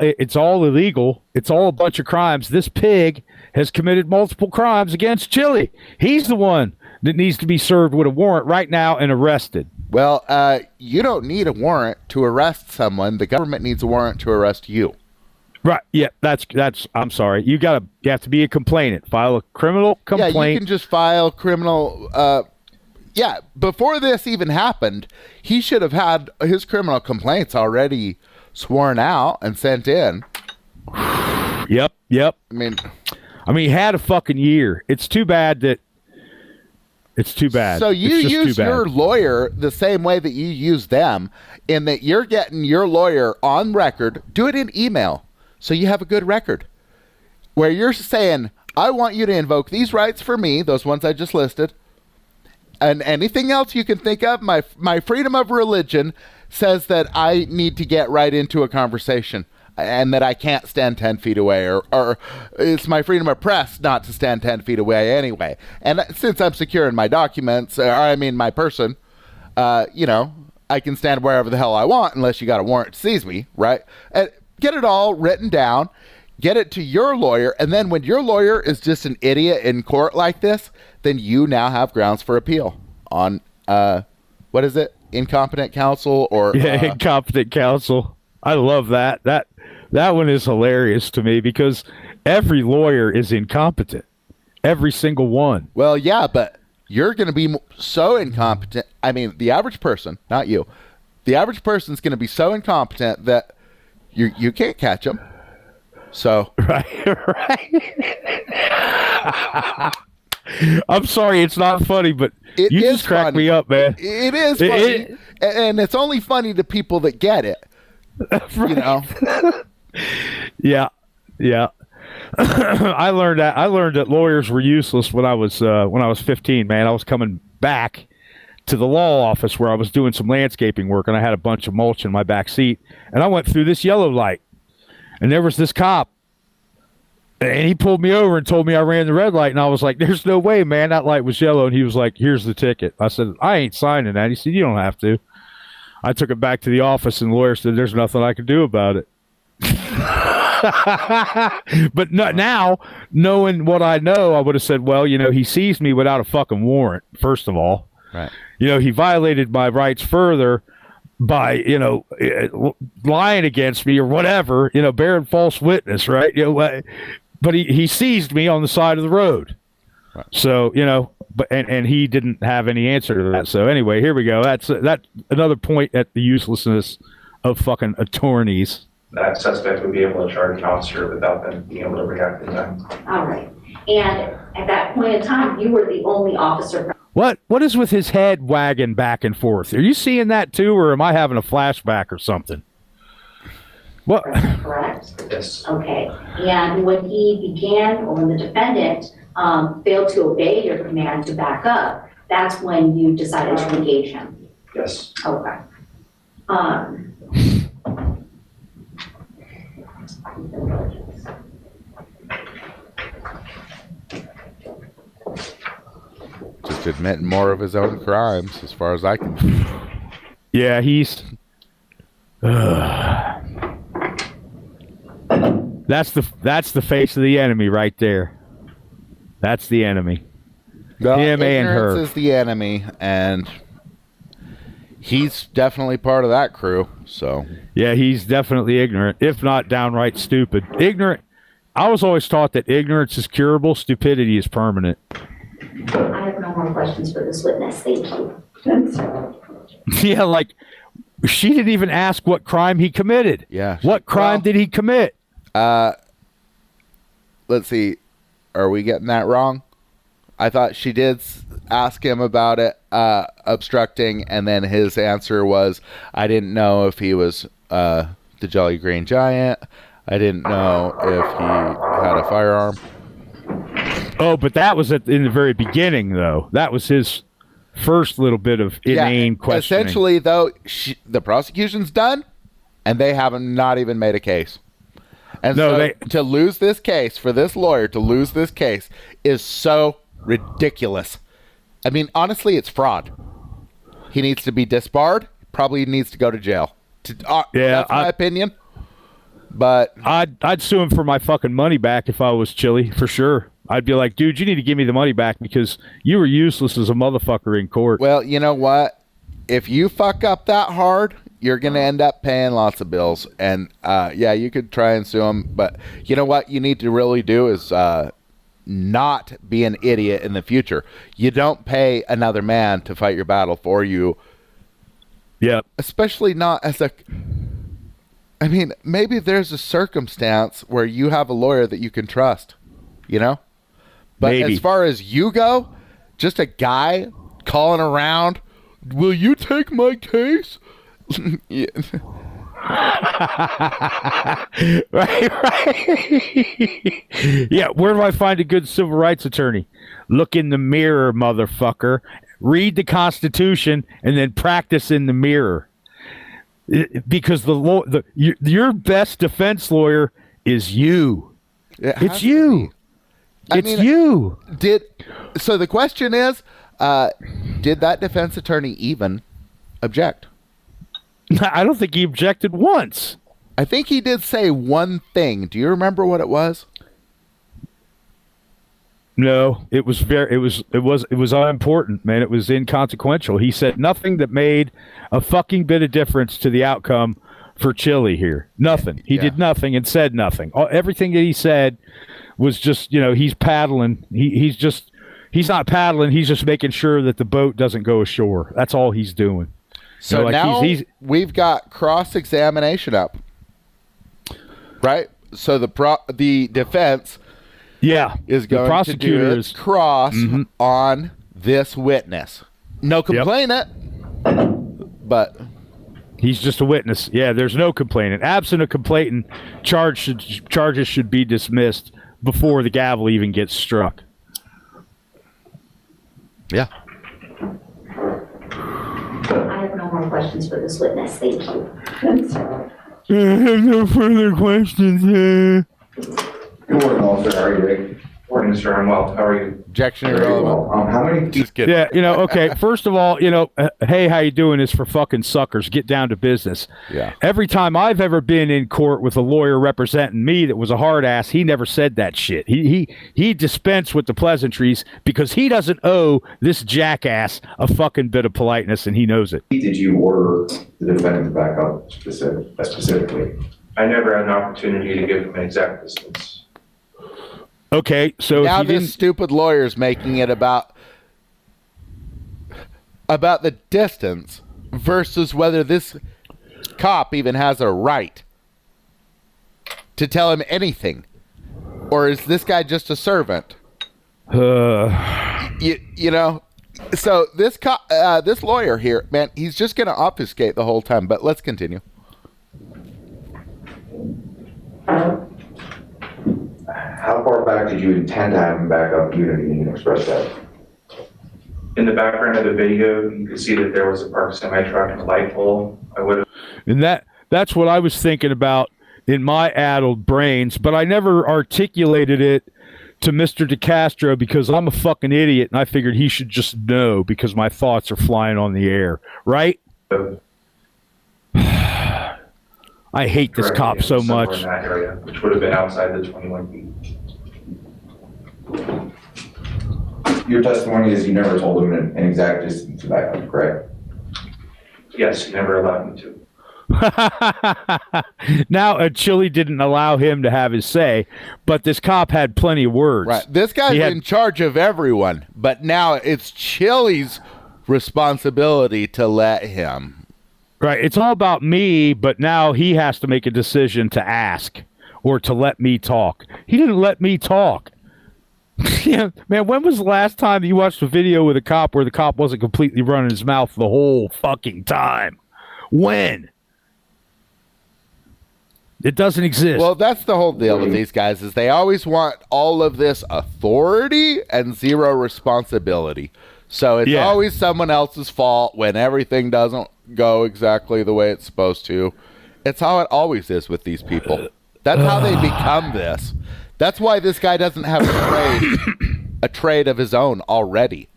illegal. It's all a bunch of crimes. This pig has committed multiple crimes against Chile. He's the one that needs to be served with a warrant right now and arrested.
Well, you don't need a warrant to arrest someone. The government needs a warrant to arrest you.
Right. Yeah, that's I'm sorry. You have to be a complainant. File a criminal complaint.
Yeah, you can just file criminal before this even happened, he should have had his criminal complaints already sworn out and sent in.
Yep.
I mean,
he had a fucking year. It's too bad.
So you use your lawyer the same way that you use them, in that you're getting your lawyer on record. Do it in email so you have a good record where you're saying, I want you to invoke these rights for me, those ones I just listed, and anything else you can think of. My freedom of religion says that I need to get right into a conversation and that I can't stand 10 feet away, or it's my freedom of press not to stand 10 feet away anyway. And since I'm secure in my documents, my person, I can stand wherever the hell I want unless you got a warrant to seize me, right? And get it all written down. get it to your lawyer, and then when your lawyer is just an idiot in court like this, then you now have grounds for appeal on what is it? Incompetent counsel or
incompetent counsel. I love that. That one is hilarious to me because every lawyer is incompetent. Every single one.
Well, yeah, but you're going to be so incompetent. I mean, the average person, not you. The average person's going to be so incompetent that you can't catch them. So
right. I'm sorry, it's not funny, but you just cracked me up, man.
It is funny, and it's only funny to people that get it. Right. You know.
Yeah. I learned that lawyers were useless when I was 15. Man, I was coming back to the law office where I was doing some landscaping work, and I had a bunch of mulch in my back seat, and I went through this yellow light, and there was this cop, and he pulled me over and told me I ran the red light, and I was like, "There's no way, man, that light was yellow." And he was like, "Here's the ticket." I said, "I ain't signing that." He said, "You don't have to." I took it back to the office, and the lawyer said, "There's nothing I can do about it." But now, knowing what I know, I would have said, well, he seized me without a fucking warrant, first of all.
Right.
He violated my rights further by, lying against me or whatever, bearing false witness, right? But he seized me on the side of the road. Right. So, but and he didn't have any answer to that. So anyway, here we go. That's another point at the uselessness of fucking attorneys.
That suspect would be able to charge an officer without them being able to react in time.
All right. And at that point in time, you were the only officer.
What is with his head wagging back and forth? Are you seeing that too, or am I having a flashback or something? What?
Correct?
Yes.
Okay. And when he began, or when the defendant failed to obey your command to back up, that's when you decided to engage him?
Yes.
Okay.
Just admitting more of his own crimes, as far as I can see.
Yeah, he's. That's the face of the enemy right there. That's the enemy.
Well,
him and her
ignorance is the enemy, and he's definitely part of that crew. So
yeah, he's definitely ignorant, if not downright stupid. Ignorant. I was always taught that ignorance is curable, stupidity is permanent.
I have no more questions for this witness. Thank you.
Yeah, like she didn't even ask what crime he committed.
Yeah.
What crime did he commit?
Let's see. Are we getting that wrong? I thought she did ask him about it, obstructing, and then his answer was, I didn't know if he was the Jolly Green Giant. I didn't know if he had a firearm.
Oh, but that was in the very beginning, though. That was his first little bit of inane questioning.
Essentially, though, the prosecution's done, and they haven't not even made a case. And to lose this case, for this lawyer to lose this case, is so ridiculous. I mean, honestly, it's fraud. He needs to be disbarred. Probably needs to go to jail. That's my opinion. But
I'd sue him for my fucking money back if I was Chile, for sure. I'd be like, dude, you need to give me the money back because you were useless as a motherfucker in court.
Well, you know what? If you fuck up that hard, you're going to end up paying lots of bills. And, you could try and sue him. But you know what you need to really do is not be an idiot in the future. You don't pay another man to fight your battle for you.
Yeah.
Especially not as a... I mean, maybe there's a circumstance where you have a lawyer that you can trust, But
maybe.
As far as you go, just a guy calling around, will you take my case? Yeah.
right. Yeah, where do I find a good civil rights attorney? Look in the mirror, motherfucker. Read the Constitution and then practice in the mirror. Because your best defense lawyer is you. It's you. You.
So the question is, did that defense attorney even object?
I don't think he objected once.
I think he did say one thing. Do you remember what it was?
No, it was unimportant, man. It was inconsequential. He said nothing that made a fucking bit of difference to the outcome for Chile here. Nothing. He did nothing and said nothing. Everything that he said was just, he's paddling. He's not paddling. He's just making sure that the boat doesn't go ashore. That's all he's doing.
So now we've got cross-examination up, right? So the defense, is going to do its cross on this witness. No complainant, but
he's just a witness. Yeah, there's no complainant. Absent a complainant, charges should be dismissed before the gavel even gets struck.
Yeah.
I have no more questions for this witness. Thank you.
I have no further questions.
Good morning, officer. How are you doing?
Morning, sir. I'm well. How are you?
Objection
Very
irrelevant.
well. How many?
Just kidding.
Yeah, okay. First of all, hey, how you doing is for fucking suckers. Get down to business.
Yeah.
Every time I've ever been in court with a lawyer representing me that was a hard ass, he never said that shit. He dispensed with the pleasantries because he doesn't owe this jackass a fucking bit of politeness, and he knows it.
Did you order the defendant to back up specifically?
I never had an opportunity to give him an exact distance.
Okay, so
Now
if you
this stupid lawyer's making it about the distance versus whether this cop even has a right to tell him anything, or is this guy just a servant? You know. So this this lawyer here, man, he's just going to obfuscate the whole time. But let's continue.
How far back did you intend to have him back up? You didn't even express that.
In the background of the video, you could see that there was a parked semi-truck and a light pole. I would have.
And that's what I was thinking about in my addled brains, but I never articulated it to Mr. DeCastro because I'm a fucking idiot and I figured he should just know because my thoughts are flying on the air, right? I hate this cop so
somewhere
much.
in that area, which would have been outside the 21 feet.
Your testimony is you never told him an exact distance to back up, correct?
Yes, he never allowed me to.
Now, Chile didn't allow him to have his say, but this cop had plenty of words.
Right. This guy's in charge of everyone, but now it's Chile's responsibility to let him.
Right. It's all about me, but now he has to make a decision to ask or to let me talk. He didn't let me talk. Yeah, man, when was the last time you watched a video with a cop where the cop wasn't completely running his mouth the whole fucking time? When? It doesn't exist.
Well, that's the whole deal with these guys is they always want all of this authority and zero responsibility. So it's always someone else's fault when everything doesn't go exactly the way it's supposed to. It's how it always is with these people. That's how they become this. That's why this guy doesn't have a trade of his own already.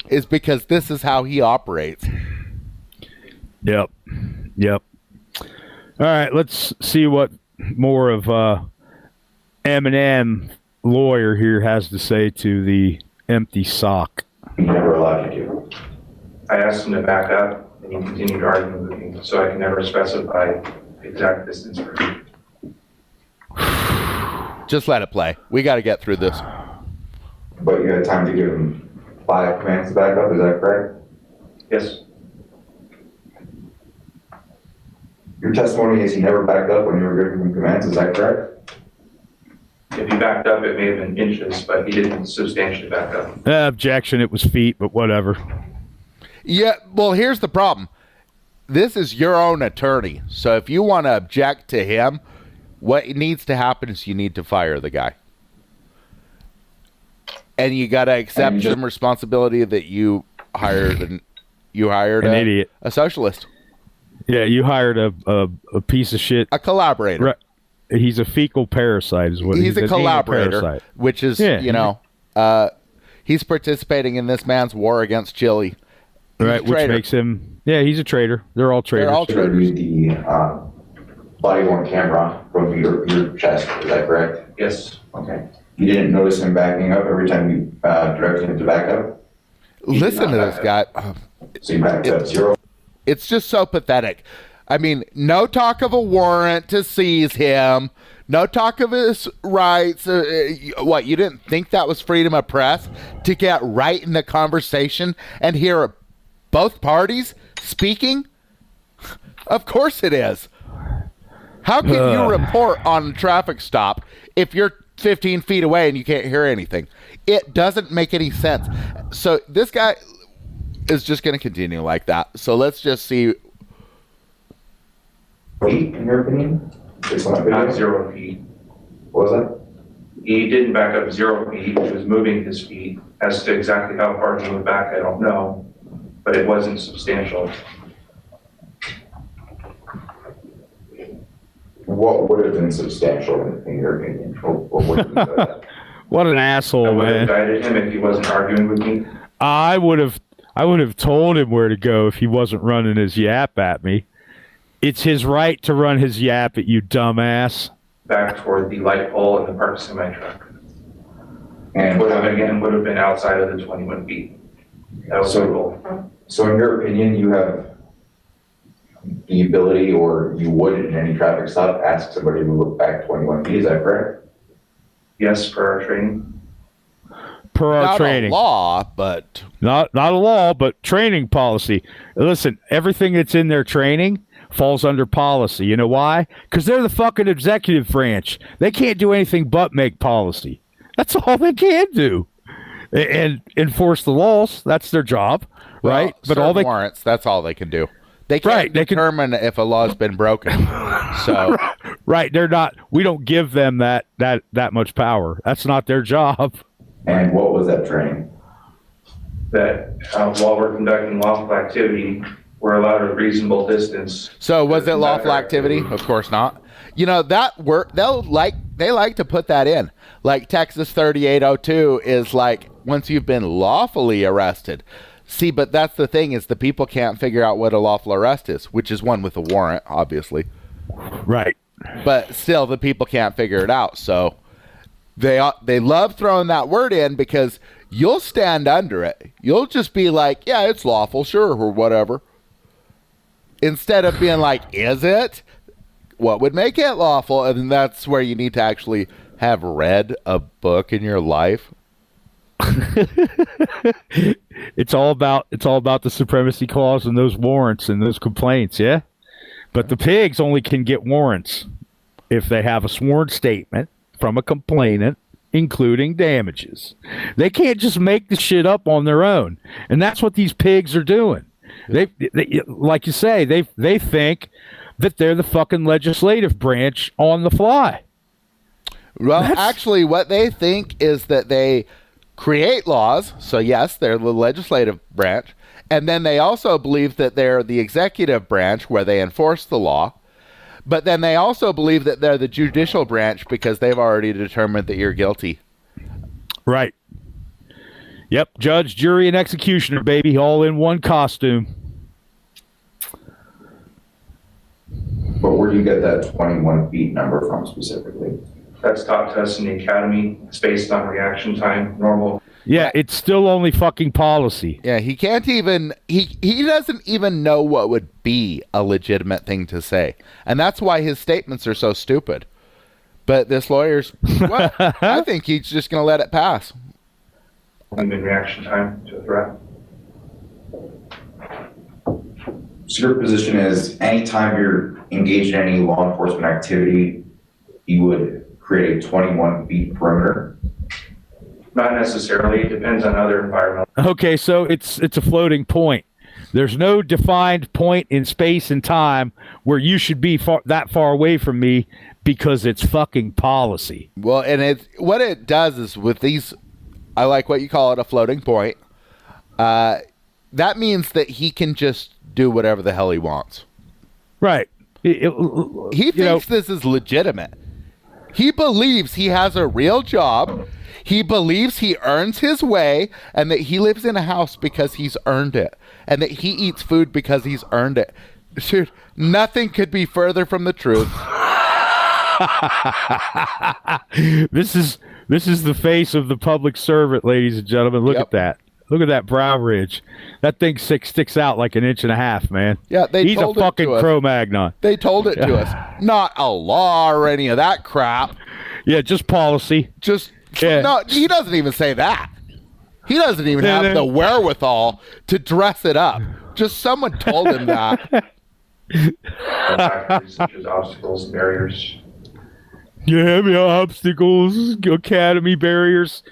Is because this is how he operates.
Yep. All right, let's see what more of Eminem lawyer here has to say to the empty sock.
He never allowed you to.
I asked him to back up, and he continued arguing with me, so I can never specify the exact distance for him.
Just let it play. We got to get through this.
But you had time to give him 5 commands to back up, is that correct?
Yes.
Your testimony is he never backed up when you were giving him commands, is that correct?
If he backed up, it may have been inches, but he didn't substantially back up.
Objection, it was feet, but whatever.
Yeah, well, here's the problem. This is your own attorney. So if you want to object to him, what needs to happen is you need to fire the guy. And you got to accept some responsibility that you hired an
idiot,
a socialist.
Yeah, you hired a piece of shit.
A collaborator.
Right. He's a fecal parasite is what
he's a collaborator,
parasite.
Which is, he's participating in this man's war against Chile.
Right, which makes him, he's a traitor. They're all traitors.
They're all traitors. body worn camera from your chest, is that correct?
Yes.
Okay. You didn't notice him backing up every time you directed him to back up?
Listen to this guy.
So you backed up zero?
It's just so pathetic. I mean, no talk of a warrant to seize him. No talk of his rights. What, you didn't think that was freedom of press? To get right in the conversation and hear both parties speaking? Of course it is. How can you report on a traffic stop if you're 15 feet away and you can't hear anything? It doesn't make any sense. So this guy is just going to continue like that. So let's just see.
Feet, in your opinion? Based on that video?
Not 0 feet.
What was that?
He didn't back up 0 feet. He was moving his feet. As to exactly how far he moved back, I don't know, but it wasn't substantial.
What would have been substantial in your opinion? What would have been that?
What an
I
asshole,
would have
man.
guided him if he wasn't arguing with me.
I would have told him where to go if he wasn't running his yap at me. It's his right to run his yap at you, dumbass.
Back toward the light pole in the parked semi truck.
And
Would have been outside of the 21 feet. That was my goal.
so in your opinion, you have the ability, or you would in any traffic stop, ask somebody to move back 21 feet, is that correct?
Yes, for our training.
Per our
Not
training.
a law, but
Not a law, but training policy. Listen, everything that's in their training falls under policy. You know why? Because they're the fucking executive branch. They can't do anything but make policy. That's all they can do. And enforce the laws. That's their job, right?
But all warrants, that's all they can do. They can't determine if a law's been broken. So
right, they're not. We don't give them that much power. That's not their job.
And what was that training?
That while we're conducting lawful activity, we're allowed a reasonable distance.
So was it lawful activity? Of course not. You know, that work, they like to put that in. Like Texas 3802 is like once you've been lawfully arrested. See, but that's the thing, is the people can't figure out what a lawful arrest is, which is one with a warrant, obviously.
Right.
But still, the people can't figure it out. So they love throwing that word in because you'll stand under it. You'll just be like, yeah, it's lawful, sure, or whatever. Instead of being like, is it? What would make it lawful? And that's where you need to actually have read a book in your life.
It's all about the supremacy clause and those warrants and those complaints, yeah? But the pigs only can get warrants if they have a sworn statement from a complainant, including damages. They can't just make the shit up on their own. And that's what these pigs are doing. They like you say, they think that they're the fucking legislative branch on the fly.
Well, actually, what they think is that they create laws. So, yes, they're the legislative branch. And then they also believe that they're the executive branch where they enforce the law. But then they also believe that they're the judicial branch because they've already determined that you're guilty.
Right. Yep. Judge, jury, and executioner, baby, all in one costume.
But where do you get that 21 feet number from specifically?
That's taught to us in the academy. It's based on reaction time, normal.
Yeah, it's still only fucking policy.
Yeah, he can't even, he doesn't even know what would be a legitimate thing to say. And that's why his statements are so stupid. But this lawyer's, well, I think he's just going to let it pass.
In reaction time to a threat.
So your position is anytime you're engaged in any law enforcement activity, you would create a 21 feet perimeter?
Not necessarily. It depends on other environmental.
Okay, so it's a floating point. There's no defined point in space and time where you should be that far away from me because it's fucking policy.
Well, and what it does is with these, I like what you call it, a floating point. That means that he can just do whatever the hell he wants.
Right.
He thinks this is legitimate. He believes he has a real job. He believes he earns his way and that he lives in a house because he's earned it and that he eats food because he's earned it. Dude, nothing could be further from the truth.
This is the face of the public servant, ladies and gentlemen. Look at that. Look at that brow ridge. That thing sticks out like an inch and a half, man.
Yeah,
he's a fucking Cro-Magnon.
They told it to us. Not a law or any of that crap.
Yeah, just policy.
No, he doesn't even say that. He doesn't even have the wherewithal to dress it up. Just someone told him that.
Factors such as obstacles and barriers.
Yeah, obstacles, academy barriers.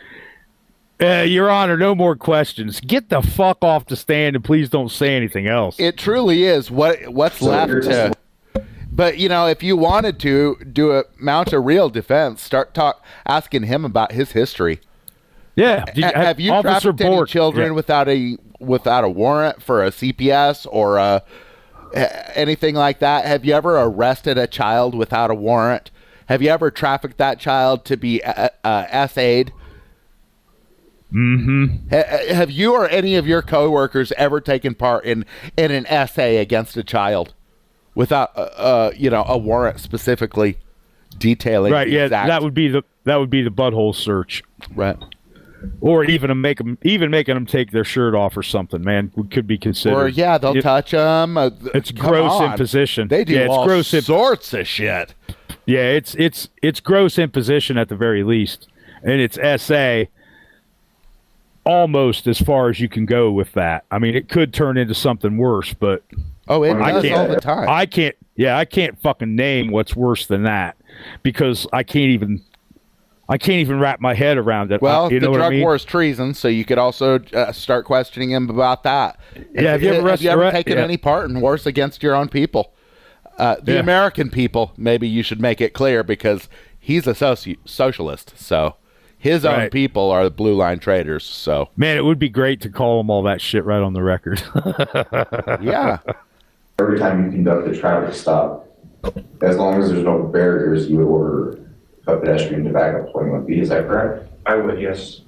Your Honor, no more questions. Get the fuck off the stand and please don't say anything else.
It truly is what's left to. But if you wanted to mount a real defense, start asking him about his history.
Yeah,
have you trafficked any children without a warrant for a CPS or anything like that? Have you ever arrested a child without a warrant? Have you ever trafficked that child to be SA'd?
Mm-hmm.
Have you or any of your coworkers ever taken part in an essay against a child without a warrant specifically detailing?
Right. Yeah. That would be the butthole search.
Right.
Or even making them take their shirt off or something. Man, could be considered.
Or they'll touch them.
It's gross imposition.
They do all sorts of shit.
Yeah, it's gross imposition at the very least, and it's SA. Almost as far as you can go with that. I mean, it could turn into something worse, but
it does all the time.
I can't fucking name what's worse than that because I can't even wrap my head around it.
Well,
the
drug war is treason, so you could also start questioning him about that.
Yeah, have you ever
taken any part in wars against your own people? The American people, maybe you should make it clear because he's a socialist, so his own people are the blue line traders. So,
man, it would be great to call them all that shit right on the record.
Yeah.
Every time you conduct a traffic stop, as long as there's no barriers, you would order a pedestrian to back up 21 feet. Is that correct?
I would, yes.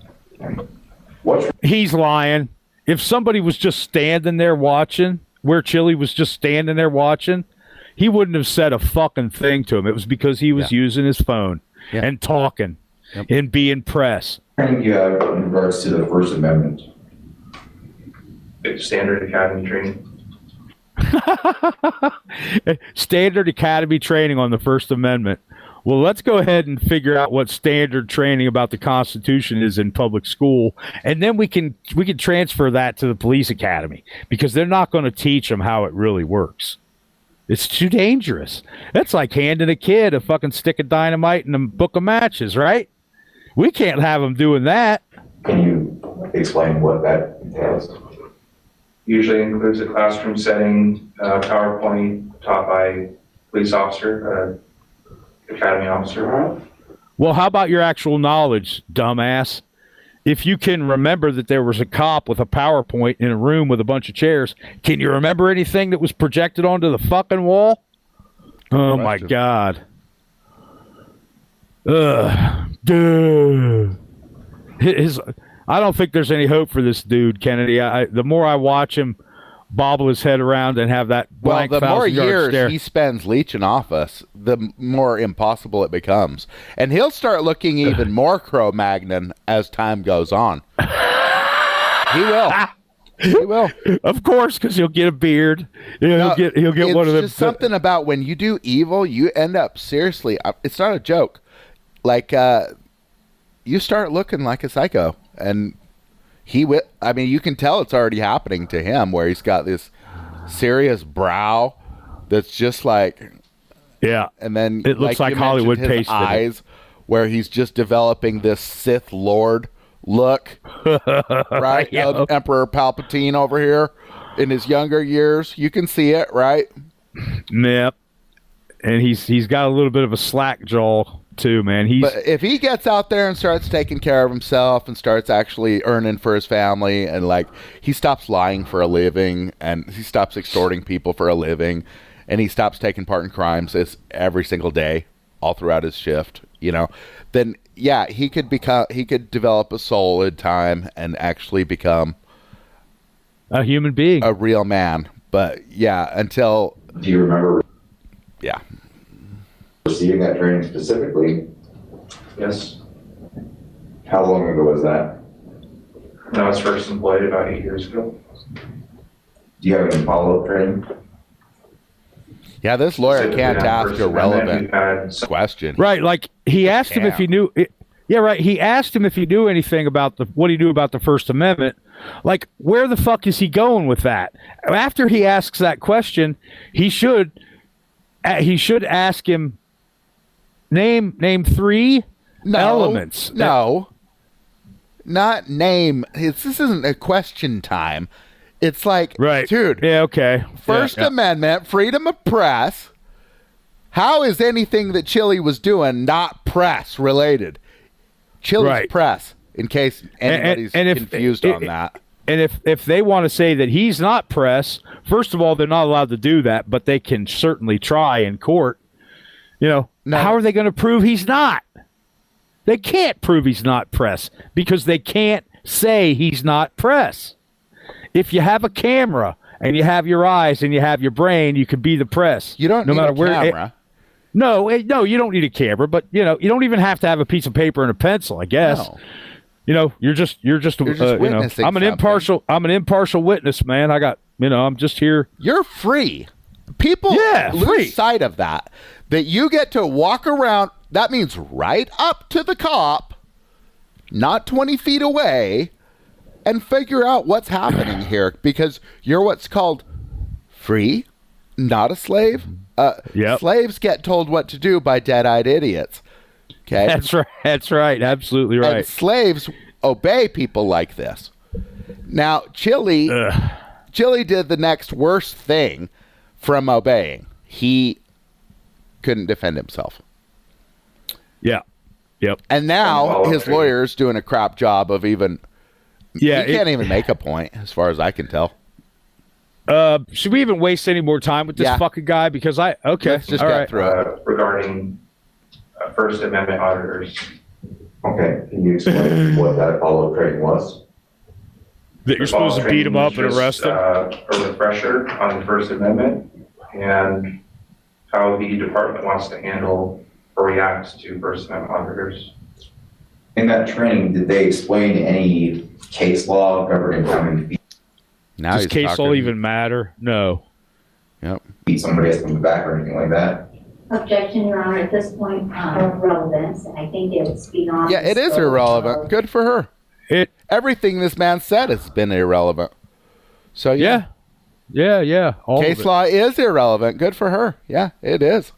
He's lying. If somebody was just standing there watching, where Chile was just standing there watching, he wouldn't have said a fucking thing to him. It was because he was using his phone and talking and being press.
Training you have in regards to the First Amendment?
It's standard academy training.
Standard academy training on the First Amendment. Well, let's go ahead and figure out what standard training about the Constitution is in public school, and then we can transfer that to the police academy because they're not going to teach them how it really works. It's too dangerous. That's like handing a kid a fucking stick of dynamite and a book of matches, right? We can't have them doing that.
Can you explain what that entails?
Usually includes a classroom setting, PowerPoint taught by police officer, academy officer.
Well, how about your actual knowledge, dumbass? If you can remember that there was a cop with a PowerPoint in a room with a bunch of chairs, can you remember anything that was projected onto the fucking wall? Oh, my God. I don't think there's any hope for this dude, Kennedy. The more I watch him bobble his head around and have that blank
the more years
stare.
he spends leeching off us, the more impossible it becomes. And he'll start looking even more Cro-Magnon as time goes on. He will. He will.
Of course, because he'll get a beard. He'll get one of them.
It's just something about when you do evil, you end up seriously. It's not a joke. Like you start looking like a psycho, and he will. I mean, you can tell it's already happening to him, where he's got this serious brow that's just like, and then
it looks like Hollywood pasted
eyes, where he's just developing this Sith Lord look, right? Emperor Palpatine over here in his younger years. You can see it, right?
Yep. And he's got a little bit of a slack jaw too, man.
But if he gets out there and starts taking care of himself and starts actually earning for his family, and like he stops lying for a living and he stops extorting people for a living and he stops taking part in crimes every single day all throughout his shift, then he could develop a soul in time and actually become
a human being,
a real man. But until
Do you remember
Yeah.
receiving that training specifically?
Yes.
How long ago was that?
When I was first employed about 8 years ago.
Do you have any follow-up training?
Yeah, this lawyer
Specifically
can't
on
ask
First
a
Amendment,
relevant
we've had some-
question.
Right, like he asked him if he knew. Yeah, right. He asked him if he knew anything about what he knew about the First Amendment. Like, where the fuck is he going with that? After he asks that question, he should ask him name three elements.
No, not name. This isn't a question time. It's like,
Right,
dude.
Yeah, okay.
First Amendment, freedom of press. How is anything that Chile was doing not press related? Chile's
Right.
press, in case anybody's
and if-
confused on that.
And if they want to say that he's not press, first of all, they're not allowed to do that, but they can certainly try in court. You know,
No.
How are they going to prove he's not? They can't prove he's not press because they can't say he's not press. If you have a camera and you have your eyes and you have your brain, you can be the press.
You don't need a camera.
No, you don't need a camera, but you don't even have to have a piece of paper and a pencil, I guess.
No.
You're just
witnessing
I'm an impartial witness, man. I'm just here.
You're free. People lose
free.
sight of that. That you get to walk around, that means right up to the cop, not 20 feet away, and figure out what's happening here because you're what's called free, not a slave.
Yep.
Slaves get told what to do by dead-eyed idiots. Okay?
That's right. That's right. Absolutely right.
And slaves obey people like this. Now, Chile did the next worst thing from obeying. He couldn't defend himself.
Yeah. Yep.
And now his lawyer's doing a crap job of even...
Yeah,
he can't even make a point, as far as I can tell.
Should we even waste any more time with this fucking guy? Because
Let's just
all
get
right.
through it.
Regarding First Amendment auditors.
Okay, can you explain what that follow-up training was?
That you're supposed to beat him up and arrest him?
A refresher on the First Amendment and how the department wants to handle or react to First Amendment auditors.
In that training, did they explain any case law governing how many feet
Now
Does
he's
case
talking.
law even matter? No.
Yep.
somebody has from the back or anything like that?
Objection, Your Honor, at this point, relevance, I think it's beyond.
Yeah, it
the
is
scope
irrelevant.
of-
Good for her. Everything this man said has been irrelevant. So
Yeah. All
case
of it.
law is irrelevant. Good for her. Yeah, it is.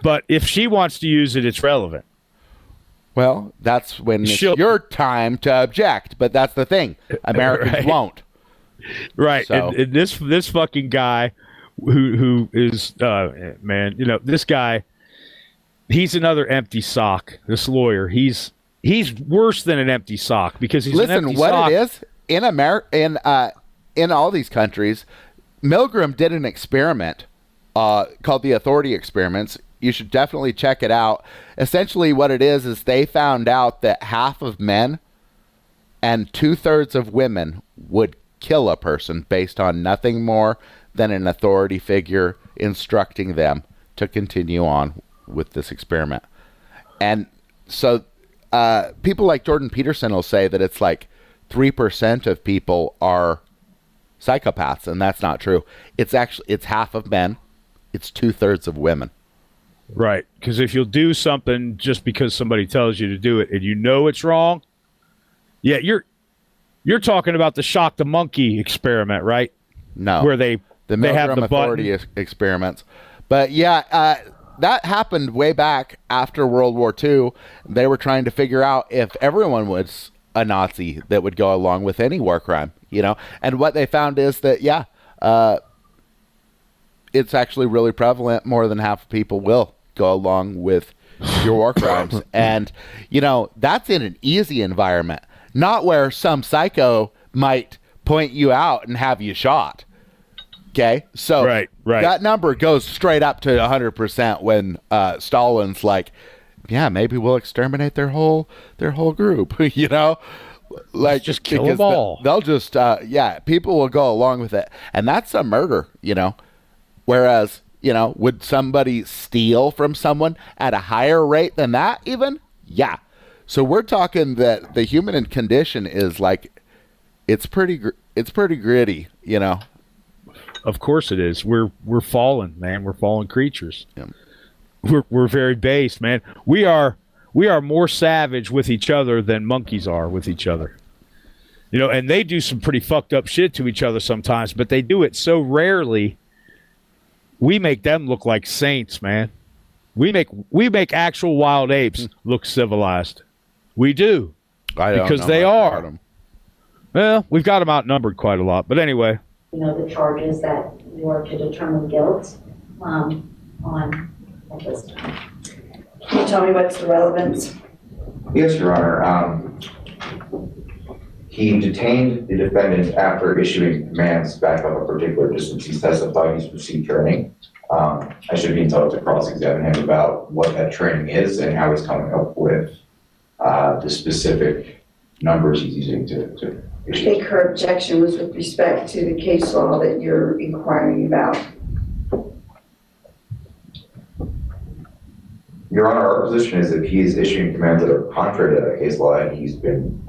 But if she wants to use it, it's relevant.
Well, that's when it's
She'll-
your time to object. But that's the thing. Americans
Right.
won't.
Right.
So-
And this fucking guy who is man, this guy, he's another empty sock. This lawyer, he's worse than an empty sock because he's an
Listen,
empty
what
sock.
it is in America, in all these countries, Milgram did an experiment called the Authority Experiments. You should definitely check it out. Essentially, what it is they found out that half of men and 2/3 of women would kill a person based on nothing more than an authority figure instructing them to continue on with this experiment. And so people like Jordan Peterson will say that it's like 3% of people are psychopaths, and that's not true. It's half of men. It's 2/3 of women.
Right. Because if you'll do something just because somebody tells you to do it and you know it's wrong, yeah, you're talking about the shock the monkey experiment, right?
No,
Where they
the
they have
Milgram
the
Authority
button.
experiments. But yeah, that happened way back after World War II. They were trying to figure out if everyone was a Nazi that would go along with any war crime, And what they found is that, it's actually really prevalent. More than half of people will go along with your war crimes. And, that's in an easy environment, not where some psycho might point you out and have you shot. Okay, so
Right.
that number goes straight up to 100% when Stalin's like, yeah, maybe we'll exterminate their whole group, like
just kill
because
them all.
They'll just people will go along with it, and that's a murder, Whereas, would somebody steal from someone at a higher rate than that even? Yeah. So we're talking that the human condition is like, it's pretty gritty,
Of course it is. We're fallen, man. We're fallen creatures.
Yeah.
We're very base, man. We are more savage with each other than monkeys are with each other. And they do some pretty fucked up shit to each other sometimes, but they do it so rarely. We make them look like saints, man. We make actual wild apes look civilized. We do. Because they are. Well, we've got them outnumbered quite a lot. But anyway.
The charges that you are to determine guilt on at this time.
Can you tell me what's the relevance?
Yes, Your Honor. He detained the defendant after issuing commands back up a particular distance. He's testified he's received training. I should be entitled to cross-examine him about what that training is and how he's coming up with the specific numbers he's using to
I
issue.
think her objection was with respect to the case law that you're inquiring about.
Your Honor, our position is if he is issuing commands that are contrary to that case law and he's been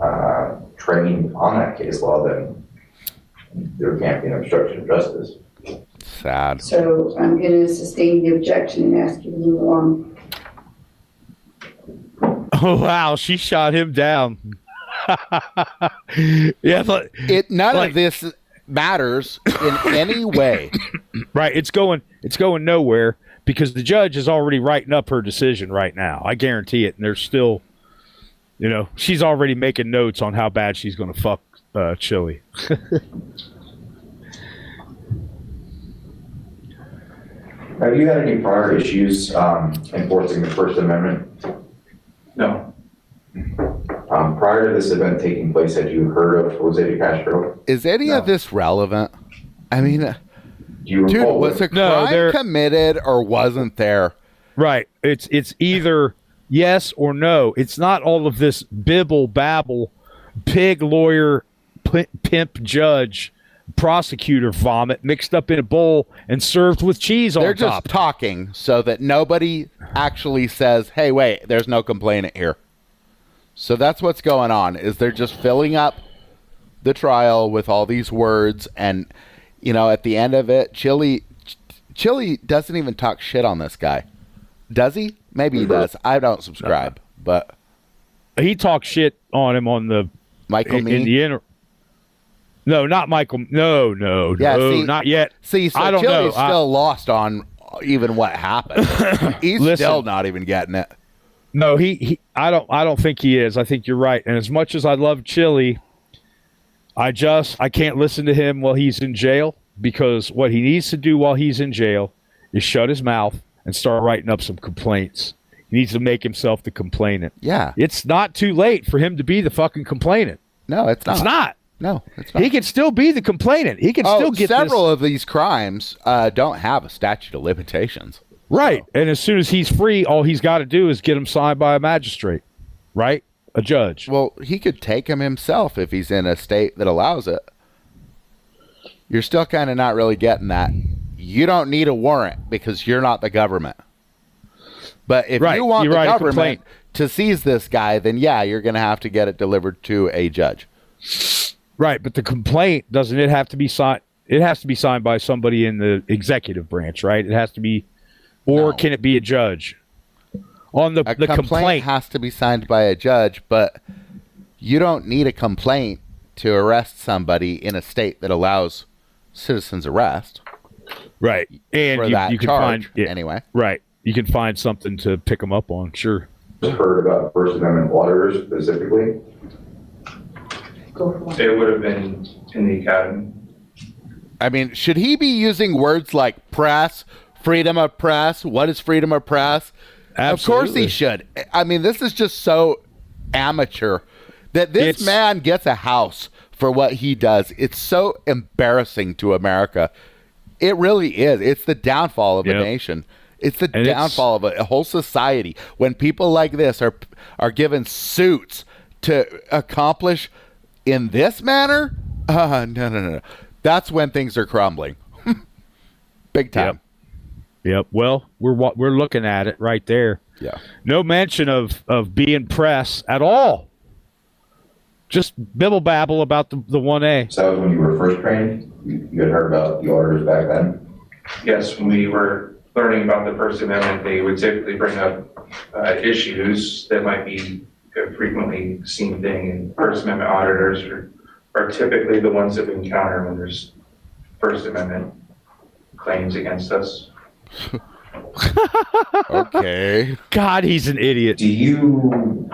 trained on that case law, then there can't be an obstruction of justice.
Sad.
So I'm going to sustain the objection and ask you to move on.
Oh, wow. She shot him down. Yeah, but
None of this matters in any way.
Right. It's going nowhere because the judge is already writing up her decision right now. I guarantee it. And there's still, she's already making notes on how bad she's going to fuck Chile.
Have you had any prior issues enforcing the First Amendment?
No.
Prior to this event taking place, had you heard of Jose de Castro?
Is any of this relevant? I mean,
Do you
dude,
recall
was a crime committed or wasn't there?
Right. It's either yes or no. It's not all of this bibble babble, pig lawyer, pimp judge, prosecutor vomit mixed up in a bowl and served with cheese on
They're
top.
just talking so that nobody actually says, "Hey, wait, there's no complainant here." So that's what's going on. Is they're just filling up the trial with all these words, and at the end of it, Chile doesn't even talk shit on this guy, does he? Maybe he does. I don't subscribe, but
he talks shit on him on the
Michael
in the No, not Michael. No,
Yeah, see,
not yet.
See, so
I don't
Chile's
know.
still lost on even what happened. He's still not even getting it.
No, he I don't think he is. I think you're right. And as much as I love Chile, I can't listen to him while he's in jail, because what he needs to do while he's in jail is shut his mouth and start writing up some complaints. He needs to make himself the complainant.
Yeah.
It's not too late for him to be the fucking complainant.
No, it's not.
It's not.
No, it's not.
He can still be the complainant. He can still get
several of these crimes don't have a statute of limitations.
Right. And as soon as he's free, all he's got to do is get him signed by a magistrate, right? A judge.
Well, he could take him himself if he's in a state that allows it. You're still kind of not really getting that. You don't need a warrant because you're not the government. But if you want the government to seize this guy, then yeah, you're going to have to get it delivered to a judge.
Right, but the complaint, doesn't it have to be signed? It has to be signed by somebody in the executive branch, right? It has to be, or can it be a judge? On the complaint
has to be signed by a judge, but you don't need a complaint to arrest somebody in a state that allows citizen's arrest.
Right, and
for that
you can
charge,
find
anyway.
Right, you can find something to pick them up on. Sure.
Heard about First Amendment lawyers specifically?
It would have been in the academy.
I mean, should he be using words like press, freedom of press? What is freedom of press?
Absolutely.
Of course he should. I mean, this is just so amateur that this man gets a house for what he does. It's so embarrassing to America. It really is. It's the downfall of a nation. It's the downfall of a whole society when people like this are given suits to accomplish in this manner. No. That's when things are crumbling. Big time.
Yep. Yep. Well, we're looking at it right there.
Yeah.
No mention of being press at all. Just bibble babble about the 1A.
So that was when you were first trained? You had heard about the orders back then?
Yes, when we were learning about the First Amendment, they would typically bring up issues that might be a frequently seen thing, and First Amendment auditors are typically the ones that we encounter when there's First Amendment claims against us.
Okay.
God, he's an idiot.
Do you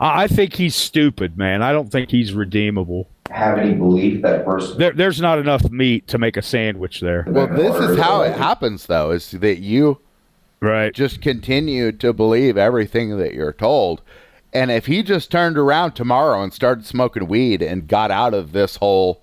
I think he's stupid, man. I don't think he's redeemable.
have any belief that First
There's not enough meat to make a sandwich there.
Well, this is how it happens, though, is that you
Right.
just continue to believe everything that you're told. And if he just turned around tomorrow and started smoking weed and got out of this whole,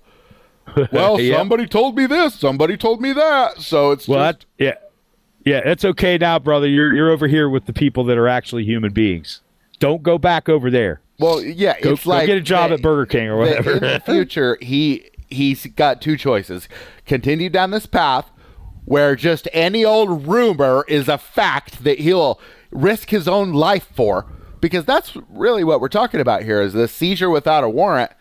well,
Yep.
somebody told me this, somebody told me that, so it's
Well,
just...
yeah, it's okay now, brother. You're over here with the people that are actually human beings. Don't go back over there.
Well, yeah,
Go,
it's like...
go get a job at Burger King or whatever.
In the future, he's got two choices. Continue down this path where just any old rumor is a fact that he'll risk his own life for, because that's really what we're talking about here is the seizure without a warrant.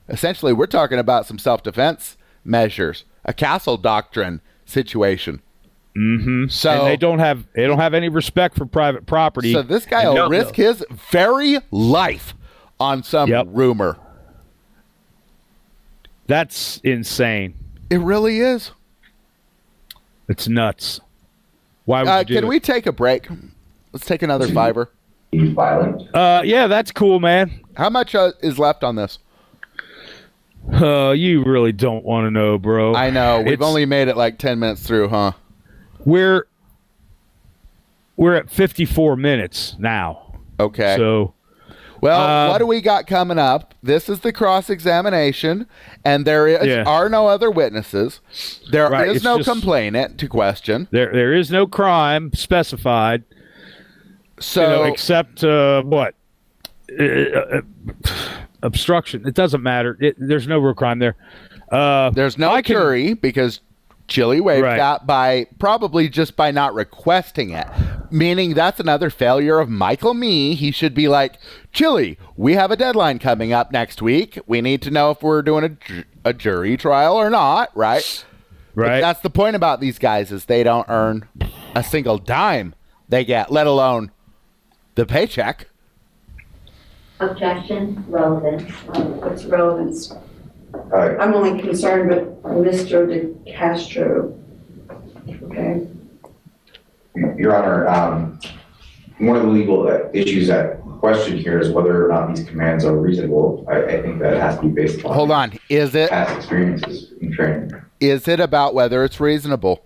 Essentially, we're talking about some self-defense measures, a castle doctrine situation.
Mm-hmm.
So
and they don't have any respect for private property.
So this guy will risk his very life on some rumor.
That's insane.
It really is.
It's nuts. Why would you do
can we take a break? Let's take another fiver.
violent?
Yeah, that's cool, man.
How much is left on this?
You really don't want to know, bro.
I know. We've only made it like 10 minutes through, huh?
We're at 54 minutes now.
Okay.
So,
well, what do we got coming up? This is the cross-examination, and there are no other witnesses. There is no complainant to question.
There is no crime specified.
So,
except what? Obstruction. It doesn't matter. There's no real crime there.
There's no jury because Chile waived that probably just by not requesting it, meaning that's another failure of Michael Me. He should be like, Chile, we have a deadline coming up next week. We need to know if we're doing a jury trial or not, right?
Right.
But that's the point about these guys is they don't earn a single dime they get, let alone the paycheck.
Objection, relevance.
What's relevance? I'm only concerned with Mr. De Castro. Okay.
Your Honor, one of the legal issues at question here is whether or not these commands are reasonable. I think that has to be based upon.
Hold on. Is it
past experiences in training?
Is it about whether it's reasonable?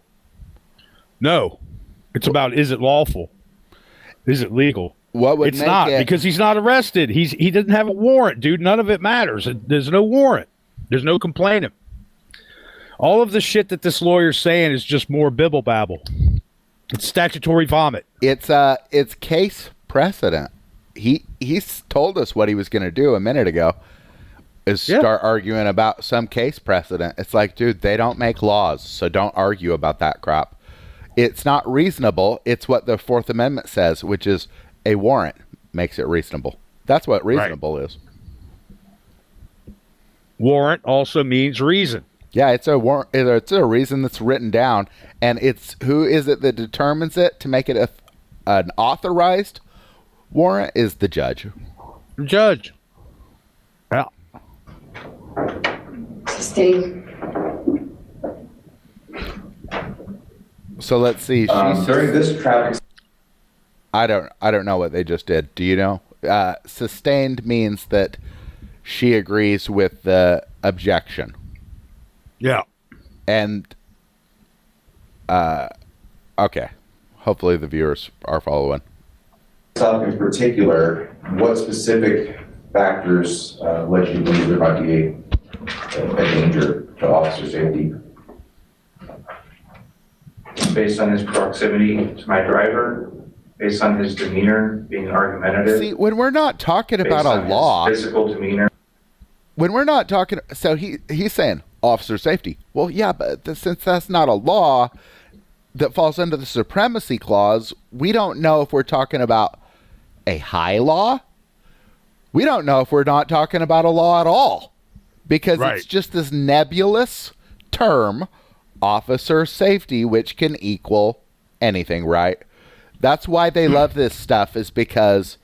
No. It's about, is it lawful? Is it legal?
What would
it's
make
not
it?
Because he's not arrested. He doesn't have a warrant, dude. None of it matters. There's no warrant. There's no complaining. All of the shit that this lawyer's saying is just more bibble babble. It's statutory vomit.
It's case precedent. He's told us what he was going to do a minute ago. Is start arguing about some case precedent. It's like, dude, they don't make laws, so don't argue about that crap. It's not reasonable. It's what the Fourth Amendment says, which is a warrant makes it reasonable. That's what reasonable is.
Warrant also means reason.
Yeah, it's a warrant. It's a reason that's written down, and it's who is it that determines it to make it an authorized warrant is the judge.
The judge. Yeah.
Sustained.
So let's see.
During this traffic.
I don't know what they just did. Do you know? Sustained means that she agrees with the objection.
Yeah.
And okay. Hopefully the viewers are following.
In particular, what specific factors led you to believe there might be a danger to officer safety?
Based on his proximity to my driver, based on his demeanor being argumentative.
See, when we're not talking about a law,
physical demeanor.
When we're not talking, so he's saying officer safety. Well, yeah, but since that's not a law, that falls under the supremacy clause, we don't know if we're talking about a high law. We don't know if we're not talking about a law at all, because it's just this nebulous term, officer safety, which can equal anything, right? That's why they love this stuff, is because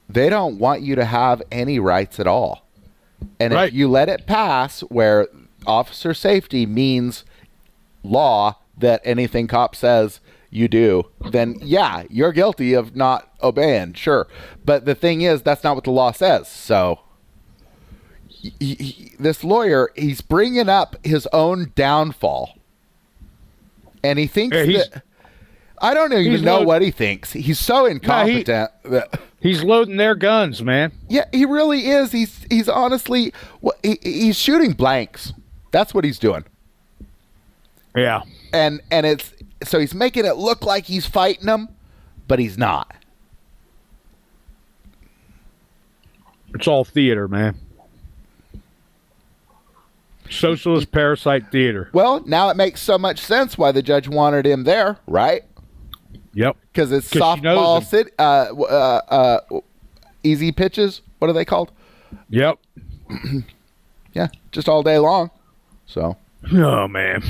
they don't want you to have any rights at all. And if you let it pass where officer safety means law, that anything cop says you do, then yeah, you're guilty of not obeying, sure. But the thing is, that's not what the law says. So this lawyer, he's bringing up his own downfall. And he thinks that... I don't even know what he thinks. He's so incompetent.
He's loading their guns, man.
Yeah, he really is. He's honestly... he's shooting blanks. That's what he's doing.
Yeah.
And it's... So he's making it look like he's fighting them, but he's not.
It's all theater, man. Socialist parasite theater.
Well, now it makes so much sense why the judge wanted him there, right?
Yep.
Because it's softball, easy pitches. What are they called?
Yep.
Yeah, just all day long. So.
Oh, man.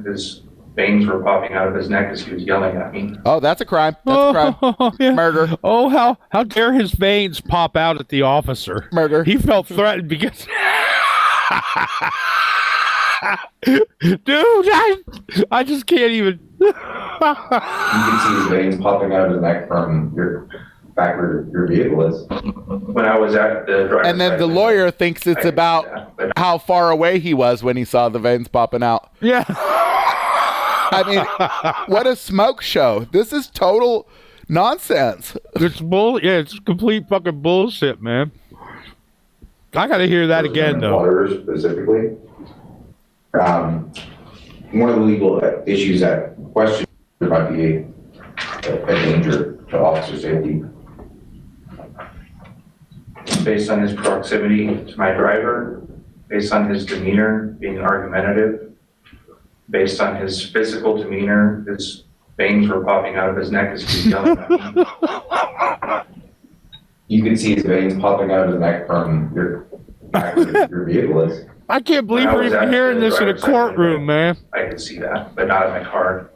His veins were popping out of his neck as he was yelling at me.
Oh, that's a crime. That's a crime.
Yeah.
Murder.
Oh, how dare his veins pop out at the officer.
Murder.
He felt threatened because... Dude, I just can't even...
You can see his veins popping out of his neck from your back where your vehicle is.
When I was at the driver's
and then the lawyer thinks it's about how far away he was when he saw the veins popping out.
Yeah.
I mean, what a smoke show. This is total nonsense.
It's yeah, it's complete fucking bullshit, man. I gotta hear that again, though.
Water specifically. One of the legal issues that question might be a danger to officer safety.
Based on his proximity to my driver, based on his demeanor being argumentative, based on his physical demeanor, his veins were popping out of his neck as he was yelling at me.
You can see his veins popping out of his neck from your back where your vehicle is.
I can't believe we're even hearing this in a courtroom, man.
I could see that, but not in my car.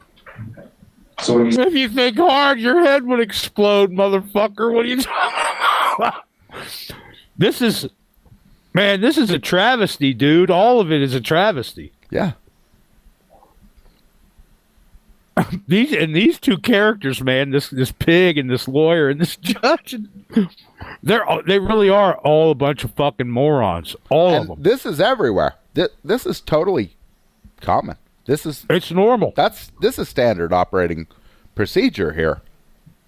So when
if you think hard, your head would explode, motherfucker. What are you talking about? This is a travesty, dude. All of it is a travesty.
Yeah.
These two characters, man, this pig and this lawyer and this judge, they really are all a bunch of fucking morons. All of them.
This is everywhere. This is totally common.
It's normal.
This is standard operating procedure here.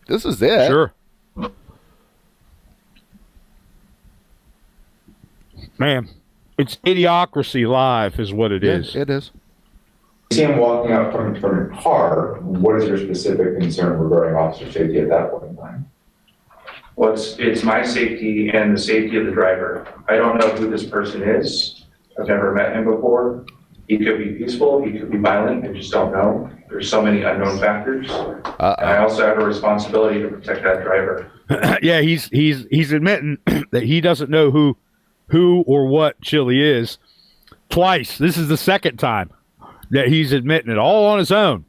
This is it.
Sure. Man, it's idiocracy live is what it is.
It is.
You see him walking out from your car, what is your specific concern regarding officer safety at that point in time?
Well, it's my safety and the safety of the driver. I don't know who this person is. I've never met him before. He could be peaceful, he could be violent, I just don't know. There's so many unknown factors. And I also have a responsibility to protect that driver.
Yeah, he's admitting that he doesn't know who or what Chile is twice. This is the second time that he's admitting it all on his own.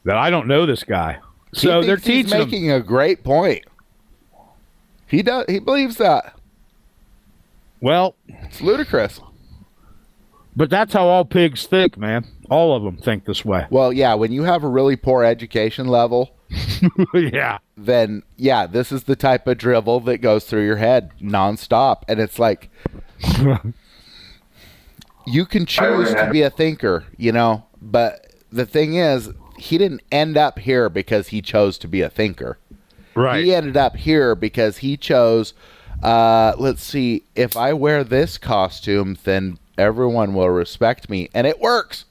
That I don't know this guy. So they're teaching him.
He's making a great point. He believes that.
Well,
it's ludicrous.
But that's how all pigs think, man. All of them think this way.
Well, yeah, when you have a really poor education level,
yeah,
then yeah, this is the type of drivel that goes through your head nonstop, and it's like you can choose to be a thinker, but the thing is, he didn't end up here because he chose to be a thinker.
Right.
He ended up here because he chose, let's see, if I wear this costume, then everyone will respect me. And it works.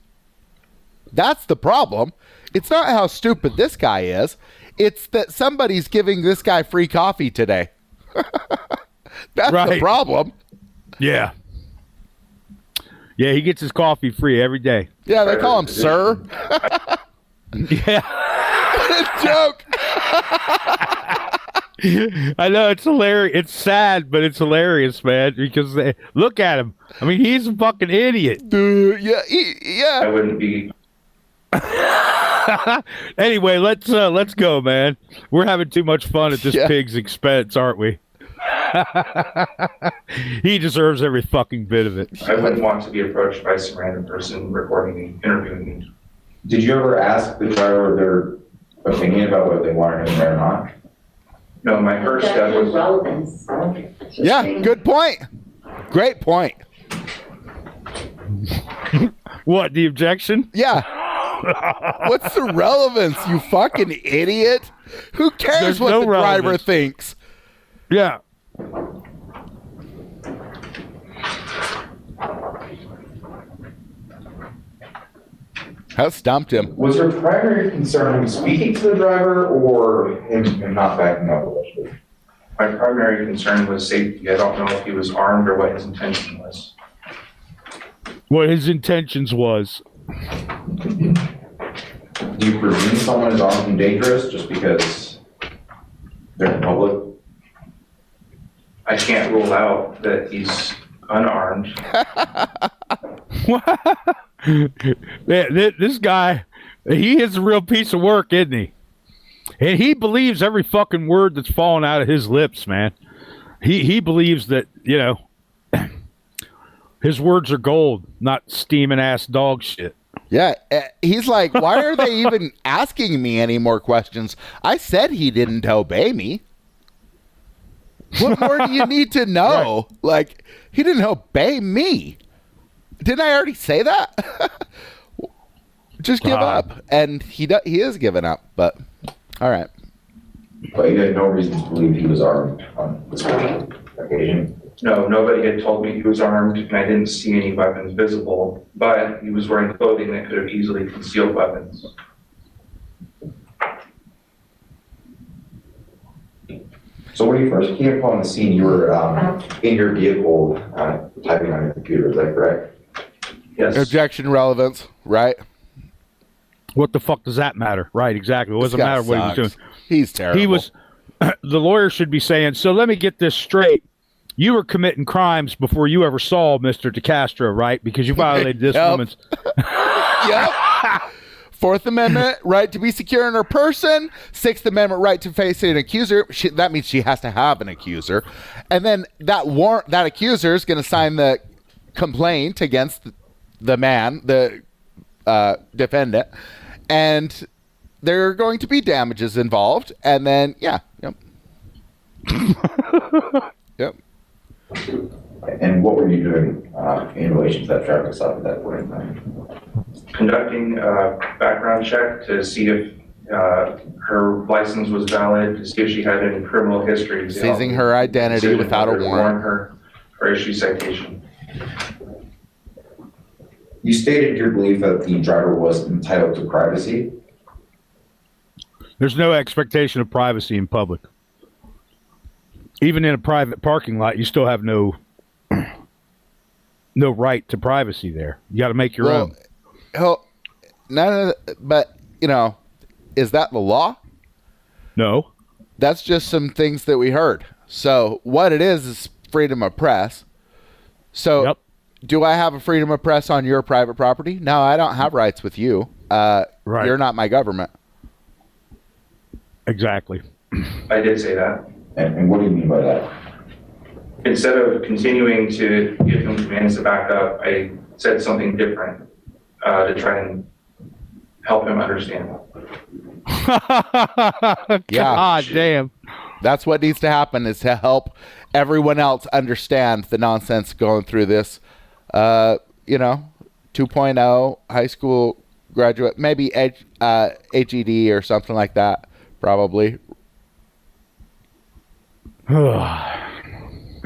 That's the problem. It's not how stupid this guy is. It's that somebody's giving this guy free coffee today. That's the problem.
Yeah. Yeah, he gets his coffee free every day.
Yeah, they call him sir.
Yeah.
Joke.
I know, it's hilarious. It's sad, but it's hilarious, man, because look at him. I mean, he's a fucking idiot.
Dude, yeah.
I wouldn't be.
Anyway, let's go, man. We're having too much fun at this
Yeah.
pig's expense, aren't we? He deserves every fucking bit of it.
I wouldn't want to be approached by some random person recording me, interviewing me.
Did you ever ask the driver their opinion about whether they wanted him there or not?
No, my first step was.
Relevance.
Yeah, good point. Great point.
What, the objection?
Yeah. What's the relevance, you fucking idiot? Who cares
There's
what
no
the driver
relevance.
thinks?
Yeah.
That stumped him.
Was your primary concern him speaking to the driver or him not backing up?
My primary concern was safety. I don't know if he was armed or what his intention was.
What his intentions was.
Do you presume someone is armed and dangerous just because they're in public?
I can't rule out that he's unarmed.
This guy, he is a real piece of work, isn't he? And he believes every fucking word that's falling out of his lips, man. He believes that, you know, his words are gold, not steaming ass dog shit.
Yeah, he's like, why are they even asking me any more questions? I said he didn't obey me. What more do you need to know? Right. Like, he didn't obey me. Didn't I already say that? Just give up. And he is giving up, but all right.
But you had no reason to believe he was armed on this occasion?
No, nobody had told me he was armed, and I didn't see any weapons visible, but he was wearing clothing that could have easily concealed weapons.
So when you first came upon the scene, you were in your vehicle typing on your computer, is that correct?
Yes.
Objection, relevance, right?
What the fuck does that matter? Right, exactly. What does it matter what he was doing?
He's terrible.
He was, the lawyer should be saying, so let me get this straight. You were committing crimes before you ever saw Mr. DeCastro, right? Because you violated this woman's.
Yep. Fourth Amendment, right to be secure in her person. Sixth Amendment, right to face an accuser. That means she has to have an accuser. And then that accuser is going to sign the complaint against the man, the defendant. And there are going to be damages involved. And then, yep. Yep.
And what were you doing in relation to that traffic stop at that point in time?
Conducting a background check to see if her license was valid, to see if she had any criminal history.
Seizing her identity without a warrant.
Her or issue citation.
You stated your belief that the driver was entitled to privacy.
There's no expectation of privacy in public. Even in a private parking lot, you still have no right to privacy there. You got to make your own.
But, is that the law?
No.
That's just some things that we heard. So what it is freedom of press. So do I have a freedom of press on your private property? No, I don't have rights with you. Right. You're not my government.
Exactly.
I did say that.
And what do you mean by that?
Instead of continuing to give him commands to back up, I said something different to try and help him understand.
God damn.
That's what needs to happen, is to help everyone else understand the nonsense going through this, 2.0 high school graduate, maybe HED or something like that, probably.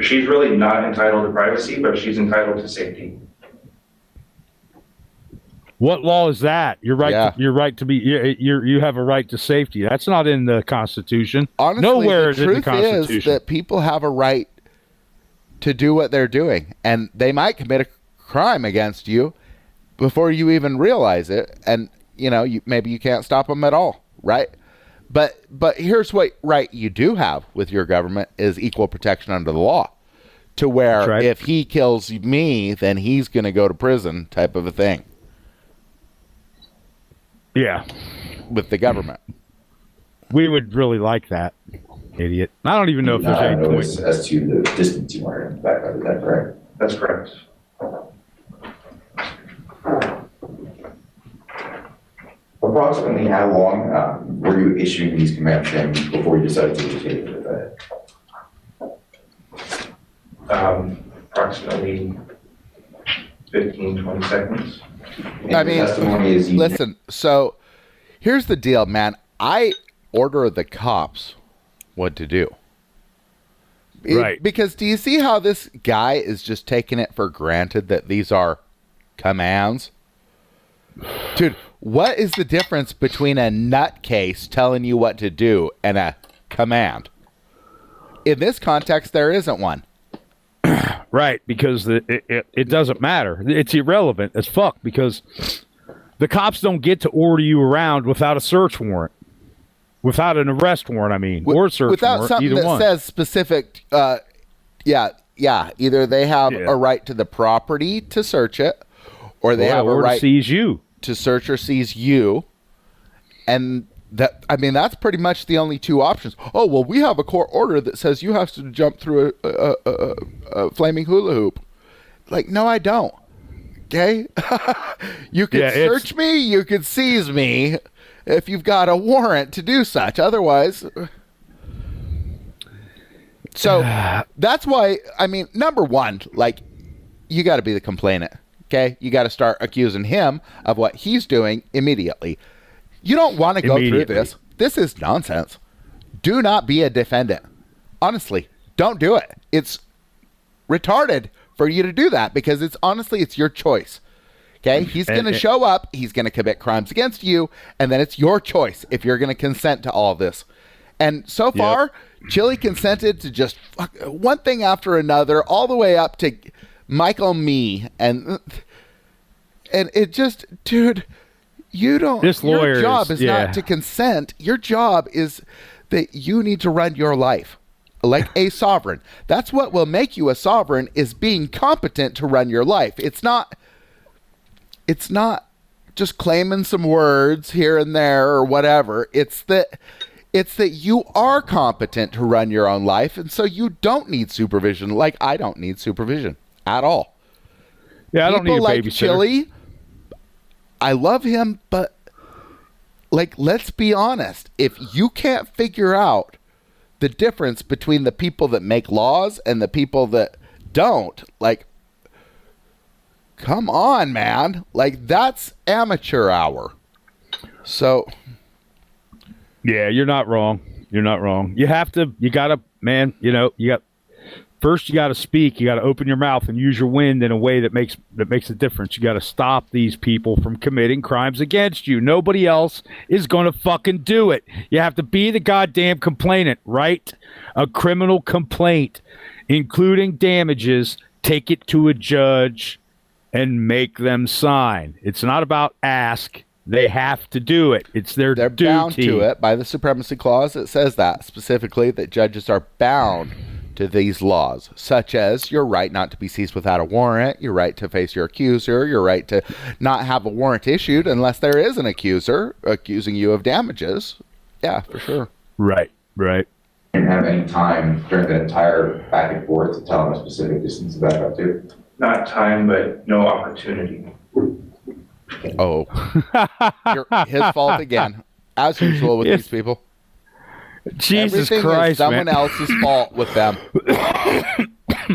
She's really not entitled to privacy, but she's entitled to safety.
What law is that? You're right. You're right to be. You have a right to safety. That's not in the Constitution.
Honestly,
nowhere
the
is in the
truth
Constitution.
is that people have a right to do what they're doing, and they might commit a crime against you before you even realize it, and maybe you can't stop them at all, right? But here's what right you do have with your government is equal protection under the law, to where if he kills me, then he's going to go to prison, type of a thing.
Yeah,
with the government.
We would really like that, idiot. I don't even know if there's any point
as to the distance you are in back. Is that correct?
That's correct.
Approximately how long were you issuing these commands in before you decided to take the defendant?
Approximately 15, 20 seconds.
I mean, listen, so here's the deal, man. I order the cops what to do.
Right.
Because do you see how this guy is just taking it for granted that these are commands? Dude, what is the difference between a nutcase telling you what to do and a command? In this context, there isn't one.
Right, because it doesn't matter. It's irrelevant as fuck, because the cops don't get to order you around without a search warrant. Without an arrest warrant, I mean, or search
without
warrant,
something
either
that
one.
says specific, either they have a right to the property to search it, or they have a right
to seize you.
To search or seize you, and that's pretty much the only two options. Oh, well, we have a court order that says you have to jump through a flaming hula hoop. Like, no, I don't. Okay? You can search me, you can seize me if you've got a warrant to do such. Otherwise... So, that's why, number one, you got to be the complainant. Okay, you got to start accusing him of what he's doing immediately. You don't want to go through this. This is nonsense. Do not be a defendant. Honestly, don't do it. It's retarded for you to do that because it's your choice. Okay, he's going to show up. He's going to commit crimes against you, and then it's your choice if you're going to consent to all of this. And so far, Chile consented to just one thing after another, all the way up to Michael Me, and it just, dude, you don't. Your job is not to consent. Your job is that you need to run your life like a sovereign. That's what will make you a sovereign, is being competent to run your life. It's not just claiming some words here and there or whatever. It's that you are competent to run your own life, and so you don't need supervision. Like, I don't need supervision at all.
Yeah, I don't need a
like
babysitter.
Chile, I love him, but let's be honest. If you can't figure out the difference between the people that make laws and the people that don't, come on, man. That's amateur hour. So,
yeah, you're not wrong. You're not wrong. You gotta, man, first you got to speak. You got to open your mouth and use your wind in a way that makes a difference. You got to stop these people from committing crimes against you. Nobody else is going to fucking do it. You have to be the goddamn complainant, write a criminal complaint, including damages, take it to a judge, and make them sign. It's not about ask. They have to do it. It's their duty.
They're bound to it by the Supremacy Clause. It says that specifically, that judges are bound to these laws, such as your right not to be seized without a warrant, your right to face your accuser, your right to not have a warrant issued unless there is an accuser accusing you of damages. Yeah, for sure.
Right.
Didn't have any time during the entire back and forth to tell him a specific distance to back up to?
Not time, but no opportunity.
Oh, his fault again, as usual with these people.
Jesus
Everything
Christ,
is someone else's fault with them.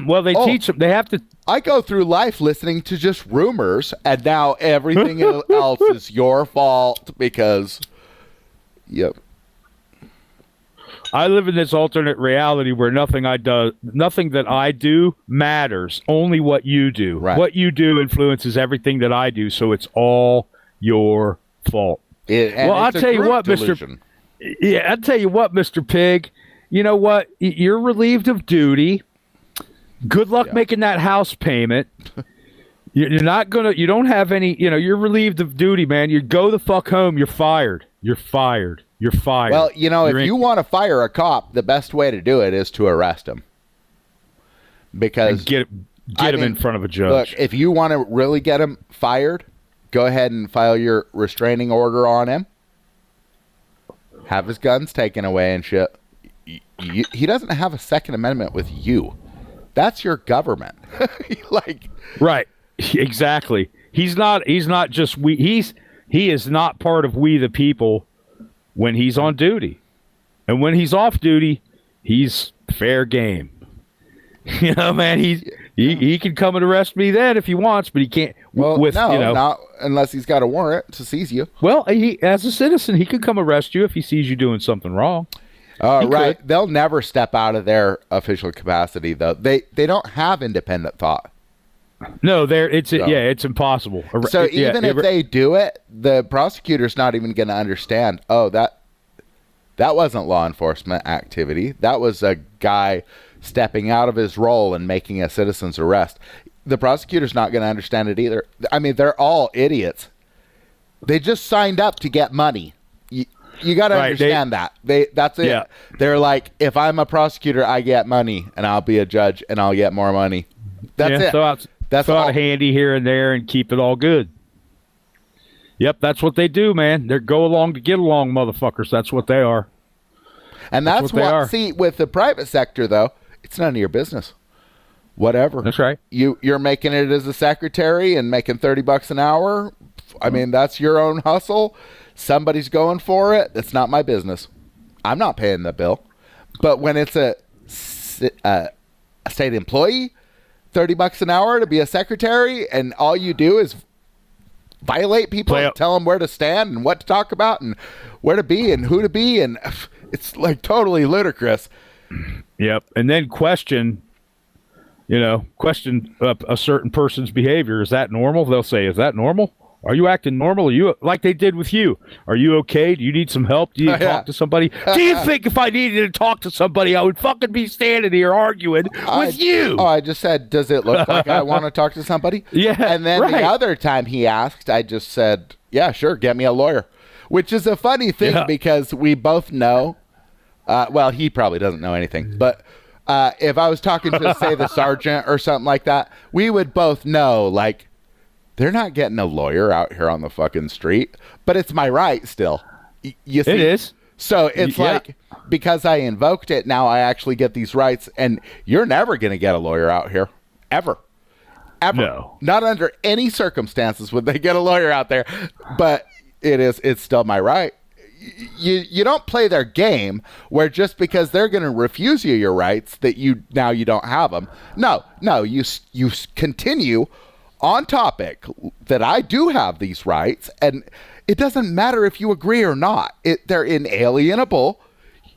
Well, they teach them. They have to.
I go through life listening to just rumors, and now everything else is your fault because, yep.
I live in this alternate reality where nothing that I do matters. Only what you do.
Right.
What you do influences everything that I do, so it's all your fault.
I'll
tell you what,
delusion.
I'll tell you what, Mr. Pig. You know what? You're relieved of duty. Good luck making that house payment. You're not gonna. You don't have any. You're relieved of duty, man. You go the fuck home. You're fired. You're fired. You're fired.
Well, if you want to fire a cop, the best way to do it is to arrest him. Because
and get him in front of a judge.
Look, if you want to really get him fired, go ahead and file your restraining order on him. Have his guns taken away and shit. He doesn't have a Second Amendment with you. That's your government.
Right. Exactly. He's not just we. He is not part of we the people when he's on duty, and when he's off duty, he's fair game. Man, he can come and arrest me then if he wants, but he can't.
Not unless he's got a warrant to seize you.
Well, as a citizen, he could come arrest you if he sees you doing something wrong.
Right. Could. They'll never step out of their official capacity, though. They don't have independent thought.
No, it's impossible.
So even if they do it, the prosecutor's not even going to understand. Oh, that wasn't law enforcement activity. That was a guy stepping out of his role and making a citizen's arrest. The prosecutor's not going to understand it either. I mean, they're all idiots. They just signed up to get money. You got to understand that. That's it. Yeah. They're like, if I'm a prosecutor, I get money, and I'll be a judge, and I'll get more money. That's it.
That's all handy here and there and keep it all good. Yep, that's what they do, man. They're go along to get along, motherfuckers. That's what they are.
And that's what see, with the private sector, though, it's none of your business. Whatever.
That's right.
You're making it as a secretary and making $30 an hour. I mean, that's your own hustle. Somebody's going for it. It's not my business. I'm not paying the bill. But when it's a state employee, $30 an hour to be a secretary, and all you do is violate people and tell them where to stand and what to talk about and where to be and who to be, and it's like totally ludicrous.
Yep. And then question a certain person's behavior. Is that normal? They'll say, is that normal? Are you acting normal? Are you like they did with you? Are you okay? Do you need some help? Do you need to talk to somebody? Do you think if I needed to talk to somebody, I would fucking be standing here arguing with you?
Oh, I just said, does it look like I want to talk to somebody?
Yeah.
And then the other time he asked, I just said, yeah, sure, get me a lawyer. Which is a funny thing because we both know, well, he probably doesn't know anything, but if I was talking to, say, the sergeant or something like that, we would both know, like, they're not getting a lawyer out here on the fucking street, but it's my right still. You see?
It is.
So it's like, because I invoked it, now I actually get these rights, and you're never going to get a lawyer out here. Ever.
No.
Not under any circumstances would they get a lawyer out there, but it's still my right. You don't play their game where just because they're going to refuse you your rights that you don't have them. No, you continue on topic that I do have these rights, and it doesn't matter if you agree or not. They're inalienable.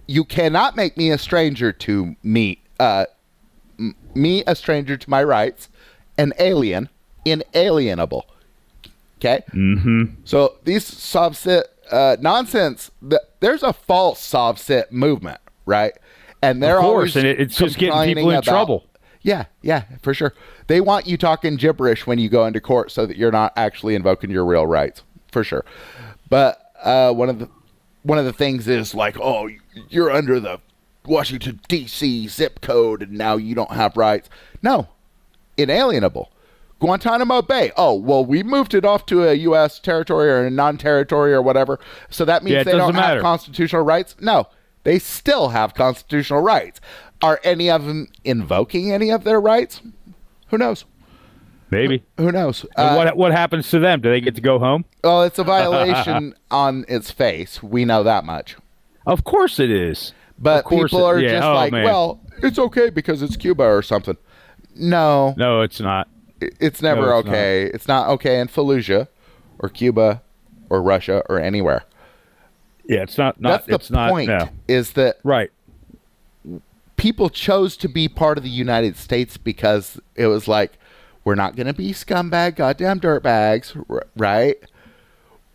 You cannot make me a stranger to me a stranger to my rights, an alien, inalienable. Okay?
Mm-hmm.
So these Sovsit nonsense, there's a false Sovsit movement, right? And they're always
and it's just getting people in trouble.
Yeah, for sure. They want you talking gibberish when you go into court so that you're not actually invoking your real rights, for sure. But one of the things is like, oh, you're under the Washington, D.C. zip code and now you don't have rights. No, inalienable. Guantanamo Bay. Oh, well, we moved it off to a U.S. territory or a non-territory or whatever, so that means they don't have constitutional rights? No, they still have constitutional rights. Are any of them invoking any of their rights? Who knows?
Maybe.
Who knows?
What happens to them? Do they get to go home?
Well, it's a violation on its face. We know that much.
Of course it is.
But people are just well, it's okay because it's Cuba or something. No.
No, it's not.
It's never okay. It's not okay in Fallujah or Cuba or Russia or anywhere.
Yeah, it's not.
That's the point.
No.
Is that
right?
People chose to be part of the United States because it was like, we're not going to be scumbag, goddamn dirtbags, right?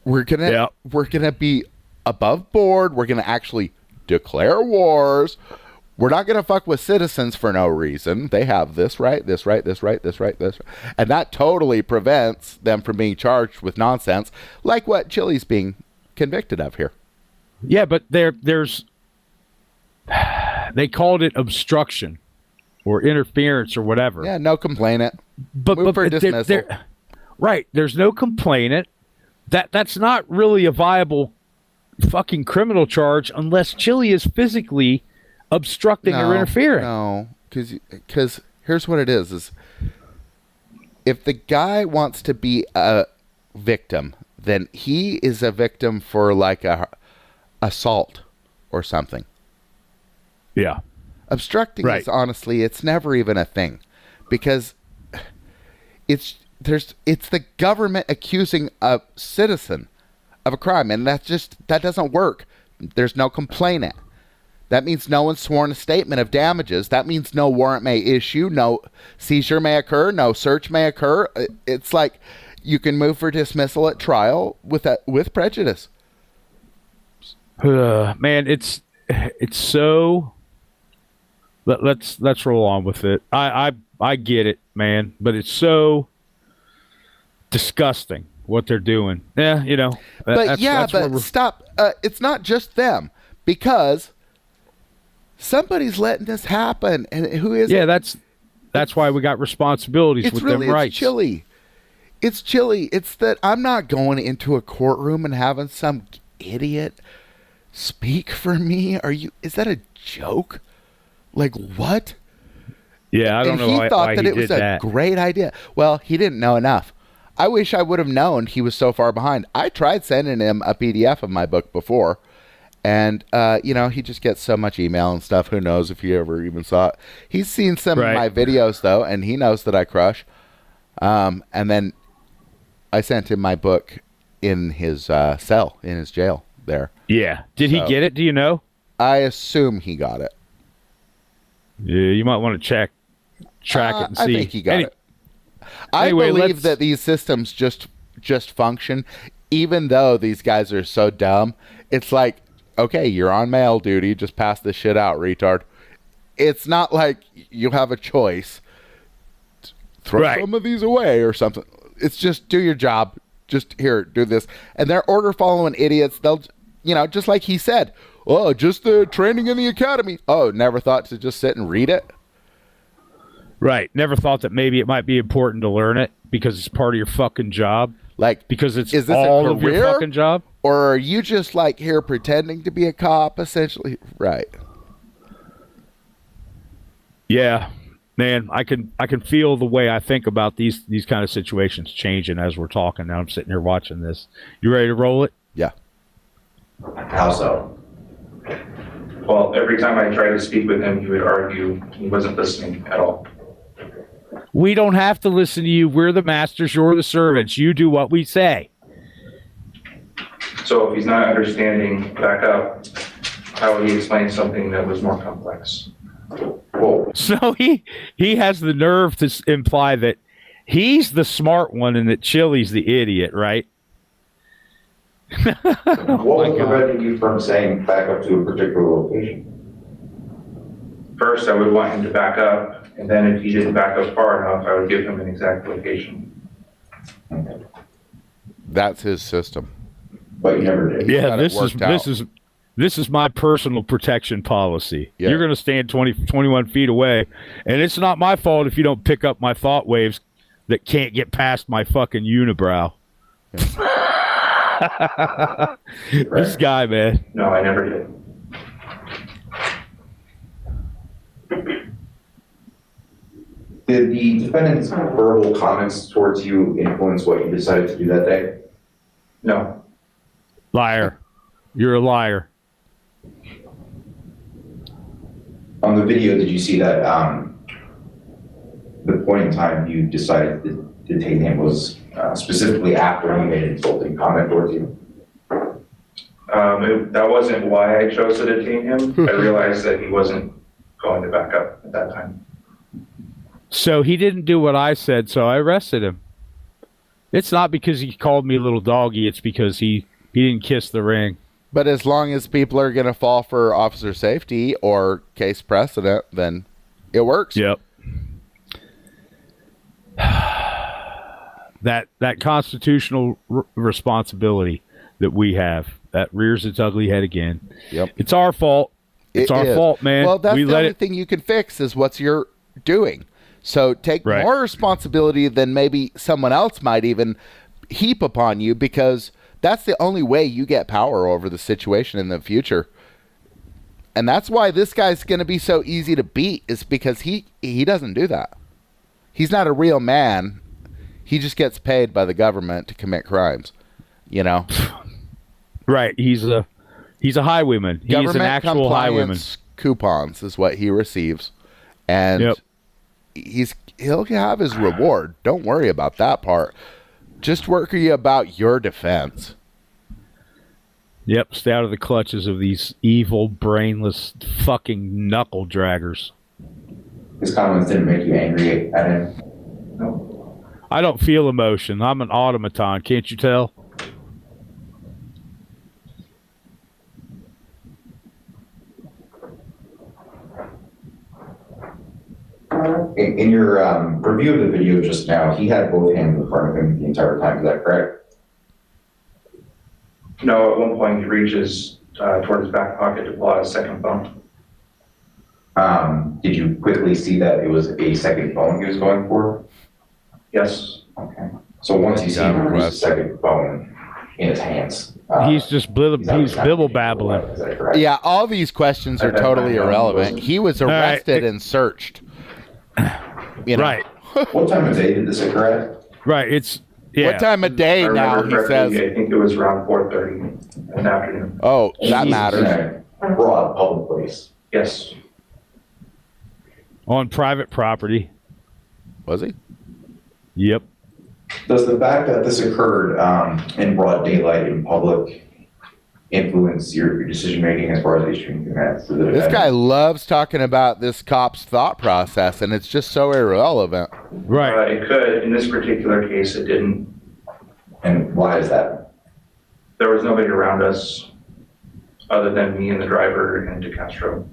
We're gonna be above board. We're gonna actually declare wars. We're not going to fuck with citizens for no reason. They have this right, this right, this right, this right, this right. And that totally prevents them from being charged with nonsense like what Chile's being convicted of here.
Yeah, but there's they called it obstruction or interference or whatever.
Yeah, no complainant.
But
Move for
there-
dismissal.
there- right, there's no complainant. That's not really a viable fucking criminal charge unless Chile is physically obstructing or interfering.
No, because here's what it is if the guy wants to be a victim, then he is a victim for like a assault or something.
Yeah.
Obstructing
Right.
is honestly, it's never even a thing, because it's the government accusing a citizen of a crime, and that doesn't work. There's no complainant. That means no one's sworn a statement of damages. That means no warrant may issue, no seizure may occur, no search may occur. It's like you can move for dismissal at trial with prejudice.
Man, it's so. Let's roll on with it. I get it, man, but it's so disgusting what they're doing. Yeah, you know.
But stop. It's not just them, because somebody's letting this happen, and who is?
Yeah, that's why we got responsibilities with them rights.
It's Chile. It's Chile. It's that I'm not going into a courtroom and having some idiot speak for me. Is that a joke? Like, what?
Yeah, I don't know
why
he
thought that it was
a
great idea. Well, he didn't know enough. I wish I would have known he was so far behind. I tried sending him a PDF of my book before, and he just gets so much email and stuff. Who knows if he ever even saw it? He's seen some of my videos though, and he knows that I crush. And then I sent him my book in his cell, in his jail there.
Yeah. Did he get it? Do you know?
I assume he got it.
Yeah, you might want to track it and see.
I think he got it. I believe that these systems just function, even though these guys are so dumb. It's like, okay, you're on mail duty, just pass this shit out, retard. It's not like you have a choice. Throw some of these away or something. It's just do your job. Just here, do this. And they're order following idiots. They'll, just like he said, oh, just the training in the academy. Oh, never thought to just sit and read it.
Right. Never thought that maybe it might be important to learn it because it's part of your fucking job.
Like,
because it's
is this
all
a
of your
career?
fucking job.
Or are you just like here pretending to be a cop, essentially? Right.
Yeah, man, I can feel the way I think about these kind of situations changing as we're talking. Now I'm sitting here watching this. You ready to roll it?
Yeah.
How so?
Well, every time I tried to speak with him, he would argue he wasn't listening at all.
We don't have to listen to you. We're the masters. You're the servants. You do what we say.
So if he's not understanding, back up, how would he explain something that was more complex?
Whoa.
So he has the nerve to imply that he's the smart one and that Chile's the idiot, right?
What was preventing you from saying back up to a particular location?
First, I would want him to back up, and then if he didn't back up far enough, I would give him an exact location.
That's his system.
But you never did.
Yeah, this is my personal protection policy.
Yeah.
You're going to stand 21 feet away, and it's not my fault if you don't pick up my thought waves that can't get past my fucking unibrow. This guy, man.
No, I never did.
Did the defendant's verbal comments towards you influence what you decided to do that day?
No.
Liar. You're a liar.
On the video, did you see that the point in time you decided to detain him was specifically after he made an insulting comment towards you?
That wasn't why I chose to detain him. I realized that he wasn't going to back up at that time.
So he didn't do what I said, so I arrested him. It's not because he called me a little doggy. It's because he didn't kiss the ring.
But as long as people are going to fall for officer safety or case precedent, then it works.
Yep. That constitutional responsibility that we have that rears its ugly head again.
Yep.
It's our fault. It's our fault, man.
Well, that's
we
the only thing you can fix is what you're doing. So take more responsibility than maybe someone else might even heap upon you, because that's the only way you get power over the situation in the future. And that's why this guy's going to be so easy to beat, is because he doesn't do that. He's not a real man. He just gets paid by the government to commit crimes, you know?
Right. He's a highwayman. He's
Government
an actual highwayman.
compliance coupons is what he receives. And he'll have his reward. Don't worry about that part. Just worry about your defense.
Yep, stay out of the clutches of these evil, brainless, fucking knuckle draggers.
His comments didn't make you angry at him?
No.
I don't feel emotion. I'm an automaton, can't you tell?
In your review of the video just now, he had both hands in front of him the entire time. Is that correct?
No, at one point he reaches toward his back pocket to pull out his second phone.
Did you quickly see that it was a second phone he was going for?
Yes.
Okay. So once you see him use the second phone in his hands,
he's just bibble babbling.
Is that correct?
Yeah, all these questions are totally irrelevant. He was arrested and searched. You know?
Right.
What time of day did this occur at?
Right. It's
What time of day now, he says?
I think it was around 4:30 in the afternoon.
Oh, that
He's
matters.
in a broad public place.
Yes.
on private property.
Was he?
Yep.
Does the fact that this occurred in broad daylight in public influence your decision making as far as issuing commands to the defendant?
This guy loves talking about this cop's thought process, and it's just so irrelevant.
Right.
It could. In this particular case, it didn't.
And why is that?
There was nobody around us other than me and the driver and DeCastro.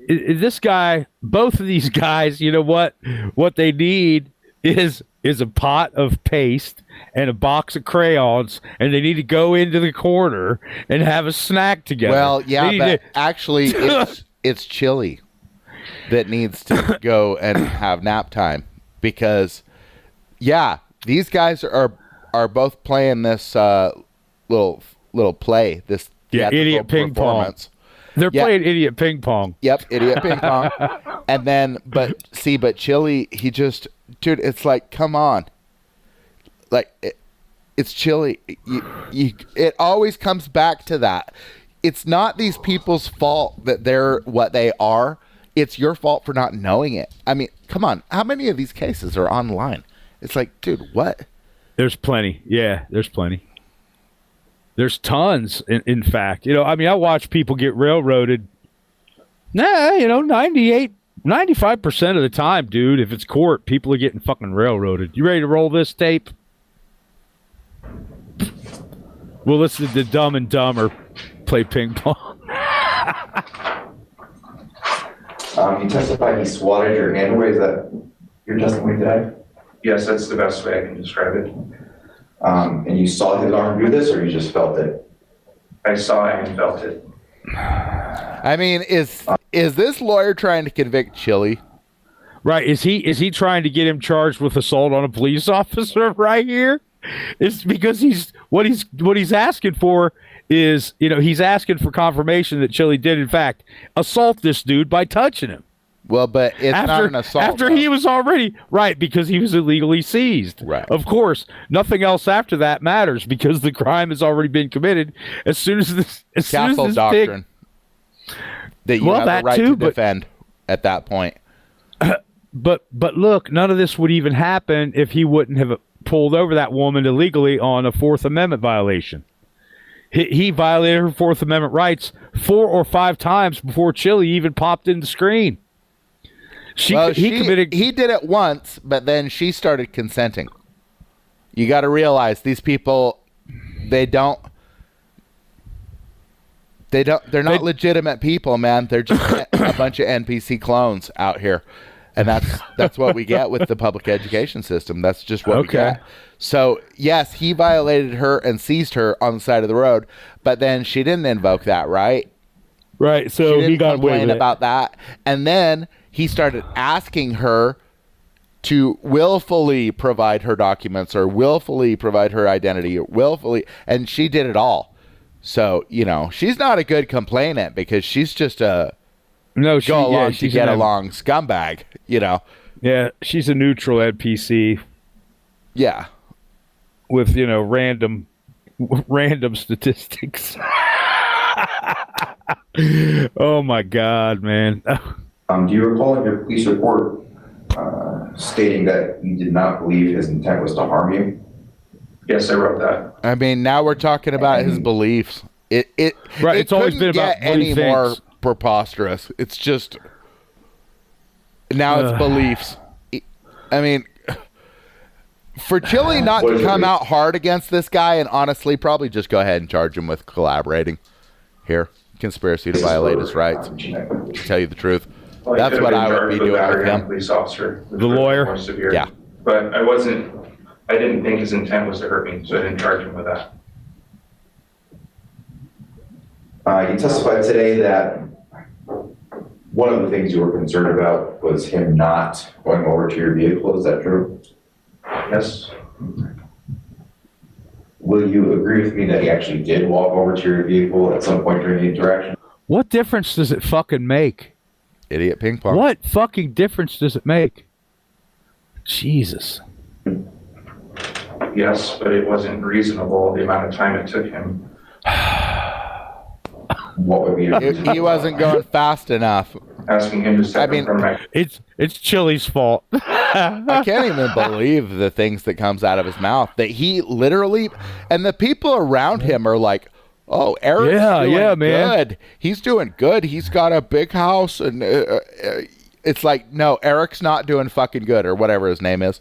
This guy, both of these guys, you know what they need is a pot of paste and a box of crayons, and they need to go into the corner and have a snack together.
Well, yeah, but actually it's Chili that needs to go and have nap time, because yeah, these guys are both playing this little play, this
idiot ping pong. They're playing idiot ping pong.
Yep, idiot ping pong. And then, but Chili, he just, dude, it's like, come on. Like, it's Chili. It always comes back to that. It's not these people's fault that they're what they are. It's your fault for not knowing it. I mean, come on. How many of these cases are online? It's like, dude, what? There's
plenty. Yeah, there's plenty. There's tons, in fact. You know, I mean, I watch people get railroaded. 95% of the time, dude, if it's court, people are getting fucking railroaded. You ready to roll this tape? We'll listen to Dumb and Dumber play ping pong.
You testified he swatted your hand away. Is that your testimony today?
Yes, that's the best way I can describe it.
And you saw his arm do this, or you just felt it?
I saw and felt it.
I mean, is this lawyer trying to convict Chili?
Right. Is he trying to get him charged with assault on a police officer right here? It's because what he's asking for is, he's asking for confirmation that Chili did in fact assault this dude by touching him.
Well, but it's not an assault.
After he was already, right, because he was illegally seized.
Right.
Of course, nothing else after that matters because the crime has already been committed. As soon as this
doctrine that you have the right to defend at that point.
But look, none of this would even happen if he wouldn't have pulled over that woman illegally on a Fourth Amendment violation. He violated her Fourth Amendment rights 4 or 5 times before Chili even popped in the screen. He did
it once, but then she started consenting. You got to realize these people, they're not legitimate people, man. They're just a bunch of NPC clones out here. And that's what we get with the public education system. That's just what we get. So, yes, he violated her and seized her on the side of the road, but then she didn't invoke that, right?
Right, so
he
got away with it.
about that. And then he started asking her to willfully provide her documents or willfully provide her identity, and she did it all. So, she's not a good complainant because she's just a
she's
get along scumbag,
Yeah, she's a neutral NPC.
Yeah.
With, random statistics. Oh my God, man.
Do you recall in your police report stating that you did not believe his intent was to harm you?
Yes, I wrote that.
I mean, now we're talking about his beliefs.
It's always been about
any more preposterous. It's just now it's beliefs. I mean, for Chile not to come out hard against this guy, and honestly, probably just go ahead and charge him with collaborating here, conspiracy to violate his rights. To tell you the truth,
Well,
that's what I would be doing with him.
Police officer,
the lawyer.
more severe.
Yeah,
but I didn't think his intent was to hurt me, so I didn't charge him with that.
You testified today that one of the things you were concerned about was him not going over to your vehicle. Is that true?
Yes.
Will you agree with me that he actually did walk over to your vehicle at some point during the interaction?
What difference does it fucking make?
Idiot ping pong.
What fucking difference does it make? Jesus.
Yes, but it wasn't reasonable the amount of time it took him.
What would be your
He wasn't going fast enough.
Asking him to step in front of my...
It's Chile's fault.
I can't even believe the things that comes out of his mouth. That he literally, and the people around him are like, "Oh, Eric's doing good. He's doing good. He's got a big house." And it's like, no, Eric's not doing fucking good, or whatever his name is.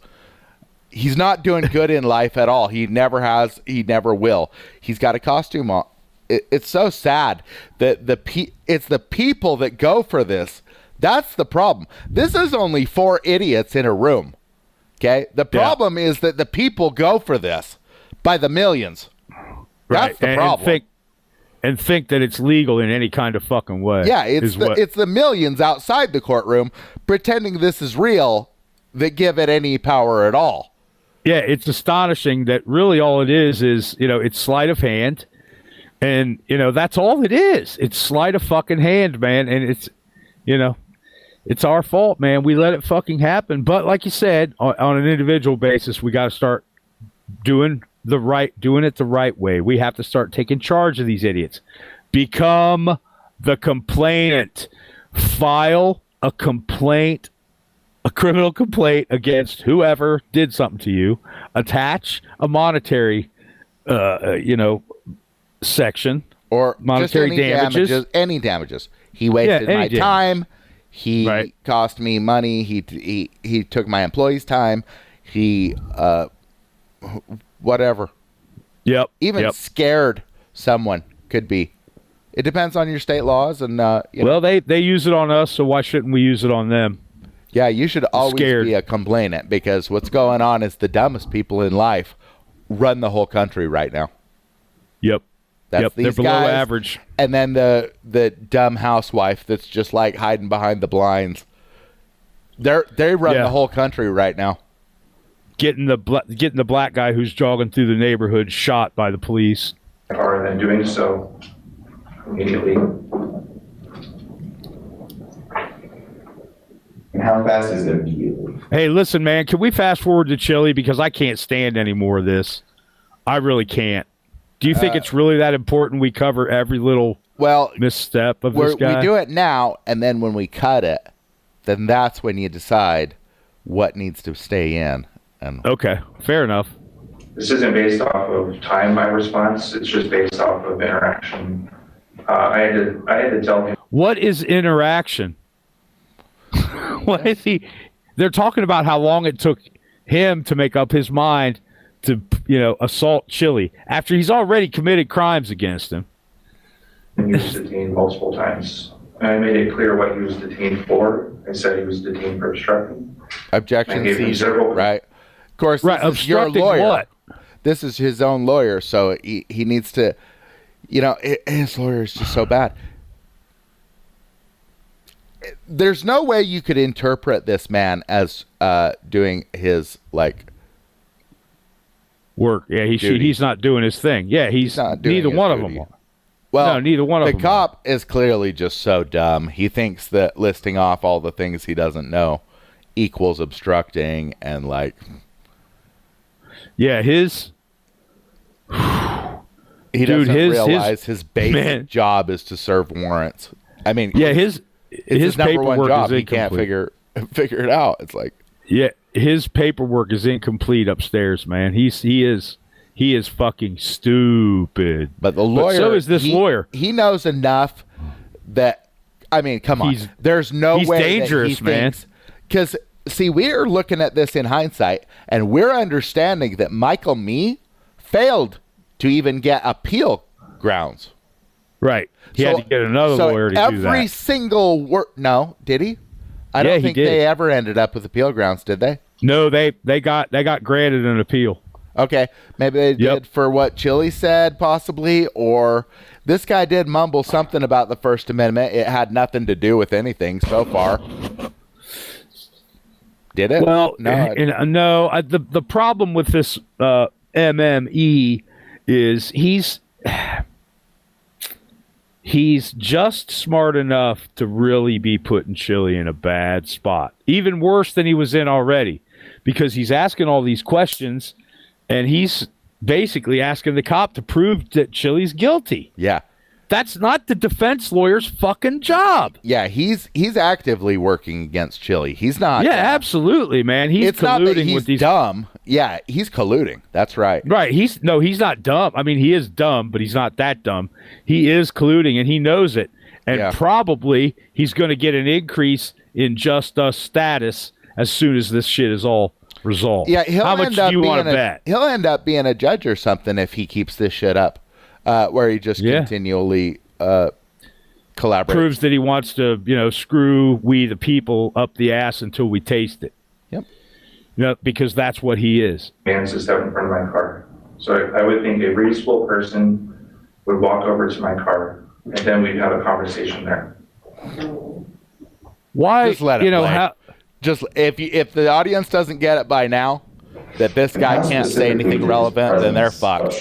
He's not doing good in life at all. He never has. He never will. He's got a costume on. It's so sad that it's the people that go for this. That's the problem. This is only 4 idiots in a room. Okay? The problem is that the people go for this by the millions. That's the problem.
And think that it's legal in any kind of fucking way.
Yeah, it's the millions outside the courtroom pretending this is real that give it any power at all.
Yeah, it's astonishing that really all it is, it's sleight of hand. And, that's all it is. It's sleight of fucking hand, man. And it's, it's our fault, man. We let it fucking happen. But like you said, on an individual basis, we got to start doing it the right way. We have to start taking charge of these idiots. Become the complainant. File a complaint, a criminal complaint against whoever did something to you. Attach a monetary, section
or
monetary
damages. Any damages. He wasted my time. He cost me money. He took my employees' time. He whatever.
Yep.
Even scared someone could be. It depends on your state laws and
well, they use it on us, so why shouldn't we use it on them?
Yeah, you should always be a complainant because what's going on is the dumbest people in life run the whole country right now.
Yep.
That's these
they're below
guys,
average.
And then the dumb housewife that's just like hiding behind the blinds. They run the whole country right now.
Getting the black guy who's jogging through the neighborhood shot by the police.
Or than doing so immediately.
And how fast is it immediately?
Hey, listen, man, can we fast forward to Chile because I can't stand any more of this. I really can't. Do you think it's really that important we cover every little misstep of this guy?
We do it now, and then when we cut it, then that's when you decide what needs to stay in.
Okay, fair enough.
This isn't based off of time, my response. It's just based off of interaction. I had to tell him.
What is interaction? What is he? They're talking about how long it took him to make up his mind assault Chile after he's already committed crimes against him.
And he was detained multiple times. And I made it clear what he was detained for. I said he was detained for obstructing.
Objection,
I gave him
seizure,
several-
right? Of course,
Right,
this is your
obstructing
lawyer.
what?
This is his own lawyer, so he needs to, his lawyer is just so bad. There's no way you could interpret this man as doing his,
work. Yeah, he's not doing his thing. Yeah, he's
not doing
neither
his
one of
duty.
them.
Well,
No, neither one of
the
them.
cop is clearly just so dumb. He thinks that listing off all the things he doesn't know equals obstructing, and
Yeah, his
he
Dude,
doesn't
his
realize his basic
man.
job is to serve warrants. I mean,
yeah,
it's his number one
paperwork
job.
is
He can't
incomplete.
figure it out. It's like,
Yeah, his paperwork is incomplete upstairs, man. He is fucking stupid.
but the lawyer,
so is this lawyer.
He knows enough that, I mean, come on.
He's-
There's no
he's
way
dangerous,
that he
man.
Because see, we're looking at this in hindsight, and we're understanding that Michael Mee failed to even get appeal grounds.
Right. He had to get another lawyer to do that.
Every single word. No, did he? I don't
Yeah, he
think
did.
they ever ended up with appeal grounds, did they?
No, they got granted an appeal.
Okay, maybe they did for what Chile said, possibly, or this guy did mumble something about the First Amendment. It had nothing to do with anything so far. Did it?
Well,
no.
the problem with this MME is he's just smart enough to really be putting Chile in a bad spot, even worse than he was in already, because he's asking all these questions, and he's basically asking the cop to prove that Chile's guilty.
Yeah.
That's not the defense lawyer's fucking job.
Yeah, he's actively working against Chile. He's not.
Yeah, absolutely, man. He's
It's not that
colluding
he's
with these.
dumb. Yeah, he's colluding. That's right.
Right. He's not dumb. I mean, he is dumb, but he's not that dumb. He is colluding, and he knows it. And probably he's going to get an increase in just us status as soon as this shit is all resolved.
Yeah,
How much do you want to bet?
He'll end up being a judge or something if he keeps this shit up, where he just continually collaborates.
Proves that he wants to, screw we the people up the ass until we taste it.
Yep.
Because that's what he is.
Man just out in front of my car. So I would think a reasonable person would walk over to my car, and then we'd have a conversation there.
Why?
Just let it play. Just if the audience doesn't get it by now, that this guy can't say anything relevant, then they're fucked.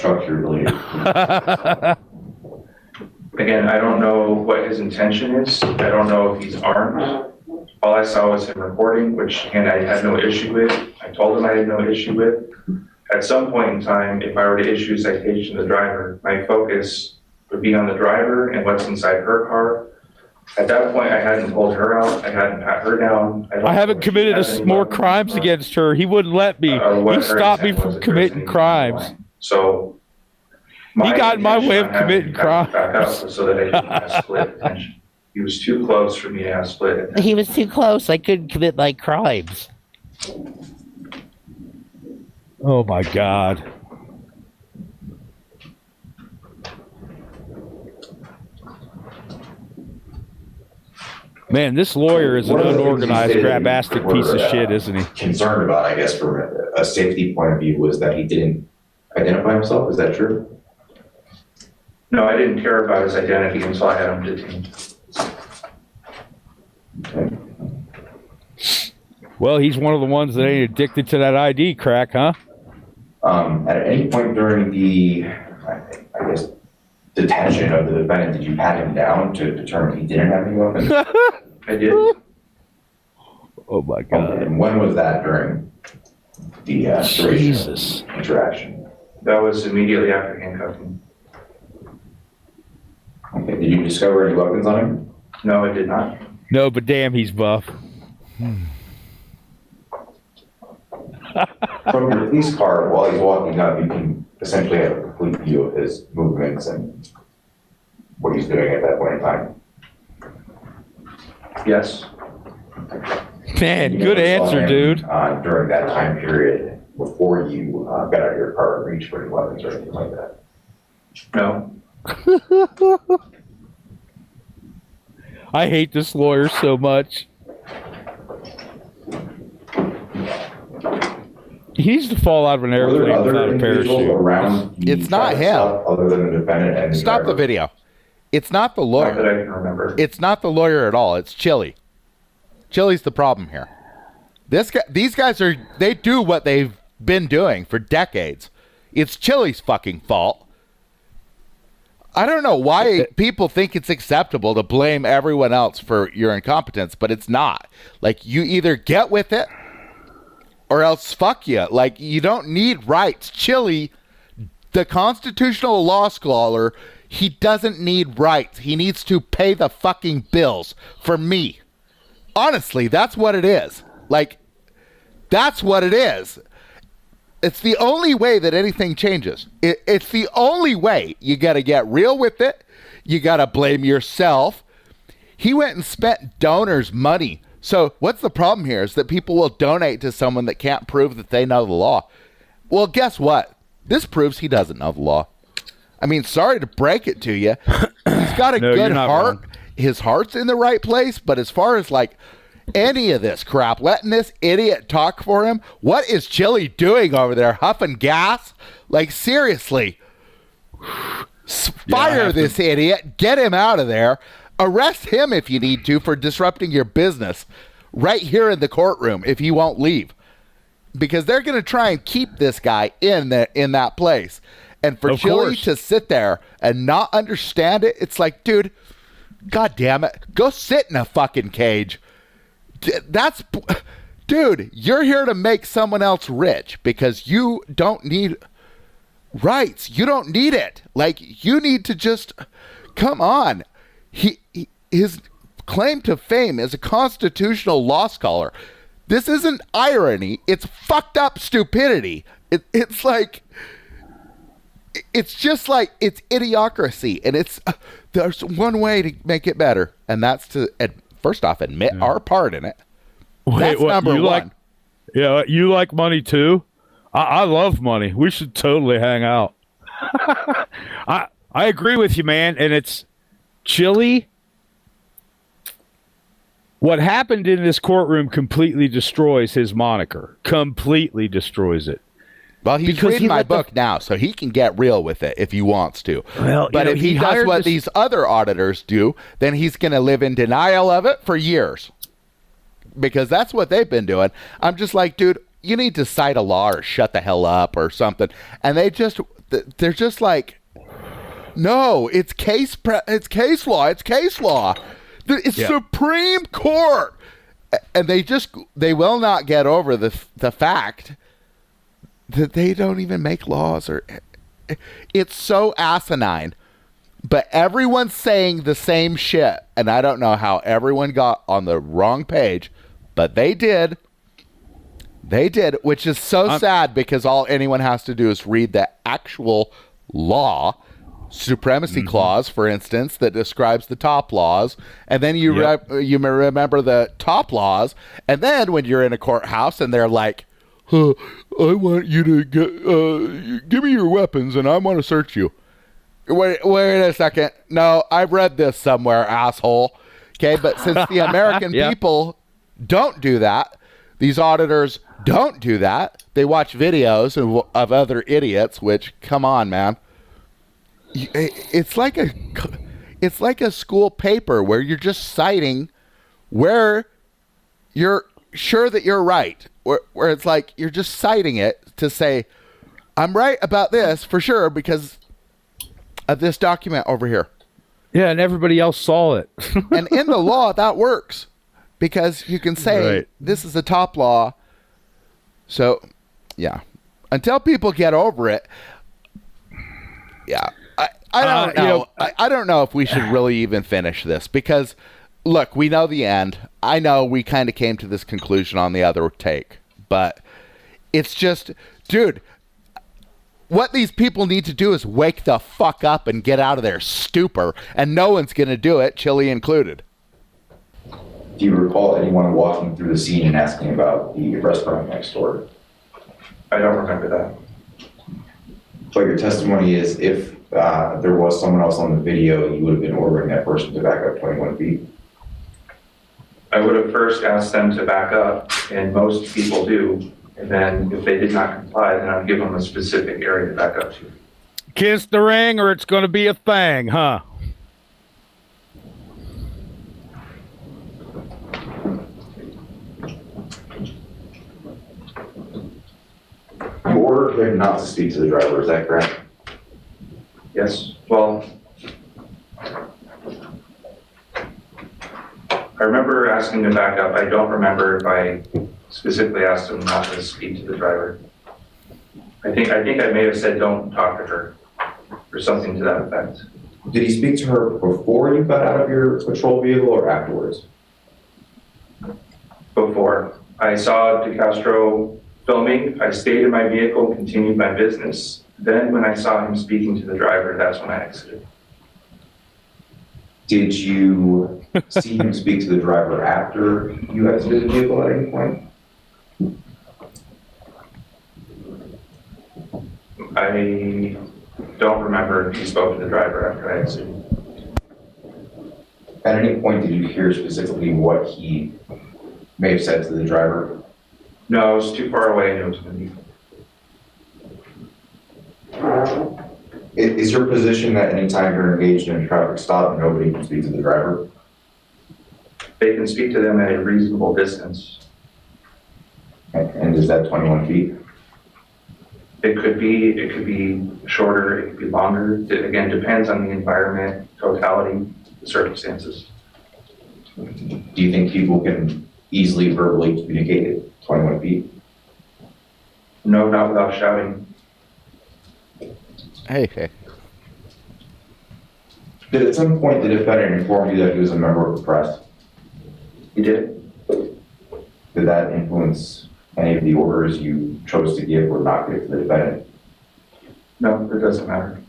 Again, I don't know what his intention is. I don't know if he's armed. All I saw was him recording, which, again, I had no issue with. I told him I had no issue with. At some point in time, if I were to issue a citation to the driver, my focus would be on the driver and what's inside her car. At that point, I hadn't pulled her out. I hadn't pat her down.
I haven't committed more crimes against her. He wouldn't let me. He stopped me from committing crimes.
So
he got in my way of committing crimes.
Back up so that I didn't have split attention. He was too close for me to have split attention.
He was too close. I couldn't commit my crimes.
Oh my God. Man, this lawyer is an unorganized, grabastic piece of shit, isn't he?
Concerned about, I guess, from a safety point of view, was that he didn't identify himself. Is that true?
No, I didn't care about his identity until I had him detained.
Okay.
Well, he's one of the ones that ain't addicted to that ID crack, huh?
At any point during the, I guess, detention of the defendant, did you pat him down to determine he didn't have any weapons?
I did.
Oh my God.
Okay, and when was that during the
Jesus
interaction?
That was immediately after handcuffing.
Okay, did you discover any weapons on him?
No, I did not.
No, but damn, he's buff.
From your police car, while he's walking up, you can essentially have a complete view of his movements and what he's doing at that point in time.
Yes.
Man,
You
good
never saw
answer,
him,
dude.
During that time period, before you got out of your car and reached for any weapons or anything like that?
No.
I hate this lawyer so much. He needs to fall out of an
Were there
airplane
other
without a
individuals
parachute.
around the
It's not
traffic
him.
stop other than the defendant and the
Stop the
driver?
video. It's not the
Not that
lawyer.
I can remember.
It's not the lawyer at all. It's Chile. Chile's the problem here. These guys they do what they've been doing for decades. It's Chile's fucking fault. I don't know why people think it's acceptable to blame everyone else for your incompetence, but it's not. Like, you either get with it or else fuck you. Like, you don't need rights. Chile, the constitutional law scholar, he doesn't need rights. He needs to pay the fucking bills for me. Honestly, that's what it is. Like, that's what it is. It's the only way that anything changes. It's the only way. You got to get real with it. You got to blame yourself. He went and spent donors' money. So what's the problem here is that people will donate to someone that can't prove that they know the law. Well, guess what? This proves he doesn't know the law. I mean, sorry to break it to you. He's got a good heart.
Wrong.
His heart's in the right place. But as far as like any of this crap, letting this idiot talk for him, what is Chile doing over there? Huffing gas? Like, seriously. Fire this idiot. Get him out of there. Arrest him if you need to for disrupting your business right here in the courtroom if he won't leave. Because they're going to try and keep this guy in that place. And for Chile to sit there and not understand it, it's like, God damn it. Go sit in a fucking cage. Dude, you're here to make someone else rich because you don't need rights. You don't need it. Like, you need to just, come on. His claim to fame is a constitutional law scholar. This isn't irony. It's fucked up stupidity. It's like, it's just like, it's idiocracy. And there's one way to make it better. And that's to, first off, admit our part in it. That's number one.
You like money too? I love money. We should totally hang out. I agree with you, man. And it's Chile. What happened in this courtroom completely destroys his moniker. Completely destroys it.
Well, he's reading my book now, so he can get real with it if he wants to.
Well,
but if he does what these other auditors do, then he's going to live in denial of it for years. Because that's what they've been doing. I'm just like, dude, you need to cite a law or shut the hell up or something. And they're just like, no, it's case law. It's case law. It's Supreme Court. And they will not get over the fact that they don't even make laws. It's so asinine. But everyone's saying the same shit. And I don't know how everyone got on the wrong page, but they did. They did, which is so sad because all anyone has to do is read the actual law, supremacy clause, for instance, that describes the top laws. And then you may remember the top laws. And then when you're in a courthouse and they're like, I want you to give me your weapons and I want to search you. Wait a second. No, I've read this somewhere, asshole. Okay, but since the American people don't do that, these auditors don't do that. They watch videos of other idiots, which, come on, man. It's like a school paper where you're just citing where you're sure that you're right. Where it's like you're just citing it to say, I'm right about this for sure because of this document over here.
Yeah, and everybody else saw it.
And in the law, that works because you can say this is a top law. So, yeah, until people get over it, I don't know. I don't know if we should really even finish this because, look, we know the end. I know we kind of came to this conclusion on the other take, but it's just, dude, what these people need to do is wake the fuck up and get out of their stupor, and no one's going to do it, Chile included.
Do you recall anyone walking through the scene and asking about the restaurant next door?
I don't remember that.
But your testimony is if there was someone else on the video, you would have been ordering that person to back up 21 feet.
I would have first asked them to back up, and most people do. And then if they did not comply, then I'd give them a specific area to back up to.
Kiss the ring or it's going to be a thing, huh?
You ordered him not to speak to the driver, is that correct?
Yes, well, I remember asking to back up. I don't remember if I specifically asked him not to speak to the driver. I think I may have said, don't talk to her, or something to that effect.
Did he speak to her before you got out of your patrol vehicle or afterwards?
Before. I saw DeCastro filming. I stayed in my vehicle and continued my business. Then when I saw him speaking to the driver, that's when I exited.
Did you see him speak to the driver after you exited the vehicle at any point?
I don't remember if he spoke to the driver after I exited.
At any point, did you hear specifically what he may have said to the driver?
No, I was too far away and it was windy.
Is your position that anytime you're engaged in a traffic stop, nobody can speak to the driver?
They can speak to them at a reasonable distance.
And is that 21 feet?
It could be shorter, it could be longer. It again depends on the environment, totality, the circumstances.
Do you think people can easily verbally communicate at 21 feet?
No, not without shouting.
Hey.
Did at some point the defendant inform you that he was a member of the press?
He did.
Did that influence any of the orders you chose to give or not give to the defendant?
No, it doesn't matter.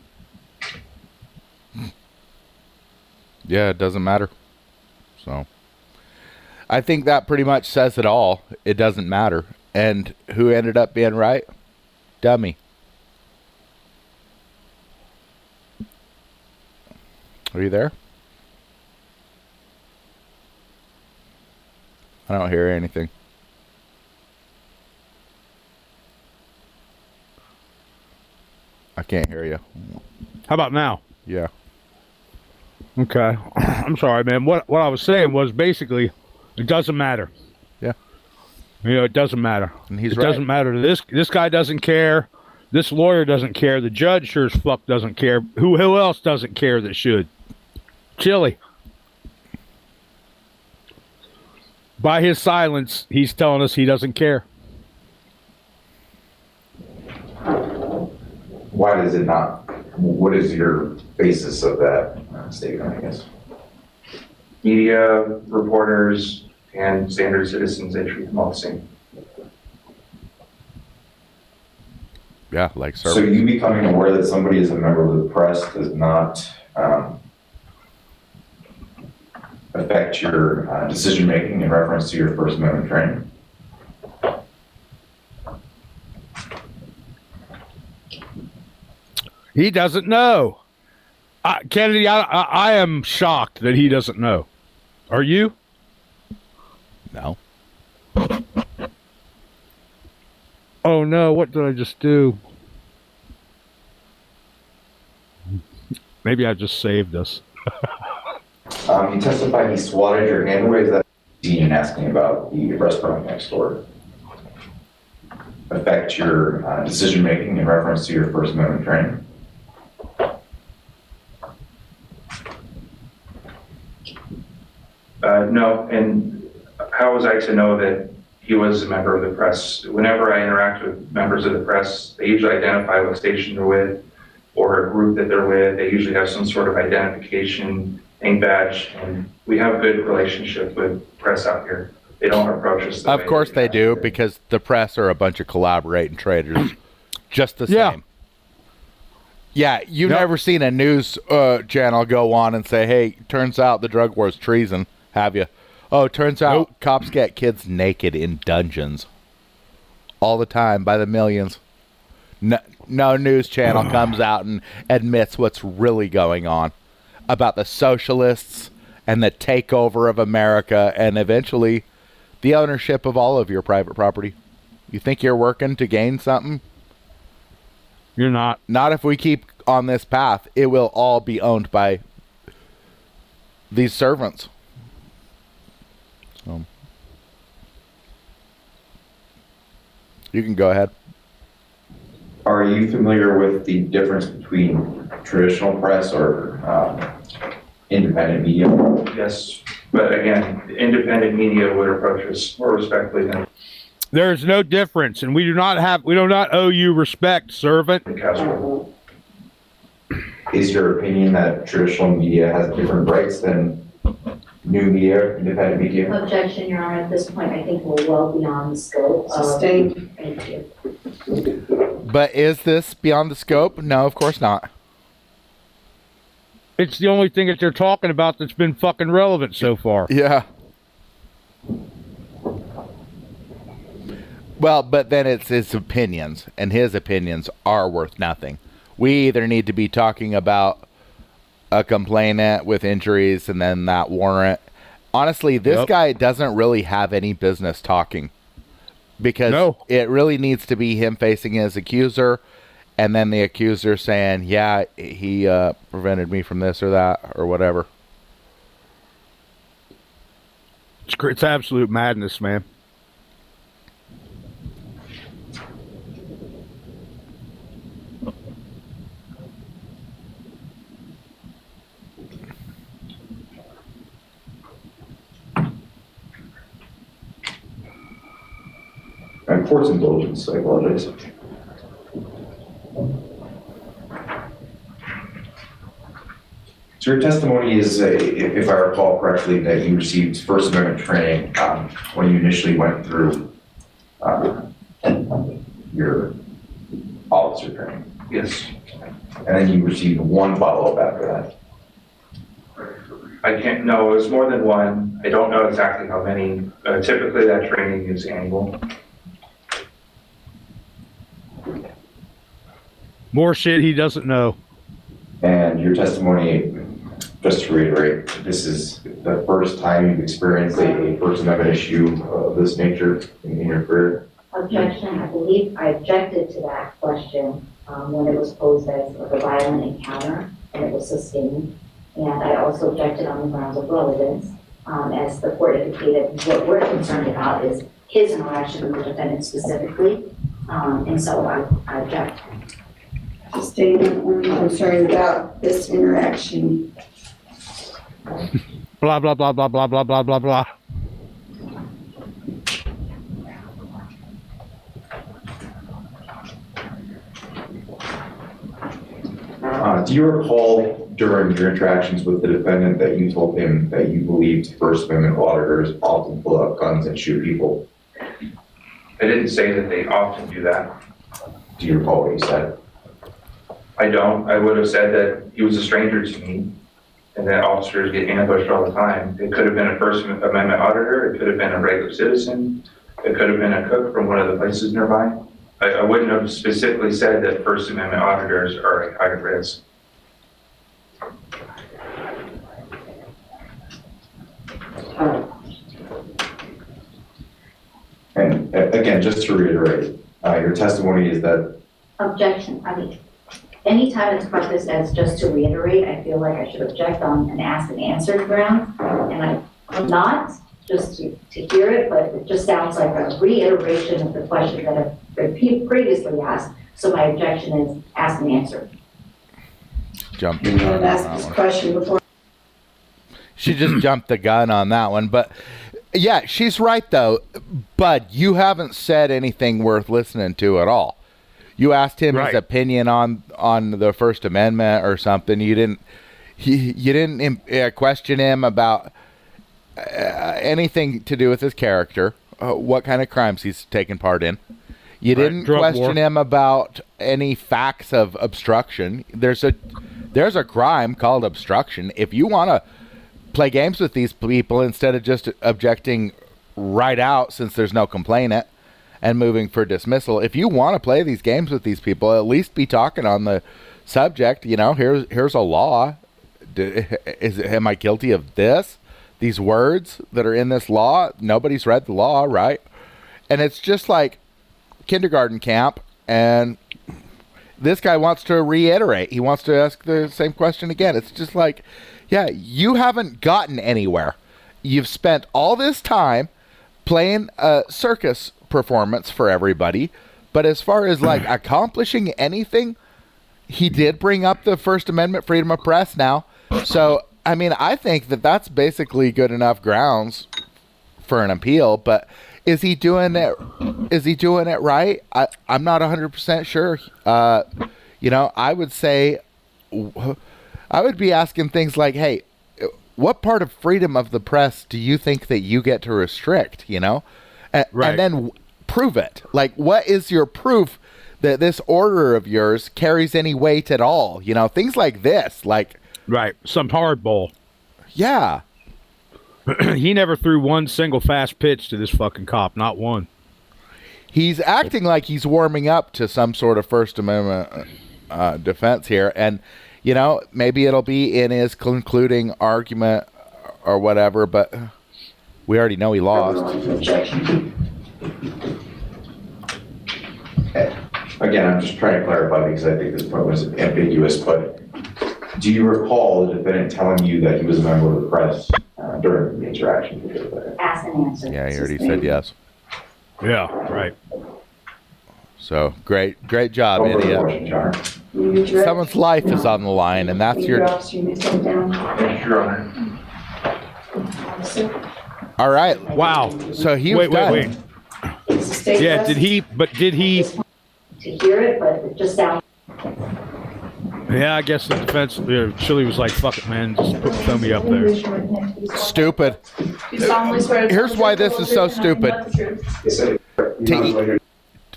Yeah, it doesn't matter. So I think that pretty much says it all. It doesn't matter. And who ended up being right? Dummy. Are you there? I don't hear anything. I can't hear you.
How about now?
Yeah.
Okay. I'm sorry, man. What I was saying was basically, it doesn't matter.
Yeah.
You know, it doesn't matter.
And he's
it
right.
doesn't matter. This guy doesn't care. This lawyer doesn't care. The judge sure as fuck doesn't care. Who else doesn't care that should? Chile. By his silence, he's telling us he doesn't care.
Why does it not? What is your basis of that statement, I guess?
Media, reporters, and standard citizens, they treat them all the same.
Yeah, like
So you becoming aware that somebody is a member of the press does not affect your decision-making in reference to your First Amendment training?
He doesn't know. Kennedy, I am shocked that he doesn't know. Are you?
No.
Oh no, what did I just do? Maybe I just saved us.
You testified he swatted your hand away. Is that Dean asking about the restaurant next door? Affect your decision-making in reference to your First Amendment training?
No, and how was I to know that he was a member of the press? Whenever I interact with members of the press, they usually identify what station they're with or a group that they're with. They usually have some sort of identification, name badge, and we have a good relationship with press out here. They don't approach us.
Of course they do, because the press are a bunch of collaborating traitors. Just the same. Yeah, you've never seen a news channel go on and say, hey, turns out the drug war's treason, have you? Oh, turns out cops get kids naked in dungeons. all the time by the millions. No news channel comes out and admits what's really going on about the socialists and the takeover of America and eventually the ownership of all of your private property. You think you're working to gain something?
You're not.
Not if we keep on this path. It will all be owned by these servants. So, you can go ahead.
Are you familiar with the difference between traditional press or independent media?
Yes, but again, the independent media would approach us more respectfully than
There is no difference, and we do not owe you respect, servant.
Castro.
Is your opinion that traditional media has different rights than new media, independent media?
Objection, Your Honor. At this point, I think we're well beyond the scope of.
Sustained.
Thank you.
But is this beyond the scope? No, of course not.
It's the only thing that they're talking about that's been fucking relevant so far.
Yeah. Well, but then it's his opinions, and his opinions are worth nothing. We either need to be talking about a complainant with injuries and then that warrant. Honestly, this guy doesn't really have any business talking because it really needs to be him facing his accuser and then the accuser saying, yeah, he prevented me from this or that or whatever.
It's absolute madness, man.
And court's indulgence, I apologize. So your testimony is, if I recall correctly, that you received First Amendment training when you initially went through your officer training.
Yes.
And then you received one follow-up after that.
I can't, no, it was more than one. I don't know exactly how many. Typically that training is annual.
More shit he doesn't know.
And your testimony, just to reiterate, this is the first time you've experienced a First Amendment issue of this nature in your career?
Objection. I believe I objected to that question when it was posed as a violent encounter and it was sustained. And I also objected on the grounds of relevance. As the court indicated, what we're concerned about is his interaction with the defendant specifically. And so I object.
Sustained, I'm only concerned about this interaction.
Blah, blah, blah, blah, blah, blah, blah, blah, blah.
Do you recall during your interactions with the defendant that you told him that you believed First Amendment auditors often pull out guns and shoot people?
I didn't say that they often do that.
Do you recall what you said?
I don't. I would have said that he was a stranger to me and that officers get ambushed all the time. It could have been a First Amendment auditor. It could have been a regular citizen. It could have been a cook from one of the places nearby. I wouldn't have specifically said that First Amendment auditors are at high risk.
And again, just to reiterate, your testimony is that...
Objection. I mean, anytime it's prefaced as just to reiterate, I feel like I should object on an asked and answered ground. And I'm not just to hear it, but it just sounds like a reiteration of the question that I've previously asked. So my objection is asked and answered.
Jumping on
I've asked this question before.
She just jumped the gun on that one. But yeah, she's right though. Bud, you haven't said anything worth listening to at all. You asked him his opinion on the First Amendment or something. You didn't question him about anything to do with his character, what kind of crimes he's taken part in. You didn't question him about any facts of obstruction. There's a crime called obstruction. If you want to play games with these people instead of just objecting right out since there's no complainant and moving for dismissal. If you want to play these games with these people, at least be talking on the subject. You know, here's a law. Am I guilty of this? These words that are in this law, nobody's read the law, right? And it's just like kindergarten camp, and this guy wants to reiterate. He wants to ask the same question again. It's just like, yeah, you haven't gotten anywhere. You've spent all this time playing a circus performance for everybody, but as far as like accomplishing anything, he did bring up the First Amendment, freedom of press now. So, I mean, I think that that's basically good enough grounds for an appeal, but is he doing it? Is he doing it right? I'm not 100% sure. You know, I would say, I would be asking things like, hey, what part of freedom of the press do you think that you get to restrict, you know? And then prove it. Like, what is your proof that this order of yours carries any weight at all? You know, things like this, like...
Right, some hardball.
Yeah.
He never threw one single fast pitch to this fucking cop, not one.
He's acting like he's warming up to some sort of First Amendment defense here, and, you know, maybe it'll be in his concluding argument or whatever, but we already know he lost.
Again, I'm just trying to clarify because I think this point was ambiguous, but do you recall the defendant telling you that he was a member of the press during the interaction?
Ask and answer.
Yeah, he already said yes.
Yeah, right.
So, great job, idiot. Someone's life is on the line, and that's your...
Thank you, Your Honor.
All right.
Wow.
So he was done.
Wait. Yeah, did he...
To hear it, but it just sounds...
Yeah, I guess the defense... Chile was like, fuck it, man. Just put Tommy up there.
Stupid. Here's why this is so stupid.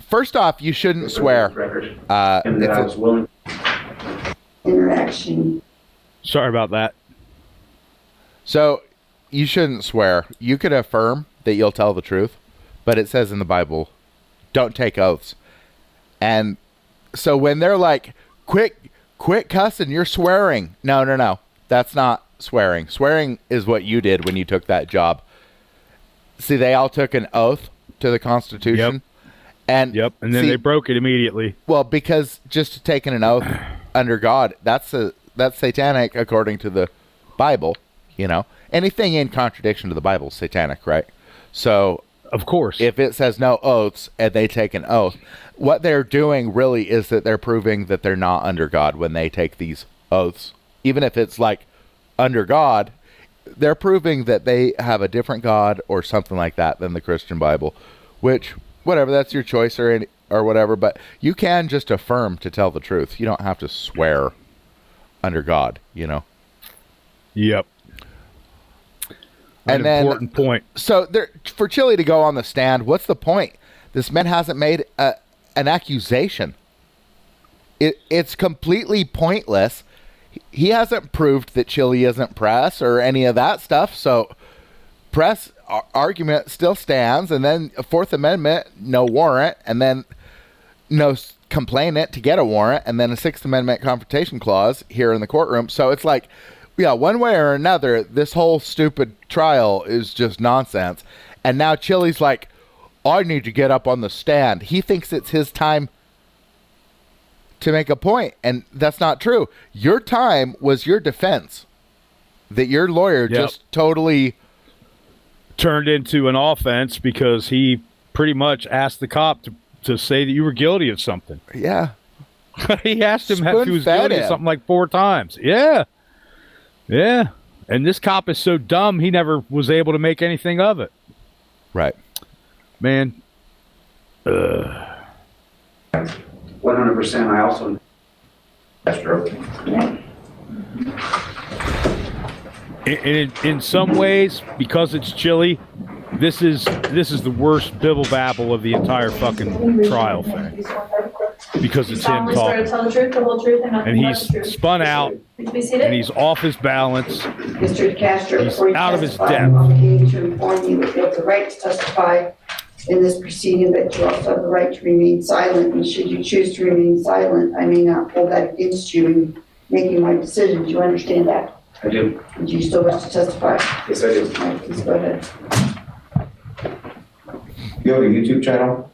First off, you shouldn't swear.
Interaction.
Sorry about that.
So, you shouldn't swear. You could affirm that you'll tell the truth, but it says in the Bible, don't take oaths. And so when they're like, quit cussing, you're swearing. No. That's not swearing. Swearing is what you did when you took that job. See, they all took an oath to the Constitution.
Yep.
And
then they broke it immediately.
Well, because just taking an oath under God, that's satanic according to the Bible, you know. Anything in contradiction to the Bible is satanic, right? So,
of course,
if it says no oaths and they take an oath, what they're doing really is that they're proving that they're not under God when they take these oaths. Even if it's like under God, they're proving that they have a different God or something like that than the Christian Bible, which, whatever, that's your choice or whatever, but you can just affirm to tell the truth. You don't have to swear under God, you know?
Yep.
An
important point.
So for Chile to go on the stand, what's the point? This man hasn't made an accusation. It's completely pointless. He hasn't proved that Chile isn't press or any of that stuff. So press argument still stands, and then a Fourth Amendment, no warrant, and then no complainant to get a warrant, and then a Sixth Amendment confrontation clause here in the courtroom. So it's like, yeah, one way or another, this whole stupid trial is just nonsense. And now Chile's like, I need to get up on the stand. He thinks it's his time to make a point, and that's not true. Your time was your defense that your lawyer just totally
turned into an offense because he pretty much asked the cop to say that you were guilty of something.
Yeah.
He asked him if he was guilty of something like 4 times. Yeah. Yeah. And this cop is so dumb, he never was able to make anything of it.
Right.
Man.
100%. I also... That's true.
In some ways, because it's Chile, this is the worst bibble babble of the entire fucking trial thing. Because it's him talking.
Tell the truth, the whole truth, and nothing
and
but the
he's
truth.
spun out,
Please be seated.
and he's off his balance.
Mr. Castro,
He's
before you
out of his
testify,
depth.
I'm obligated to inform you that you have the right to testify in this proceeding, but you also have the right to remain silent, and should you choose to remain silent, I may not hold that against you in making my decision. Do you understand that?
I do.
Do you still wish to testify?
Yes, I do.
All right, please go ahead.
You have a YouTube channel?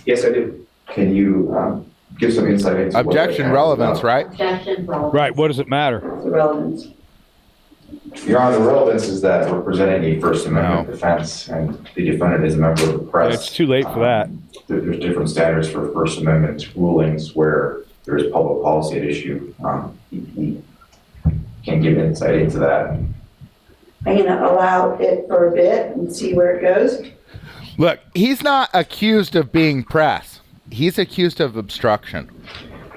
Yes, I do.
Can you give some insight into what
Objection
that channel is
relevance,
about?
right?
Objection, relevance.
Right. What does it matter?
The relevance.
Your Honor, the relevance is that we're presenting a First Amendment defense, and the defendant is a member of the
Yeah,
press.
it's too late for that.
There's different standards for First Amendment rulings where there's public policy at issue. He can give insight into that.
I'm gonna allow it for a bit and see where it goes.
Look, he's not accused of being press. He's accused of obstruction.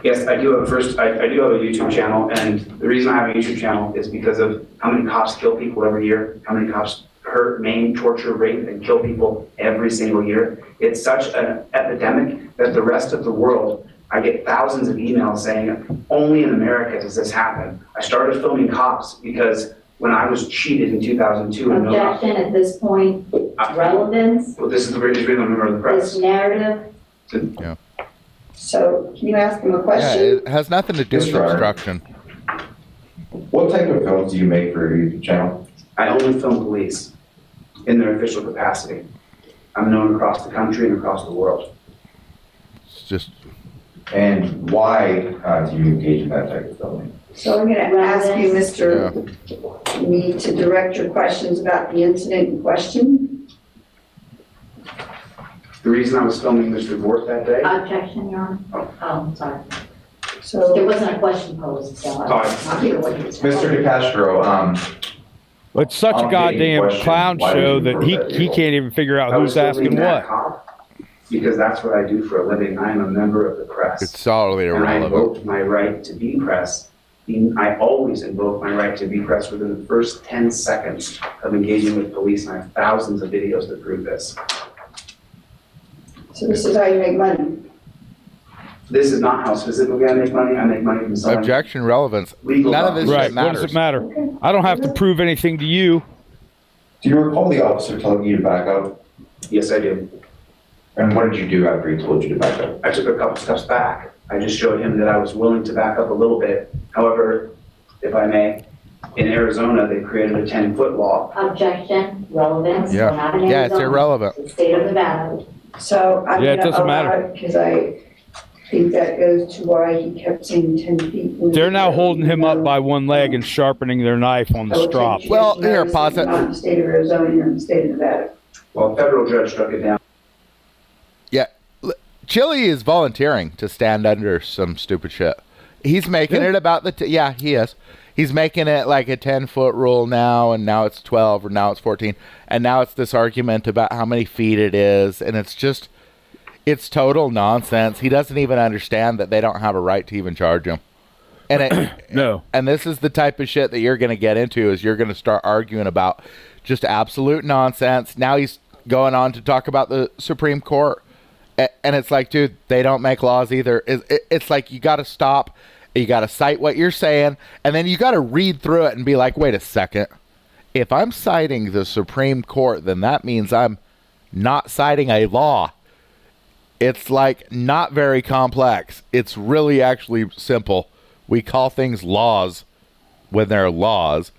Yes, I do have I do have a YouTube channel, and the reason I have a YouTube channel is because of how many cops kill people every year, how many cops hurt, maim, torture, rape, and kill people every single year. It's such an epidemic that the rest of the world, I get thousands of emails saying, only in America does this happen. I started filming cops because when I was cheated in 2002.
Objection at this point, relevance,
Well, this is the reason I'm a member of the press.
this narrative.
Yeah.
So can you ask him a
Yeah,
question?
it has nothing to do with
Mr. Ryder.
obstruction.
What type of films do you make for your YouTube channel?
I only film police in their official capacity. I'm known across the country and across the world.
It's just
And why do you engage in that type of filming?
So I'm gonna ask you, Mr. Mead, to direct your questions about the incident in question.
The reason I was filming Mr. Gort that day.
Objection, Your Honor. Oh, I'm sorry. There
So,
wasn't a question posed, so I'll hear what you said.
Mr. DeCastro,
It's such a
I'm getting
goddamn
questioned.
clown
Why
show
would you
that he
prefer that
he
table?
can't even figure out
I was
who's asking
filming that
what.
cop because that's what I do for a living. I am a member of the press.
it's totally
And I
irrelevant.
invoke my right to be press. I always invoke my right to be press within the first 10 seconds of engaging with police, and I have thousands of videos that prove this.
so this is how you make money.
This is not how specifically I make money. I make money from selling
Objection relevance.
legal
None of this
documents.
shit
Right. What does it matter? I don't have to prove anything to you.
do you recall the officer telling you to back up?
Yes, I do.
And what did you do after he told you to back up?
I took a couple steps back. I just showed him that I was willing to back up a little bit. However, if I may, in Arizona, they created a 10-foot law.
Objection, relevance.
Yeah.
We're not in
Yeah, it's
Arizona.
irrelevant.
It's the state of Nevada.
So I'm
Yeah, it
gonna
doesn't
allow
matter.
it, because I think that goes to why he kept saying 10 feet. when
They're
he
now
really
holding him up
know.
by one leg and sharpening their knife on
I
the
will
strop.
take
Well,
judicial
here,
notice
pause
that
it.
you're not in the state of Arizona, you're in the state of Nevada.
Well, a federal judge struck it down.
Yeah. Chile is volunteering to stand under some stupid shit. He's making it about the yeah, he is. He's making it like a 10-foot rule now, and now it's 12, or now it's 14, and now it's this argument about how many feet it is, and it's just, it's total nonsense. He doesn't even understand that they don't have a right to even charge him. And it,
No.
and this is the type of shit that you're going to get into, is you're going to start arguing about just absolute nonsense. Now he's going on to talk about the Supreme Court. And it's like, dude, they don't make laws either. It's like, you got to stop. You got to cite what you're saying. And then you got to read through it and be like, wait a second. If I'm citing the Supreme Court, then that means I'm not citing a law. It's like not very complex. It's really actually simple. We call things laws when they're laws.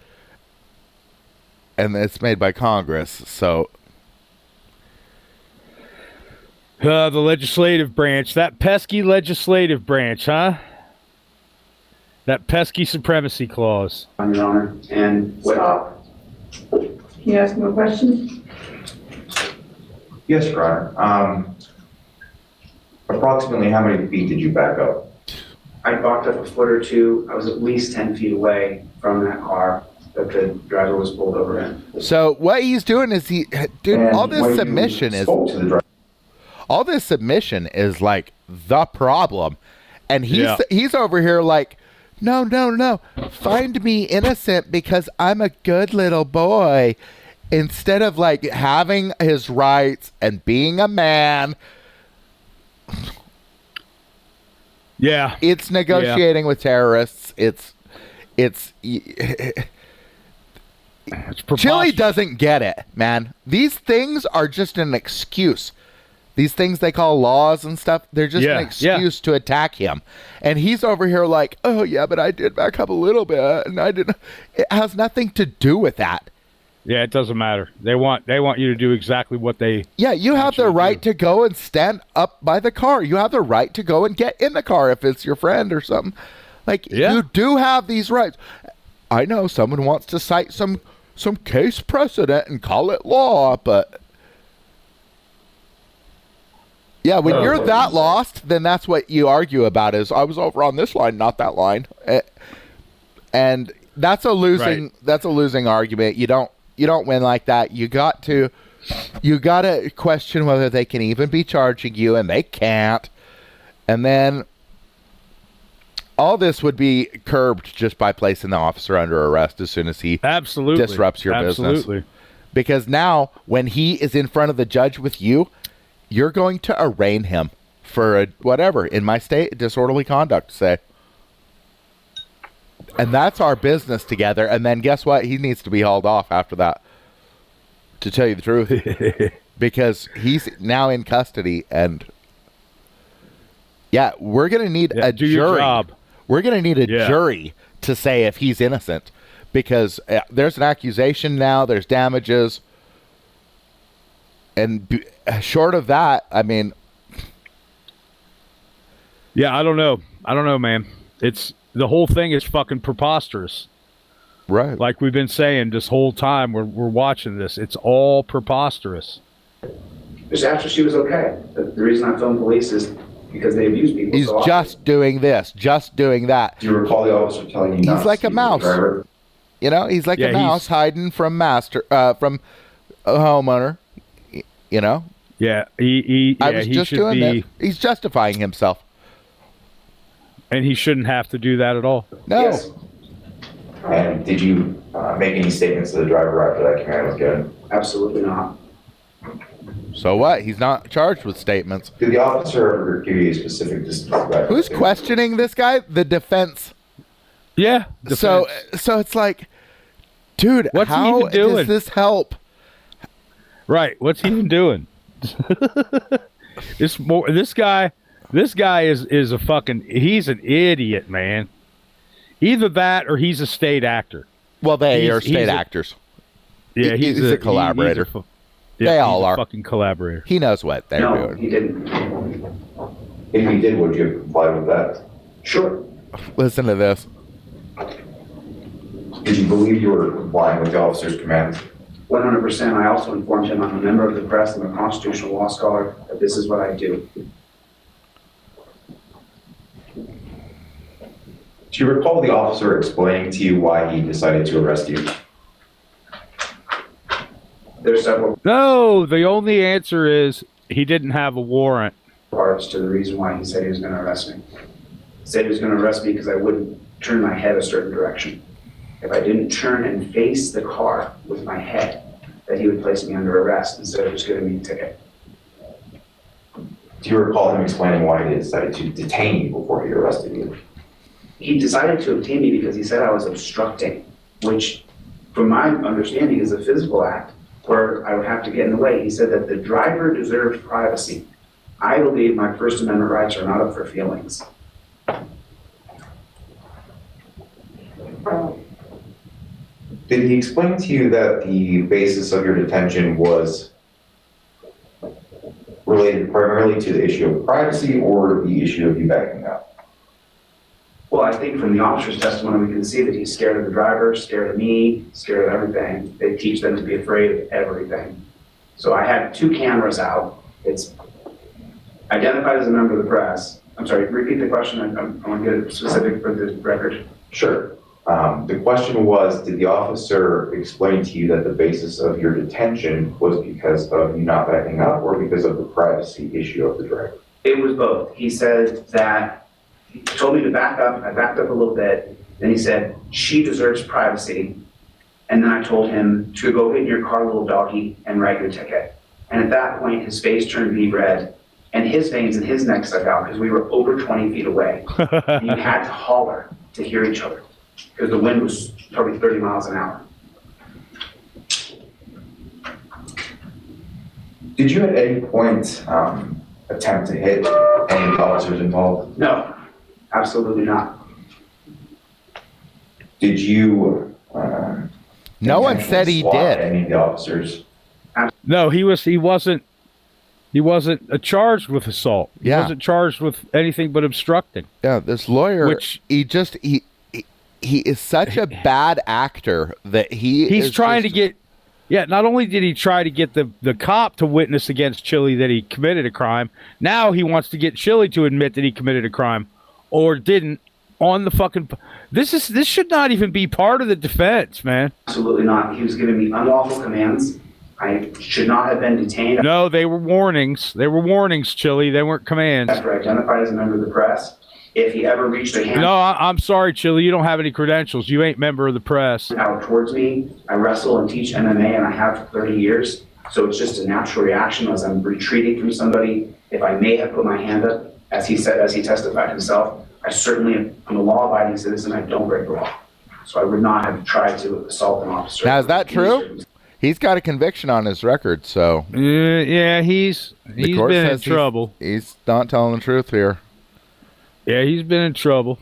And it's made by Congress. So
The legislative branch. That pesky legislative branch, huh? That pesky supremacy clause.
On Your Honor, and what,
Stop. Can you ask him a question?
Yes, Your Honor. Approximately how many feet did you back up?
I backed up a foot or two. I was at least 10 feet away from that car that the driver was pulled over in.
So what he's doing is dude,
And
all this
when you
submission is
spoke to the driver,
all this submission is like the problem, and he's over here like, no, find me innocent because I'm a good little boy, instead of like having his rights and being a man.
Yeah.
It's negotiating with terrorists. It's
It's
Chile
preposterous.
doesn't get it, man. These things are just an excuse. These things they call laws and stuff, they're just an excuse to attack him. And he's over here like, oh, yeah, but I did back up a little bit, and I didn't. It has nothing to do with that.
Yeah, it doesn't matter. They want you to do exactly what they.
Yeah, you have the right to go and stand up by the car. You have the right to go and get in the car if it's your friend or something. Like, you do have these rights. I know someone wants to cite some case precedent and call it law, but yeah, when you're that lost, then that's what you argue about is I was over on this line, not that line. And that's a losing argument. You don't win like that. You got to question whether they can even be charging you, and they can't. And then all this would be curbed just by placing the officer under arrest as soon as he disrupts your business. Because now, when he is in front of the judge with you, you're going to arraign him for whatever, in my state, disorderly conduct, say. And that's our business together. And then guess what? He needs to be hauled off after that, to tell you the truth. Because he's now in custody. And yeah, we're going to need a jury. We're going to need a jury to say if he's innocent. Because there's an accusation now. There's damages. And short of that, I mean.
Yeah, I don't know, man. The whole thing is fucking preposterous.
Right.
Like we've been saying this whole time we're watching this. It's all preposterous.
Just after she was okay. The reason I filmed police is because they abuse people.
He's just doing this, just doing that.
Do you recall the officer telling you
he's like a mouse? You know, he's like a mouse hiding from from a homeowner. You know?
Yeah,
I was just doing that. He's justifying himself.
And he shouldn't have to do that at all.
No.
Yes. And did you make any statements to the driver after that command was given?
Absolutely not.
So what? He's not charged with statements.
Did the officer ever give you a specific distance?
Who's questioning this guy? The defense.
Yeah.
So it's like, dude, how does this help?
Right. What's he even doing? This guy is a fucking, he's an idiot, man. Either that or he's a state actor.
Well, they are state actors.
Yeah,
he's a collaborator. They all are.
Fucking collaborator.
He knows what they're doing.
No, he didn't.
If he did, would you comply with that?
Sure.
Listen to this.
Did you believe you were complying with the officer's commands?
100%. I also informed him I'm a member of the press and a constitutional law scholar, that this is what I do.
Do you recall the officer explaining to you why he decided to arrest you?
There's several
No, the only answer is he didn't have a warrant.
parts to the reason why he said he was going to arrest me. He said he was going to arrest me because I wouldn't turn my head a certain direction. If I didn't turn and face the car with my head, that he would place me under arrest instead of just giving me a ticket.
Do you recall him explaining why he decided to detain you before he arrested you?
He decided to obtain me because he said I was obstructing, which, from my understanding, is a physical act where I would have to get in the way. He said that the driver deserves privacy. I believe my First Amendment rights are not up for feelings.
Did he explain to you that the basis of your detention was related primarily to the issue of privacy or the issue of you backing up?
Well, I think from the officer's testimony, we can see that he's scared of the driver, scared of me, scared of everything. They teach them to be afraid of everything. So I had 2 cameras out. It's identified as a member of the press. I'm sorry, repeat the question. I want to get it specific for the record.
Sure. The question was, did the officer explain to you that the basis of your detention was because of you not backing up or because of the privacy issue of the driver?
It was both. He said that he told me to back up. I backed up a little bit. Then he said, she deserves privacy. And then I told him to go get in your car, little doggy, and write your ticket. And at that point, his face turned bead red and his veins in his neck stuck out because we were over 20 feet away. And you had to holler to hear each other because the wind was probably 30 miles an hour.
Did you at any point attempt to hit any of the officers involved?
No, absolutely not.
Did you?
No one said he
swat
did.
any of the officers?
No, he wasn't charged with assault. He
Yeah.
wasn't charged with anything but obstructing.
Yeah, this lawyer,
Which-
he is such a bad actor that
He's trying to get. Yeah, not only did he try to get the cop to witness against Chile that he committed a crime, now he wants to get Chile to admit that he committed a crime or didn't on the fucking. This should not even be part of the defense, man.
Absolutely not. He was giving me unlawful commands. I should not have been detained.
No, they were warnings. They were warnings, Chile. They weren't commands.
After identified as a member of the press, if he ever reached a hand
No, I'm sorry, Chile. You don't have any credentials. You ain't member of the press.
out towards me, I wrestle and teach MMA, and I have for 30 years. So it's just a natural reaction as I'm retreating from somebody. If I may have put my hand up, as he testified himself, I certainly am a law-abiding citizen. I don't break the law. So I would not have tried to assault an officer.
Now, is that true? He's got a conviction on his record, so
Yeah, he's
the court
been in
says
trouble.
He's not telling the truth here.
Yeah, he's been in trouble.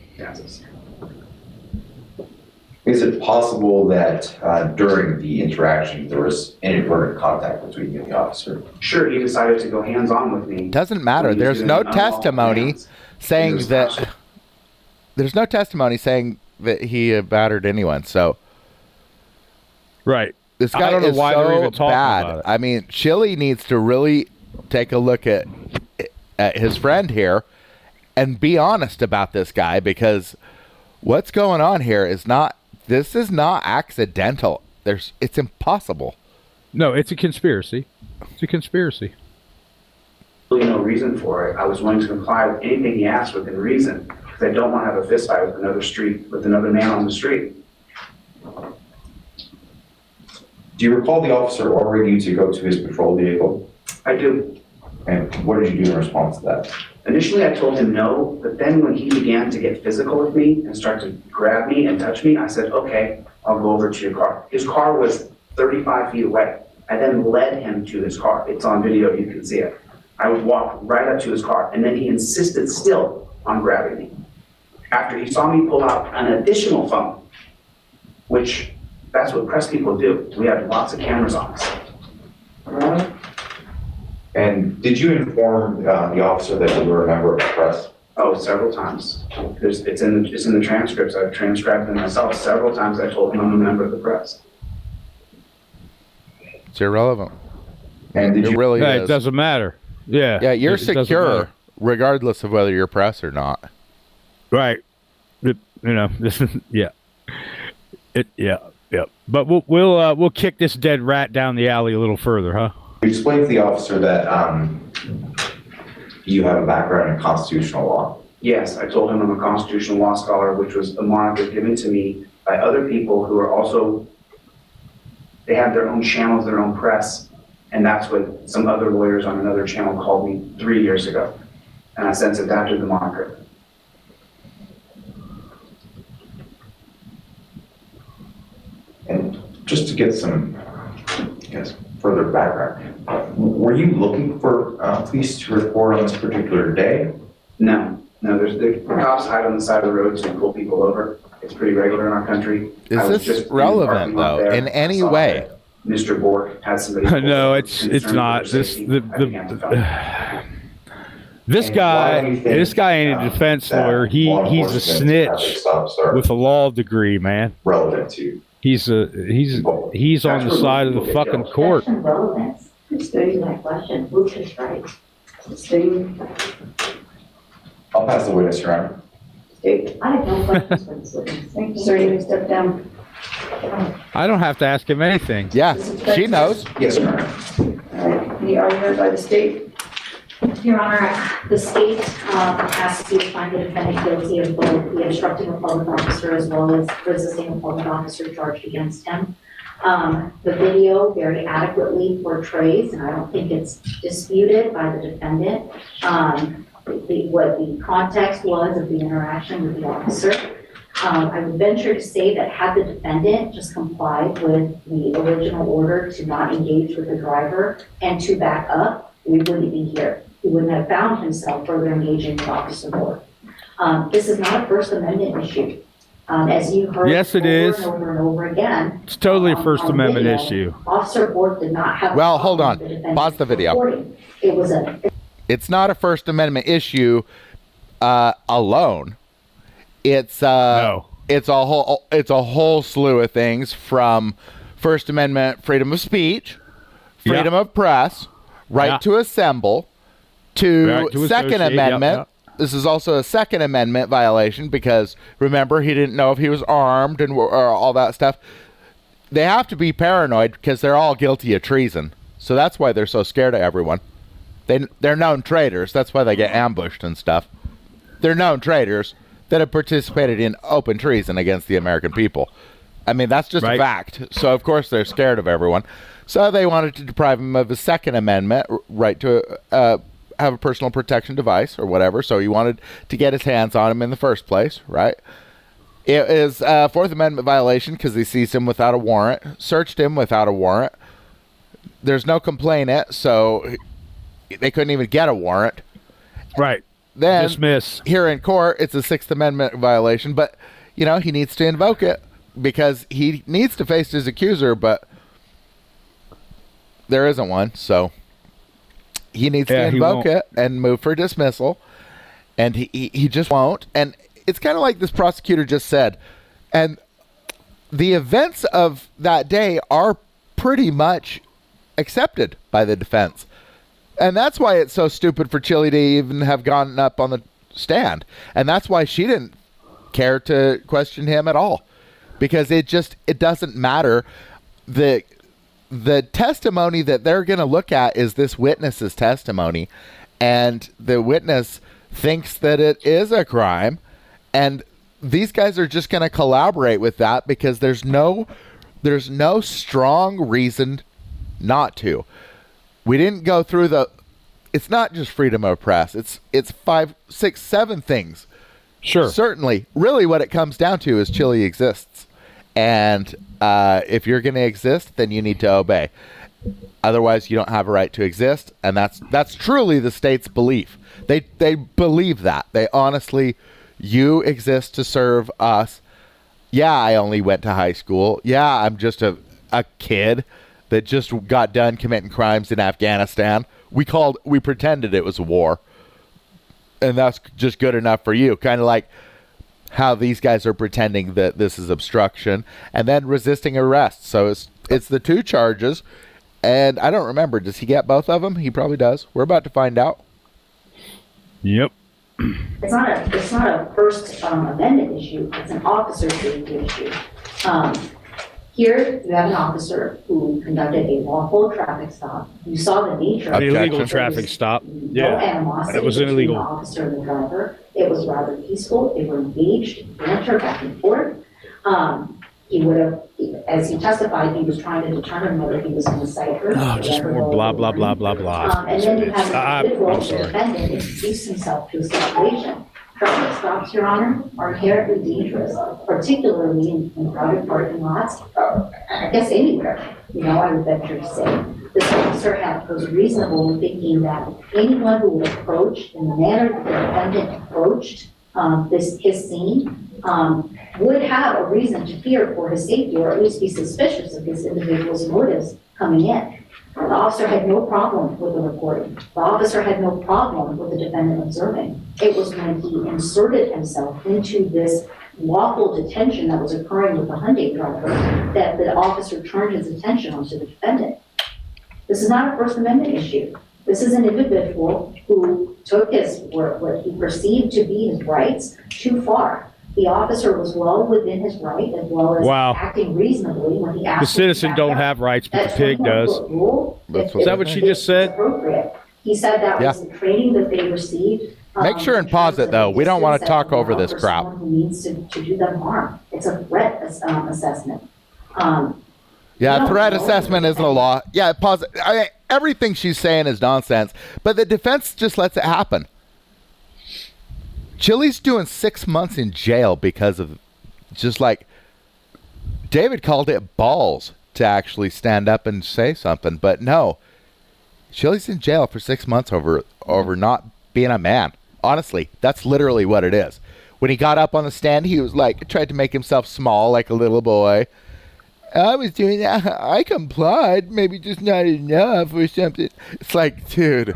Is it possible that during the interaction there was inadvertent contact between you and the officer?
Sure, he decided to go hands-on with me.
Doesn't matter.
When he was
There's
doing
no
unlawful
testimony
commands.
saying
There's
that. There's no testimony saying that he battered anyone. So
Right.
this
I
guy
don't know
is
why they're
so
even talking
bad.
about it.
I mean, Chile needs to really take a look at his friend here and be honest about this guy, because what's going on here is not. This is not accidental. It's impossible.
No, it's a conspiracy. It's a conspiracy.
Really no reason for it. I was willing to comply with anything he asked within reason, because I don't want to have a fist fight with another man on the street.
Do you recall the officer ordering you to go to his patrol vehicle?
I do.
And what did you do in response to that?
Initially, I told him no, but then when he began to get physical with me and start to grab me and touch me, I said, okay, I'll go over to your car. His car was 35 feet away. I then led him to his car. It's on video, you can see it. I would walk right up to his car, and then he insisted still on grabbing me. After he saw me pull out an additional phone, which that's what press people do. We have lots of cameras on us.
And did you inform the officer that you were a member of the press?
Oh, several times. It's in the transcripts. I've transcribed them myself. Several times I told him I'm a member of the press.
It's irrelevant.
And did
It
you?
really
It
is.
doesn't matter. Yeah.
Yeah, you're
It doesn't
secure
matter.
regardless of whether you're press or not.
Right. This is yeah. Yeah. But we'll kick this dead rat down the alley a little further, huh?
You explained to the officer that you have a background in constitutional law.
Yes, I told him I'm a constitutional law scholar, which was a moniker given to me by other people who are also, they have their own channels, their own press, and that's what some other lawyers on another channel called me 3 years ago. And I since adapted the moniker.
And just to get some, further background, were you looking for police to report on this particular day?
No, there's the cops hide on the side of the road to pull people over. It's pretty regular in our country.
Is
I was
this
just in the
relevant,
parking lot
though,
there.
in any
I saw
way?
that Mr. Bork had somebody. pulled
No,
over,
it's
concerned for
not.
their
This
safety. I began to fight.
This
And why do you
guy
think,
this guy ain't a defense
that
lawyer. He's a
law enforcement traffic
snitch
stops are
with a law degree, man.
relevant to
He's on the side of the fucking court.
Question relevance. To my question, who should strike?
I'll pass the witness around.
I have no questions for this witness.
Thank you, sir. You may step down.
I don't have to ask him anything.
Yeah, she knows.
Yes, Your Honor.
All right, any argument by the state?
Your Honor, the state asks you to find the defendant guilty of both the obstructing a public officer as well as resisting a public officer charged against him. The video very adequately portrays, and I don't think it's disputed by the defendant, what the context was of the interaction with the officer. I would venture to say that had the defendant just complied with the original order to not engage with the driver and to back up, we wouldn't be here. He wouldn't have found himself further engaging with Officer Moore. This is not a First Amendment issue. As you heard
Yes, it
over
is.
and over and over again.
It's totally a First
on
Amendment
video,
issue.
Officer Bork did not have.
Well, hold on.
the defendant
Pause the video.
recording. It was a.
It's not a First Amendment issue alone. It's
No.
it's a whole slew of things, from First Amendment freedom of speech, freedom of press, right to assemble, to
Right to
Second
associate,
Amendment. This is also a Second Amendment violation because, remember, he didn't know if he was armed and all that stuff. They have to be paranoid because they're all guilty of treason. So that's why they're so scared of everyone. They're known traitors. That's why they get ambushed and stuff. They're known traitors that have participated in open treason against the American people. I mean, that's just a fact. So, of course, they're scared of everyone. So they wanted to deprive him of his Second Amendment right to have a personal protection device or whatever. So he wanted to get his hands on him in the first place, right? It is a Fourth Amendment violation because he seized him without a warrant, searched him without a warrant. There's no complainant, so they couldn't even get a warrant.
Right.
Then,
dismiss.
Here in court, it's a Sixth Amendment violation, but, you know, he needs to invoke it because he needs to face his accuser, but there isn't one, so he needs to invoke it and move for dismissal, and he just won't. And it's kind of like this prosecutor just said, and the events of that day are pretty much accepted by the defense. And that's why it's so stupid for Chile to even have gone up on the stand. And that's why she didn't care to question him at all. Because it doesn't matter. The testimony that they're going to look at is this witness's testimony. And the witness thinks that it is a crime. And these guys are just going to collaborate with that because there's no strong reason not to. We didn't go through it's not just freedom of press. It's 5, 6, 7 things.
Sure.
Certainly. Really what it comes down to is Chile exists. And if you're going to exist, then you need to obey. Otherwise, you don't have a right to exist. And that's truly the state's belief. They believe that. They honestly, you exist to serve us. Yeah, I only went to high school. Yeah, I'm just a kid that just got done committing crimes in Afghanistan. We pretended it was a war. And that's just good enough for you. Kind of like how these guys are pretending that this is obstruction and then resisting arrest. So it's the 2 charges. And I don't remember. Does he get both of them? He probably does. We're about to find out.
Yep.
It's not a First Amendment issue. It's an officer safety issue. Here, you have an officer who conducted a lawful traffic stop. You saw the nature of
An illegal traffic stop.
No animosity
it was
between
illegal.
the officer and the driver. It was rather peaceful. They were engaged in banter back and forth. He would have, as he testified, he was trying to determine whether he was going to cite her.
Oh, just more blah, blah, blah, blah, blah.
And then you have an individual,
I'm
the
sorry.
defendant, introduce himself to a situation. Traffic stops, Your Honor, are inherently dangerous, particularly in crowded parking lots, I guess anywhere, I would venture to say. This officer was reasonable in thinking that anyone who would approach in the manner that the defendant approached his scene would have a reason to fear for his safety, or at least be suspicious of this individual's motives coming in. The officer had no problem with the recording. The officer had no problem with the defendant observing. It was when he inserted himself into this lawful detention that was occurring with the Hyundai driver that the officer turned his attention onto the defendant. This is not a First Amendment issue. This is an individual who took what he perceived to be his rights too far. The officer was well within his right, as well as acting reasonably when he asked.
The citizen don't have rights, but the pig does. Is that what she just said?
Appropriate. He said that was the training that they received.
Make sure and pause it, though. We don't want to talk over this crap.
Who needs to do them harm. It's a threat assessment.
Yeah, threat assessment isn't a law. Yeah, pause it. Everything she's saying is nonsense, but the defense just lets it happen. Chile's doing 6 months in jail because of just like David called it balls to actually stand up and say something, but no. Chiles in jail for 6 months over not being a man. Honestly, that's literally what it is. When he got up on the stand, he was like, tried to make himself small like a little boy. I was doing that. I complied. Maybe just not enough or something. It's like, dude.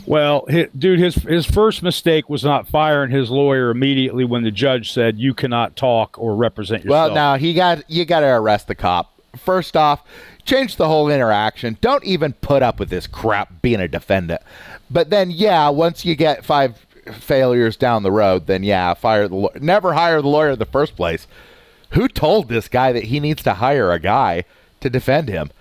Well, his first mistake was not firing his lawyer immediately when the judge said you cannot talk or represent yourself.
Well, now you got to arrest the cop. First off, change the whole interaction. Don't even put up with this crap being a defendant. But then, yeah, once you get 5 failures down the road, then yeah, fire the lawyer. Never hire the lawyer in the first place. Who told this guy that he needs to hire a guy to defend him?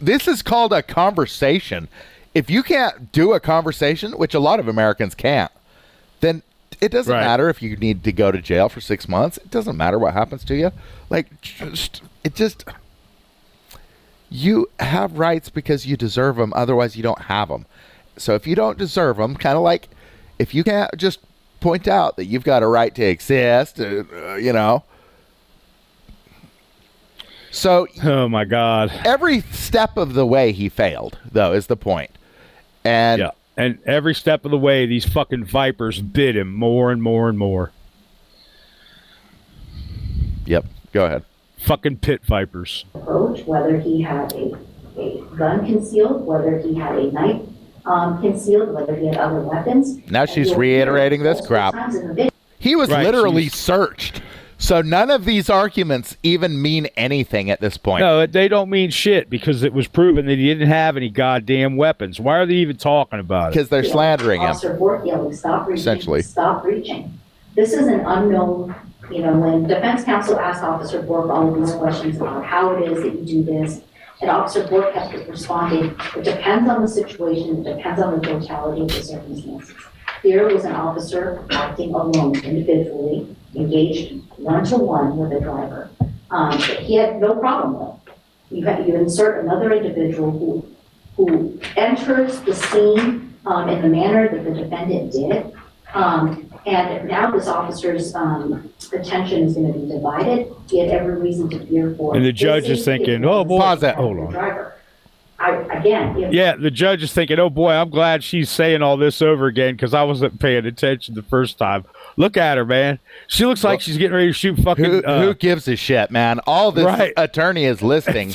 This is called a conversation. If you can't do a conversation, which a lot of Americans can't, then it doesn't matter if you need to go to jail for 6 months. It doesn't matter what happens to you. Like, you have rights because you deserve them. Otherwise, you don't have them. So if you don't deserve them, kind of like if you can't just point out that you've got a right to exist, So,
oh my God!
Every step of the way he failed, though, is the point. And
and every step of the way, these fucking vipers bit him more and more and more.
Yep. Go ahead.
Fucking pit vipers.
Approach, whether he had a gun concealed, whether he had a knife concealed, whether he had other weapons.
Now she's reiterating this crap. He was literally searched. So none of these arguments even mean anything at this point.
No, they don't mean shit because it was proven that he didn't have any goddamn weapons. Why are they even talking about it?
Because they're slandering him.
Officer Bork yelling, "Stop reaching!
Essentially.
Stop reaching!" This is an unknown. When defense counsel asked Officer Bork all of these questions about how it is that you do this, and Officer Bork kept responding, "It depends on the situation. It depends on the totality of the circumstances." Here was an officer acting alone, individually, engaged one-to-one with a driver. That he had no problem with. You insert another individual who enters the scene in the manner that the defendant did. And now this officer's attention is going to be divided. He had every reason to fear for.
And the judge is thinking, "Oh boy,
pause that. Hold on."
Driver.
The judge is thinking, "Oh boy, I'm glad she's saying all this over again because I wasn't paying attention the first time. Look at her, man. She looks like she's getting ready to shoot fucking."
Who gives a shit, man? All this attorney is listing.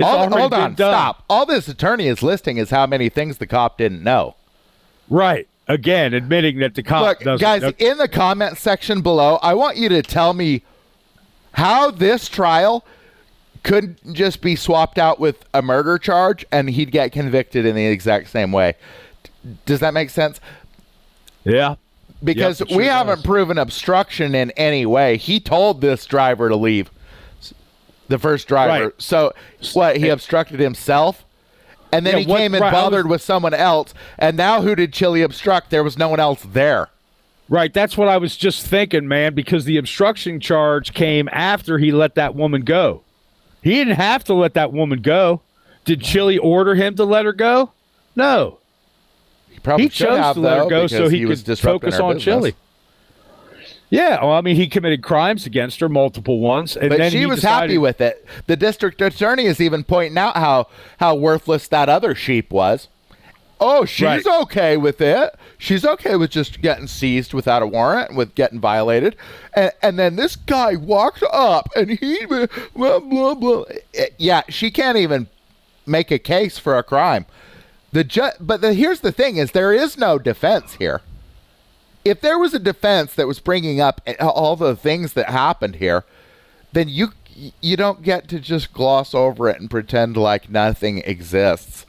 Hold on, stop. All this attorney is listing is how many things the cop didn't know.
Right. Again, admitting that the cop doesn't.
Guys, in the comment section below, I want you to tell me how this trial couldn't just be swapped out with a murder charge and he'd get convicted in the exact same way. Does that make sense?
Yeah.
Because we haven't proven obstruction in any way. He told this driver to leave. The first driver.
Right.
So, what, he obstructed himself? And then he came and bothered with someone else. And now who did Chile obstruct? There was no one else there.
Right. That's what I was just thinking, man, because the obstruction charge came after he let that woman go. He didn't have to let that woman go. Did Chile order him to let her go? No. He chose to let her go so he could focus on Chile. Yeah, well, I mean, he committed crimes against her, multiple ones. And
but
then
she was happy with it. The district attorney is even pointing out how worthless that other sheep was. Oh, she's okay with it. She's okay with just getting seized without a warrant, with getting violated. And then this guy walked up and he blah, blah, blah. Yeah, she can't even make a case for a crime. Here's the thing is there is no defense here. If there was a defense that was bringing up all the things that happened here, then you don't get to just gloss over it and pretend like nothing exists.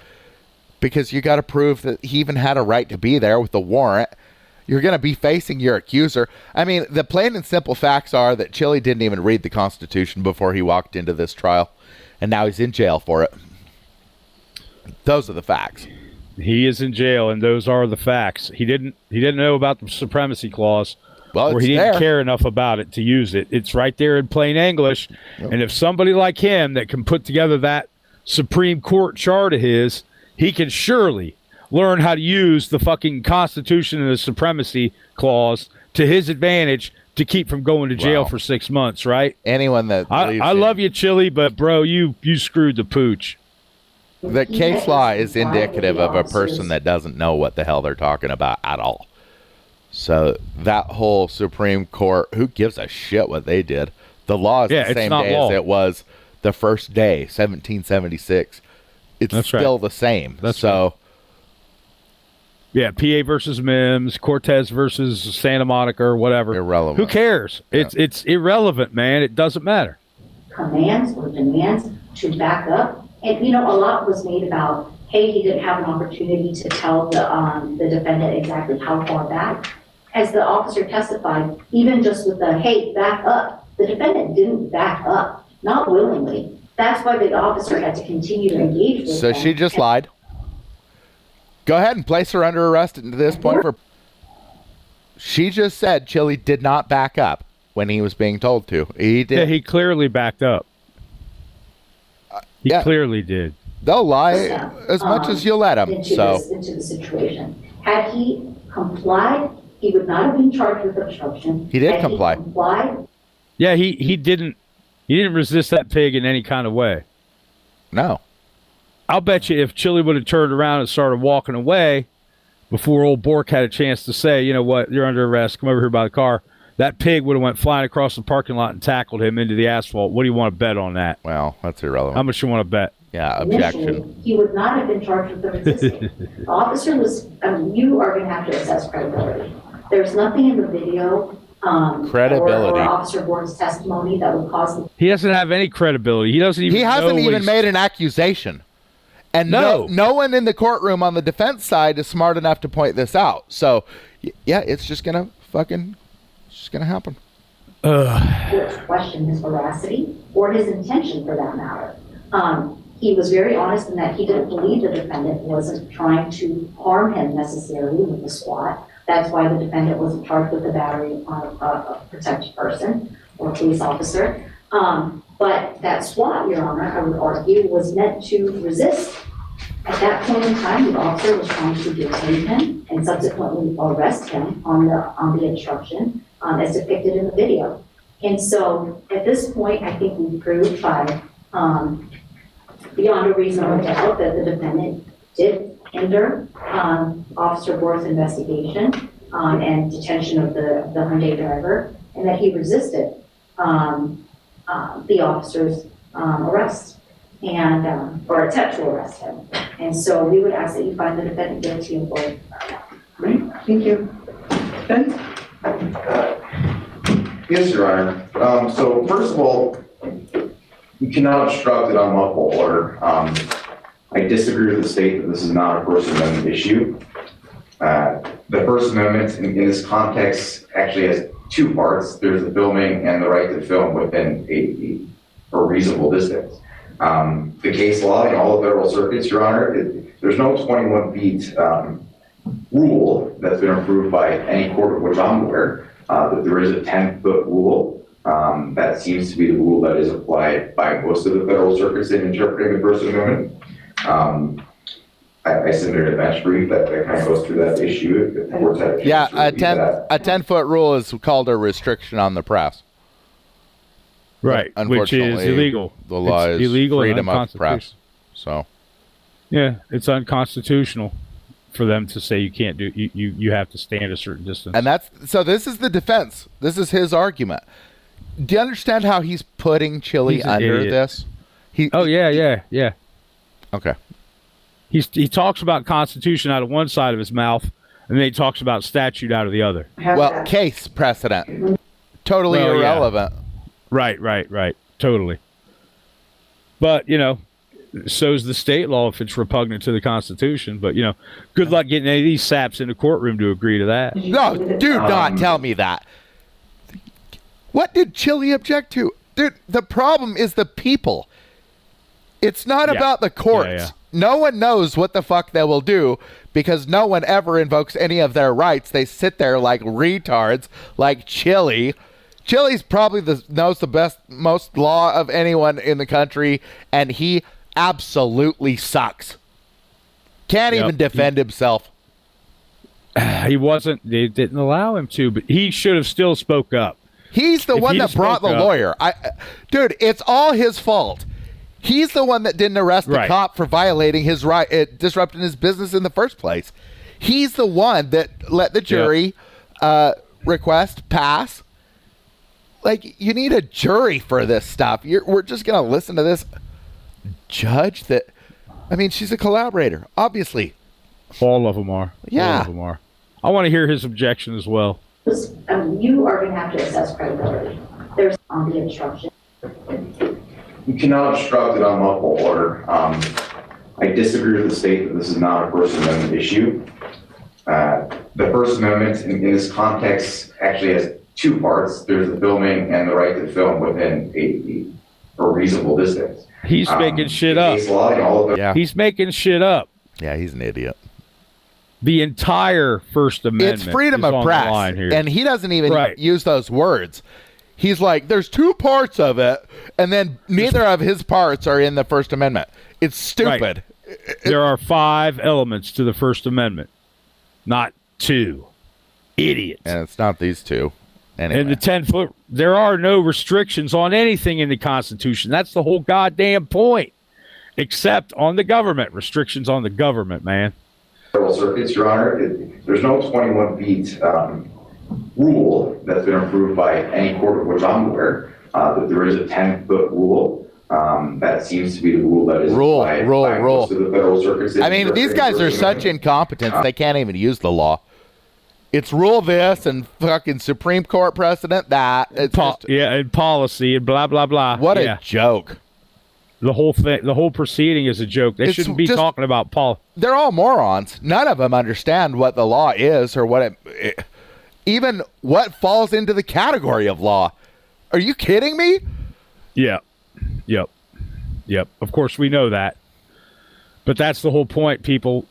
Because you got to prove that he even had a right to be there with the warrant. You're going to be facing your accuser. I mean, the plain and simple facts are that Chile didn't even read the Constitution before he walked into this trial. And now he's in jail for it. Those are the facts.
He is in jail, and those are the facts. He didn't know about the supremacy clause, or he didn't care enough about it to use it. It's right there in plain English. Yep. And if somebody like him that can put together that Supreme Court chart of his, he can surely learn how to use the fucking Constitution and the supremacy clause to his advantage to keep from going to jail
Wow.
for 6 months, right?
Anyone that
I love you, Chili, but bro, you screwed the pooch.
The case law is indicative of a person that doesn't know what the hell they're talking about at all. So that whole Supreme Court, who gives a shit what they did? The law is the
it's
same
not
day
law.
as it was the first day, 1776. It's
That's right.
still the same.
That's
so.
Yeah, PA versus Mims, Cortez versus Santa Monica or whatever.
Irrelevant.
Who cares?
Yeah.
It's irrelevant, man. It doesn't matter.
Commands or demands to back up. And, a lot was made about, hey, he didn't have an opportunity to tell the defendant exactly how far back. As the officer testified, even just with the, hey, back up, the defendant didn't back up, not willingly. That's why the officer had to continue to engage with
So
them.
she just lied. Go ahead and place her under arrest at this point. She just said Chili did not back up when he was being told to. He did.
Yeah, he clearly backed up. He clearly did.
They'll lie as much as you'll let them.
into
So
the situation. Had he complied, he would not have been charged with obstruction.
He did
Had
comply.
He complied,
Yeah, he didn't resist that pig in any kind of way.
no.
I'll bet you if Chili would have turned around and started walking away before old Bork had a chance to say, you know what, you're under arrest, come over here by the car, that pig would have went flying across the parking lot and tackled him into the asphalt. What do you want to bet on that?
Well, that's irrelevant.
How much you want to bet?
Yeah,
initially,
objection.
he would not have been charged with the resisting. The officer was, you are going to have to assess credibility. There's nothing in the video
Credibility.
or Officer Bork's testimony that would cause him.
He doesn't have any credibility. He doesn't even
He
know
hasn't
what
even
he's-
made an accusation. And
No.
no one in the courtroom on the defense side is smart enough to point this out. So, yeah, it's just going to happen.
To question his veracity or his intention for that matter. He was very honest in that he didn't believe the defendant wasn't trying to harm him necessarily with the SWAT. That's why the defendant wasn't charged with the battery on a protected person or police officer. But that SWAT, Your Honor, I would argue, was meant to resist. At that point in time, the officer was trying to detain him and subsequently arrest him on the obstruction, as depicted in the video. And so at this point, I think we've proved by beyond a reasonable doubt that the defendant did hinder Officer Bork's investigation and detention of the Hyundai driver, and that he resisted the officer's arrest and or attempt to arrest him. And so we would ask that you find the defendant guilty of both.
Great, thank you. Ben?
Yes, Your Honor. So first of all, you cannot obstruct an unlawful order. I disagree with the state that this is not a First Amendment issue. The First Amendment in this context actually has two parts. There's the filming and the right to film within a reasonable distance. The case law in all the federal circuits, Your Honor, there's no 21 feet rule that's been approved by any court of which I'm aware. That there is a 10-foot rule. That seems to be the rule that is applied by most of the federal circuits in interpreting the First Amendment. I submitted a bench brief that kind of goes through that issue. If the courts had a chance to review that.
a 10-foot rule is called a restriction on the press.
Right, which is
Unfortunately,
illegal.
The law
It's
is
illegal and
freedom of press.
unconstitutional.
So,
Yeah, it's unconstitutional for them to say you can't do you have to stand a certain distance.
and this is the defense. This is his argument. Do you understand how he's putting Chili
He's an
under
idiot.
this?
Yeah.
Okay.
He talks about Constitution out of one side of his mouth, and then he talks about statute out of the other.
Well, case precedent. Totally
Well, yeah.
irrelevant.
Right. Totally. But, so's the state law if it's repugnant to the Constitution. But, good luck getting any of these saps in the courtroom to agree to that.
No, do not tell me that. What did Chili object to? Dude, the problem is the people. It's not about the courts.
Yeah.
No one knows what the fuck they will do because no one ever invokes any of their rights. They sit there like retards, like Chili. Chili's probably knows the most law of anyone in the country, and he absolutely sucks. Can't even defend himself.
He wasn't. They didn't allow him to, but he should have still spoke up.
He's the
If
one
he'd
that brought the
spoke up-
lawyer. Dude, it's all his fault. He's the one that didn't arrest the
Right.
cop for violating his right, disrupting his business in the first place. He's the one that let the jury request pass. Like, you need a jury for this stuff. We're just going to listen to this judge that, I mean, she's a collaborator, obviously.
All of them are.
Yeah.
All of them are. I want to hear his objection as well.
You are going to have to assess credibility. There's on the obstruction.
You cannot obstruct it on multiple order. I disagree with the state that this is not a First Amendment issue. The First Amendment in this context actually has two parts. There's the filming and the right to film within a reasonable distance.
He's making shit up.
Case law and all of the
Yeah.
He's making shit up.
Yeah, he's an idiot.
The entire First Amendment.
It's freedom
is
of
on the
press,
line here.
and he doesn't even
Right.
use those words. He's like, there's two parts of it, and then neither of his parts are in the First Amendment. It's stupid.
There are 5 elements to the First Amendment, not 2. Idiots.
And it's not these two. Anyway.
And the 10-foot, there are no restrictions on anything in the Constitution. That's the whole goddamn point. Except on the government. Restrictions on the government, man.
federal circuits, Your Honor. There's no 21 feet rule that's been approved by any court of which I'm aware. That there is a 10-foot rule. That seems to be the rule that is applied by most of the federal circuits.
I mean, these guys are such incompetence, they can't even use the law. It's rule this and fucking Supreme Court precedent that. It's
and policy and blah, blah, blah.
What a joke.
The whole thing, the whole proceeding is a joke. They shouldn't be talking about
They're all morons. None of them understand what the law is or what even what falls into the category of law. Are you kidding me?
Yeah. Yep. Of course, we know that. But that's the whole point, people.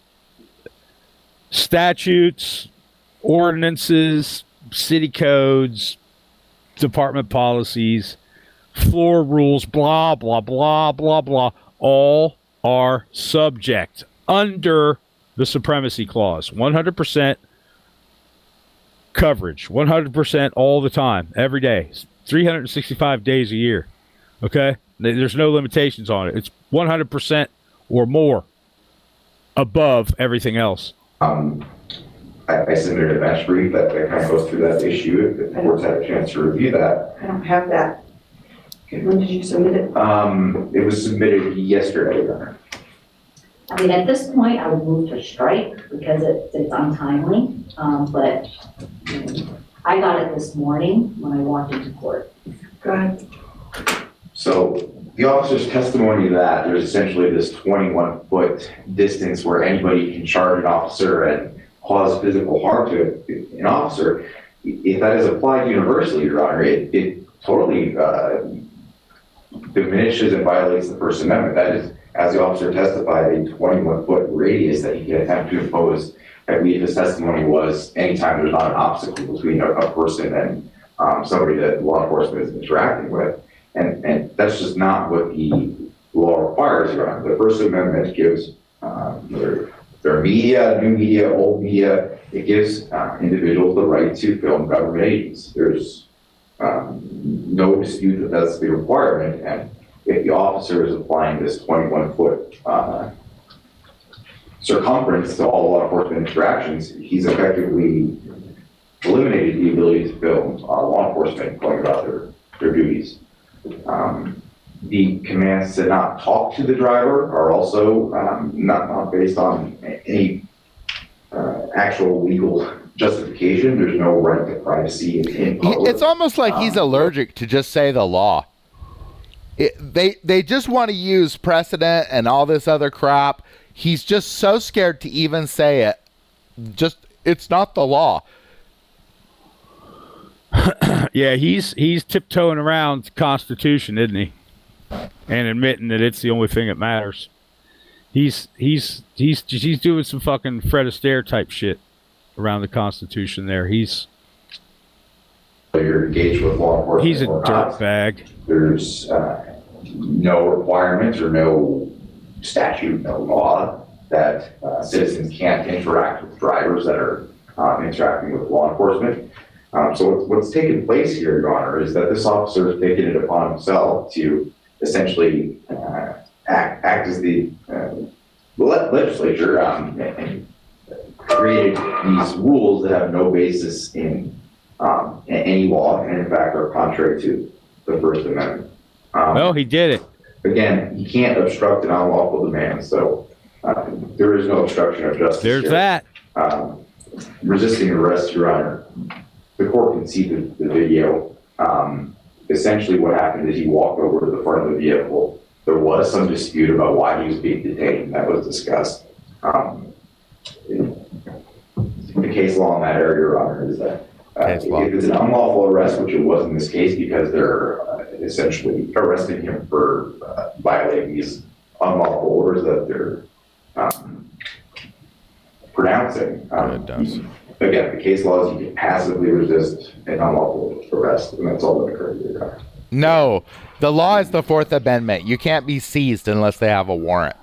Statutes, ordinances, city codes, department policies, floor rules, blah, blah, blah, blah, blah, all are subject under the Supremacy Clause. 100% coverage, 100% all the time, every day, 365 days a year. Okay? There's no limitations on it. It's 100% or more above everything else.
I submitted a bench brief that kind of goes through that issue. If the court's had a chance to review that.
I don't have that. When did you submit it?
It was submitted yesterday, Your Honor.
I mean, at this point, I would move to strike because it's untimely. But I got it this morning when I walked into court.
Go ahead.
So the officer's testimony that there's essentially this 21-foot distance where anybody can charge an officer and cause physical harm to an officer, if that is applied universally, Your Honor, it totally diminishes and violates the First Amendment. That is, as the officer testified, a 21-foot radius that he can attempt to impose. I believe his testimony was anytime there's not an obstacle between a person and somebody that law enforcement is interacting with. And that's just not what the law requires, Your Honor. The First Amendment gives, their media, new media, old media, it gives individuals the right to film government agents. There's no dispute that that's the requirement. And if the officer is applying this 21-foot circumference to all law enforcement interactions, he's effectively eliminated the ability to film law enforcement going about their duties. The commands to not talk to the driver are also not based on any actual legal justification. There's no right to privacy in public.
It's almost like he's allergic to just say the law. They just want to use precedent and all this other crap. He's just so scared to even say it. It's not the law.
Yeah, he's tiptoeing around the Constitution, isn't he? And admitting that it's the only thing that matters. He's doing some fucking Fred Astaire type shit around the Constitution there.
You're engaged with law enforcement.
He's a dirtbag.
There's no requirement or no statute, no law that citizens can't interact with drivers that are interacting with law enforcement. So what's taken place here, Your Honor, is that this officer has taken it upon himself to essentially act as the legislature and created these rules that have no basis in any law, and in fact are contrary to the First Amendment.
Well, he did it.
Again, you can't obstruct an unlawful demand, so there is no obstruction of justice.
There's
here.
that.
Resisting arrest, Your Honor, the court can see the video. Essentially what happened is he walked over to the front of the vehicle. There was some dispute about why he was being detained. That was discussed. The case law in that area, Your Honor, is that if it's an unlawful arrest, which it was in this case because they're essentially arresting him for violating these unlawful orders that they're pronouncing. Again, the case law is you can passively resist an unlawful arrest, and that's all that occurred here, Your Honor.
No, the law is the Fourth Amendment. You can't be seized unless they have a warrant.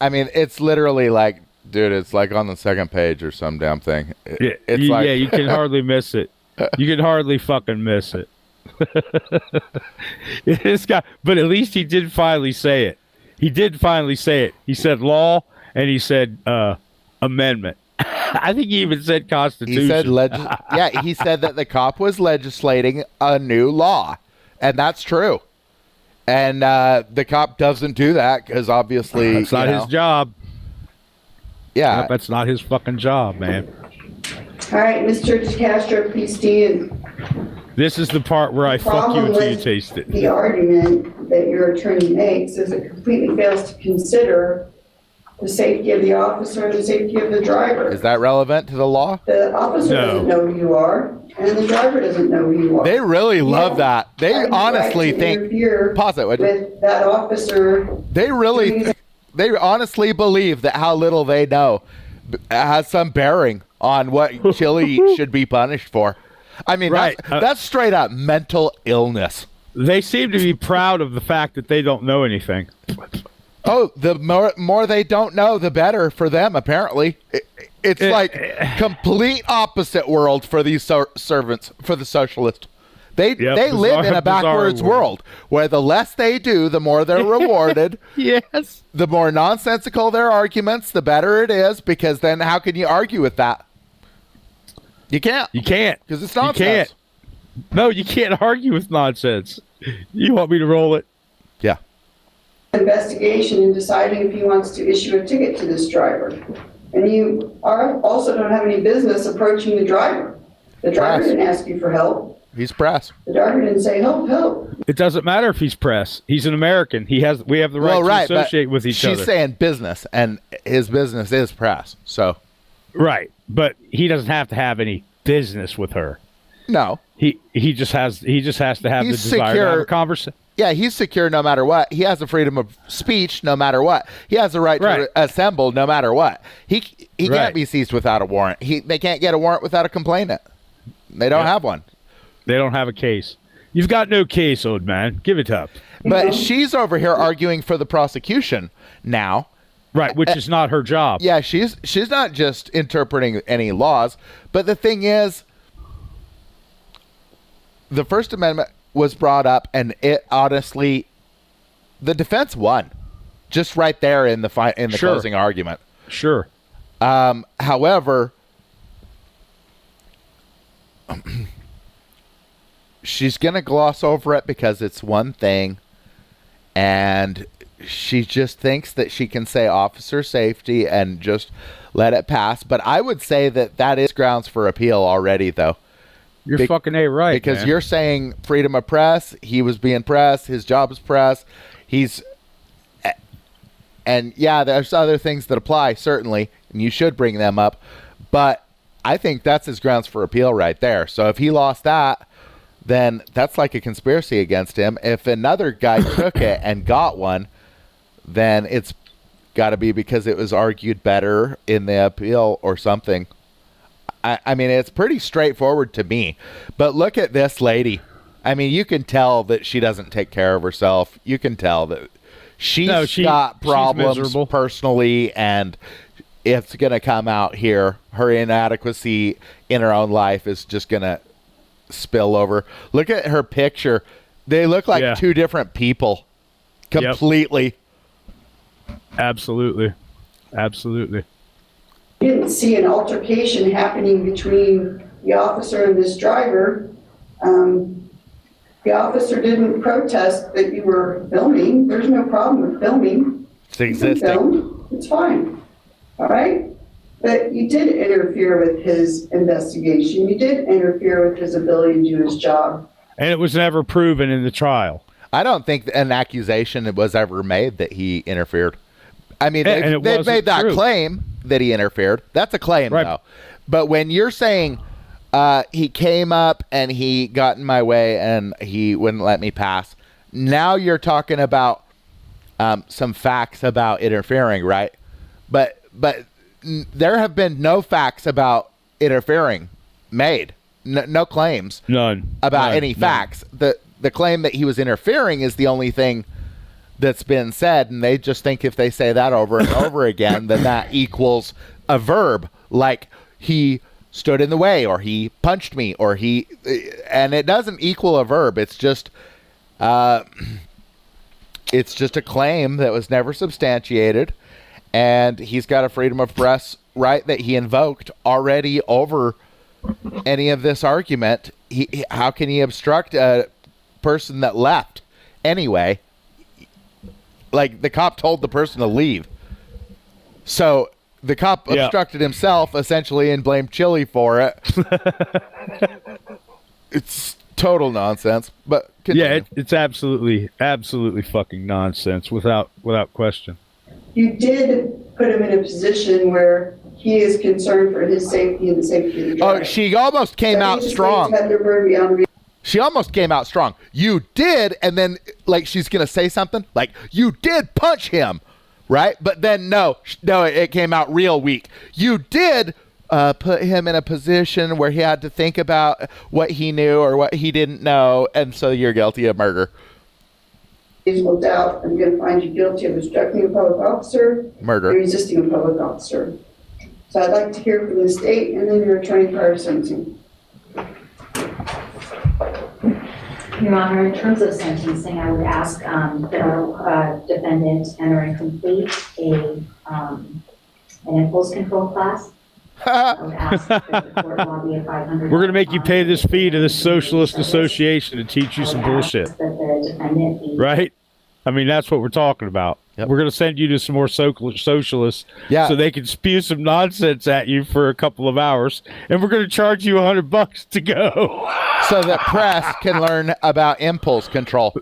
I mean, it's literally like, dude, it's like on the second page or some damn thing.
You can hardly miss it. You can hardly fucking miss it. This guy, but at least he did finally say it. He did finally say it. He said law and he said amendment. I think he even said constitution.
He said he said that the cop was legislating a new law, and that's true. And the cop doesn't do that because obviously
that's not his job.
Yeah,
nope, that's not his fucking job, man.
All right, Mr. DeCastro, please stand.
This is the part where I fuck you until you taste it.
The argument that your attorney makes is it completely fails to consider the safety of the officer and the safety of the driver.
Is that relevant to the law?
The officer doesn't know who you are, and the driver doesn't know who you are.
They really love that. They honestly think. Pause it.
With that officer.
They honestly believe that how little they know has some bearing on what Chile should be punished for. I mean, right. That's straight up mental illness.
They seem to be proud of the fact that they don't know anything.
Oh, the more they don't know, the better for them, apparently. It's like complete opposite world for these servants, for the socialists. They live in a backwards world where the less they do, the more they're rewarded.
Yes.
The more nonsensical their arguments, the better it is, because then how can you argue with that? You can't.
You can't.
Because it's nonsense.
You can't. No, you can't argue with nonsense. You want me to roll it?
Yeah.
Investigation and deciding if he wants to issue a ticket to this driver. And you also don't have any business approaching the driver. The driver didn't ask you for help.
He's press.
The driver didn't say, help.
It doesn't matter if he's press. He's an American. We have the right to associate with each other.
She's saying business, and his business is press. So,
right, but he doesn't have to have any business with her.
No,
he just has to have the desire to have a conversation.
Yeah, he's secure no matter what. He has the freedom of speech no matter what. He has the right to assemble no matter what. He can't be seized without a warrant. They can't get a warrant without a complainant. They don't have one.
They don't have a case. You've got no case, old man. Give it up.
But she's over here arguing for the prosecution now.
Right, which is not her job.
Yeah, she's not just interpreting any laws. But the thing is, the First Amendment was brought up, and it honestly, the defense won, just right there in the closing argument.
Sure.
However, she's gonna gloss over it because it's one thing, and she just thinks that she can say officer safety and just let it pass. But I would say that is grounds for appeal already, though.
You're fucking right,
because
man.
You're saying freedom of press. He was being press. His job is press. And yeah, there's other things that apply, certainly, and you should bring them up. But I think that's his grounds for appeal right there. So if he lost that, then that's like a conspiracy against him. If another guy took it and got one, then it's got to be because it was argued better in the appeal or something. I mean, it's pretty straightforward to me. But look at this lady. I mean, you can tell that she doesn't take care of herself. You can tell that she's got problems personally, and it's going to come out here. Her inadequacy in her own life is just going to spill over. Look at her picture. They look like two different people. Completely.
Yep. Absolutely. Absolutely.
You didn't see an altercation happening between the officer and this driver. The officer didn't protest that you were filming. There's no problem with filming.
It's existing.
Film. It's fine. All right? But you did interfere with his investigation. You did interfere with his ability to do his job.
And it was never proven in the trial.
I don't think an accusation was ever made that he interfered. I mean, they've made that claim that he interfered. That's a claim, though. But when you're saying he came up and he got in my way and he wouldn't let me pass, now you're talking about some facts about interfering, right? But there have been no facts about interfering made. No claims.
None.
About any facts. The claim that he was interfering is the only thing that's been said, and they just think if they say that over and over again, then that equals a verb, like he stood in the way, or he punched me, or he, and it doesn't equal a verb. It's just a claim that was never substantiated, and he's got a freedom of press right that he invoked already over any of this argument. How can he obstruct a person that left anyway? Like, the cop told the person to leave. So the cop obstructed himself, essentially, and blamed Chile for it. It's total nonsense. But continue.
It's absolutely fucking nonsense, without question.
You did put him in a position where he is concerned for his safety and the safety of the driver.
Oh, she almost came out strong. She almost came out strong. You did, and then, like, she's going to say something. Like, you did punch him, right? But then, no, it came out real weak. You did put him in a position where he had to think about what he knew or what he didn't know, and so you're guilty of murder.
Reasonable doubt, I'm going to find you guilty of obstructing a public officer.
Murder.
And resisting a public officer. So I'd like to hear from the state and then your attorney prior to sentencing.
Your Honor, in terms of sentencing, I would ask that our defendant enter and complete an impulse control class. I would ask that the court lobby a $500.
We're going to make you pay this fee to the Socialist Association to teach you some bullshit.
That the defendant
right? I mean, that's what we're talking about. Yep. We're going to send you to some more socialists so they can spew some nonsense at you for a couple of hours, and we're going to charge you $100 to go.
So that press can learn about impulse control.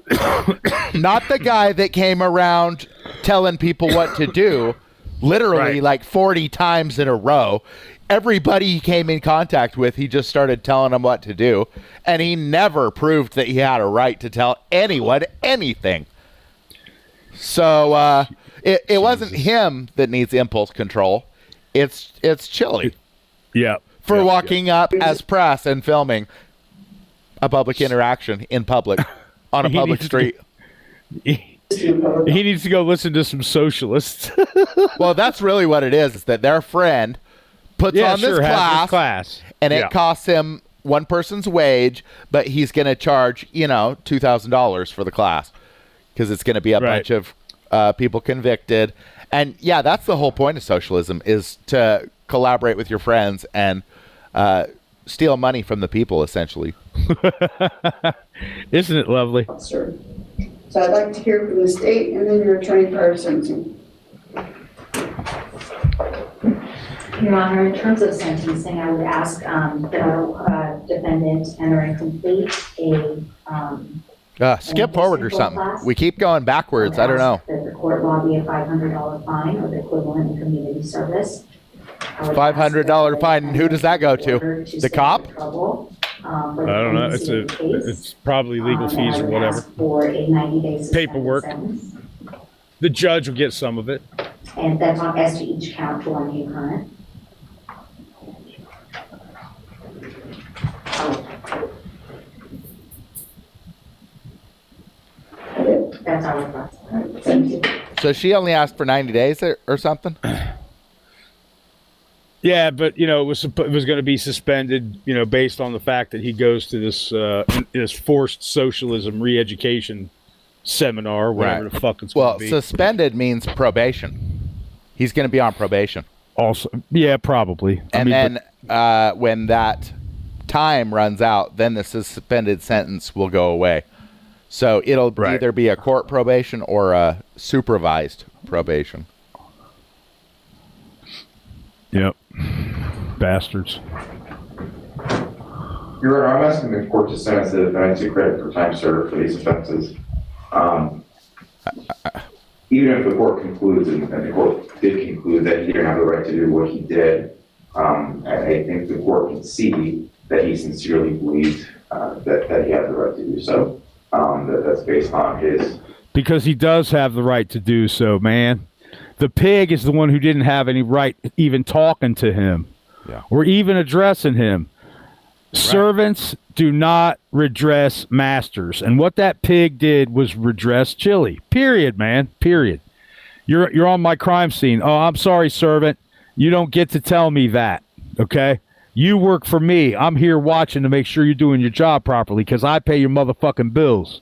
Not the guy that came around telling people what to do, literally like 40 times in a row. Everybody he came in contact with, he just started telling them what to do, and he never proved that he had a right to tell anyone anything. So it wasn't him that needs impulse control. It's Chile.
Yeah.
For walking up as press and filming a public interaction in public on a public street.
He needs to go listen to some socialists.
Well, that's really what it is that their friend puts on this class, and it costs him one person's wage, but he's going to charge, $2,000 for the class. Because it's going to be a bunch of people convicted. And, yeah, that's the whole point of socialism, is to collaborate with your friends and steal money from the people, essentially.
Isn't it lovely?
Sir. So I'd like to hear from the state and then your attorney prior to sentencing.
Your Honor, in terms of sentencing, I would ask that our defendant enter and complete
skip forward or something. We keep going backwards. I don't know.
That the court lobby a $500 fine or the equivalent in community service.
$500 fine. And who does that go to? The cop?
I don't know. It's probably legal fees or whatever.
For a 90-day
paperwork.
Sentence.
The judge will get some of it.
And that's on as to each count to one concurrent. That's our request. Thank you.
So she only asked for 90 days or something?
Yeah, but it was going to be suspended, based on the fact that he goes to this forced socialism re-education seminar, whatever the fuck it's going to be.
Suspended means probation. He's going to be on probation.
Also, yeah, probably.
And when that time runs out, then the suspended sentence will go away. So it'll either be a court probation or a supervised probation.
Yep. Bastards.
Your Honor, I'm asking the court to sentence the defendant to credit for time served for these offenses. Even if the court concludes, and the court did conclude that he didn't have the right to do what he did, I think the court can see that he sincerely believed that he had the right to do so. That's based on his...
Because he does have the right to do so, man. The pig is the one who didn't have any right even talking to him or even addressing him. Right. Servants do not redress masters. And what that pig did was redress Chile. Period, man. Period. You're on my crime scene. Oh, I'm sorry, servant. You don't get to tell me that, okay? You work for me. I'm here watching to make sure you're doing your job properly because I pay your motherfucking bills.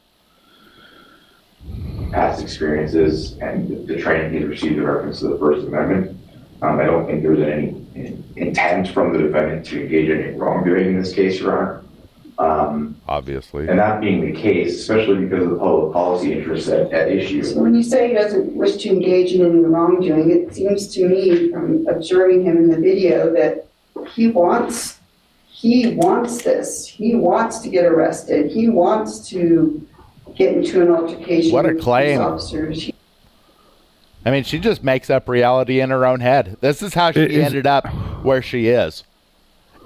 Past experiences and the training he's received in reference to the First Amendment. I don't think there's any intent from the defendant to engage in any wrongdoing in this case, Your Honor.
Obviously.
And that being the case, especially because of the public policy interests at issue.
So when you say he doesn't wish to engage in any wrongdoing, it seems to me from observing him in the video that he wants this. He wants to get arrested. He wants to get into an altercation
what a
with
claim.
Officers.
I mean, she just makes up reality in her own head. This is how she ended up where she is.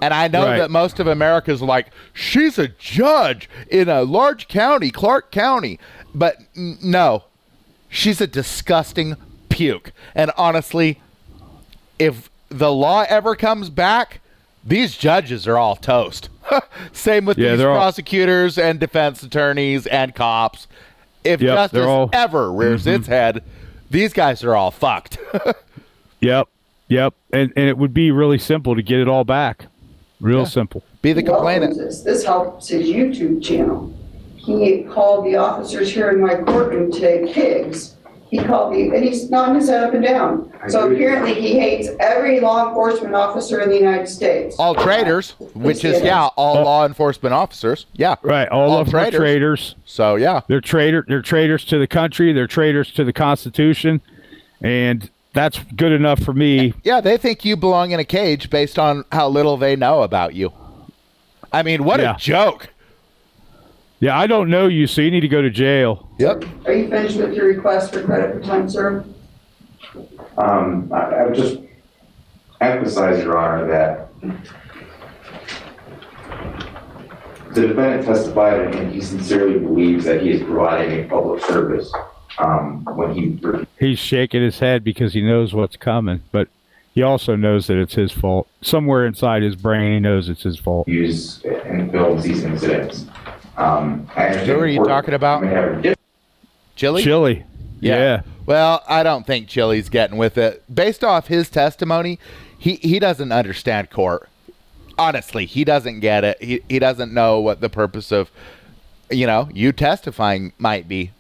And I know that most of America's like, she's a judge in a large county, Clark County. But no, she's a disgusting puke. And honestly, if the law ever comes back, these judges are all toast. Same with these prosecutors and defense attorneys and cops. If justice ever rears its head, these guys are all fucked.
Yep. And it would be really simple to get it all back. Real simple.
Be the complainant.
This helps his YouTube channel. He called the officers here in my courtroom today pigs. He called me, and he's nodding his head up and down. So apparently he hates every law enforcement officer in the United States.
All traitors, which is, all law enforcement officers. Yeah.
Right. All of them are traitors.
So, yeah.
They're traitors to the country. They're traitors to the Constitution. And that's good enough for me.
Yeah, they think you belong in a cage based on how little they know about you. I mean, what a joke.
Yeah, I don't know you, so you need to go to jail.
Yep.
Are you finished with your request for credit for time served?
I would just emphasize, Your Honor, that the defendant testified and he sincerely believes that he is providing a public service. When
he's shaking his head because he knows what's coming, but he also knows that it's his fault. Somewhere inside his brain, he knows it's his fault.
Use and films these incidents.
Who are you talking about? Chile? Yeah. Well, I don't think Chile's getting with it. Based off his testimony, he doesn't understand court. Honestly, he doesn't get it. He doesn't know what the purpose of, you testifying might be.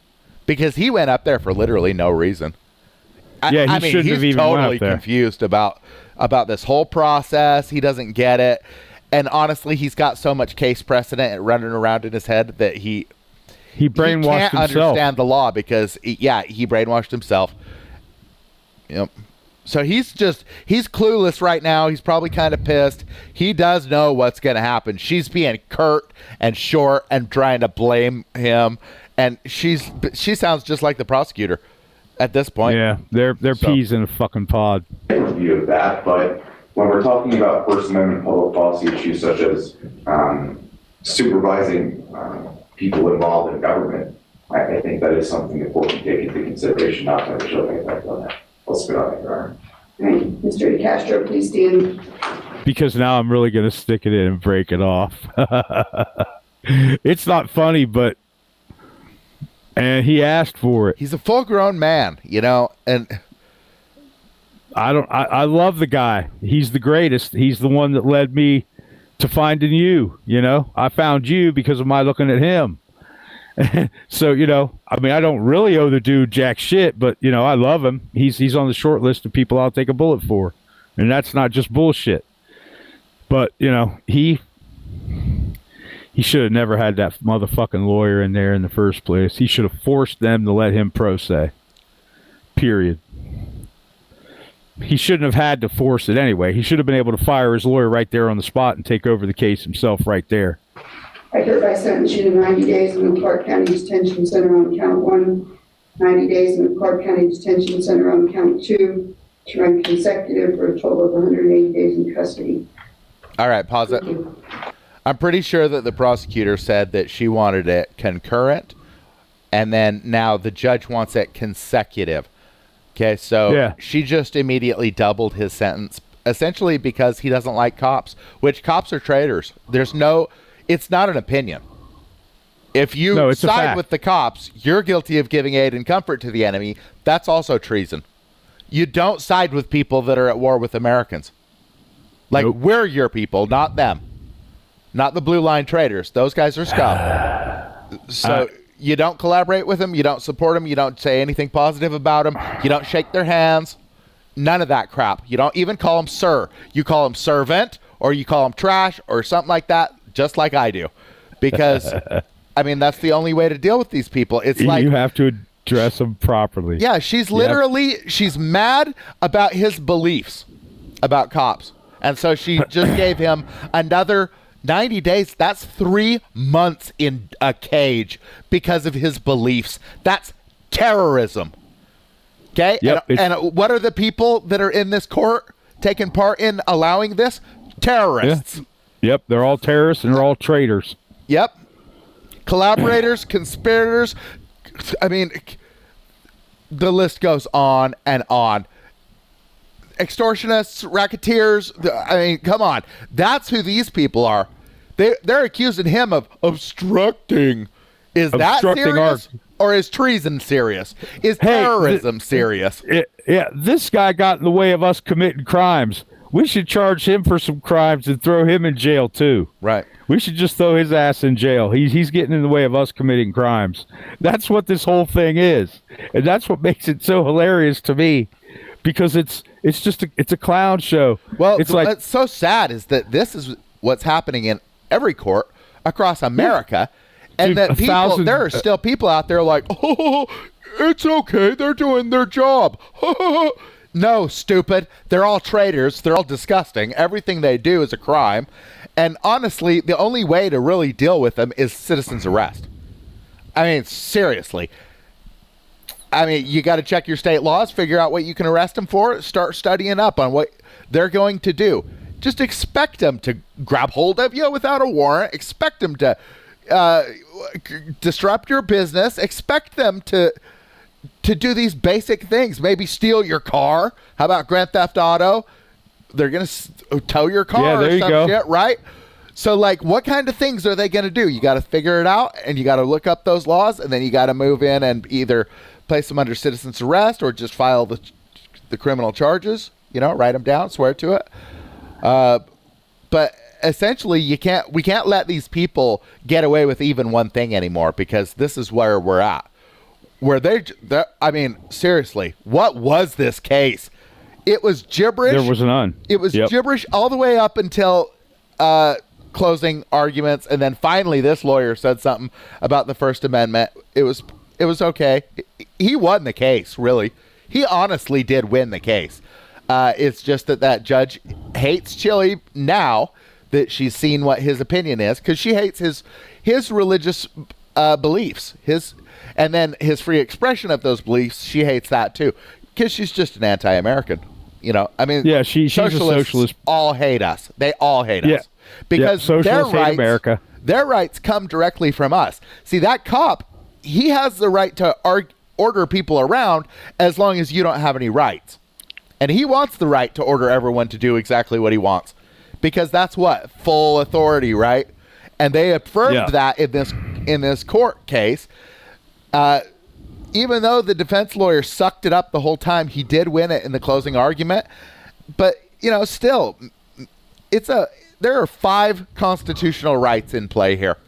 Because he went up there for literally no reason.
I mean,
he's totally confused about this whole process. He doesn't get it. And honestly, he's got so much case precedent running around in his head that he
brainwashed
can't understand the law because, he brainwashed himself. Yep. So he's clueless right now. He's probably kind of pissed. He does know what's going to happen. She's being curt and short and trying to blame him. And she sounds just like the prosecutor at this point.
Yeah, they're peas in a fucking pod.
View of that, but when we're talking about First Amendment public policy issues such as supervising people involved in government, I think that is something the court can take into consideration, not to have a chilling effect on that. I'll spit on it, Your Honor.
Mr. DeCastro, please stand.
Because now I'm really going to stick it in and break it off. It's not funny, but... And he asked for it.
He's a full-grown man, and...
I love the guy. He's the greatest. He's the one that led me to finding you. You know, I found you because of my looking at him. So, you know, I mean, I don't really owe the dude jack shit, but, you know, I love him. He's on the short list of people I'll take a bullet for. And that's not just bullshit. But, you know, he should have never had that motherfucking lawyer in there in the first place. He should have forced them to let him pro se. Period. He shouldn't have had to force it anyway. He should have been able to fire his lawyer right there on the spot and take over the case himself right there.
I hereby sentence you to 90 days in the Clark County Detention Center on count 1, 90 days in the Clark County Detention Center on count 2, to run consecutive for a total of 180 days in custody.
All right, pause it. I'm pretty sure that the prosecutor said that she wanted it concurrent, and then now the judge wants it consecutive. Okay, so she just immediately doubled his sentence, essentially because he doesn't like cops, which cops are traitors. It's not an opinion. If you side with the cops, you're guilty of giving aid and comfort to the enemy. That's also treason. You don't side with people that are at war with Americans. Like, we're your people, not them. Not the blue line traitors. Those guys are scum. So you don't collaborate with them. You don't support them. You don't say anything positive about them. You don't shake their hands. None of that crap. You don't even call them sir. You call them servant, or you call them trash, or something like that, just like I do. Because, I mean, that's the only way to deal with these people. It's like
you have to address them properly.
Yeah, she's mad about his beliefs about cops. And so she just gave him another 90 days. That's 3 months in a cage because of his beliefs. That's terrorism. Okay?
Yep,
and what are the people that are in this court taking part in allowing this? Terrorists.
Yeah. Yep, they're all terrorists and they're all traitors.
Yep. Collaborators, conspirators. I mean, the list goes on and on. Extortionists, racketeers. I mean, come on. That's who these people are. They're accusing him of obstructing. Is that serious? Or is treason serious? Is terrorism serious?
Yeah, this guy got in the way of us committing crimes. We should charge him for some crimes and throw him in jail too.
Right.
We should just throw his ass in jail. He's getting in the way of us committing crimes. That's what this whole thing is, and that's what makes it so hilarious to me, because it's just a clown show.
Well,
it's like,
what's so sad is that this is what's happening in every court across America, and that there are still people out there like, oh, it's okay, they're doing their job. No, stupid. They're all traitors. They're all disgusting. Everything they do is a crime. And honestly, the only way to really deal with them is citizen's arrest. I mean, seriously. I mean, you got to check your state laws, figure out what you can arrest them for, start studying up on what they're going to do. Just expect them to grab hold of you without a warrant. Expect them to disrupt your business. Expect them to do these basic things. Maybe steal your car. How about Grand Theft Auto? They're going to tow your car or some shit, right? So, like, what kind of things are they going to do? You got to figure it out, and you got to look up those laws, and then you got to move in and either place them under citizen's arrest or just file the criminal charges, write them down, swear to it. But essentially, we can't let these people get away with even one thing anymore, because this is where we're at. Where I mean, seriously, what was this case? It was gibberish.
There was none.
It was gibberish all the way up until closing arguments, and then finally this lawyer said something about the First Amendment. It was okay. He won the case, really. He honestly did win the case. It's just that judge hates Chile now that she's seen what his opinion is, because she hates his religious beliefs, and then his free expression of those beliefs. She hates that too, because she's just an anti-American. I mean,
yeah, she's a socialist.
All hate us. They all hate us because
socialists hate America.
Their rights come directly from us. See, that cop, he has the right to order people around as long as you don't have any rights, and he wants the right to order everyone to do exactly what he wants, because that's what full authority, right? And they affirmed that in this court case. even though the defense lawyer sucked it up the whole time, he did win it in the closing argument. But, still, there are 5 constitutional rights in play here.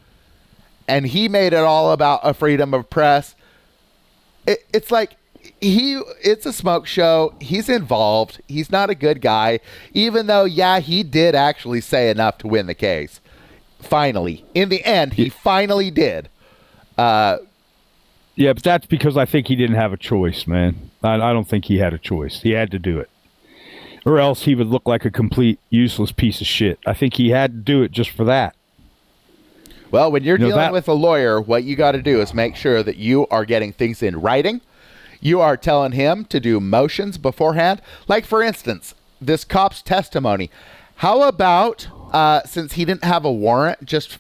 And he made it all about a freedom of press. It's like it's a smoke show. He's involved. He's not a good guy, even though, he did actually say enough to win the case. Finally. In the end, he finally did.
Yeah, but that's because I think he didn't have a choice, man. I don't think he had a choice. He had to do it. Or else he would look like a complete useless piece of shit. I think he had to do it just for that.
Well, when you're dealing with a lawyer, what you got to do is make sure that you are getting things in writing. You are telling him to do motions beforehand. Like, for instance, this cop's testimony. How about, since he didn't have a warrant, just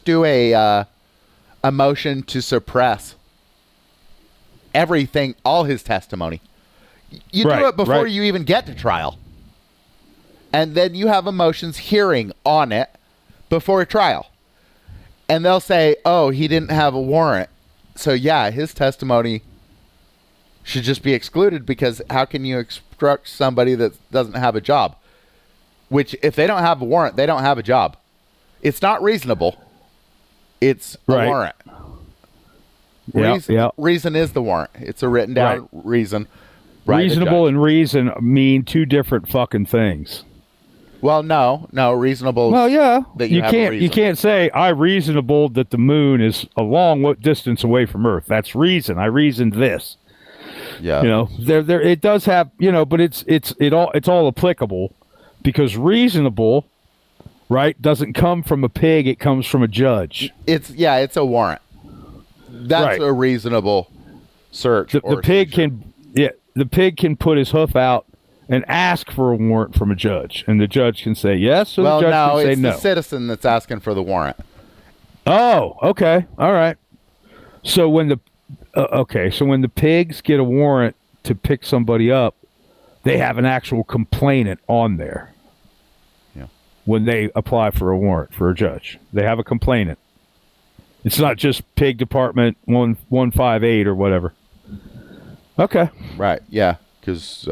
do a motion to suppress everything, all his testimony. You do it before you even get to trial. And then you have a motions hearing on it before trial. And they'll say, oh, he didn't have a warrant. So, his testimony should just be excluded, because how can you instruct somebody that doesn't have a job? Which, if they don't have a warrant, they don't have a job. It's not reasonable. It's a warrant. Reason is the warrant. It's a written down reason.
Reasonable and reason mean 2 different fucking things.
Well, no, reasonable.
Well, yeah,
that
you can't say I reasonable that the moon is a long distance away from Earth. That's reason. I reasoned this.
Yeah,
there it does have, but it's all applicable, because reasonable, right, doesn't come from a pig. It comes from a judge.
It's a warrant. That's a reasonable search.
The pig can put his hoof out and ask for a warrant from a judge, and the judge can say yes, or the judge can say no.
It's the citizen that's asking for the warrant.
Oh, okay, all right. So when the pigs get a warrant to pick somebody up, they have an actual complainant on there.
Yeah.
When they apply for a warrant for a judge, they have a complainant. It's not just Pig Department 158 or whatever. Okay.
Right. Yeah. Because,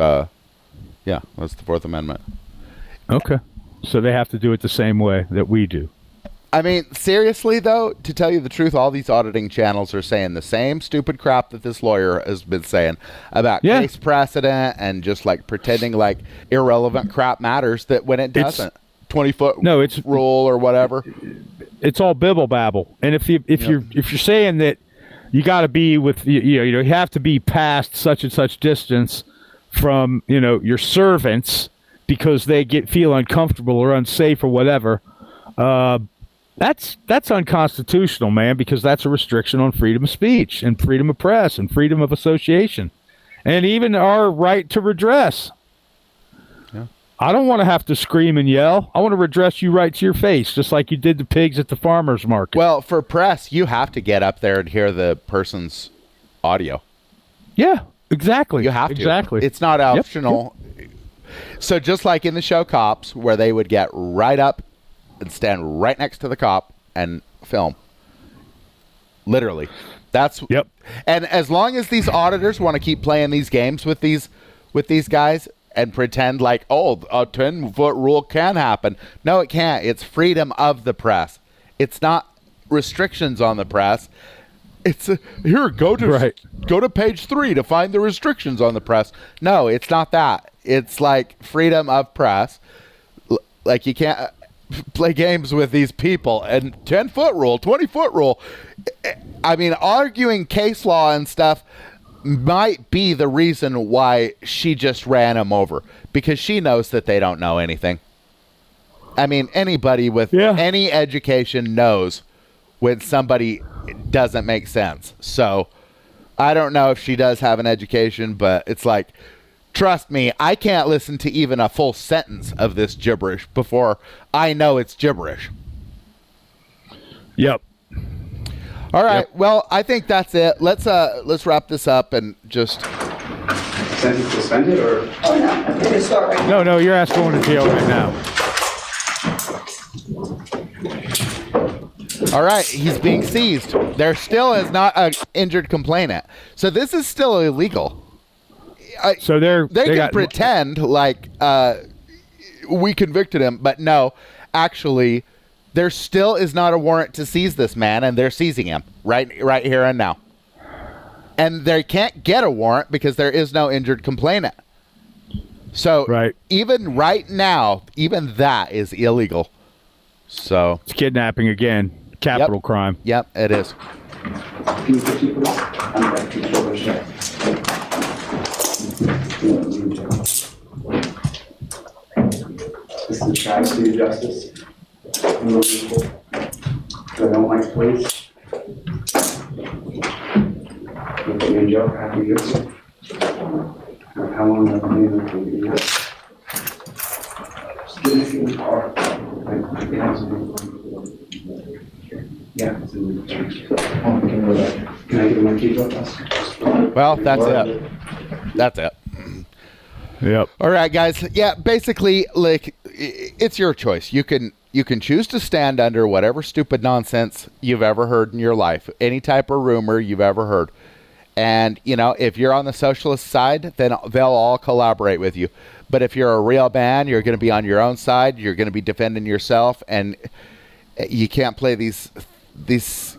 that's the 4th Amendment.
Okay. So they have to do it the same way that we do.
I mean, seriously, though, to tell you the truth, all these auditing channels are saying the same stupid crap that this lawyer has been saying about case precedent and just, like, pretending like irrelevant crap matters, that when it doesn't. 20-foot rule or whatever.
It's all bibble babble. And if you're saying that you got to be with you have to be past such and such distance from your servants because they feel uncomfortable or unsafe or whatever, that's unconstitutional, man, because that's a restriction on freedom of speech and freedom of press and freedom of association and even our right to redress. I don't want to have to scream and yell. I want to redress you right to your face, just like you did the pigs at the farmer's market.
Well, for press, you have to get up there and hear the person's audio.
Yeah, exactly.
You have to.
Exactly.
It's not optional. Yep. So just like in the show Cops, where they would get right up and stand right next to the cop and film. Literally.
Yep.
And as long as these auditors want to keep playing these games with these guys, and pretend like, a 10-foot rule can happen. No, it can't. It's freedom of the press. It's not restrictions on the press. It's go to page 3 to find the restrictions on the press. No, it's not that. It's like freedom of press. Like, you can't play games with these people. And 10-foot rule, 20-foot rule. I mean, arguing case law and stuff might be the reason why she just ran him over, because she knows that they don't know anything. I mean, anybody with any education knows when somebody doesn't make sense. So I don't know if she does have an education, but it's like, trust me, I can't listen to even a full sentence of this gibberish before I know it's gibberish.
Yep.
All right. Yep. Well, I think that's it. Let's wrap this up and just
suspend it, or
I'm gonna start right now.
No, your ass going to jail right now.
All right, he's being seized. There still is not an injured complainant. So this is still illegal.
So
they can pretend like we convicted him, but no, actually, there still is not a warrant to seize this man, and they're seizing him right here and now. And they can't get a warrant because there is no injured complainant. So even right now, even that is illegal. So
it's kidnapping again, capital crime.
Yep, it is.
Can you put you please? I'm back to the shoulders. This is the Chiles City Justice. Real people. So I don't like police. You'll put me in jail for half a year. How long have I been in the year? Just give me the car. Yeah, it's in the church. Can I give my keys with us?
Well, that's it. That's it.
Yep.
All right, guys. Yeah, basically, like, it's your choice. You can choose to stand under whatever stupid nonsense you've ever heard in your life, any type of rumor you've ever heard. And, you know, if you're on the socialist side, then they'll all collaborate with you. But if you're a real man, you're going to be on your own side. You're going to be defending yourself, and you can't play these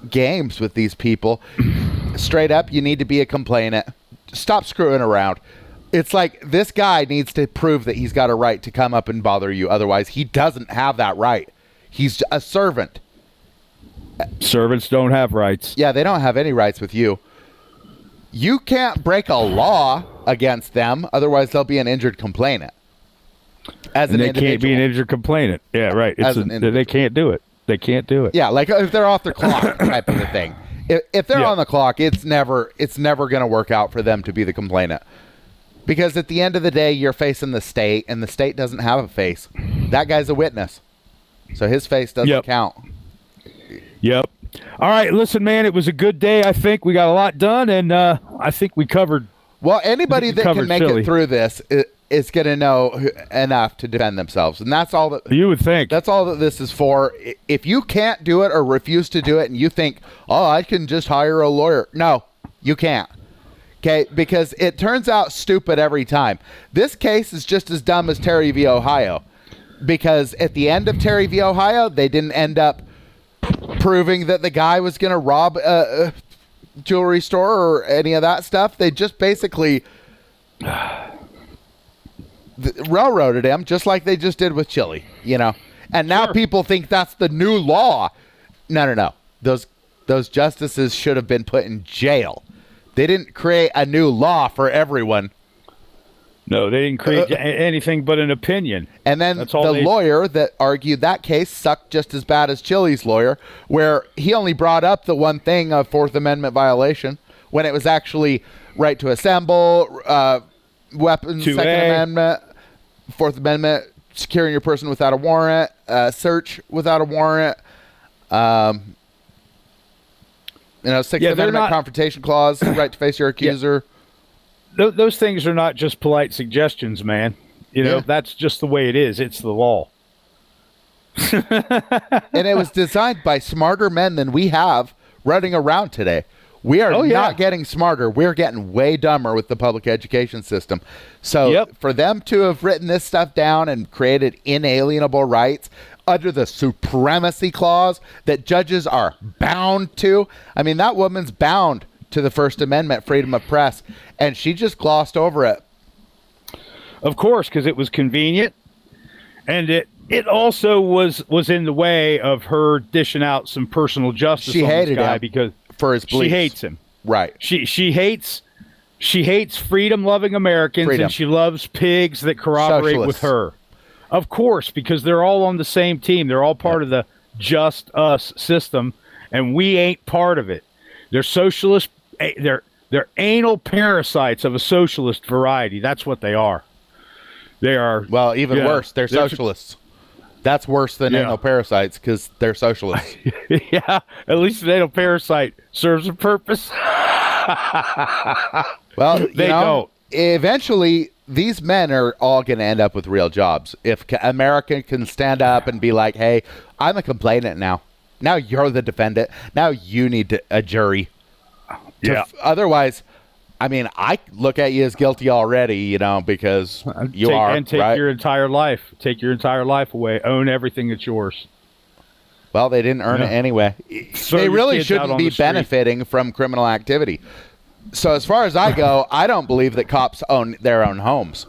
games with these people. Straight up, you need to be a complainant. Stop screwing around. It's like this guy needs to prove that he's got a right to come up and bother you. Otherwise, he doesn't have that right. He's a servant.
Servants don't have rights.
Yeah, they don't have any rights with you. You can't break a law against them. Otherwise, they'll be an injured complainant. As an individual.
They can't be an injured complainant. Yeah, right. They can't do it. They can't do it.
Yeah, like if they're off the clock type of a thing. If they're on the clock, it's never going to work out for them to be the complainant. Because at the end of the day, you're facing the state, and the state doesn't have a face. That guy's a witness. So his face doesn't count.
Yep. All right, listen, man, it was a good day. I think we got a lot done, and I think we covered.
Well, anybody that can make it through this is going to know enough to defend themselves, and that's all that
you would think.
That's all that this is for. If you can't do it or refuse to do it, and you think, "Oh, I can just hire a lawyer," no, you can't. Okay, because it turns out stupid every time. This case is just as dumb as Terry v. Ohio, because at the end of Terry v. Ohio, they didn't end up proving that the guy was going to rob a jewelry store or any of that stuff. They just basically railroaded him, just like they just did with Chile, you know. And now people think that's the new law. No. Those justices should have been put in jail. They didn't create a new law for everyone.
No, they didn't create anything but an opinion.
And then the lawyer that argued that case sucked just as bad as Chile's lawyer, where he only brought up the one thing of Fourth Amendment violation when it was actually right to assemble, weapons, Second Amendment, Fourth Amendment, securing your person without a warrant, search without a warrant, Sixth Amendment confrontation clause, right to face your accuser.
Those things are not just polite suggestions, man. You know, that's just the way it is. It's the law.
And it was designed by smarter men than we have running around today. We are not getting smarter. We're getting way dumber with the public education system. So for them to have written this stuff down and created inalienable rights under the supremacy clause that judges are bound to. I mean, that woman's bound to the First Amendment, freedom of press, and she just glossed over it.
Of course, because it was convenient, and it also was in the way of her dishing out some personal justice.
She hated
this guy
him
because
for his beliefs.
She hates him.
Right.
She hates freedom-loving Americans, and she loves pigs that corroborate with her. Of course, because they're all on the same team. They're all part of the just us system, and we ain't part of it. They're socialist. They're anal parasites of a socialist variety. That's what they are. They are.
Well, even worse. They're socialists. That's worse than anal parasites because they're socialists.
Yeah, at least an anal parasite serves a purpose.
Well,
they don't.
Eventually, these men are all going to end up with real jobs. If America can stand up and be like, hey, I'm a complainant now. Now you're the defendant. Now you need a jury.
Yeah.
Otherwise, I mean, I look at you as guilty already, because you are.
And take
right?
your entire life. Take your entire life away. Own everything that's yours.
Well, they didn't earn it anyway.
Throw
They
your
really
kids out
shouldn't
on
be
the street.
benefiting from criminal activity. So as far as I go, I don't believe that cops own their own homes.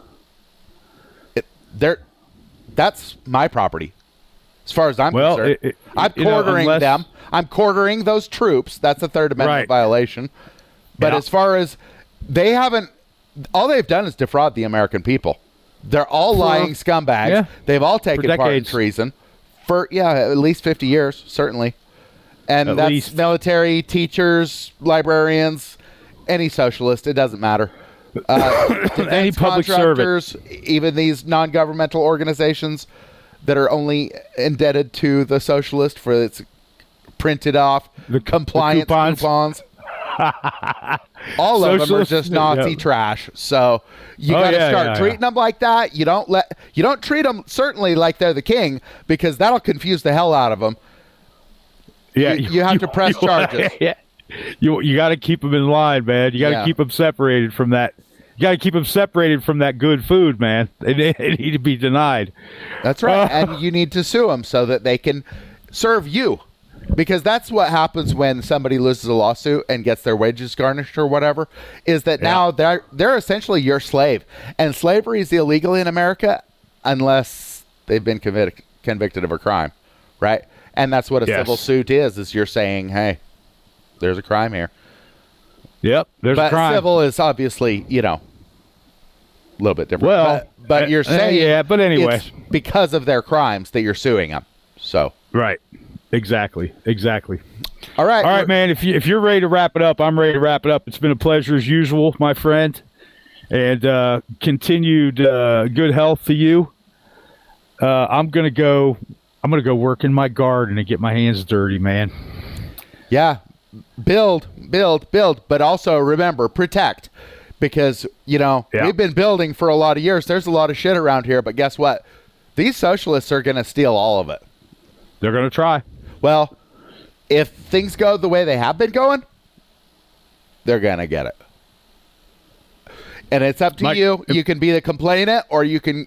That's my property. As far as I'm concerned. I'm quartering them. I'm quartering those troops. That's a Third Amendment violation. But as far as all they've done is defraud the American people. They're all lying scumbags.
Yeah.
They've all taken part in
decades.
treason. For, at least 50 years, certainly. And that's
least.
military, teachers, librarians, any socialist. It doesn't matter.
Any
Defense
public
contractors, even these non-governmental organizations that are only indebted to the socialist for its printed off compliance coupons. All of them are just Nazi trash. So you got to start treating them like that. You don't treat them certainly like they're the king, because that'll confuse the hell out of them.
Yeah,
you have to press charges.
Yeah. You got to keep them in line, man. You got to keep them separated from that. You got to keep them separated from that good food, man. They need to be denied.
That's right. And you need to sue them so that they can serve you. Because that's what happens when somebody loses a lawsuit and gets their wages garnished or whatever, is that now they're essentially your slave. And slavery is illegal in America unless they've been convicted of a crime, right? And that's what a civil suit is you're saying, hey, there's a crime here.
Yep, there's a crime.
But civil is obviously, a little bit different.
Well,
but you're saying
but anyway,
it's because of their crimes that you're suing them. So
right. Exactly.
All right,
man. If you're ready to wrap it up, I'm ready to wrap it up. It's been a pleasure as usual, my friend, and continued good health to you. I'm gonna go work in my garden and get my hands dirty, man.
Yeah, build, but also remember, protect, because we've been building for a lot of years. There's a lot of shit around here, but guess what? These socialists are gonna steal all of it.
They're gonna try.
Well, if things go the way they have been going, they're going to get it. And it's up to you. You can be the complainant, or you can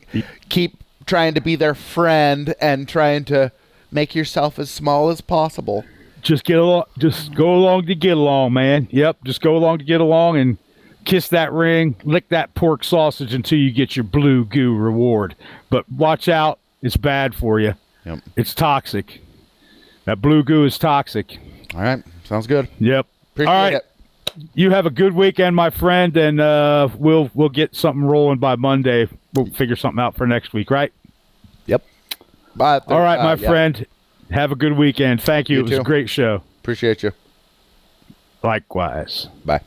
keep trying to be their friend and trying to make yourself as small as possible.
Just get along. Just go along to get along, man. Yep. Just go along to get along and kiss that ring, lick that pork sausage until you get your blue goo reward. But watch out. It's bad for you.
Yep.
It's toxic. That blue goo is toxic.
All right. Sounds good.
Yep.
Appreciate it.
You have a good weekend, my friend, and we'll get something rolling by Monday. We'll figure something out for next week, right?
Yep. Bye.
All right, my friend. Have a good weekend. Thank you. It was a great show.
Appreciate you.
Likewise.
Bye.